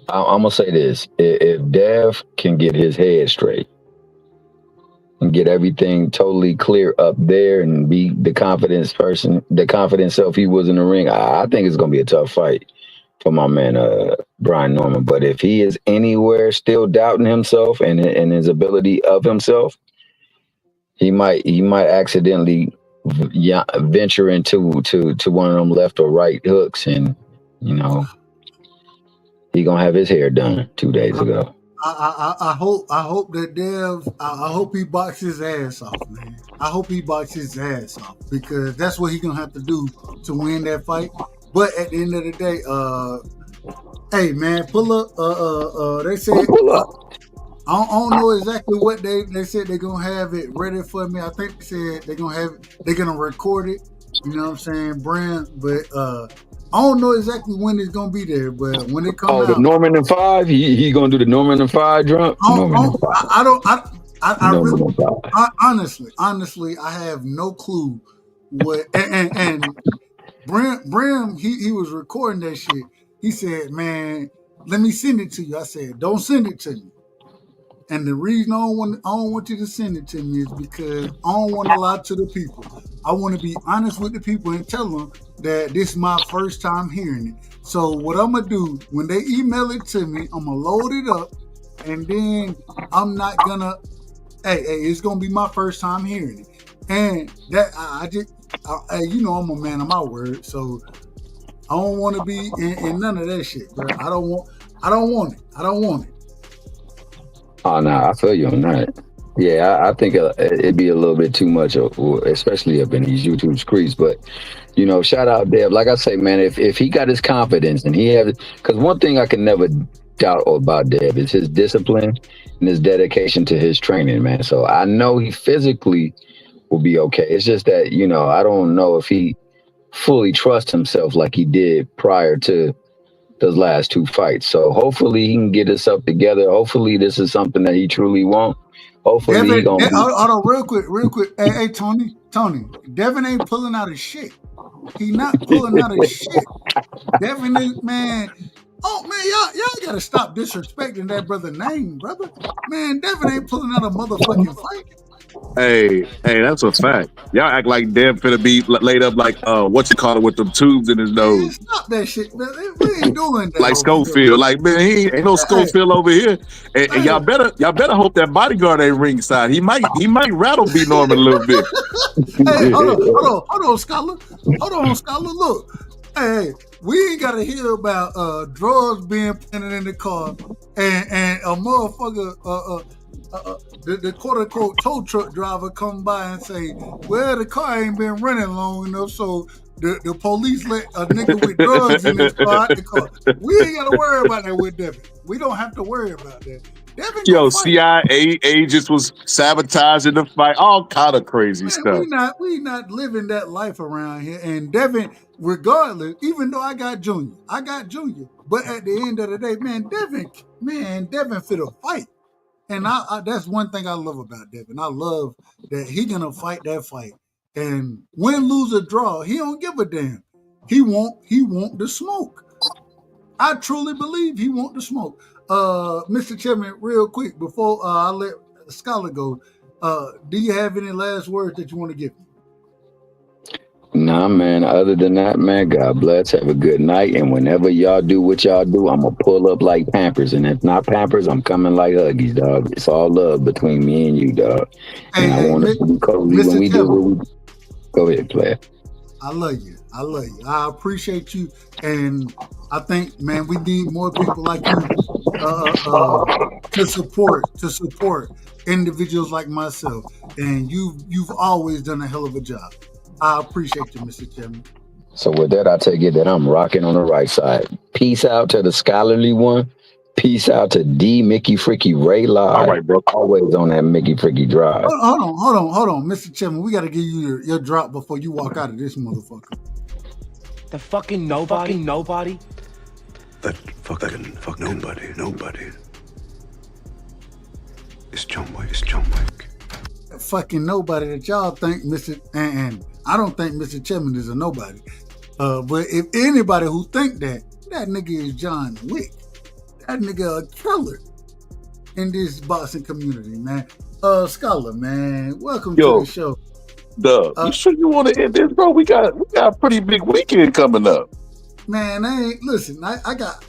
I'm gonna say this: if Dev can get his head straight and get everything totally clear up there and be the confident self he was in the ring, I think it's gonna be a tough fight for my man Brian Norman. But if he is anywhere still doubting himself and his ability of himself, he might accidentally venture into one of them left or right hooks, and he gonna have his hair done 2 days ago. I hope that Dev, I hope he boxes his ass off, man. I hope he boxes his ass off, because that's what he's gonna have to do to win that fight. But at the end of the day, hey man, pull up. They said I don't know exactly what they said they're gonna have it ready for me. I think they said they're gonna record it. You know what I'm saying, Brand? But I don't know exactly when it's gonna be there, but when it comes out. The Norman and 5, he gonna do the Norman and 5 drop. Honestly, I have no clue what. And Brim, he was recording that shit. He said, "Man, let me send it to you." I said, "Don't send it to me." And the reason I don't want you to send it to me is because I don't want to lie to the people. I want to be honest with the people and tell them that this is my first time hearing it. So what I'm gonna do when they email it to me, I'm gonna load it up, and then I'm not gonna. Hey, it's gonna be my first time hearing it, and that I'm a man of my word, so I don't want to be in none of that shit, bro. I don't want it. Oh no, I feel you on that. Yeah, I think it'd be a little bit too much, especially up in these YouTube streets. But shout out Dev. Like I say, man, if he got his confidence and he has, because one thing I can never doubt about Dev is his discipline and his dedication to his training, man. So I know he physically will be okay. It's just that I don't know if he fully trusts himself like he did prior to those last 2 fights. So hopefully he can get himself together. Hopefully this is something that he truly wants. Hopefully he gonna. Hold on, real quick. Hey, Tony, Devin ain't pulling out his shit. He not pulling out his shit. Devin is, man. Oh man, y'all gotta stop disrespecting that brother's name, brother. Man, Devin ain't pulling out a motherfucking fight. Hey, that's a fact. Y'all act like Dev finna be laid up like with them tubes in his nose. Man, stop that shit, man. We ain't doing that. Like Schofield, like man, he ain't no Schofield over here. And y'all better hope that bodyguard ain't ringside. He might rattle B Norman a little bit. Hey, hold on, Scholar. Look, hey, we ain't gotta hear about drugs being planted in the car and a motherfucker. The quote-unquote tow truck driver come by and say, well, the car ain't been running long enough, so the police let a nigga with drugs in his car out the car. We ain't got to worry about that with Devin. We don't have to worry about that. Devin Yo, fight. CIA agents was sabotaging the fight, all kind of crazy stuff. We not living that life around here. And Devin, regardless, even though I got Junior. But at the end of the day, Devin fit a fight. And I that's one thing I love about Devin. I love that he gonna fight that fight. And win, lose, or draw, he don't give a damn. He want the smoke. I truly believe he want the smoke. Mr. Chairman, real quick, before I let Scholar go, do you have any last words that you want to give me? Nah, man. Other than that, man, God bless. Have a good night. And whenever y'all do what y'all do, I'm going to pull up like Pampers. And if not Pampers, I'm coming like Huggies, dog. It's all love between me and you, dog. And I want to be cozy when we do what we do. Go ahead, player. I love you. I appreciate you. And I think, man, we need more people like you to support individuals like myself. And you've always done a hell of a job. I appreciate you, Mr. Chairman. So with that, I take it that I'm rocking on the right side. Peace out to the scholarly one. Peace out to D Mickey Freaky Ray Live. All right, bro. Always on that Mickey Freaky drive. Hold on, Mr. Chairman. We got to give you your drop before you walk out of this motherfucker. The fucking nobody. That fucking nobody. It's John Wick. Fucking nobody that y'all think Mr. And I don't think Mr. Chairman is a nobody. But if anybody who think that nigga is John Wick. That nigga a killer in this boxing community, man. Scholar, man, welcome to the show. You sure you want to end this, bro? We got a pretty big weekend coming up. Man, I got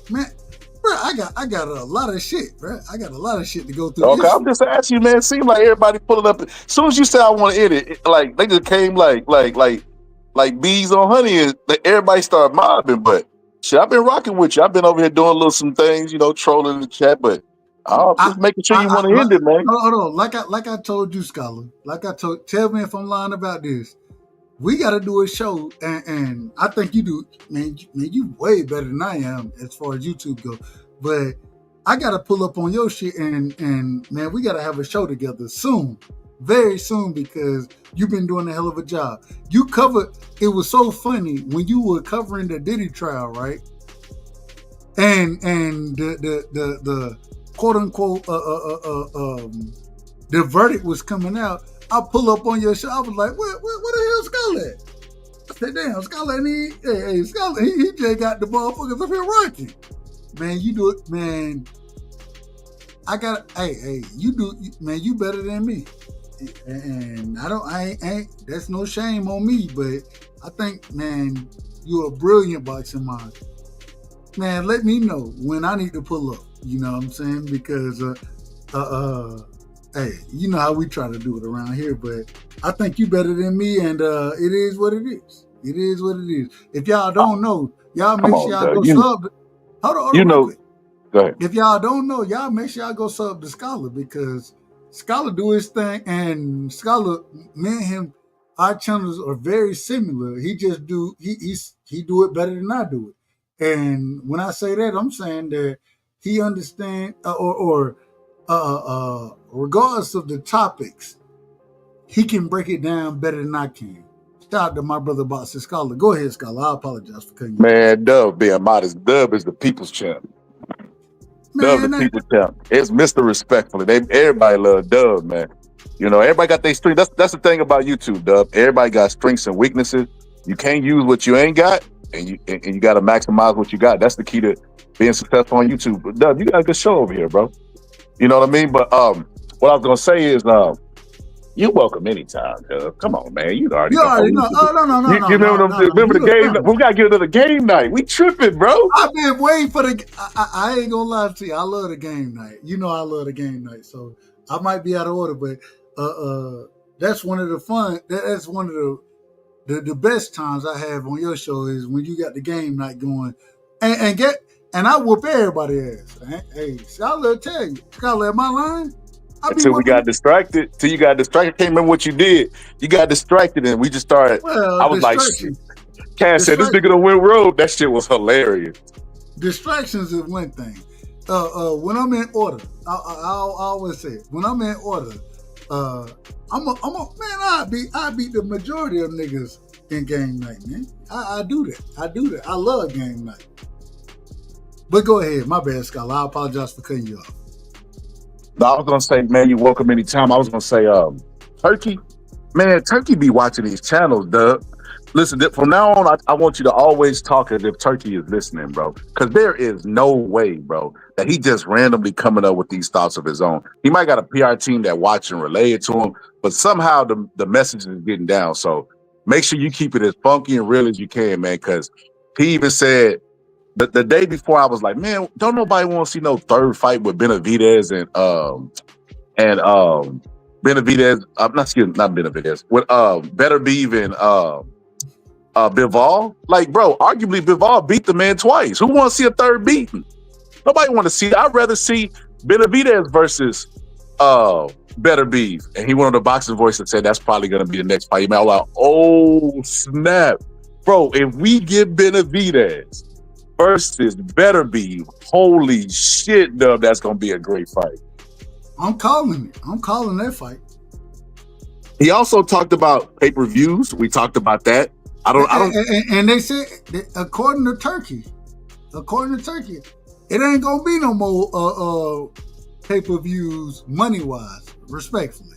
a lot of shit, bro. I got a lot of shit to go through. Okay, I'm just asking you, man. It seems like everybody pulling up. As soon as you say I want to end it, like they just came like bees on honey, and everybody started mobbing. But shit, I've been rocking with you. I've been over here doing some things, trolling the chat. But I'm just making sure you want to end it, man. Hold on, like I told you, Scholar. Tell me if I'm lying about this. We got to do a show, and I think you do, man. You way better than I am as far as YouTube goes. But I got to pull up on your shit, and man, we got to have a show together soon, very soon, because you've been doing a hell of a job. You covered. It was so funny when you were covering the Diddy trial, right? And the quote unquote the verdict was coming out. I pull up on your show. I was like, what the hell Scholar at? I said, damn, Scholar, hey, Scholar, he just got the motherfuckers up here rocking. Man, you do it, man. You do, man, you better than me. And I ain't, that's no shame on me, but I think, man, you're a brilliant boxing mind. Man, let me know when I need to pull up. You know what I'm saying? Because, hey, you know how we try to do it around here, but I think you better than me, and it is what it is. It is what it is. If y'all don't know, y'all make sure y'all go sub. Hold on. Go ahead. If y'all don't know, y'all make sure y'all go sub to Scholar, because Scholar do his thing, and Scholar, me and him, our channels are very similar. He just do he do it better than I do it. And when I say that, I'm saying that he understand regardless of the topics, he can break it down better than I can. Shout out to my brother Boxer Scholar. Go ahead, Scholar. I apologize for cutting you. Man, Dub being modest. Dub is the people's champ. Dub is the people's champ. It's Mr. Respectfully. Everybody love Dub, man. Everybody got their strengths. That's the thing about YouTube, Dub. Everybody got strengths and weaknesses. You can't use what you ain't got, and you got to maximize what you got. That's the key to being successful on YouTube. But Dub, you got a good show over here, bro. You know what I mean? But what I was gonna say is, you're welcome anytime, Dub. Come on, man. You already know. No. You remember the game? We gotta get another game night. We tripping, bro. I've been waiting for I ain't gonna lie to you. I love the game night. You know I love the game night. So I might be out of order, but that's one of the fun. That's one of the best times I have on your show is when you got the game night going, and I whoop everybody ass. Hey, Scholar, tell you, Scholar, am I lying? Until we got distracted. Till you got distracted. I can't remember what you did. You got distracted, and we just started. Well, I was like, Cass said this nigga done went rogue. That shit was hilarious. Distractions is one thing. When I'm in order, I always say it. When I'm in order, I beat the majority of niggas in game night, man. I do that. I love game night. But go ahead, my bad, Scholar. I apologize for cutting you off. No, I was gonna say, man, you're welcome anytime. I was gonna say, Turkey, man, Turkey be watching these channels, Doug. Listen, from now on, I want you to always talk as if Turkey is listening, bro. Because there is no way, bro, that he just randomly coming up with these thoughts of his own. He might got a PR team that watch and relay it to him, but somehow the message is getting down. So make sure you keep it as funky and real as you can, man. Because he even said the day before, I was like, man, don't nobody want to see no third fight with Benavidez and Benavidez. Not Benavidez. With Better Beef and Bivol. Like, bro, arguably Bivol beat the man twice. Who wants to see a third beating? Nobody want to see that. I'd rather see Benavidez versus Better Beef. And he went on the boxing voice and said that's probably going to be the next fight. Man, I was like, oh, snap. Bro, if we get Benavidez versus Better Beef, holy shit, Dub, that's going to be a great fight. I'm calling it. I'm calling that fight. He also talked about pay-per-views. We talked about that. I don't. And they said, according to Turkey, it ain't gonna be no more pay-per-views money-wise. Respectfully,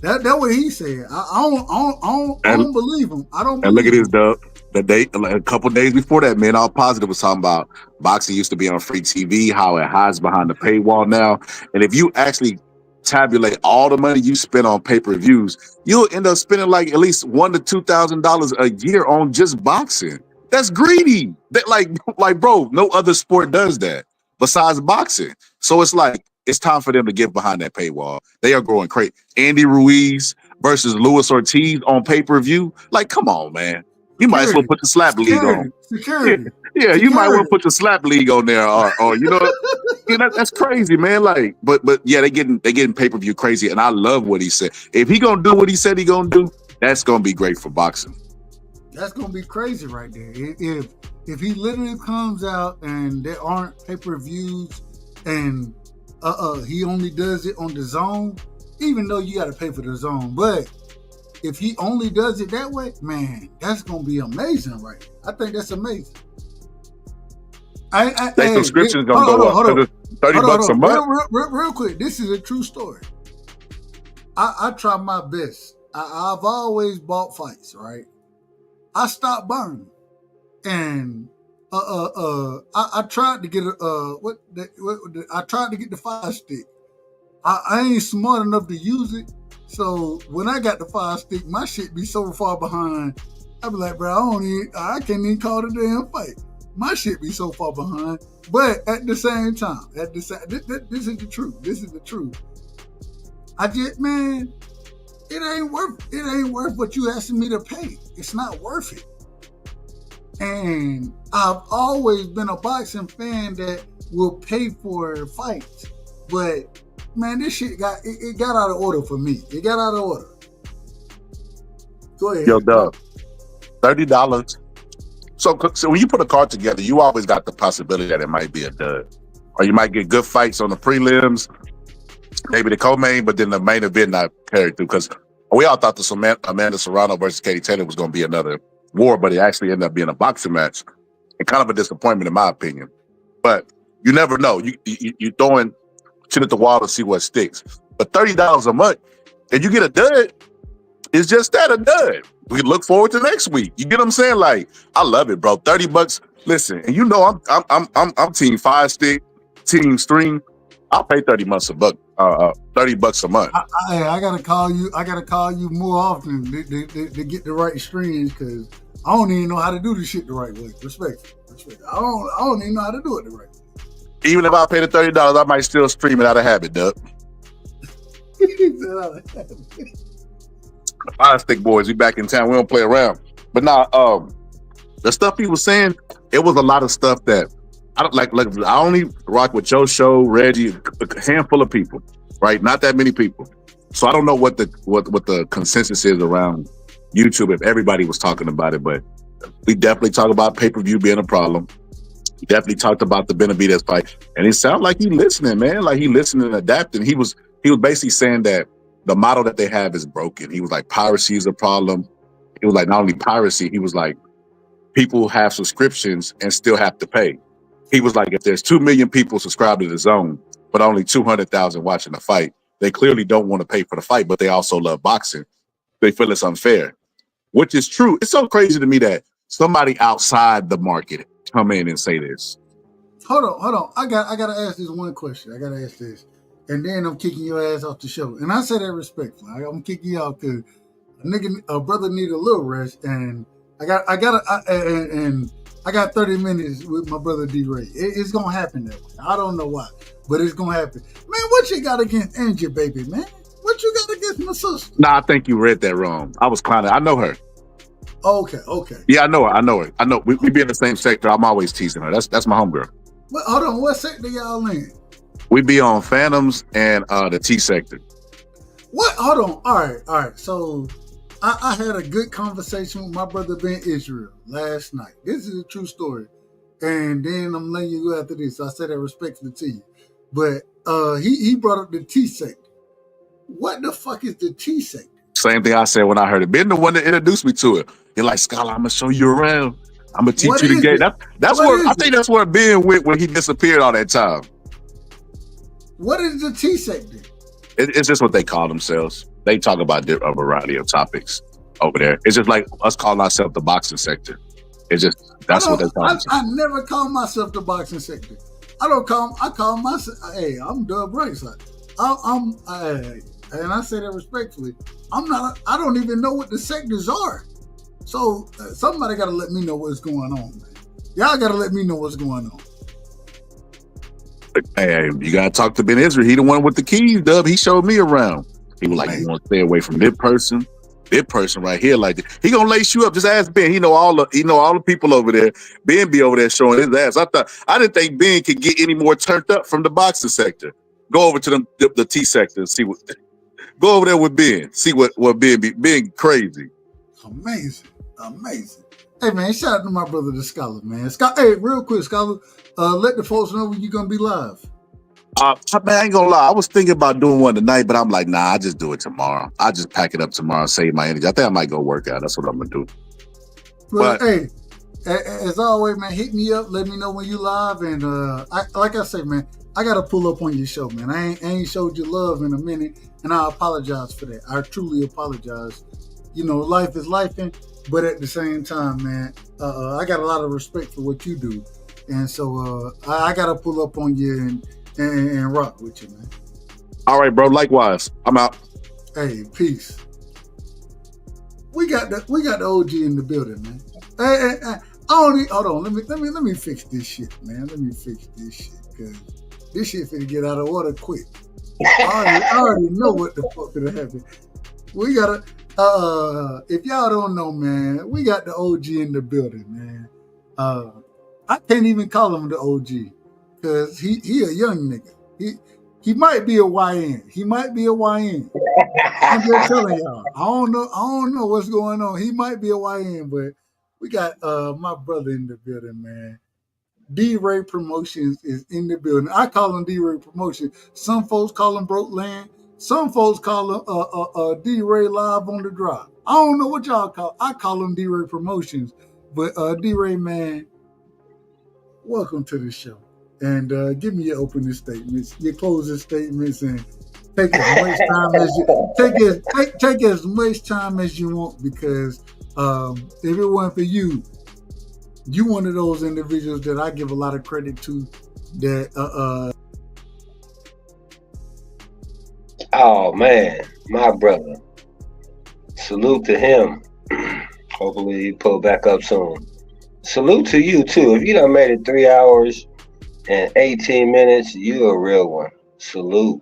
that's what he said. I don't believe him. I don't. And look at this, Dub. A couple days before that, man, All Positive was talking about boxing used to be on free TV, how it hides behind the paywall now, and if you actually tabulate all the money you spend on pay-per-views, you'll end up spending like at least $1,000 to $2,000 a year on just boxing. That's greedy. That like, bro, no other sport does that besides boxing. So it's like it's time for them to get behind that paywall. They are growing crazy. Andy Ruiz versus Luis Ortiz on pay-per-view. Like, come on, man. You might as well put the slap league on. Security. Yeah, you might well put the slap league on there, or you know, that's crazy, man. Like, but yeah, they getting pay-per-view crazy, and I love what he said. If he gonna do what he said he gonna do, that's gonna be great for boxing. That's gonna be crazy right there. If he literally comes out and there aren't pay-per-views, and he only does it on the zone, even though you got to pay for the zone, but if he only does it that way, man, that's gonna be amazing, right? I think that's amazing. Subscription is gonna go up $30 a month. Real quick, this is a true story. I try my best. I've always bought fights, right? I stopped burning, and I tried to get I tried to get the Fire Stick. I ain't smart enough to use it. So when I got the Fire Stick, my shit be so far behind. I be like, bro, I can't even call the damn fight. My shit be so far behind. But at the same time, this is the truth. This is the truth. Man, it ain't worth what you asking me to pay. It's not worth it. And I've always been a boxing fan that will pay for fights, but man, this shit got out of order for me. It got out of order. Go ahead. Yo, Doug, $30. So when you put a card together, you always got the possibility that it might be a dud, or you might get good fights on the prelims, maybe the co-main, but then the main event not carried through. Because we all thought this Amanda Serrano versus Katie Taylor was going to be another war, but it actually ended up being a boxing match, and kind of a disappointment in my opinion. But you never know. You throwing shit at the wall to see what sticks. But $30 a month, and you get a dud, it's just that, a dud. We look forward to next week. You get what I'm saying? Like, I love it, bro. $30. Listen, and you know I'm team Fire Stick, team Stream. I'll pay $30 a month. I gotta call you. I gotta call you more often to get the right streams, because I don't even know how to do this shit the right way. Respect. I don't even know how to do it the right way. Even if I pay the $30, I might still stream it out of habit, Doug. Fire Stick boys, we back in town. We don't play around. But now, the stuff he was saying, it was a lot of stuff that I don't like. I only rock with Joe Show, Reggie, a handful of people, right? Not that many people. So I don't know what the consensus is around YouTube if everybody was talking about it. But We definitely talk about pay-per-view being a problem. We definitely talked about the Benavidez fight, and it sounded like he listening, man. Like he listening and adapting. He was basically saying that the model that they have is broken. He was like, piracy is a problem. It was like not only piracy, he was like, people have subscriptions and still have to pay. He was like, if there's 2 million people subscribed to the Zone, but only 200,000 watching the fight, they clearly don't want to pay for the fight, but they also love boxing. They feel it's unfair, which is true. It's so crazy to me that somebody outside the market come in and say this. Hold on. I gotta ask this one question. I gotta ask this, and then I'm kicking your ass off the show. And I say that respectfully. I'm kicking you out because a brother need a little rest, and I got 30 minutes with my brother D-Ray. It's gonna happen that way. I don't know why, but it's gonna happen. Man, what you got against Angie, baby, man? What you got against my sister? Nah, I think you read that wrong. I was clowning. I know her. Okay. Yeah, I know her. I know. We be in the same sector. I'm always teasing her. That's my homegirl. But hold on, what sector y'all in? We be on Phantoms and the T sector. What? Hold on. All right. So I had a good conversation with my brother Ben Israel last night. This is a true story. And then I'm letting you go after this. So I said that respectfully to you. But he brought up the T sector. What the fuck is the T sector? Same thing I said when I heard it. Ben the one that introduced me to it. You're like, Scholar, I'm gonna show you around. I'm gonna teach you the game. That's where I think that's where Ben went when he disappeared all that time. What is the T sector? It's just what they call themselves. They talk about a variety of topics over there. It's just like us calling ourselves the boxing sector. It's just that's what they call themselves. I never call myself the boxing sector. I call myself. Hey, I'm Dub Rightside. And I say that respectfully. I don't even know what the sectors are. So somebody got to let me know what's going on, man. Y'all got to let me know what's going on. Hey, you got to talk to Ben Israel. He the one with the keys, Dub. He showed me around. He was like, you want to stay away from this person right here. Like this. He gonna lace you up. Just ask Ben. He know all the people over there. Ben be over there showing his ass. I didn't think Ben could get any more turned up from the boxing sector. Go over to the T sector and see what. Go over there with Ben. See what Ben be. Ben crazy. Amazing. Hey man, shout out to my brother the Scholar, man. Hey, real quick, Scholar. Let the folks know when you're gonna be live. Man, I ain't gonna lie. I was thinking about doing one tonight, but I'm like, nah, I just do it tomorrow. I just pack it up tomorrow and save my energy. I think I might go work out. That's what I'm gonna do. But hey, as always, man, hit me up. Let me know when you live. And like I said, man, I gotta pull up on your show, man. I ain't showed you love in a minute, and I apologize for that. I truly apologize. You know, life is lifing, but at the same time, man, I got a lot of respect for what you do, and so I gotta pull up on you and rock with you, man. All right, bro. Likewise. I'm out. Hey, peace. We got the OG in the building, man. Hey, hold on. Let me fix this shit, man. Let me fix this shit, because this shit finna get out of order quick. I already know what the fuck finna happen. We gotta. If y'all don't know, man, we got the OG in the building, man. I can't even call him the OG. Cause he a young nigga. He might be a YN. I'm just telling y'all. I don't know what's going on. He might be a YN, but we got my brother in the building, man. D-Ray Promotions is in the building. I call him D-Ray Promotions. Some folks call him Broke Land. Some folks call him D-Ray Live on the Drop. I don't know what y'all call. I call him D-Ray Promotions. But D-Ray, man, welcome to the show. And give me your opening statements, your closing statements, and take as much time as you take as much time as you want, because if it weren't for you, you one of those individuals that I give a lot of credit to. That oh man, my brother. Salute to him. Hopefully he pull back up soon. Salute to you too. If you done made it 3 hours and 18 minutes, you a real one. Salute.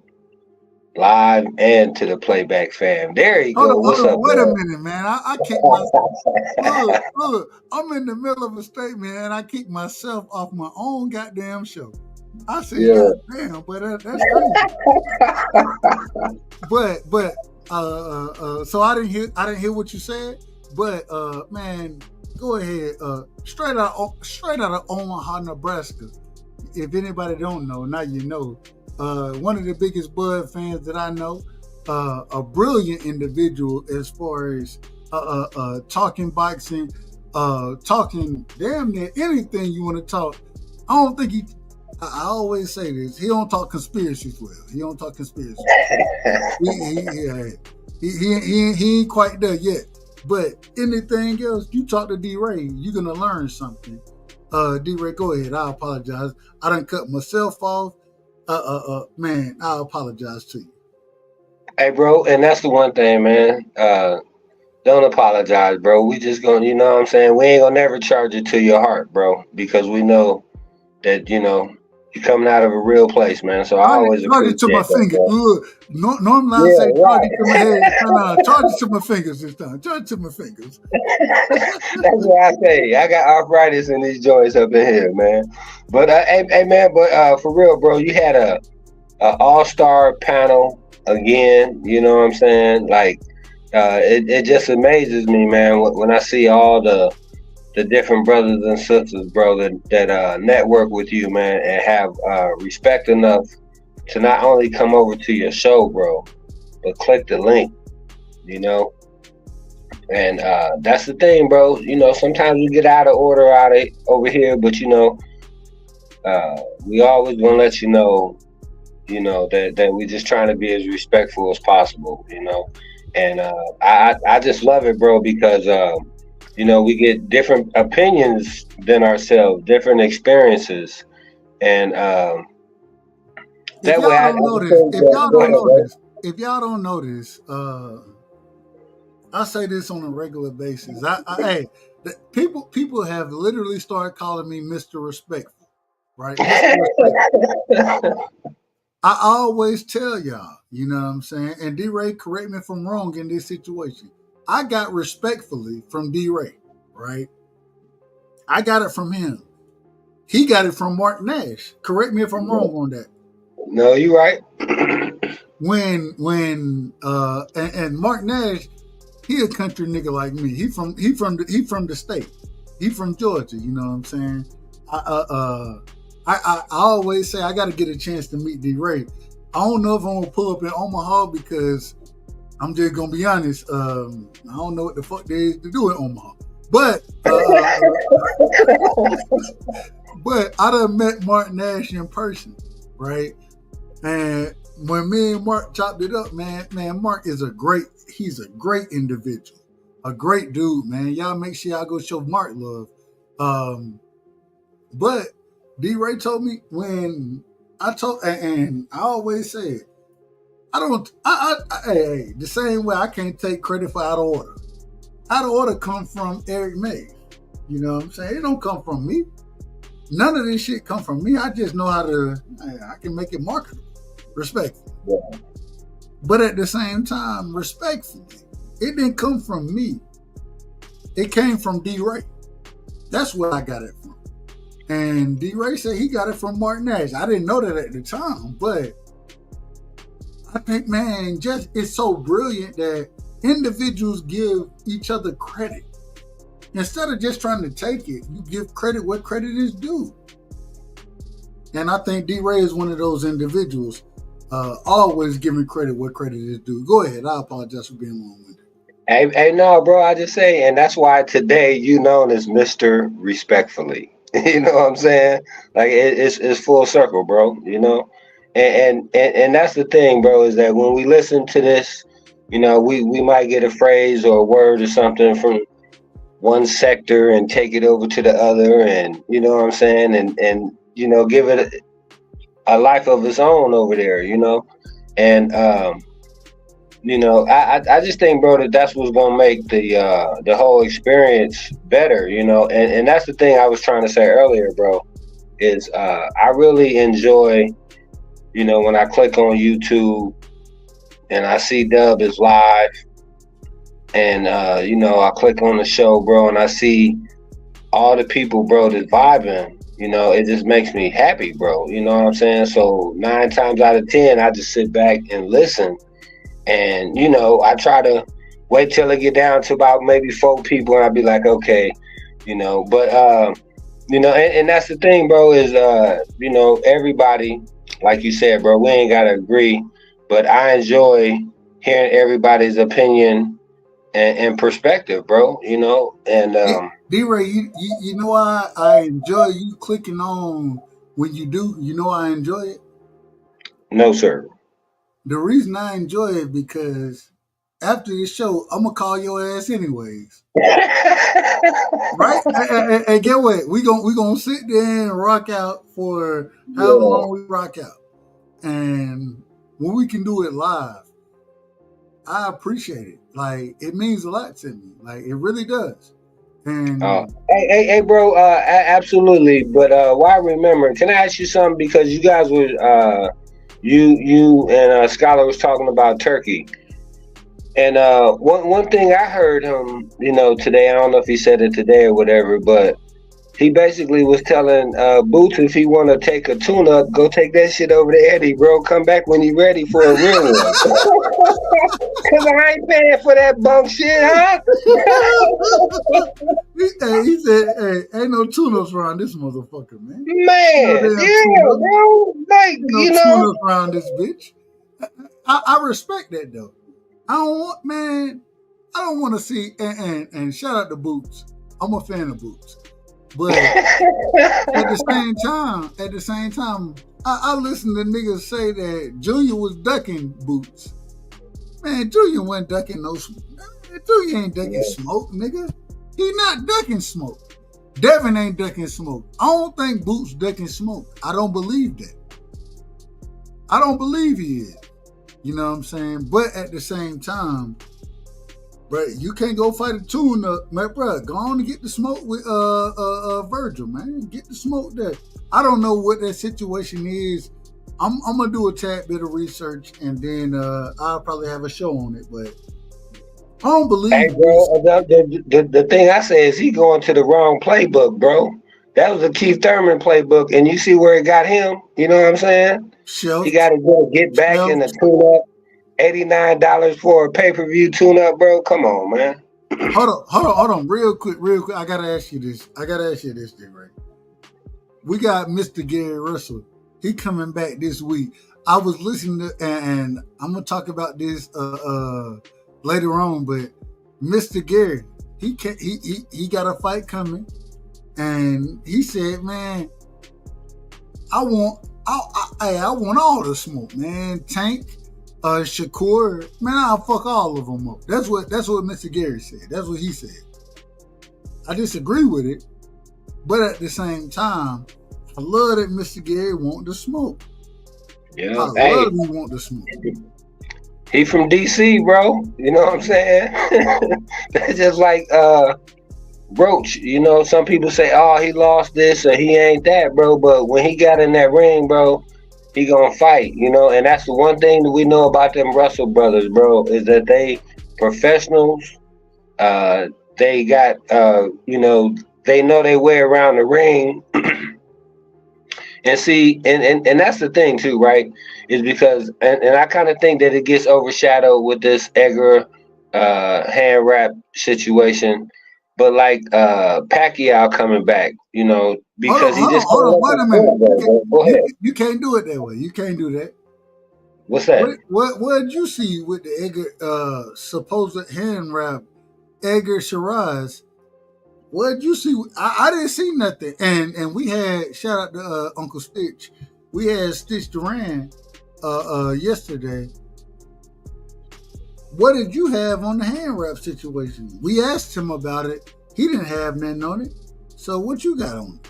Live and to the playback fam. There you go. What's up? Wait a minute, man. I keep myself. Look, I'm in the middle of a statement and I keep myself off my own goddamn show. I said, yeah. Damn, but that's crazy. but so I didn't hear what you said. But man, Go ahead. Straight out of Omaha, Nebraska. If anybody don't know, now you know. One of the biggest Bud fans that I know. A brilliant individual as far as talking boxing, talking damn near anything you want to talk. I don't think I always say this. He don't talk conspiracies well. He don't talk conspiracies. He ain't quite there yet. But anything else, you talk to D-Ray, you're gonna learn something. D-Ray, go ahead. I apologize. I done cut myself off. Man, I apologize to you. Hey, bro, and that's the one thing, man. Don't apologize, bro. We just gonna, you know what I'm saying? We ain't gonna never charge it to your heart, bro, because we know that, you know, you're coming out of a real place, man. So I always charge it to my finger. Normally I say charge it to my head. Charge it to my fingers this time. Charge it to my fingers. That's what I say. I got arthritis in these joints up in here, man. But hey, man, but for real, bro, you had a all-star panel again. You know what I'm saying? Like, it just amazes me, man, when I see all the different brothers and sisters, bro, that network with you, man, and have respect enough to not only come over to your show, bro, but click the link, you know. And that's the thing, bro. You know, sometimes we get out of order over here, but you know, we always gonna let you know that we're just trying to be as respectful as possible, you know. And I just love it, bro, because you know, we get different opinions than ourselves, different experiences, and that way if y'all don't notice, I say this on a regular basis. People have literally started calling me Mr. Respectful, right? Mr. Respectful. I always tell y'all, you know what I'm saying? And D-Ray, correct me if I'm wrong in this situation. I got respectfully from D-Ray, right? I got it from him. He got it from Mark Nash. Correct me if I'm wrong on that. No, you're right. When Mark Nash, he a country nigga like me. He from the state. He from Georgia. You know what I'm saying? I always say I got to get a chance to meet D-Ray. I don't know if I'm gonna pull up in Omaha because I'm just gonna be honest. I don't know what the fuck there is to do in Omaha. But I done met Mark Nash in person, right? And when me and Mark chopped it up, man, Mark is he's a great individual, a great dude, man. Y'all make sure y'all go show Mark love. But D-Ray told me when and I always say it, the same way I can't take credit for Out of Order. Out of Order come from Eric May. You know what I'm saying? It don't come from me. None of this shit come from me. I just know I can make it marketable. Respectfully. Yeah. But at the same time, respectfully, it didn't come from me. It came from D-Ray. That's where I got it from. And D-Ray said he got it from Mark Nash. I didn't know that at the time, but I think, man, just it's so brilliant that individuals give each other credit. Instead of just trying to take it, you give credit what credit is due. And I think D-Ray is one of those individuals, always giving credit what credit is due. Go ahead. I apologize for being long-winded. Hey, no, bro, I just say, and that's why today you known as Mr. Respectfully. You know what I'm saying? Like it's full circle, bro. You know, and that's the thing, bro, is that when we listen to this, you know, we might get a phrase or a word or something from one sector and take it over to the other, and you know what I'm saying, and you know, give it a life of its own over there, you know, and you know, I just think, bro, that's what's gonna make the whole experience better, you know, and that's the thing I was trying to say earlier, bro, is I really enjoy, you know, when I click on YouTube and I see Dub is live, and you know, I click on the show, bro, and I see all the people, bro, that's vibing. You know, it just makes me happy, bro. You know what I'm saying? So 9 times out of 10, I just sit back and listen. And, you know, I try to wait till I get down to about maybe 4 people, and I'll be like, okay, you know. But you know, and that's the thing, bro, is you know, everybody, like you said, bro, we ain't gotta agree, but I enjoy hearing everybody's opinion and perspective, bro, you know. And D-Ray, you know why I enjoy you clicking on when you do? You know why I enjoy it? No, sir. The reason I enjoy it because after this show, I'm gonna call your ass anyways. Right? And get what? We gonna sit there and rock out for however long we rock out. And when we can do it live, I appreciate it. Like, it means a lot to me. Like, it really does. And hey, bro, absolutely. But why remember? Can I ask you something? Because you guys were you and Scholar was talking about Turkey. And one thing I heard him, you know, today, I don't know if he said it today or whatever, but he basically was telling Boots if he want to take a tune-up, go take that shit over to Eddie, bro. Come back when you ready for a real one. Because I ain't paying for that bunk shit, huh? He said, hey, ain't no tune-ups around this motherfucker, man. Man, yeah, bro. Like, you know. Tune-ups around this bitch. I respect that, though. I don't want to see, and shout out to Boots. I'm a fan of Boots. But at the same time, I listen to niggas say that Junior was ducking Boots. Man, Junior wasn't ducking no smoke. Junior ain't ducking smoke, nigga. He not ducking smoke. Devin ain't ducking smoke. I don't think Boots ducking smoke. I don't believe that. I don't believe he is. You know what I'm saying? But at the same time, bro, you can't go fight a tune-up, man, bro. Go on and get the smoke with Virgil, man. Get the smoke there. I don't know what that situation is. I'm gonna do a tad bit of research and then I'll probably have a show on it. But I don't believe. Hey, bro, the thing I say is he going to the wrong playbook, bro. That was a Keith Thurman playbook, and you see where it got him. You know what I'm saying? Sure. He got to go get back in the tune-up. $89 for a pay-per-view tune-up, bro. Come on, man. Hold on, real quick. I gotta ask you this. Thing, right? We got Mr. Gary Russell. He coming back this week. I was listening to, and I'm gonna talk about this later on. But Mr. Gary, he got a fight coming, and he said, "Man, I want all the smoke, man. Tank." Shakur, man, I'll fuck all of them up. That's what Mr. Gary said. That's what he said. I disagree with it, but at the same time, I love that Mr. Gary want the smoke. Yeah, I love he want the smoke. He from DC, bro. You know what I'm saying? That's just like Roach. You know, some people say, "Oh, he lost this or he ain't that, bro." But when he got in that ring, bro, he gonna fight, you know, and that's the one thing that we know about them Russell brothers, bro, is that they professionals. They got, you know, they know their way around the ring. And see, and that's the thing too, right? Is because, and I kind of think that it gets overshadowed with this Edgar hand wrap situation. But like Pacquiao coming back, you know, because hold on, wait a minute. You can't do it that way. You can't do that. What's that? What did you see with the Edgar supposed hand wrap, Edgar Shiraz? What did you see? I didn't see nothing. And we had, shout out to Uncle Stitch. We had Stitch Duran yesterday. What did you have on the hand wrap situation? We asked him about it. He didn't have nothing on it. So what you got on it?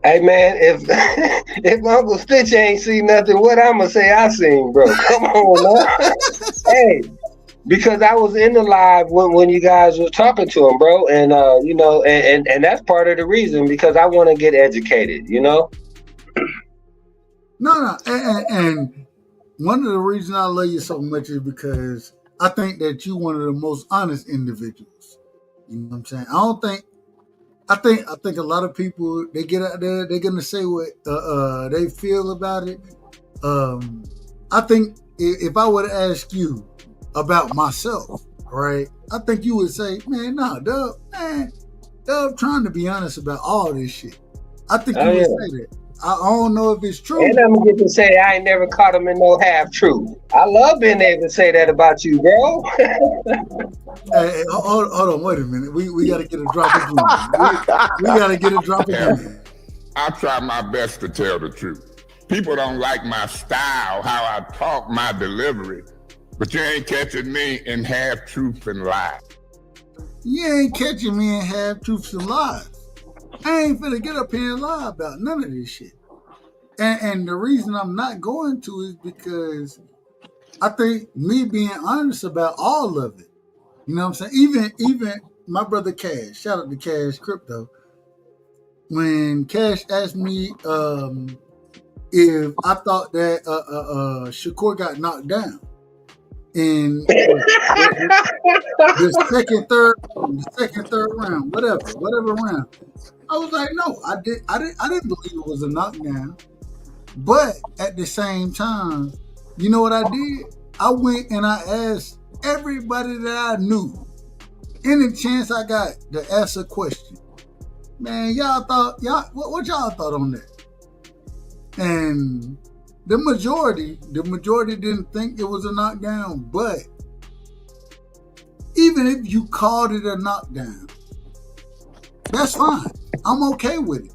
Hey man, if Uncle Stitch ain't seen nothing, what I'ma say I seen, bro? Come on, man. Hey, because I was in the live when you guys were talking to him, bro, and you know, and that's part of the reason because I want to get educated, you know. No, and one of the reasons I love you so much is because I think that you're one of the most honest individuals. You know what I'm saying? I think a lot of people, they get out there, they're gonna say what they feel about it. I think if I were to ask you about myself, right, I think you would say, man, nah, Dub Dub trying to be honest about all this shit. I think you would say that. I don't know if it's true. And I'm gonna get to say I ain't never caught him in no half truth. I love being able to say that about you, bro. Hey, hold on, wait a minute. We gotta get a drop again. We gotta get a drop again. I try my best to tell the truth. People don't like my style, how I talk, my delivery, but you ain't catching me in half truth and lies. You ain't catching me in half truths and lies. I ain't finna get up here and lie about none of this shit. And the reason I'm not going to is because I think me being honest about all of it. You know what I'm saying? Even my brother Cash, shout out to Cash Crypto. When Cash asked me if I thought that Shakur got knocked down in the second, third round, whatever round, I was like, no, I didn't believe it was a knockdown. But at the same time, you know what I did? I went and I asked everybody that I knew, any chance I got to ask a question. Man, what y'all thought on that? And the majority didn't think it was a knockdown, but even if you called it a knockdown, that's fine. I'm okay with it.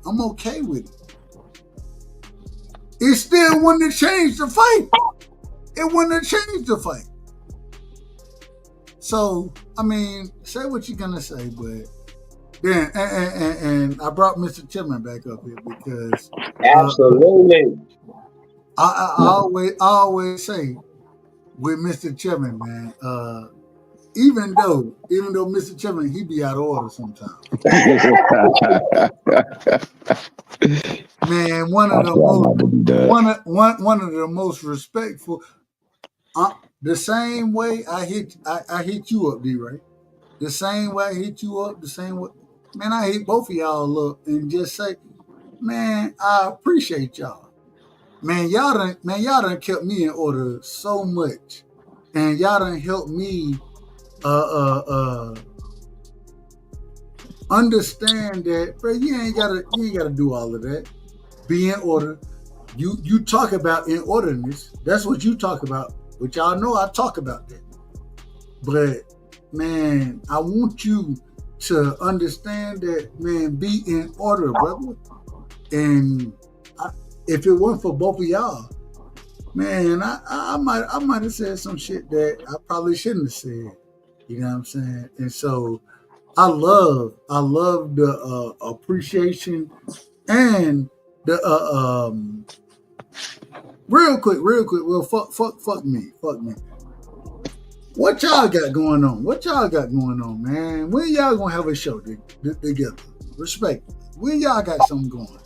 It still wouldn't have changed the fight. So, I mean, say what you're gonna say, but then, and I brought Mr. Tillman back up here because absolutely. I always say with Mr. Tillman, man, even though Mr. Tillman, he be out of order sometimes. Man, one of the most respectful. The same way I hit you up, D-Ray. The same way I hit you up, the same way. Man, I hit both of y'all up and just say, man, I appreciate y'all. Man, y'all done kept me in order so much, and y'all done helped me understand that, bro. You ain't gotta do all of that. Be in order. You talk about in orderness. That's what you talk about. But y'all know I talk about that. But man, I want you to understand that, man, be in order, brother. And if it weren't for both of y'all, man, I might have said some shit that I probably shouldn't have said. You know what I'm saying? And so I love the appreciation and the real quick. Well, fuck me. What y'all got going on? Man? When y'all gonna have a show together? Respect. When y'all got something going?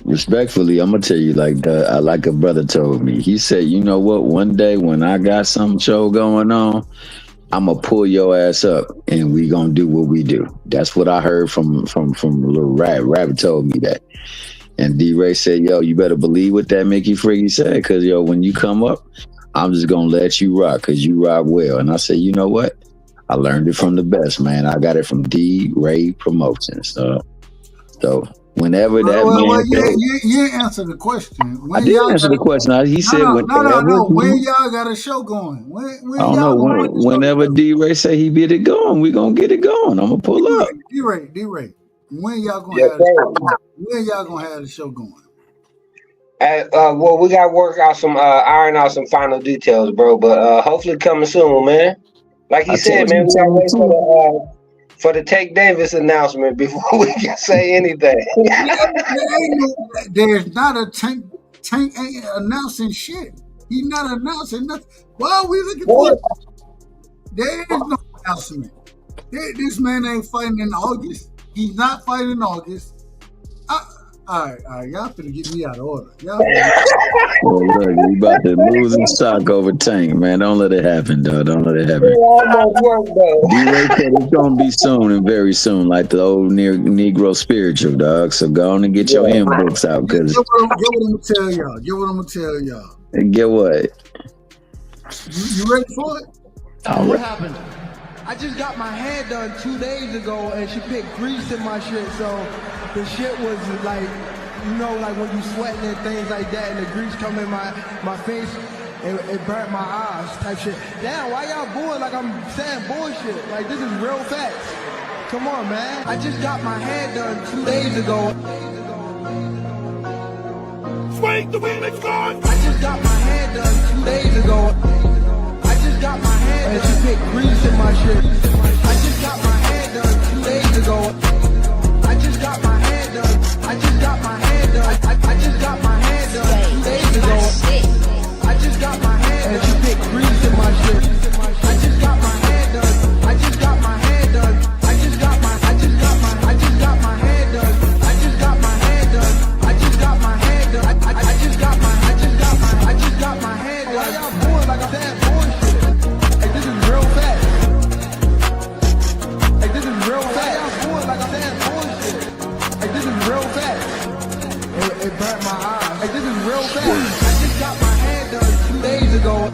Respectfully, I'm gonna tell you like a brother told me. He said, you know what? One day when I got some show going on, I'm gonna pull your ass up and we gonna do what we do. That's what I heard from Little Rabbit told me that. And D-Ray said, yo, you better believe what that Mickey Friggy said, because, yo, when you come up, I'm just going to let you rock, because you rock well. And I said, you know what? I learned it from the best, man. I got it from D-Ray Promotions. So whenever that man... You didn't answer the question. I did answer the question. He said whenever... No. When y'all got a show going? I don't know. Whenever D-Ray say he get it going, we going to get it going. I'm going to pull up. D-Ray. When y'all gonna have the show going? Well, we got to work out some iron out some final details, bro. But hopefully coming soon, man. Like he said, man, we got to wait for the Tank Davis announcement before we can say anything. There's not a Tank ain't announcing shit. He's not announcing nothing. Why are we looking for it? There is no announcement. This man ain't fighting in August. He's not fighting in August. All right. Y'all finna get me out of order. Look, you about to lose in stock over Tank, man. Don't let it happen, dog. Don't let it happen. D-Ray said it's gonna be soon and very soon, like the old Negro spiritual, dog. So go on and get your hymn books out, because get what I'm gonna tell y'all. And get what? You ready for it? All What right. happened? I just got my hair done 2 days ago, and she picked grease in my shit, so the shit was like, you know, like when you sweating and things like that, and the grease come in my face, it burnt my eyes type shit. Damn, why y'all booing like I'm saying bullshit? Like, this is real facts. Come on, man. I just got my hair done 2 days ago. Swing the remix on! I just got my hair done 2 days ago. I just got my hair done. And she picked grease in my shit. I just got my hair done 2 days ago. I just got my hair done. I just got my hair done. I just got my hair done 2 days ago. I just got my hair done. And she picked grease in my shit. I just got my hair done. I just got my hair done. I just got my hair done. I just got my hair done. I just got my hair done. I just got my hair done. Why y'all booing like I'm saying bullshit? Hey, this is real fast. Hey, this is real fast. Why y'all booing like I'm saying bullshit? Hey, this is real fast. It burnt my eyes. Hey, this is real fast. I just got my hair done 2 days ago.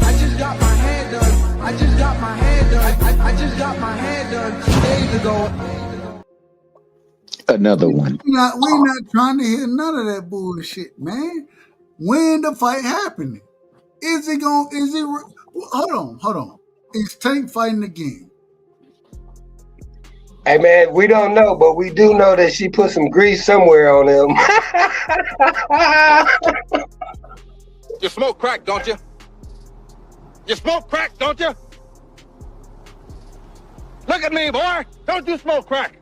I just got my hair done. I just got my hair done. I just got my hair done 2 days ago. Another one. We not trying to hear none of that bullshit, man. When the fight happening? Is it? Hold on. Is Tank fighting again? Hey man, we don't know, but we do know that she put some grease somewhere on him. You smoke crack, don't you? You smoke crack, don't you? Look at me, boy. Don't you smoke crack?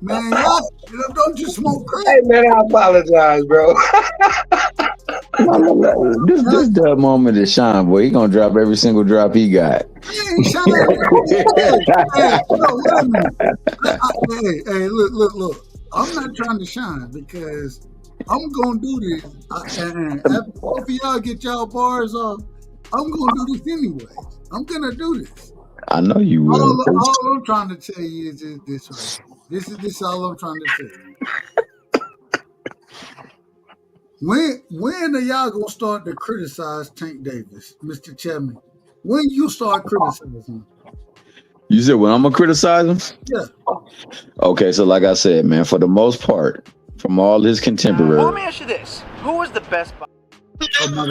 Man, don't you smoke crack? Hey man, I apologize, bro. This dub moment is shine, boy. He gonna drop every single drop he got. Hey, look. I'm not trying to shine because I'm gonna do this. And after both of y'all get y'all bars off, I'm gonna do this anyway. I'm gonna do this. I know you will. All I'm trying to tell you is this right. This is all I'm trying to say. When are y'all gonna start to criticize Tank Davis, Mr. Chapman? When you start criticizing him? You said when I'm gonna criticize him? Yeah. Okay, so like I said, man, for the most part, from all his contemporaries. Let me ask you this: who was the best? Oh, my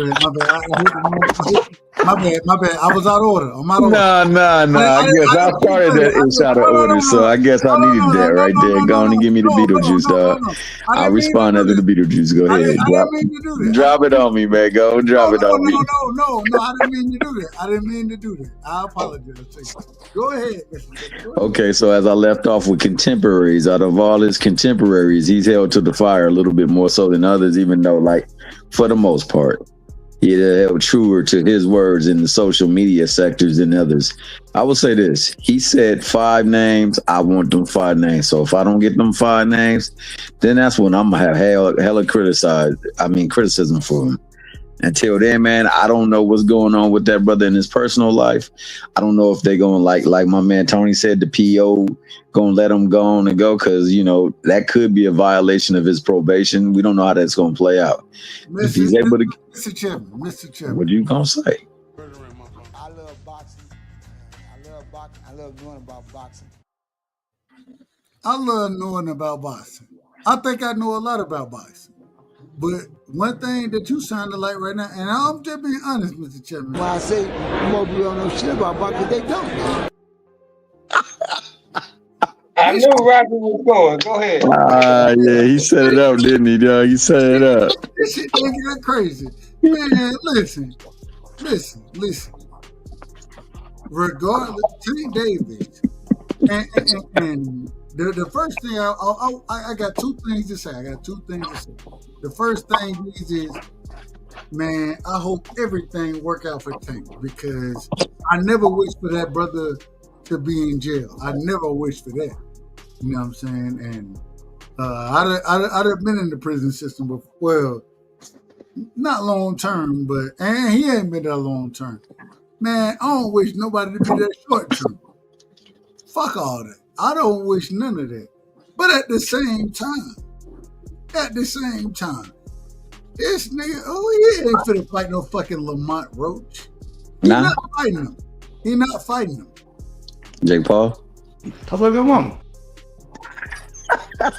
bad. I was out of order. I'm out of order. Nah. I guess I started that ish out of order, so I guess I needed that right there. Go on and give me the Beetlejuice, dog. I'll respond after the Beetlejuice. Go ahead. Drop it on me, man. Go drop it on me. No, I didn't mean to do that. I apologize. Go ahead. Okay, so as I left off with contemporaries, out of all his contemporaries, he's held to the fire a little bit more so than others, even though, like, for the most part, he held truer to his words in the social media sectors than others. I will say this. He said 5 names. I want them 5 names. So if I don't get them 5 names, then that's when I'm going to have hella criticism for him. Until then, man, I don't know what's going on with that brother in his personal life. I don't know if they're going like my man Tony said, the PO going to let him go on and go because, you know, that could be a violation of his probation. We don't know how that's going to play out. If he's able to... Mr. Chapman. What you going to say? I love boxing. I love knowing about boxing. I love knowing about boxing. I think I know a lot about boxing. But one thing that you sounded like right now, and I'm just being honest, Mr. Chapman. When I say more people don't know shit about boxing, they don't. I knew Roger was going. Go ahead. Yeah, he set it up, didn't he, dog? He set it up. This shit ain't crazy. Man, listen. Regardless, Tank Davis, and the first thing, I got 2 things to say. The first thing is, man, I hope everything work out for Tank because I never wish for that brother to be in jail. I never wish for that. You know what I'm saying? And I'd have been in the prison system before. Well, not long term, but he ain't been that long term. Man, I don't wish nobody to be that short term. Fuck all that. I don't wish none of that. But at the same time, this nigga, he ain't finna fight no fucking Lamont Roach. He's not fighting him. He not fighting him. Jake Paul. Tough like a woman. I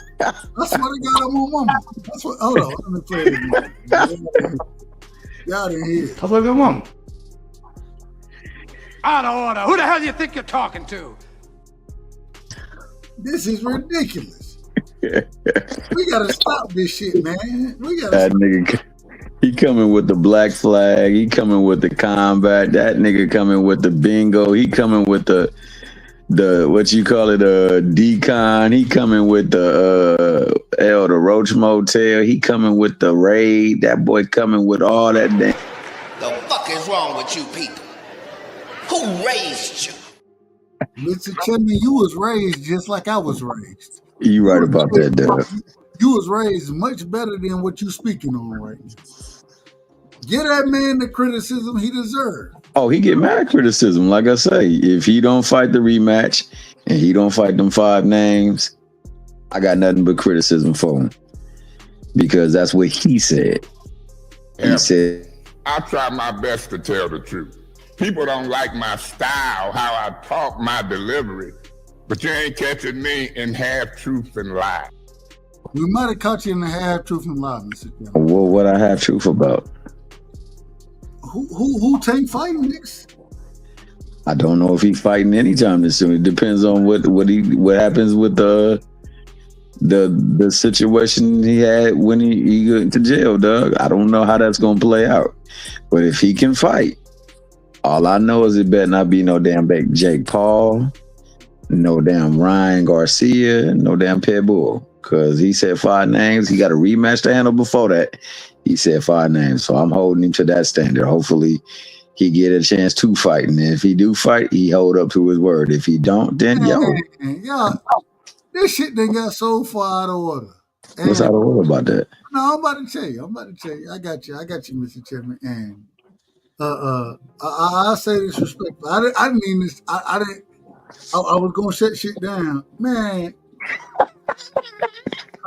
swear to God, I'm on mama. That's what. Hold on, let me play this. Y'all didn't hear. Tough like a woman. Out of order. Who the hell do you think you're talking to? This is ridiculous. We gotta stop this shit, man. We gotta. That nigga, he coming with the black flag. He coming with the combat. That nigga coming with the bingo. He coming with the what you call it, decon. He coming with the the Roach Motel. He coming with the raid. That boy coming with all that damn. The fuck is wrong with you people? Who raised you? Mr. Chapman, you was raised just like I was raised. You right about that, Dad. You was raised much better than what you speaking on right now. Give that man the criticism he deserves. Oh, he get mad criticism. Like I say, if he don't fight the rematch and he don't fight them 5 names, I got nothing but criticism for him. Because that's what he said. Yeah. He said, I try my best to tell the truth. People don't like my style, how I talk, my delivery, but you ain't catching me in half truth and lie. We might have caught you in the half truth and lie, Mr. Chapman. well, what I have truth about? Who Tank fighting next? I don't know if he's fighting anytime this soon. It depends on what happens with the situation he had when he went to jail, Doug. I don't know how that's gonna play out. But if he can fight, all I know is it better not be no damn Jake Paul, no damn Ryan Garcia, no damn Pitbull. Because he said 5 names. He got a rematch to handle before that. He said 5 names. So I'm holding him to that standard. Hopefully he get a chance to fight. And if he do fight, he hold up to his word. If he don't, then This shit done got so far out of order. And what's out of order about that? No, I'm about to tell you. I got you, Mr. Chapman. And I say this respectfully. I didn't mean this. I was gonna shut shit down, man.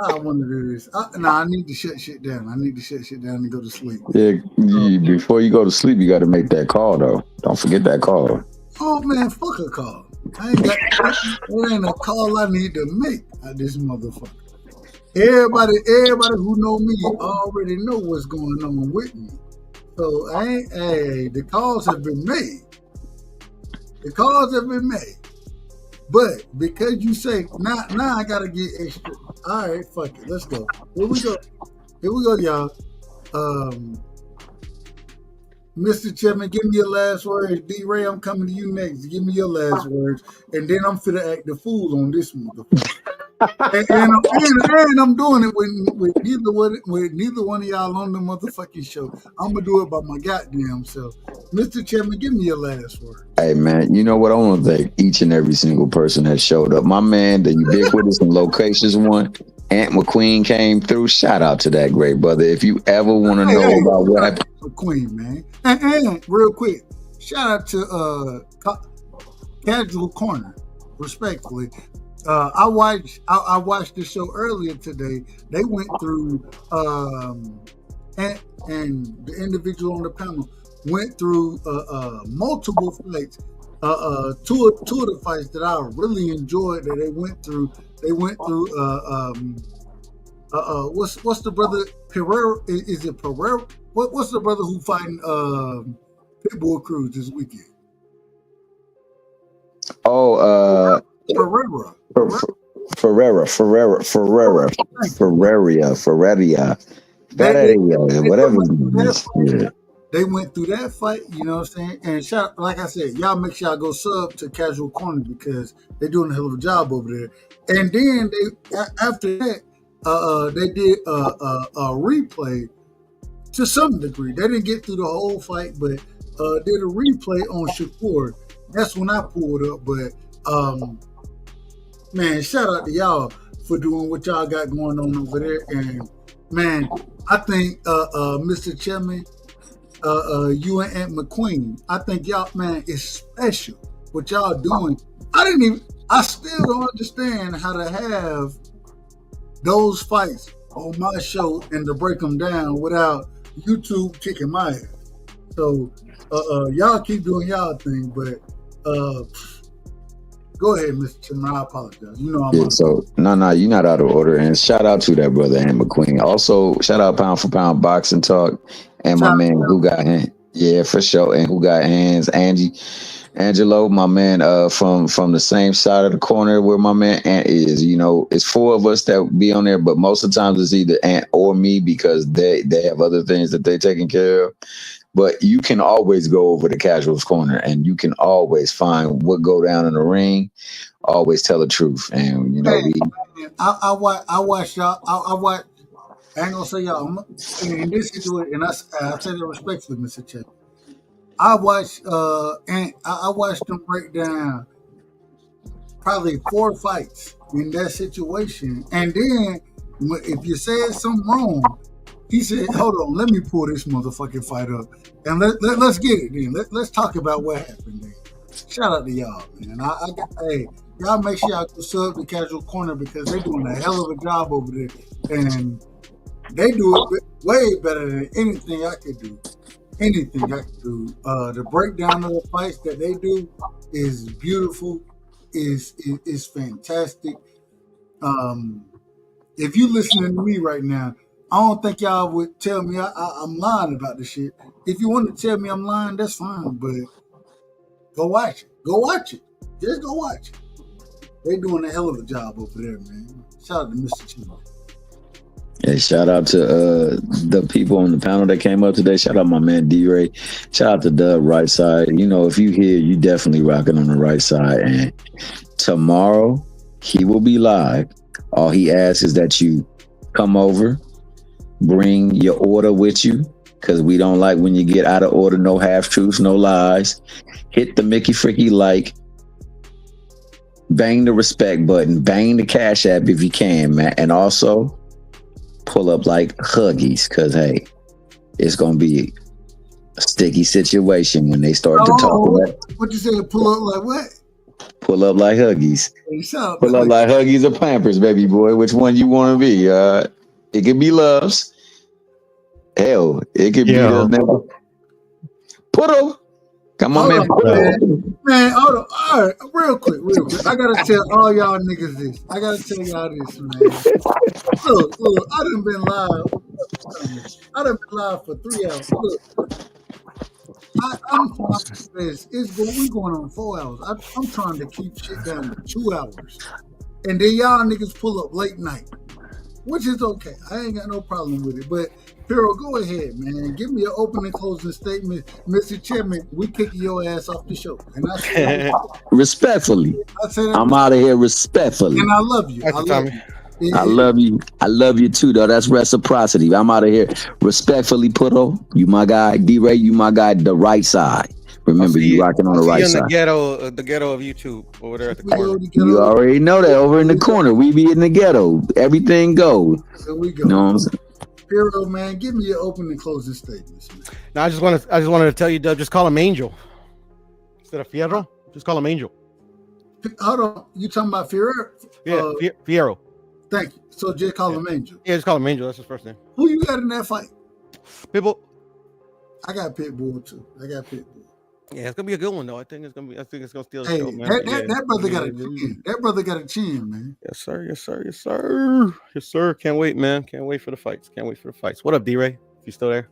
I want to do this. I need to shut shit down. I need to shut shit down and go to sleep. Yeah, before you go to sleep, you got to make that call, though. Don't forget that call. Oh, man, fuck a call. There ain't a call I need to make at this motherfucker. Everybody who know me already know what's going on with me. So, the calls have been made. But because you say, now I got to get extra. All right, fuck it. Let's go. Here we go, y'all. Mr. Chapman, give me your last words. D-Ray, I'm coming to you next. Give me your last words. And then I'm finna act the fool on this motherfucker. and I'm doing it with neither one of y'all on the motherfucking show. I'm gonna do it by my goddamn self. Mr. Chapman, give me your last word. Hey man, you know what? I want to thank each and every single person that showed up. My man, the ubiquitous and locations one, Aunt McQueen came through. Shout out to that great brother. If you ever want to know about what happened, McQueen, man. And real quick, shout out to Casual Corner, respectfully. I watched the show earlier today. They went through and the individual on the panel went through multiple fights. Two of the fights that I really enjoyed that they went through. They went through what's the brother Pereira? Is it Pereira? What's the brother who fighting Pitbull Cruz this weekend? Oh, Ferreira. Whatever. They went through that fight, you know what I'm saying? And like I said, y'all make sure y'all go sub to Casual Corner because they're doing a hell of a job over there. And then after that, they did a replay to some degree. They didn't get through the whole fight, but did a replay on Shakur. That's when I pulled up. But man, shout out to y'all for doing what y'all got going on over there. And man, I think Mr. Chapman, you and Aunt McQueen, I think y'all, man, is special what y'all doing. I still don't understand how to have those fights on my show and to break them down without YouTube kicking my ass. So y'all keep doing y'all thing, but Go ahead, Mr. Tim. I apologize. You know I'm Yeah, so no, you're not out of order. And shout out to that brother and McQueen. Also, shout out Pound for Pound Boxing Talk and my man who got hands. Yeah, for sure. And who got hands, Angelo, my man, from the same side of the corner where my man Ant is. You know, it's 4 of us that be on there, but most of the times it's either Ant or me because they have other things that they're taking care of. But you can always go over to Casual's Corner and you can always find what go down in the ring. Always tell the truth. And, you know, I watch y'all. I watch. I ain't gonna say y'all. In this situation, and I say that respectfully, Mr. Chet. I watched and I watched them break down probably 4 fights in that situation, and then if you said something wrong, he said, "Hold on, let me pull this motherfucking fight up, and let's get it then. Let's talk about what happened then." Shout out to y'all, man. Hey, y'all make sure y'all go sub to Casual Corner because they're doing a hell of a job over there, and they do it way better than anything I could do. The breakdown of the fights that they do is beautiful, is fantastic. If you listening to me right now, I don't think y'all would tell me I'm lying about this shit. If you want to tell me I'm lying, that's fine, but go watch it. Go watch it. Just go watch it. They doing a hell of a job over there, man. Shout out to Mr. Chico. Hey, shout out to the people on the panel that came up today. Shout out my man D-Ray. Shout out to Dub Rightside. You know, if you here, you definitely rocking on the right side. And tomorrow, he will be live. All he asks is that you come over, bring your order with you, because we don't like when you get out of order, no half-truths, no lies. Hit the Mickey Fricky like, bang the respect button, bang the Cash App if you can, man. And also, pull up like Huggies, because, hey, it's going to be a sticky situation when they start to talk about what you say, pull up like what? Pull up like Huggies. Hey, Pull up like Huggies or Pampers, baby boy. Which one you want to be? It could be Loves. Hell, it could be the nigga. Puddle. Come on, man. Man, hold on. All right, real quick. I gotta tell all y'all niggas this. I gotta tell y'all this, man. Look, I done been live for 3 hours. Look, I'm trying to we going on 4 hours. I'm trying to keep shit down to 2 hours. And then y'all niggas pull up late night, which is okay. I ain't got no problem with it. But Hero, go ahead, man. Give me an opening closing statement. Mr. Chairman, we kicking your ass off the show. And I say respectfully. I'm out of here respectfully. And I love you. I love you too, though. That's reciprocity. I'm out of here respectfully, Puddle. You my guy. D-Ray, you my guy. The right side. Remember, you rocking on the right side. The ghetto of YouTube over there at the corner. You already know that. Over in the corner, we be in the ghetto. Everything goes. There we go. You know what I'm saying? Hero, man, give me your opening closing statements, man. Now, I just wanted to tell you, Doug, just call him Angel instead of Fierro. Just call him Angel. Hold on, you talking about Fierro? Yeah, Fierro. Thank you. So just call him Angel. Yeah, just call him Angel. That's his first name. Who you got in that fight? Pitbull. I got Pitbull too. Yeah, it's gonna be a good one though. I think it's gonna steal the hey, show, man. That brother got a chin. That brother got a chin, man. Yes, sir. Can't wait, man. Can't wait for the fights. What up, D-Ray? If you still there?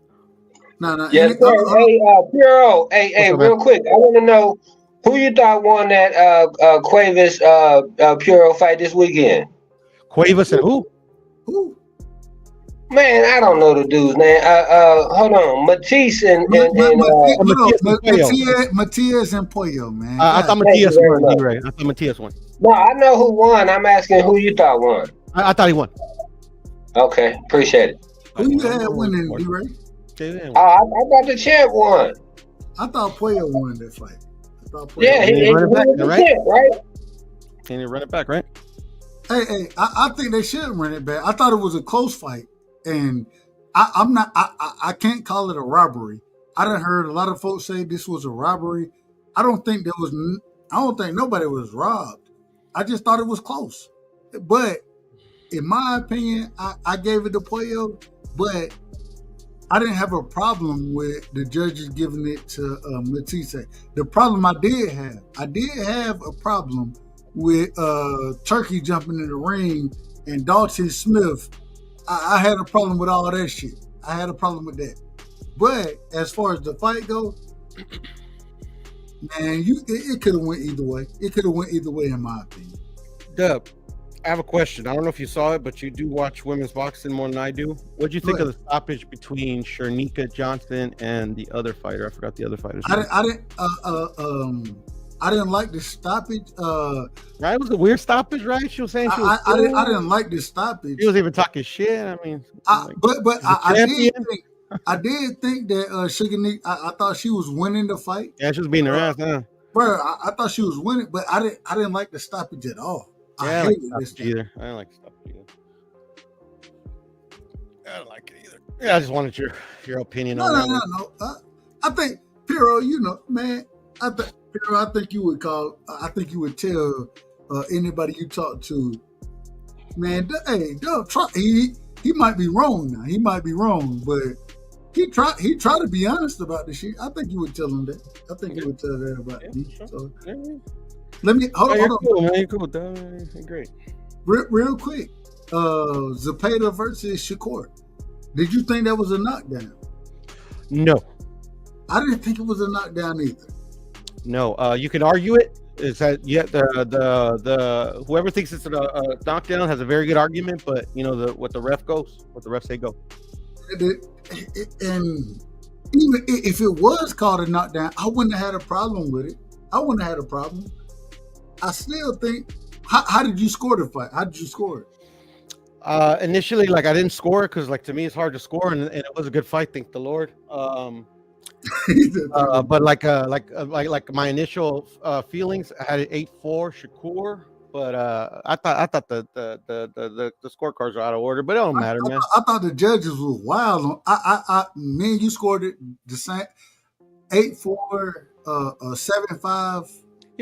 No. Yes, sir. Hey, Puro. Hey, real quick. I want to know who you thought won that Cuevas Puro fight this weekend. Cuevas and who? Man, I don't know the dudes, man. Hold on, Matisse and Matias and Pollo, man. I thought Matias won. D-Ray. I thought Matias won. No, I know who won. I'm asking who you thought won. I thought he won. Okay, appreciate it. Who you had winning, D-Ray? I thought the champ won. I thought Pollo won that fight. Yeah, he run it back, right? Can you run it back, right? Hey, I think they should run it back. I thought it was a close fight. And I can't call it a robbery. I done heard a lot of folks say this was a robbery. I don't think nobody was robbed. I just thought it was close. But in my opinion, I gave it to Pollo. But I didn't have a problem with the judges giving it to Matisse. The problem I did have a problem with Turkey jumping in the ring and Dalton Smith. I had a problem with all that shit. I had a problem with that. But as far as the fight goes, man, it could have went either way. It could have went either way, in my opinion. Dub, I have a question. I don't know if you saw it, but you do watch women's boxing more than I do. What'd you think of the stoppage between Shernika Johnson and the other fighter? I forgot the other fighter's name. I didn't like the stoppage. Right, it was a weird stoppage, right? She was saying she was. I didn't like the stoppage. She was even talking shit. I mean, I did think that Shernika. I thought she was winning the fight. Yeah, she was beating her ass, huh? Bro, I thought she was winning, but I didn't like the stoppage at all. Yeah, I didn't like the stoppage either. I didn't like the stoppage either. I don't like it either. Yeah, I just wanted your opinion on that. No. I think Piero, man. Piero, I think you would call. I think you would tell anybody you talk to, man. Hey, don't try. He might be wrong now. He might be wrong, but he tried to be honest about the shit. I think you would tell him that. I think you would tell that about me. So let me hold on. Cool, man. You're cool, dog. You're great. Real quick, Zepeda versus Shakur. Did you think that was a knockdown? No, I didn't think it was a knockdown either. No, you can argue it. Is that the whoever thinks it's a knockdown has a very good argument, but what the refs say go. And even if it was called a knockdown, I wouldn't have had a problem with it. I wouldn't have had a problem. I still think. How did you score the fight? How did you score it? Initially, I didn't score it because, to me, it's hard to score, and it was a good fight. Thank the Lord. But like my initial feelings, I had it 8-4 Shakur, but I thought the scorecards are out of order, but it don't matter, man. I thought the judges were wild. Me and you scored it the same 8-4, 7-5.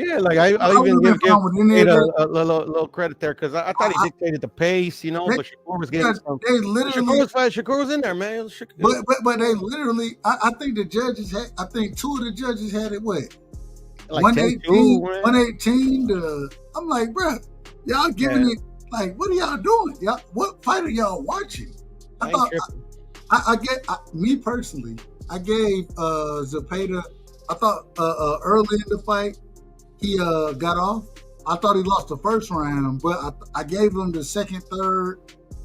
Yeah, I even give Nate a little credit there because I thought he dictated the pace, but Shakur was getting some. Shakur was in there, man. But they literally, I think the judges had. I think two of the judges had it. What? 118. 118. I'm like, bro, y'all giving it what are y'all doing? Y'all, what fight are y'all watching? Me personally, I gave Zepeda. I thought early in the fight. He got off. I thought he lost the first round, but I gave him the second, third,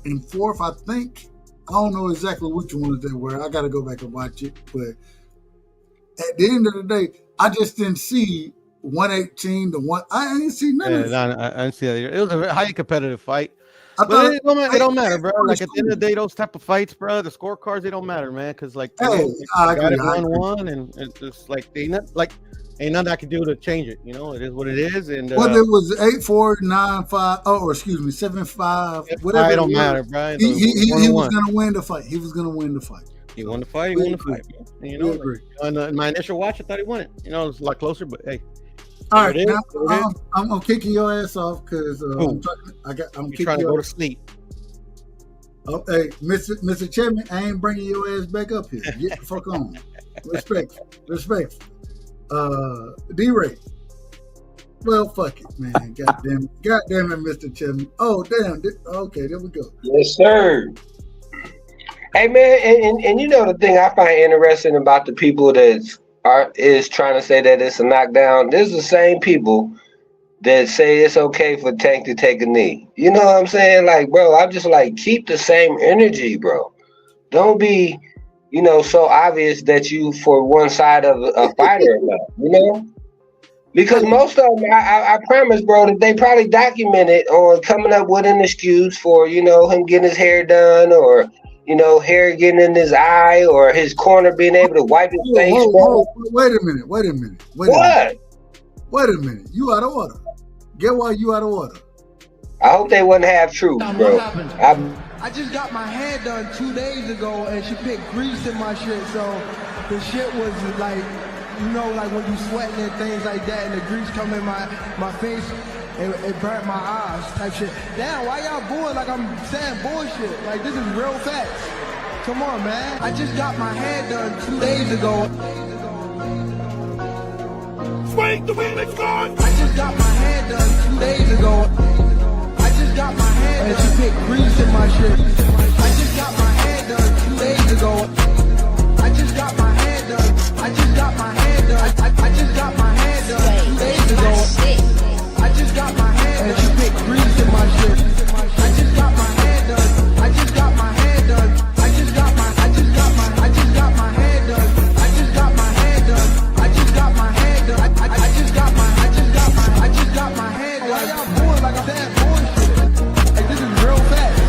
and fourth, I think. I don't know exactly which ones they were. I got to go back and watch it. But at the end of the day, I just didn't see 118 to 1. I didn't see none of that. I didn't see that either. It was a highly competitive fight. But it don't matter, bro. At the end of the day, those type of fights, bro, the scorecards, they don't matter, man. Because, I got it 1-1, and it's just ain't nothing I can do to change it. It is what it is. And whether it was 8-4, 9-5, 7-5, whatever. It don't matter, bro. He was gonna win the fight. He was gonna win the fight. He won the fight. He won the fight. And, in my initial watch, I thought he won it. It was a lot closer, but hey. All right, now I'm kicking your ass off because I'm trying to go to sleep. Oh, hey, Mr. Chairman, I ain't bringing your ass back up here. Get the fuck on. Respect. D-Ray. Well, fuck it, man. God damn it, Mr. Chairman. Oh, damn. Okay, there we go. Yes, sir. Hey, man, and the thing I find interesting about the people that is trying to say that it's a knockdown, there's the same people that say it's okay for Tank to take a knee. You know what I'm saying? Bro, I'm just keep the same energy, bro. Don't be so obvious that you for one side of a fighter or not, Because most of them, I promise, bro, that they probably documented on coming up with an excuse for, him getting his hair done or, hair getting in his eye or his corner being able to wipe his face. Wait a minute. What? Wait a minute. You out of order. Get why you out of order. I hope they wouldn't have truth, bro. I just got my hair done 2 days ago and she picked grease in my shit, so the shit was when you sweating and things like that and the grease come in my face, it burnt my eyes type shit. Damn, why y'all booing like I'm saying bullshit? This is real facts. Come on, man. I just got my hair done 2 days ago. Swing the remix on. I just got my hair done 2 days ago. I just got my hair done. And she put grease in my shit. I just got my hair done 2 days ago. I just got my hair done. I just got my hair done. I just got my hair done 2 days ago. I just got my hair done. And she put grease in my shit. I just got my hair done. I just got my hair done. I just got my hair done. I just got my hair done. I just got my hair done. I just got my hair done. Why y'all bored like I'm that bullshit? Like this is real fast.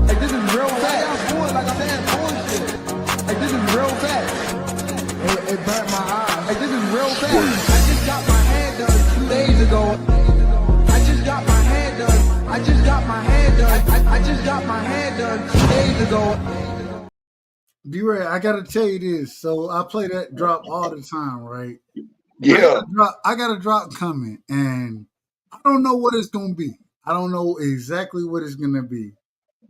Like this is real fast. Why y'all bored like I'm that bullshit? Like this is real fast. It burnt my eyes. Like this is real fast. I just got my hair done 2 days ago. I just got my hair done. I just got my hair done. I just got my hair done 2 days ago. D-Ray, I gotta tell you this. So I play that drop all the time, right? Yeah. I got a drop coming, and I don't know what it's gonna be. I don't know exactly what it's gonna be.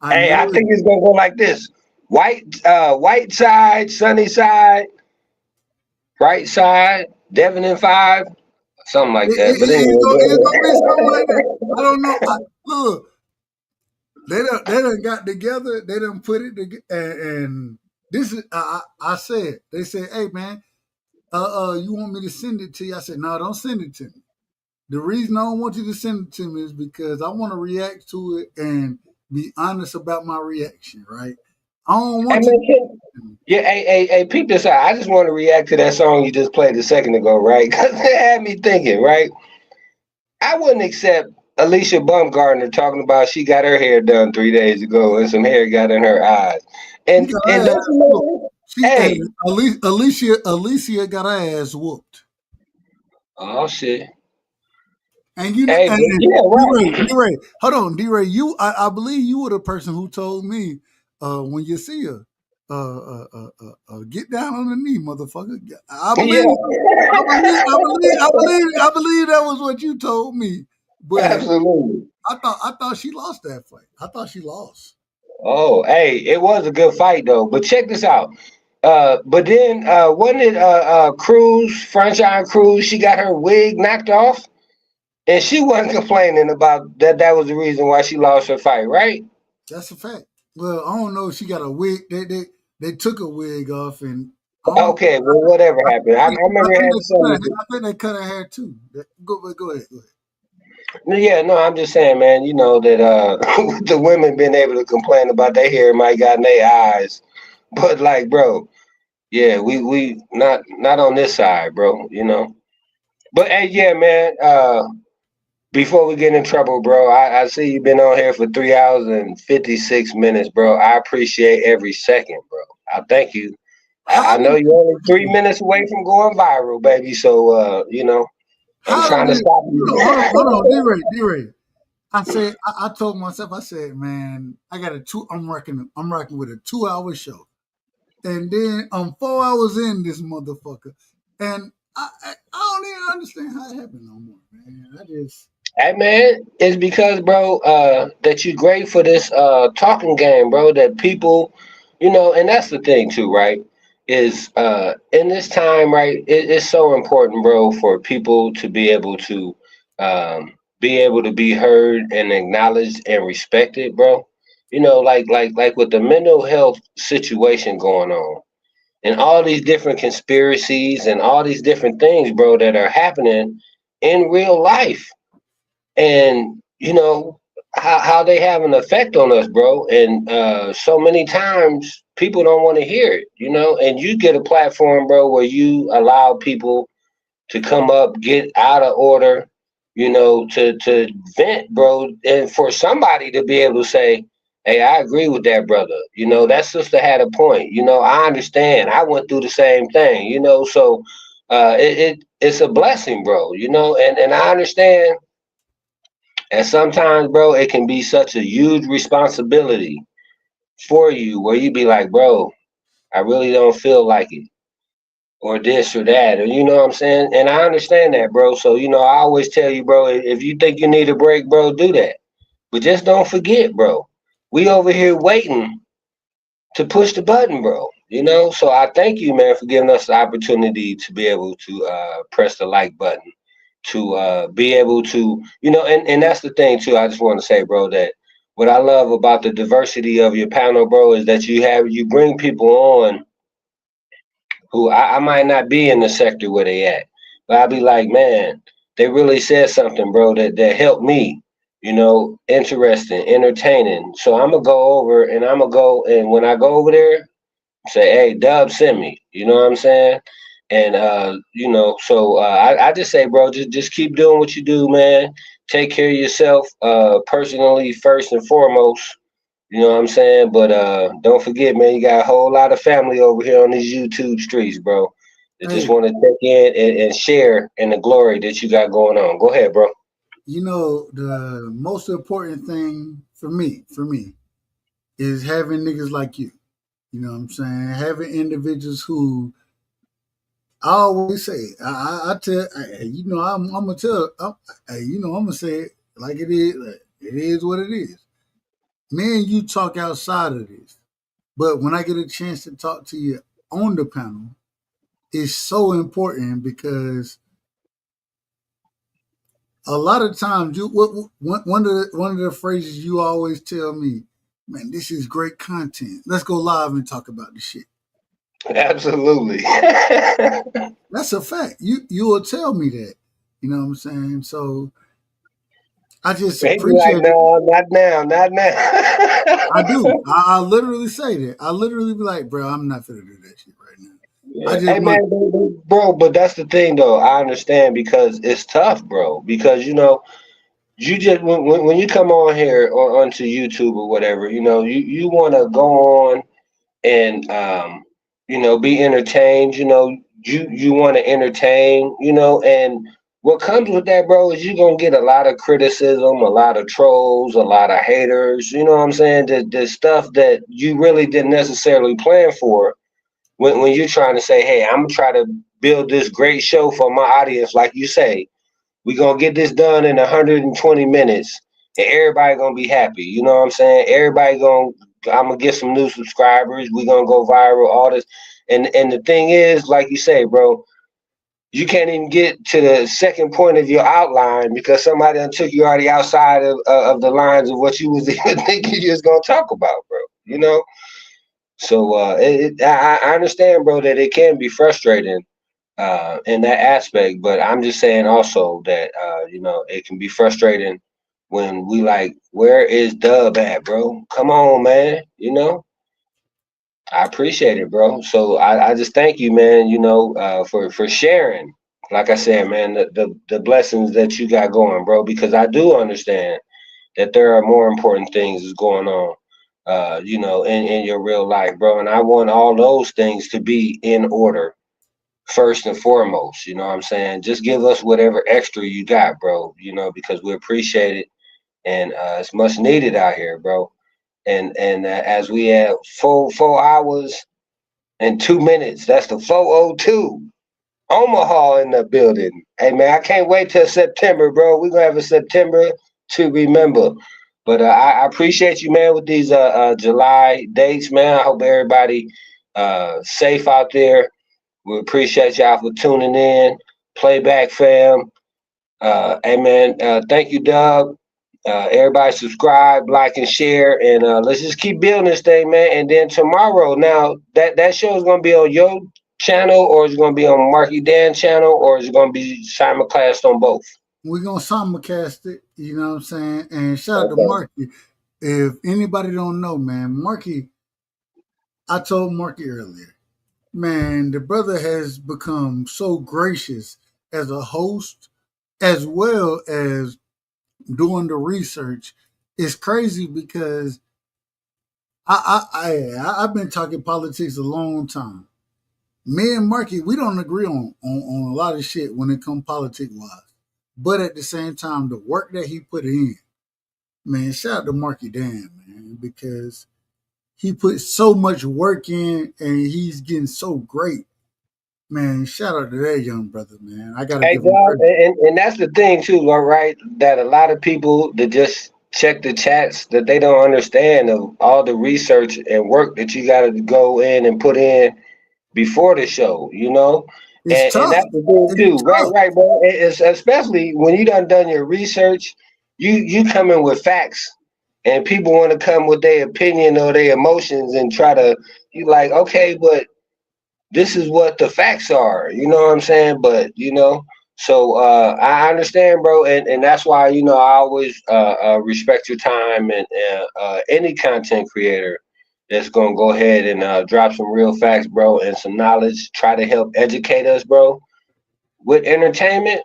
I think it's gonna go like this: white side, sunny side, right side, Devin and 5, something like that. But anyway, it's gonna be something like that. I don't know. Look, they done got together. They done put it together, and this is I said. They said, "Hey, man, you want me to send it to you?" I said, "No, don't send it to me. The reason I don't want you to send it to me is because I want to react to it and be honest about my reaction, right? I don't want you. Yeah, hey, peep this out. I just want to react to that song you just played a second ago, right? Because it had me thinking, right? I wouldn't accept Alicia Baumgartner talking about she got her hair done 3 days ago and some hair got in her eyes. And Hey, Alicia got her ass whooped. Oh shit! And you know, hey, D-Ray, hold on, D-Ray. I believe you were the person who told me when you see her, get down on the knee, motherfucker. I believe that was what you told me. But absolutely, I thought she lost that fight. I thought she lost. Oh, hey, it was a good fight though. But check this out. But then wasn't it Sunshine Cruz? She got her wig knocked off, and she wasn't complaining about that. That was the reason why she lost her fight, right? That's a fact. Well, I don't know if she got a wig. They took a wig off, and okay, well, whatever happened. I remember I think they cut her hair too. Go ahead. Yeah, no, I'm just saying, man. You know that the women been able to complain about their hair might got in their eyes, but like, bro, yeah, we not on this side, bro. You know, but hey, yeah, man. Before we get in trouble, bro, I see you've been on here for 3 hours and 56 minutes, bro. I appreciate every second, bro. I thank you. I know you're only 3 minutes away from going viral, baby. So you know. I'm trying to stop you. Hold on, D-Ray. I told myself, I said, man, I got I'm rocking with a 2-hour show. And then I'm 4 hours in this motherfucker. And I don't even understand how it happened no more, man. Hey man, it's because, bro, that you're great for this talking game, bro, that people, you know, and that's the thing too, right? Is in this time, right? It's so important, bro, for people to be able to be heard and acknowledged and respected, bro. You know, like with the mental health situation going on, and all these different conspiracies and all these different things, bro, that are happening in real life, and you know how they have an effect on us, bro. And so many times people don't want to hear it, you know, and you get a platform, bro, where you allow people to come up, get out of order, you know, to vent, bro, and for somebody to be able to say, hey, I agree with that brother. You know, that sister had a point. You know, I understand. I went through the same thing, you know, so it's a blessing, bro, you know, and I understand. And sometimes, bro, it can be such a huge responsibility for you where you be like, bro, I really don't feel like it, or this or that, or you know what I'm saying? And I understand that, bro. So, you know, I always tell you, bro, if you think you need a break, bro, do that. But just don't forget, bro, we over here waiting to push the button, bro. You know, so I thank you, man, for giving us the opportunity to be able to press the like button, to be able to, you know, and that's the thing too. I just want to say, bro, that what I love about the diversity of your panel, bro, is that you bring people on who I might not be in the sector where they at, but I'll be like, man, they really said something, bro, that helped me, you know, interesting, entertaining. So I'm gonna go over and when I go over there, say, hey, Dub sent me, you know what I'm saying? And you know, so I just say, bro, just keep doing what you do, man. Take care of yourself, personally first and foremost. You know what I'm saying? But don't forget, man, you got a whole lot of family over here on these YouTube streets, bro. They just Hey, want to take in and share in the glory that you got going on. Go ahead, bro. you know, the most important thing for me, is having niggas like you. You know what I'm saying? Having individuals who I always say, I tell, you know, I'm gonna tell, you know, I'm gonna say it like it is. It is what it is. Me and you talk outside of this, but when I get a chance to talk to you on the panel, it's so important because a lot of times one of the phrases you always tell me, man, this is great content. Let's go live and talk about the shit. Absolutely. That's a fact. You will tell me that. You know what I'm saying? So I just They be like, appreciate it. no, not now, not now. I do. I literally say that. I literally be like, bro, I'm not gonna do that shit right now. I Yeah. just Hey want. man, bro, but that's the thing though. I understand because it's tough, bro. Because you know, you just when you come on here or onto YouTube or whatever, you know, you want to go on and you know, be entertained. You know, you want to entertain. You know, and what comes with that, bro, is you're gonna get a lot of criticism, a lot of trolls, a lot of haters. You know what I'm saying? The stuff that you really didn't necessarily plan for when you're trying to say, hey, I'm gonna try to build this great show for my audience, like you say, we're gonna get this done in 120 minutes and everybody gonna be happy. You know what I'm saying? I'm gonna get some new subscribers, we're gonna go viral, all this. And the thing is, like you say, bro, you can't even get to the second point of your outline because somebody done took you already outside of the lines of what you was even thinking you was gonna talk about, bro. You know? So I understand, bro, that it can be frustrating in that aspect, but I'm just saying also that you know, it can be frustrating when we like, where is Dub at, bro? Come on, man. You know, I appreciate it, bro. So I just thank you, man. You know, for sharing. Like I said, man, the blessings that you got going, bro, because I do understand that there are more important things that's going on, you know, in your real life, bro. And I want all those things to be in order first and foremost. You know what I'm saying? Just give us whatever extra you got, bro, you know, because we appreciate it. And it's much needed out here, bro. And as we have 4 hours and 2 minutes, that's the 4:02. Omaha in the building. Hey man, I can't wait till September, bro. We're gonna have a September to remember. But I appreciate you, man, with these July dates, man. I hope everybody safe out there. We appreciate y'all for tuning in. Playback fam. Hey man, thank you, Doug. Everybody subscribe, like, and share, and let's just keep building this thing, man. And then tomorrow, now that show is gonna be on your channel, or is it gonna be on Marky Dan channel, or is it gonna be simulcast on both? We're gonna simulcast it, you know what I'm saying? And shout out to Okay. Marky. If anybody don't know, man, Marky, I told Marky earlier, man, the brother has become so gracious as a host as well as doing the research. It's crazy because I've been talking politics a long time. Me and Marky, we don't agree on a lot of shit when it comes politic wise. But at the same time, the work that he put in, man, shout out to Marky Dan, man, because he put so much work in and he's getting so great. Man, shout out to that young brother, man. I gotta Hey, give him dog, credit. and that's the thing too, all right? That a lot of people that just check the chats that they don't understand of all the research and work that you got to go in and put in before the show, you know? It's And tough. that's the thing It's too. Right, tough. right, bro. It's especially when you done your research, you come in with facts and people want to come with their opinion or their emotions and try to you like, okay, but this is what the facts are, you know what I'm saying? But you know, so I understand, bro, and that's why you know I always respect your time and any content creator that's gonna go ahead and drop some real facts, bro, and some knowledge, try to help educate us, bro, with entertainment.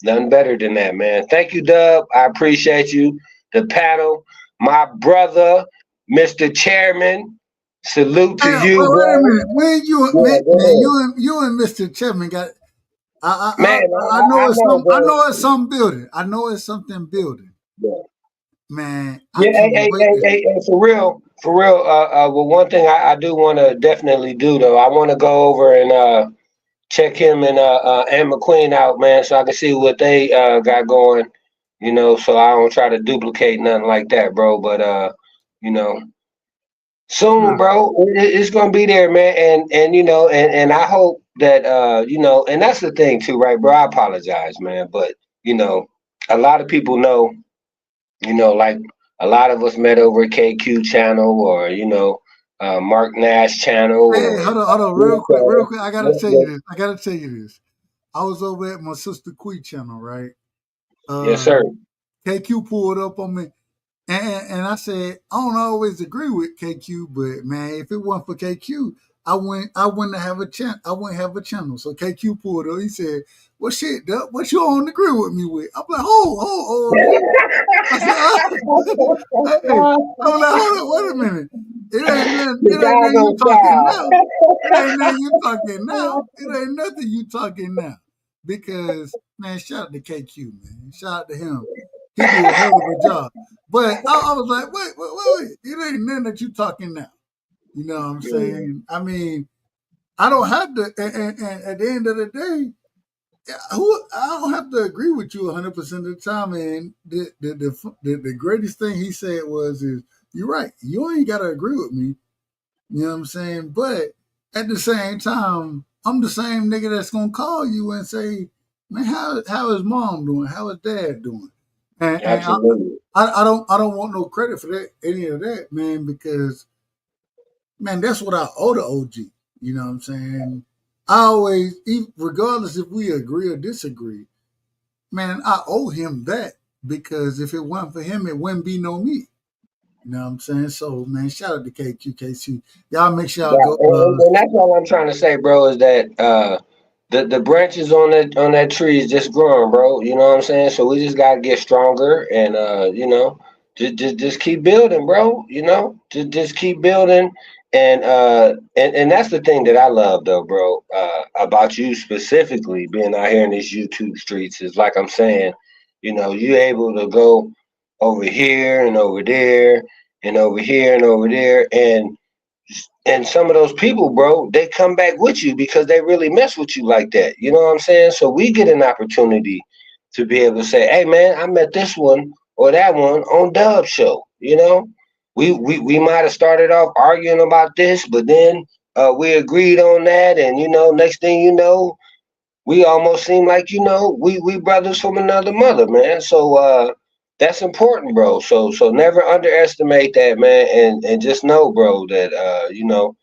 Nothing better than that, man. Thank you, Dub. I appreciate you. The panel, my brother, Mr. Chairman. Salute to Hey, you, wait a bro. minute. When you Yeah, man, go ahead. you and Mr. Chapman got. Man, I know I it's know, some. I bro. know it's some building. I know it's something building. Yeah. Man, I Yeah, can't wait to. for real, for real. Well, one thing I do want to definitely do though, I want to go over and check him and McQueen out, man, so I can see what they got going. You know, so I don't try to duplicate nothing like that, bro. But you know, soon, bro, it's gonna be there, man. And you know, and I hope that you know, and that's the thing too, right, bro? I apologize, man, but you know, a lot of people know. You know, like a lot of us met over KQ channel or, you know, Mark Nash channel Hey, or hold on, real quick, real quick. I gotta tell you this. I gotta tell you this. I was over at my sister Quee channel, right? Yes, sir. KQ pulled up on me, and I said I don't always agree with KQ, but man, if it wasn't for KQ, I wouldn't have a channel. I wouldn't have a channel. So KQ pulled up. He said, "Well, shit, Duck, what you don't agree with me with?" I'm like, "Oh, nigga." I said, "Hey," I'm like, "Hold on, wait a minute. It ain't nothing. It ain't nothing you Chicago talking style. now. It ain't nothing you talking now. It ain't nothing you talking now." Because man, shout out to KQ, man. Shout out to him. He do a hell of a job. But I was like, wait. It ain't nothing that you talking now. You know what I'm saying? I mean, I don't have to. And at the end of the day, I don't have to agree with you 100% of the time. And the greatest thing he said is you're right. You ain't got to agree with me. You know what I'm saying? But at the same time, I'm the same nigga that's gonna call you and say, man, how is mom doing? How is dad doing? And Absolutely. I don't want no credit for that, any of that, man, because man, that's what I owe the OG. You know what I'm saying? I always, regardless if we agree or disagree, man, I owe him that because if it wasn't for him, it wouldn't be no me. You know what I'm saying? So, man, shout out to KQKC. Y'all make sure y'all Yeah, go. and that's all I'm trying to say, bro, is that the branches on that tree is just growing, bro. You know what I'm saying? So we just gotta get stronger and you know, just keep building, bro. You know, just keep building and that's the thing that I love though, bro, about you specifically being out here in these YouTube streets is like I'm saying, you know, you able to go over here and over there and over here and over there and some of those people, bro, they come back with you because they really mess with you like that. You know what I'm saying? So we get an opportunity to be able to say, "Hey, man, I met this one or that one on Dub Show." You know, we might have started off arguing about this, but then we agreed on that, and you know, next thing you know, we almost seem like you know we brothers from another mother, man. So that's important, bro. So never underestimate that, man, and just know, bro, that you know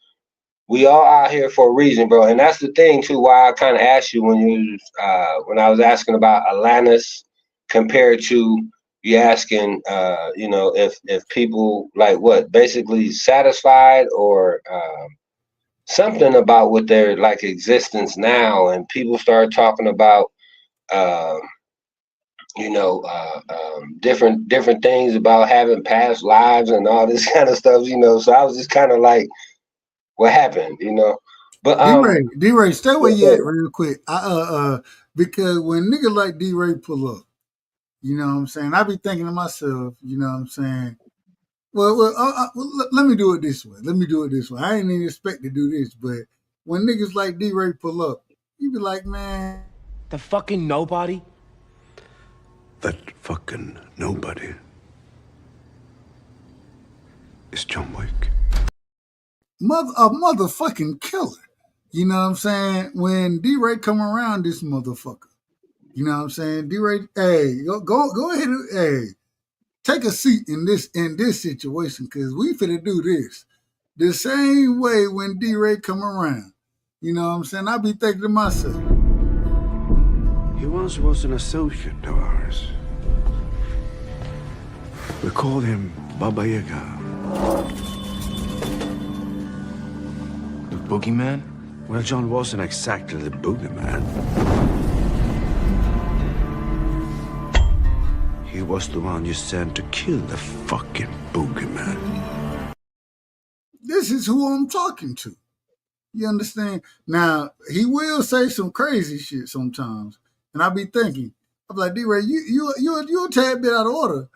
we all out here for a reason, bro. And that's the thing too. Why I kind of asked you when I was asking about Atlantis compared to you asking, you know, if people like what basically satisfied or something about what their like existence now, and people start talking about. Uh, you know, different things about having past lives and all this kind of stuff, you know. So I was just kind of like, what happened, you know? But D-Ray, stay where you at real quick. Because when niggas like D-Ray pull up, you know what I'm saying? I be thinking to myself, you know what I'm saying? Well, let me do it this way. I ain't even expect to do this, but when niggas like D-Ray pull up, you be like, man, The fucking nobody. That fucking nobody. is John Wick. A motherfucking killer. You know what I'm saying? When D-Ray come around this motherfucker, you know what I'm saying? D-Ray, hey, go ahead and, hey, take a seat in this situation, because we finna do this the same way when D-Ray come around. You know what I'm saying? I be thinking to myself. He once was an associate of ours. We called him Baba Yaga. The boogeyman? Well, John wasn't exactly the boogeyman. He was the one you sent to kill the fucking boogeyman. This is who I'm talking to. You understand? Now, he will say some crazy shit sometimes. And I be thinking, I'm like, D-Ray, you're a tad bit out of order.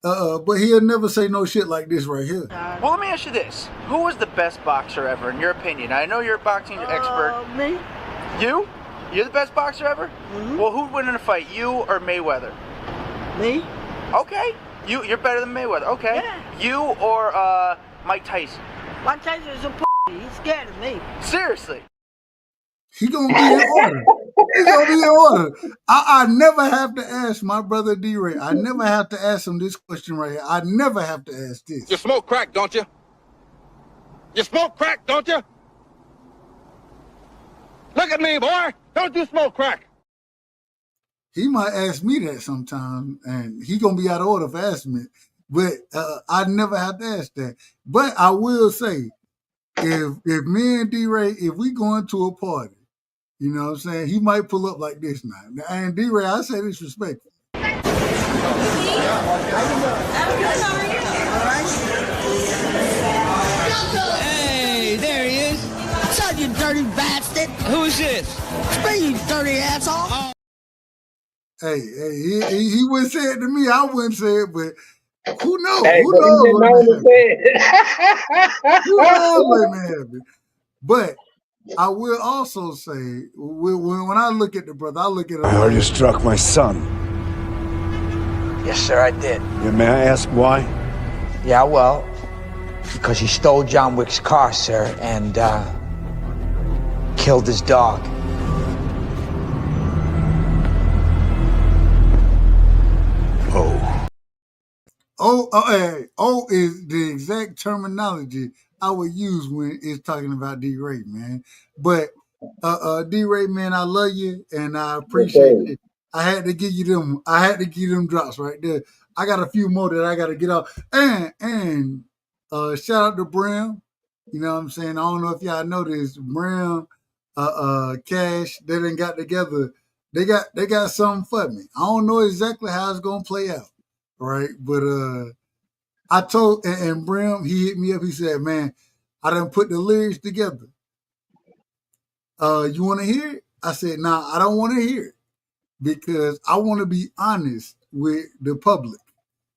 But he'll never say no shit like this right here. Well, let me ask you this. Who was the best boxer ever, in your opinion? I know you're a boxing expert. Me. You? You're the best boxer ever? Mm-hmm. Well, who'd win in a fight, you or Mayweather? Me. Okay. You're better than Mayweather. Okay. Yeah. You or Mike Tyson? Mike Tyson is a p***. He's scared of me. Seriously. He gonna be in order. He's gonna be in order. I never have to ask my brother D-Ray. I never have to ask him this question right here. I never have to ask this. You smoke crack, don't you? You smoke crack, don't you? Look at me, boy. Don't you smoke crack? He might ask me that sometime, and he gonna be out of order for asking me. But I never have to ask that. But I will say, if me and D-Ray, if we going to a party, you know what I'm saying, he might pull up like this now. And D-Ray, I say this respectful. Hey, there he is. What's up, you dirty bastard? Who's this? It's me, you dirty asshole. Hey, he wouldn't say it to me. I wouldn't say it, but who knows? Hey, who knows? Who knows what may happen? But I will also say, when I look at the brother, I look at. I heard you struck my son. Yes, sir, I did. Yeah, may I ask why? Yeah, well, because he stole John Wick's car, sir, and killed his dog. Oh is the exact terminology I would use when it's talking about D-Ray, man. But D-Ray, man, I love you and I appreciate it. I had to give you them drops right there. I got a few more that I gotta get off. And shout out to Bram. You know what I'm saying? I don't know if y'all know this. Bram, Cash, they done got together. They got something for me. I don't know exactly how it's gonna play out. Right, but I told and Brim, he hit me up. He said, "Man, I done put the lyrics together. You want to hear it?" I said, "Nah, I don't want to hear it because I want to be honest with the public,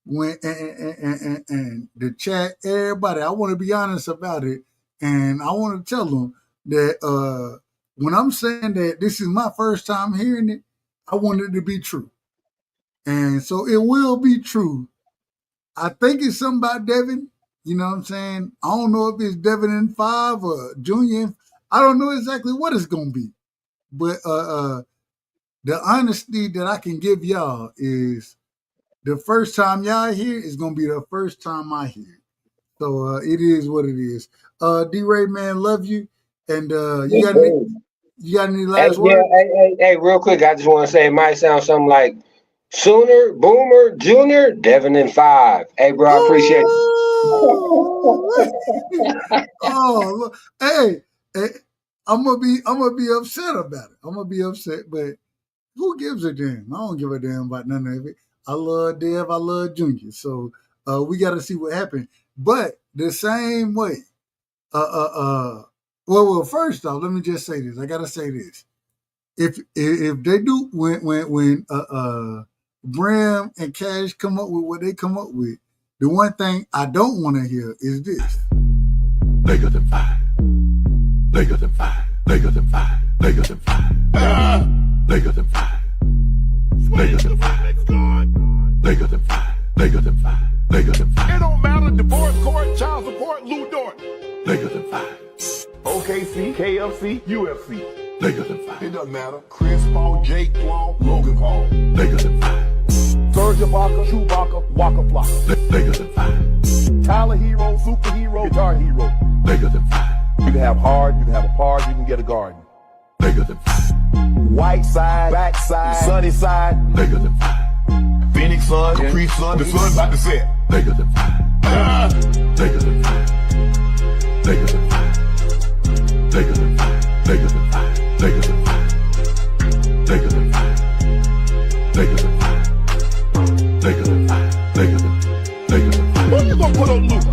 when and the chat, everybody. I want to be honest about it, and I want to tell them that when I'm saying that this is my first time hearing it, I want it to be true." And so it will be true. I think it's something about Devin. You know what I'm saying? I don't know if it's Devin in 5 or Junior. I don't know exactly what it's going to be. But the honesty that I can give y'all is the first time y'all hear it is going to be the first time I hear it. So it is what it is. D-Ray, man, love you. And you got any last words? Hey, real quick, I just want to say it might sound something like Sooner, Boomer, Junior, Devin in 5. Hey, bro, I appreciate it. Oh, hey, I'm gonna be upset about it. I'm gonna be upset, but who gives a damn? I don't give a damn about none of it. I love Dev, I love Junior, so we got to see what happens. But the same way, well, first off, let me just say this. I gotta say this. If they do when Bram and Cash come up with what they come up with, the one thing I don't want to hear is this. They got them 5. They got them 5. They got them 5. They got them 5. They got them 5. They got them 5. They got them 5. They got them 5. They got them 5. It don't matter. Divorce court, child than five. OKC, KFC, UFC. Bigger than five. It doesn't matter. Chris Paul, Jake Paul, Logan Paul. Bigger than five. Serge Ibaka, Chewbacca, Waka Flocka. Bigger than five. Tyler Hero, Superhero, Guitar Hero. Bigger than five. You can have hard, you can have a park, you can get a garden. Bigger than five. White side, back side, sunny side. Bigger than five. Phoenix sun, Capri sun, the sun about to set. Bigger than five. Bigger than five. Bigger than five. Bigger than five. Bigger than five. Bigger than five. Bigger than five. Bigger than five. Bigger than five. Bigger than five. Who you gonna put on loop?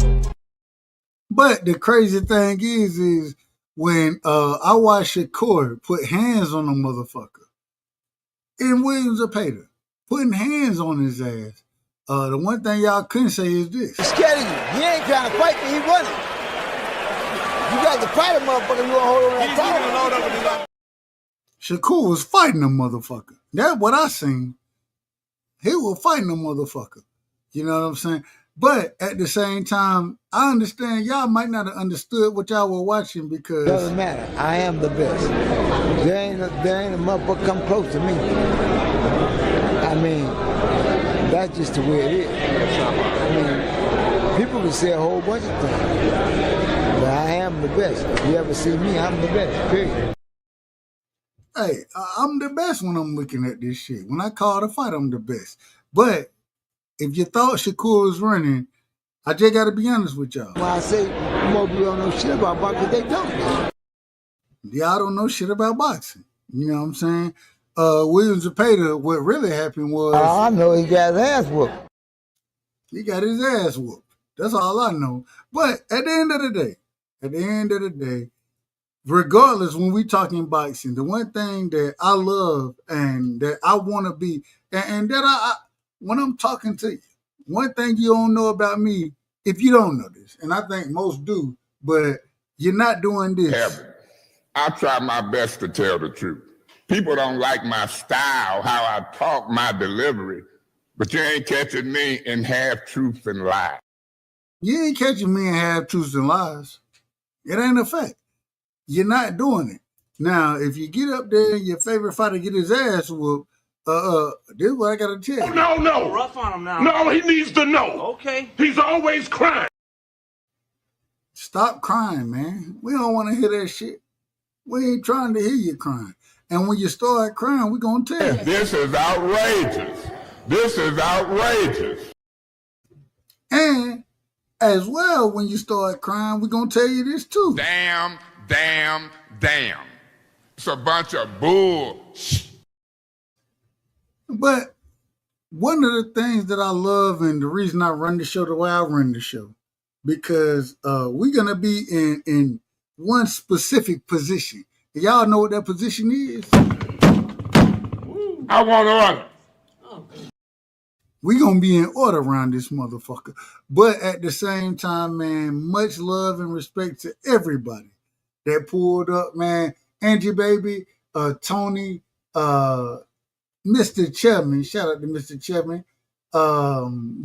But the crazy thing is when I watched Shakur put hands on a motherfucker in Williams or Pater, putting hands on his ass. The one thing y'all couldn't say is this. He's scared of you. He ain't trying to fight you, he running. You got to fight a motherfucker, you want to hold on that time. Shakur was fighting a motherfucker. That's what I seen. He was fighting a motherfucker. You know what I'm saying? But at the same time, I understand y'all might not have understood what y'all were watching because... Doesn't matter. I am the best. There ain't a motherfucker come close to me. I mean, that's just the way it is. I mean, people can say a whole bunch of things. But I am the best. If you ever see me, I'm the best, period. Hey, I'm the best when I'm looking at this shit. When I call the fight, I'm the best. But if you thought Shakur was running, I just got to be honest with y'all. When I say most people don't know shit about boxing, they don't. Y'all don't know shit about boxing. You know what I'm saying? Williams and Pater, what really happened was... I know he got his ass whooped. He got his ass whooped. That's all I know. But at the end of the day, regardless, when we talking boxing, the one thing that I love and that I want to be, and that I when I'm talking to you, one thing you don't know about me, if you don't know this, and I think most do, but you're not doing this. I try my best to tell the truth. People don't like my style, how I talk, my delivery, but you ain't catching me in half-truths and lies. You ain't catching me in half-truths and lies. It ain't a fact. You're not doing it. Now, if you get up there and your favorite fighter get his ass whooped, this is what I gotta tell you. No. Rough on him now. No, he needs to know. Okay. He's always crying. Stop crying, man. We don't want to hear that shit. We ain't trying to hear you crying. And when you start crying, we're gonna tell you. This is outrageous. This is outrageous. And as well, when you start crying, we're gonna tell you this too. Damn. It's a bunch of bull. But one of the things that I love and the reason I run the show the way I run the show, because we're going to be in one specific position. Y'all know what that position is? I want order. We're going to be in order around this motherfucker. But at the same time, man, much love and respect to everybody that pulled up, man. Angie Baby, Tony, Mr. Chapman, shout out to Mr. Chapman,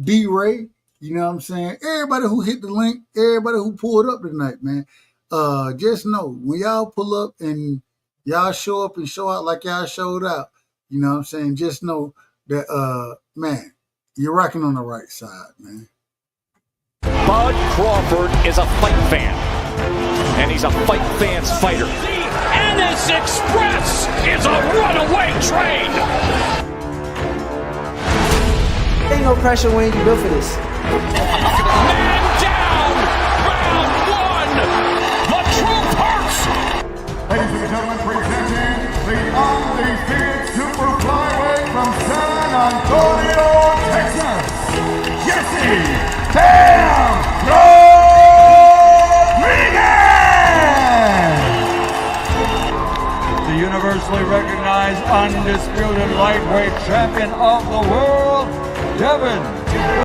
D-Ray, you know what I'm saying? Everybody who hit the link, everybody who pulled up tonight, man. Just know, when y'all pull up and y'all show up and show out like y'all showed out, you know what I'm saying? Just know that, man, you're rocking on the right side, man. Bud Crawford is a fight fan, and he's a fight fan's fighter. Ennis Express is a runaway train. Ain't no pressure when you built for this. Man down, round one. The truth hurts. Ladies and gentlemen, presenting the undefeated super flyweight from San Antonio, Texas, Jesse Damn Rodriguez! The universally recognized undisputed lightweight champion of the world, Devin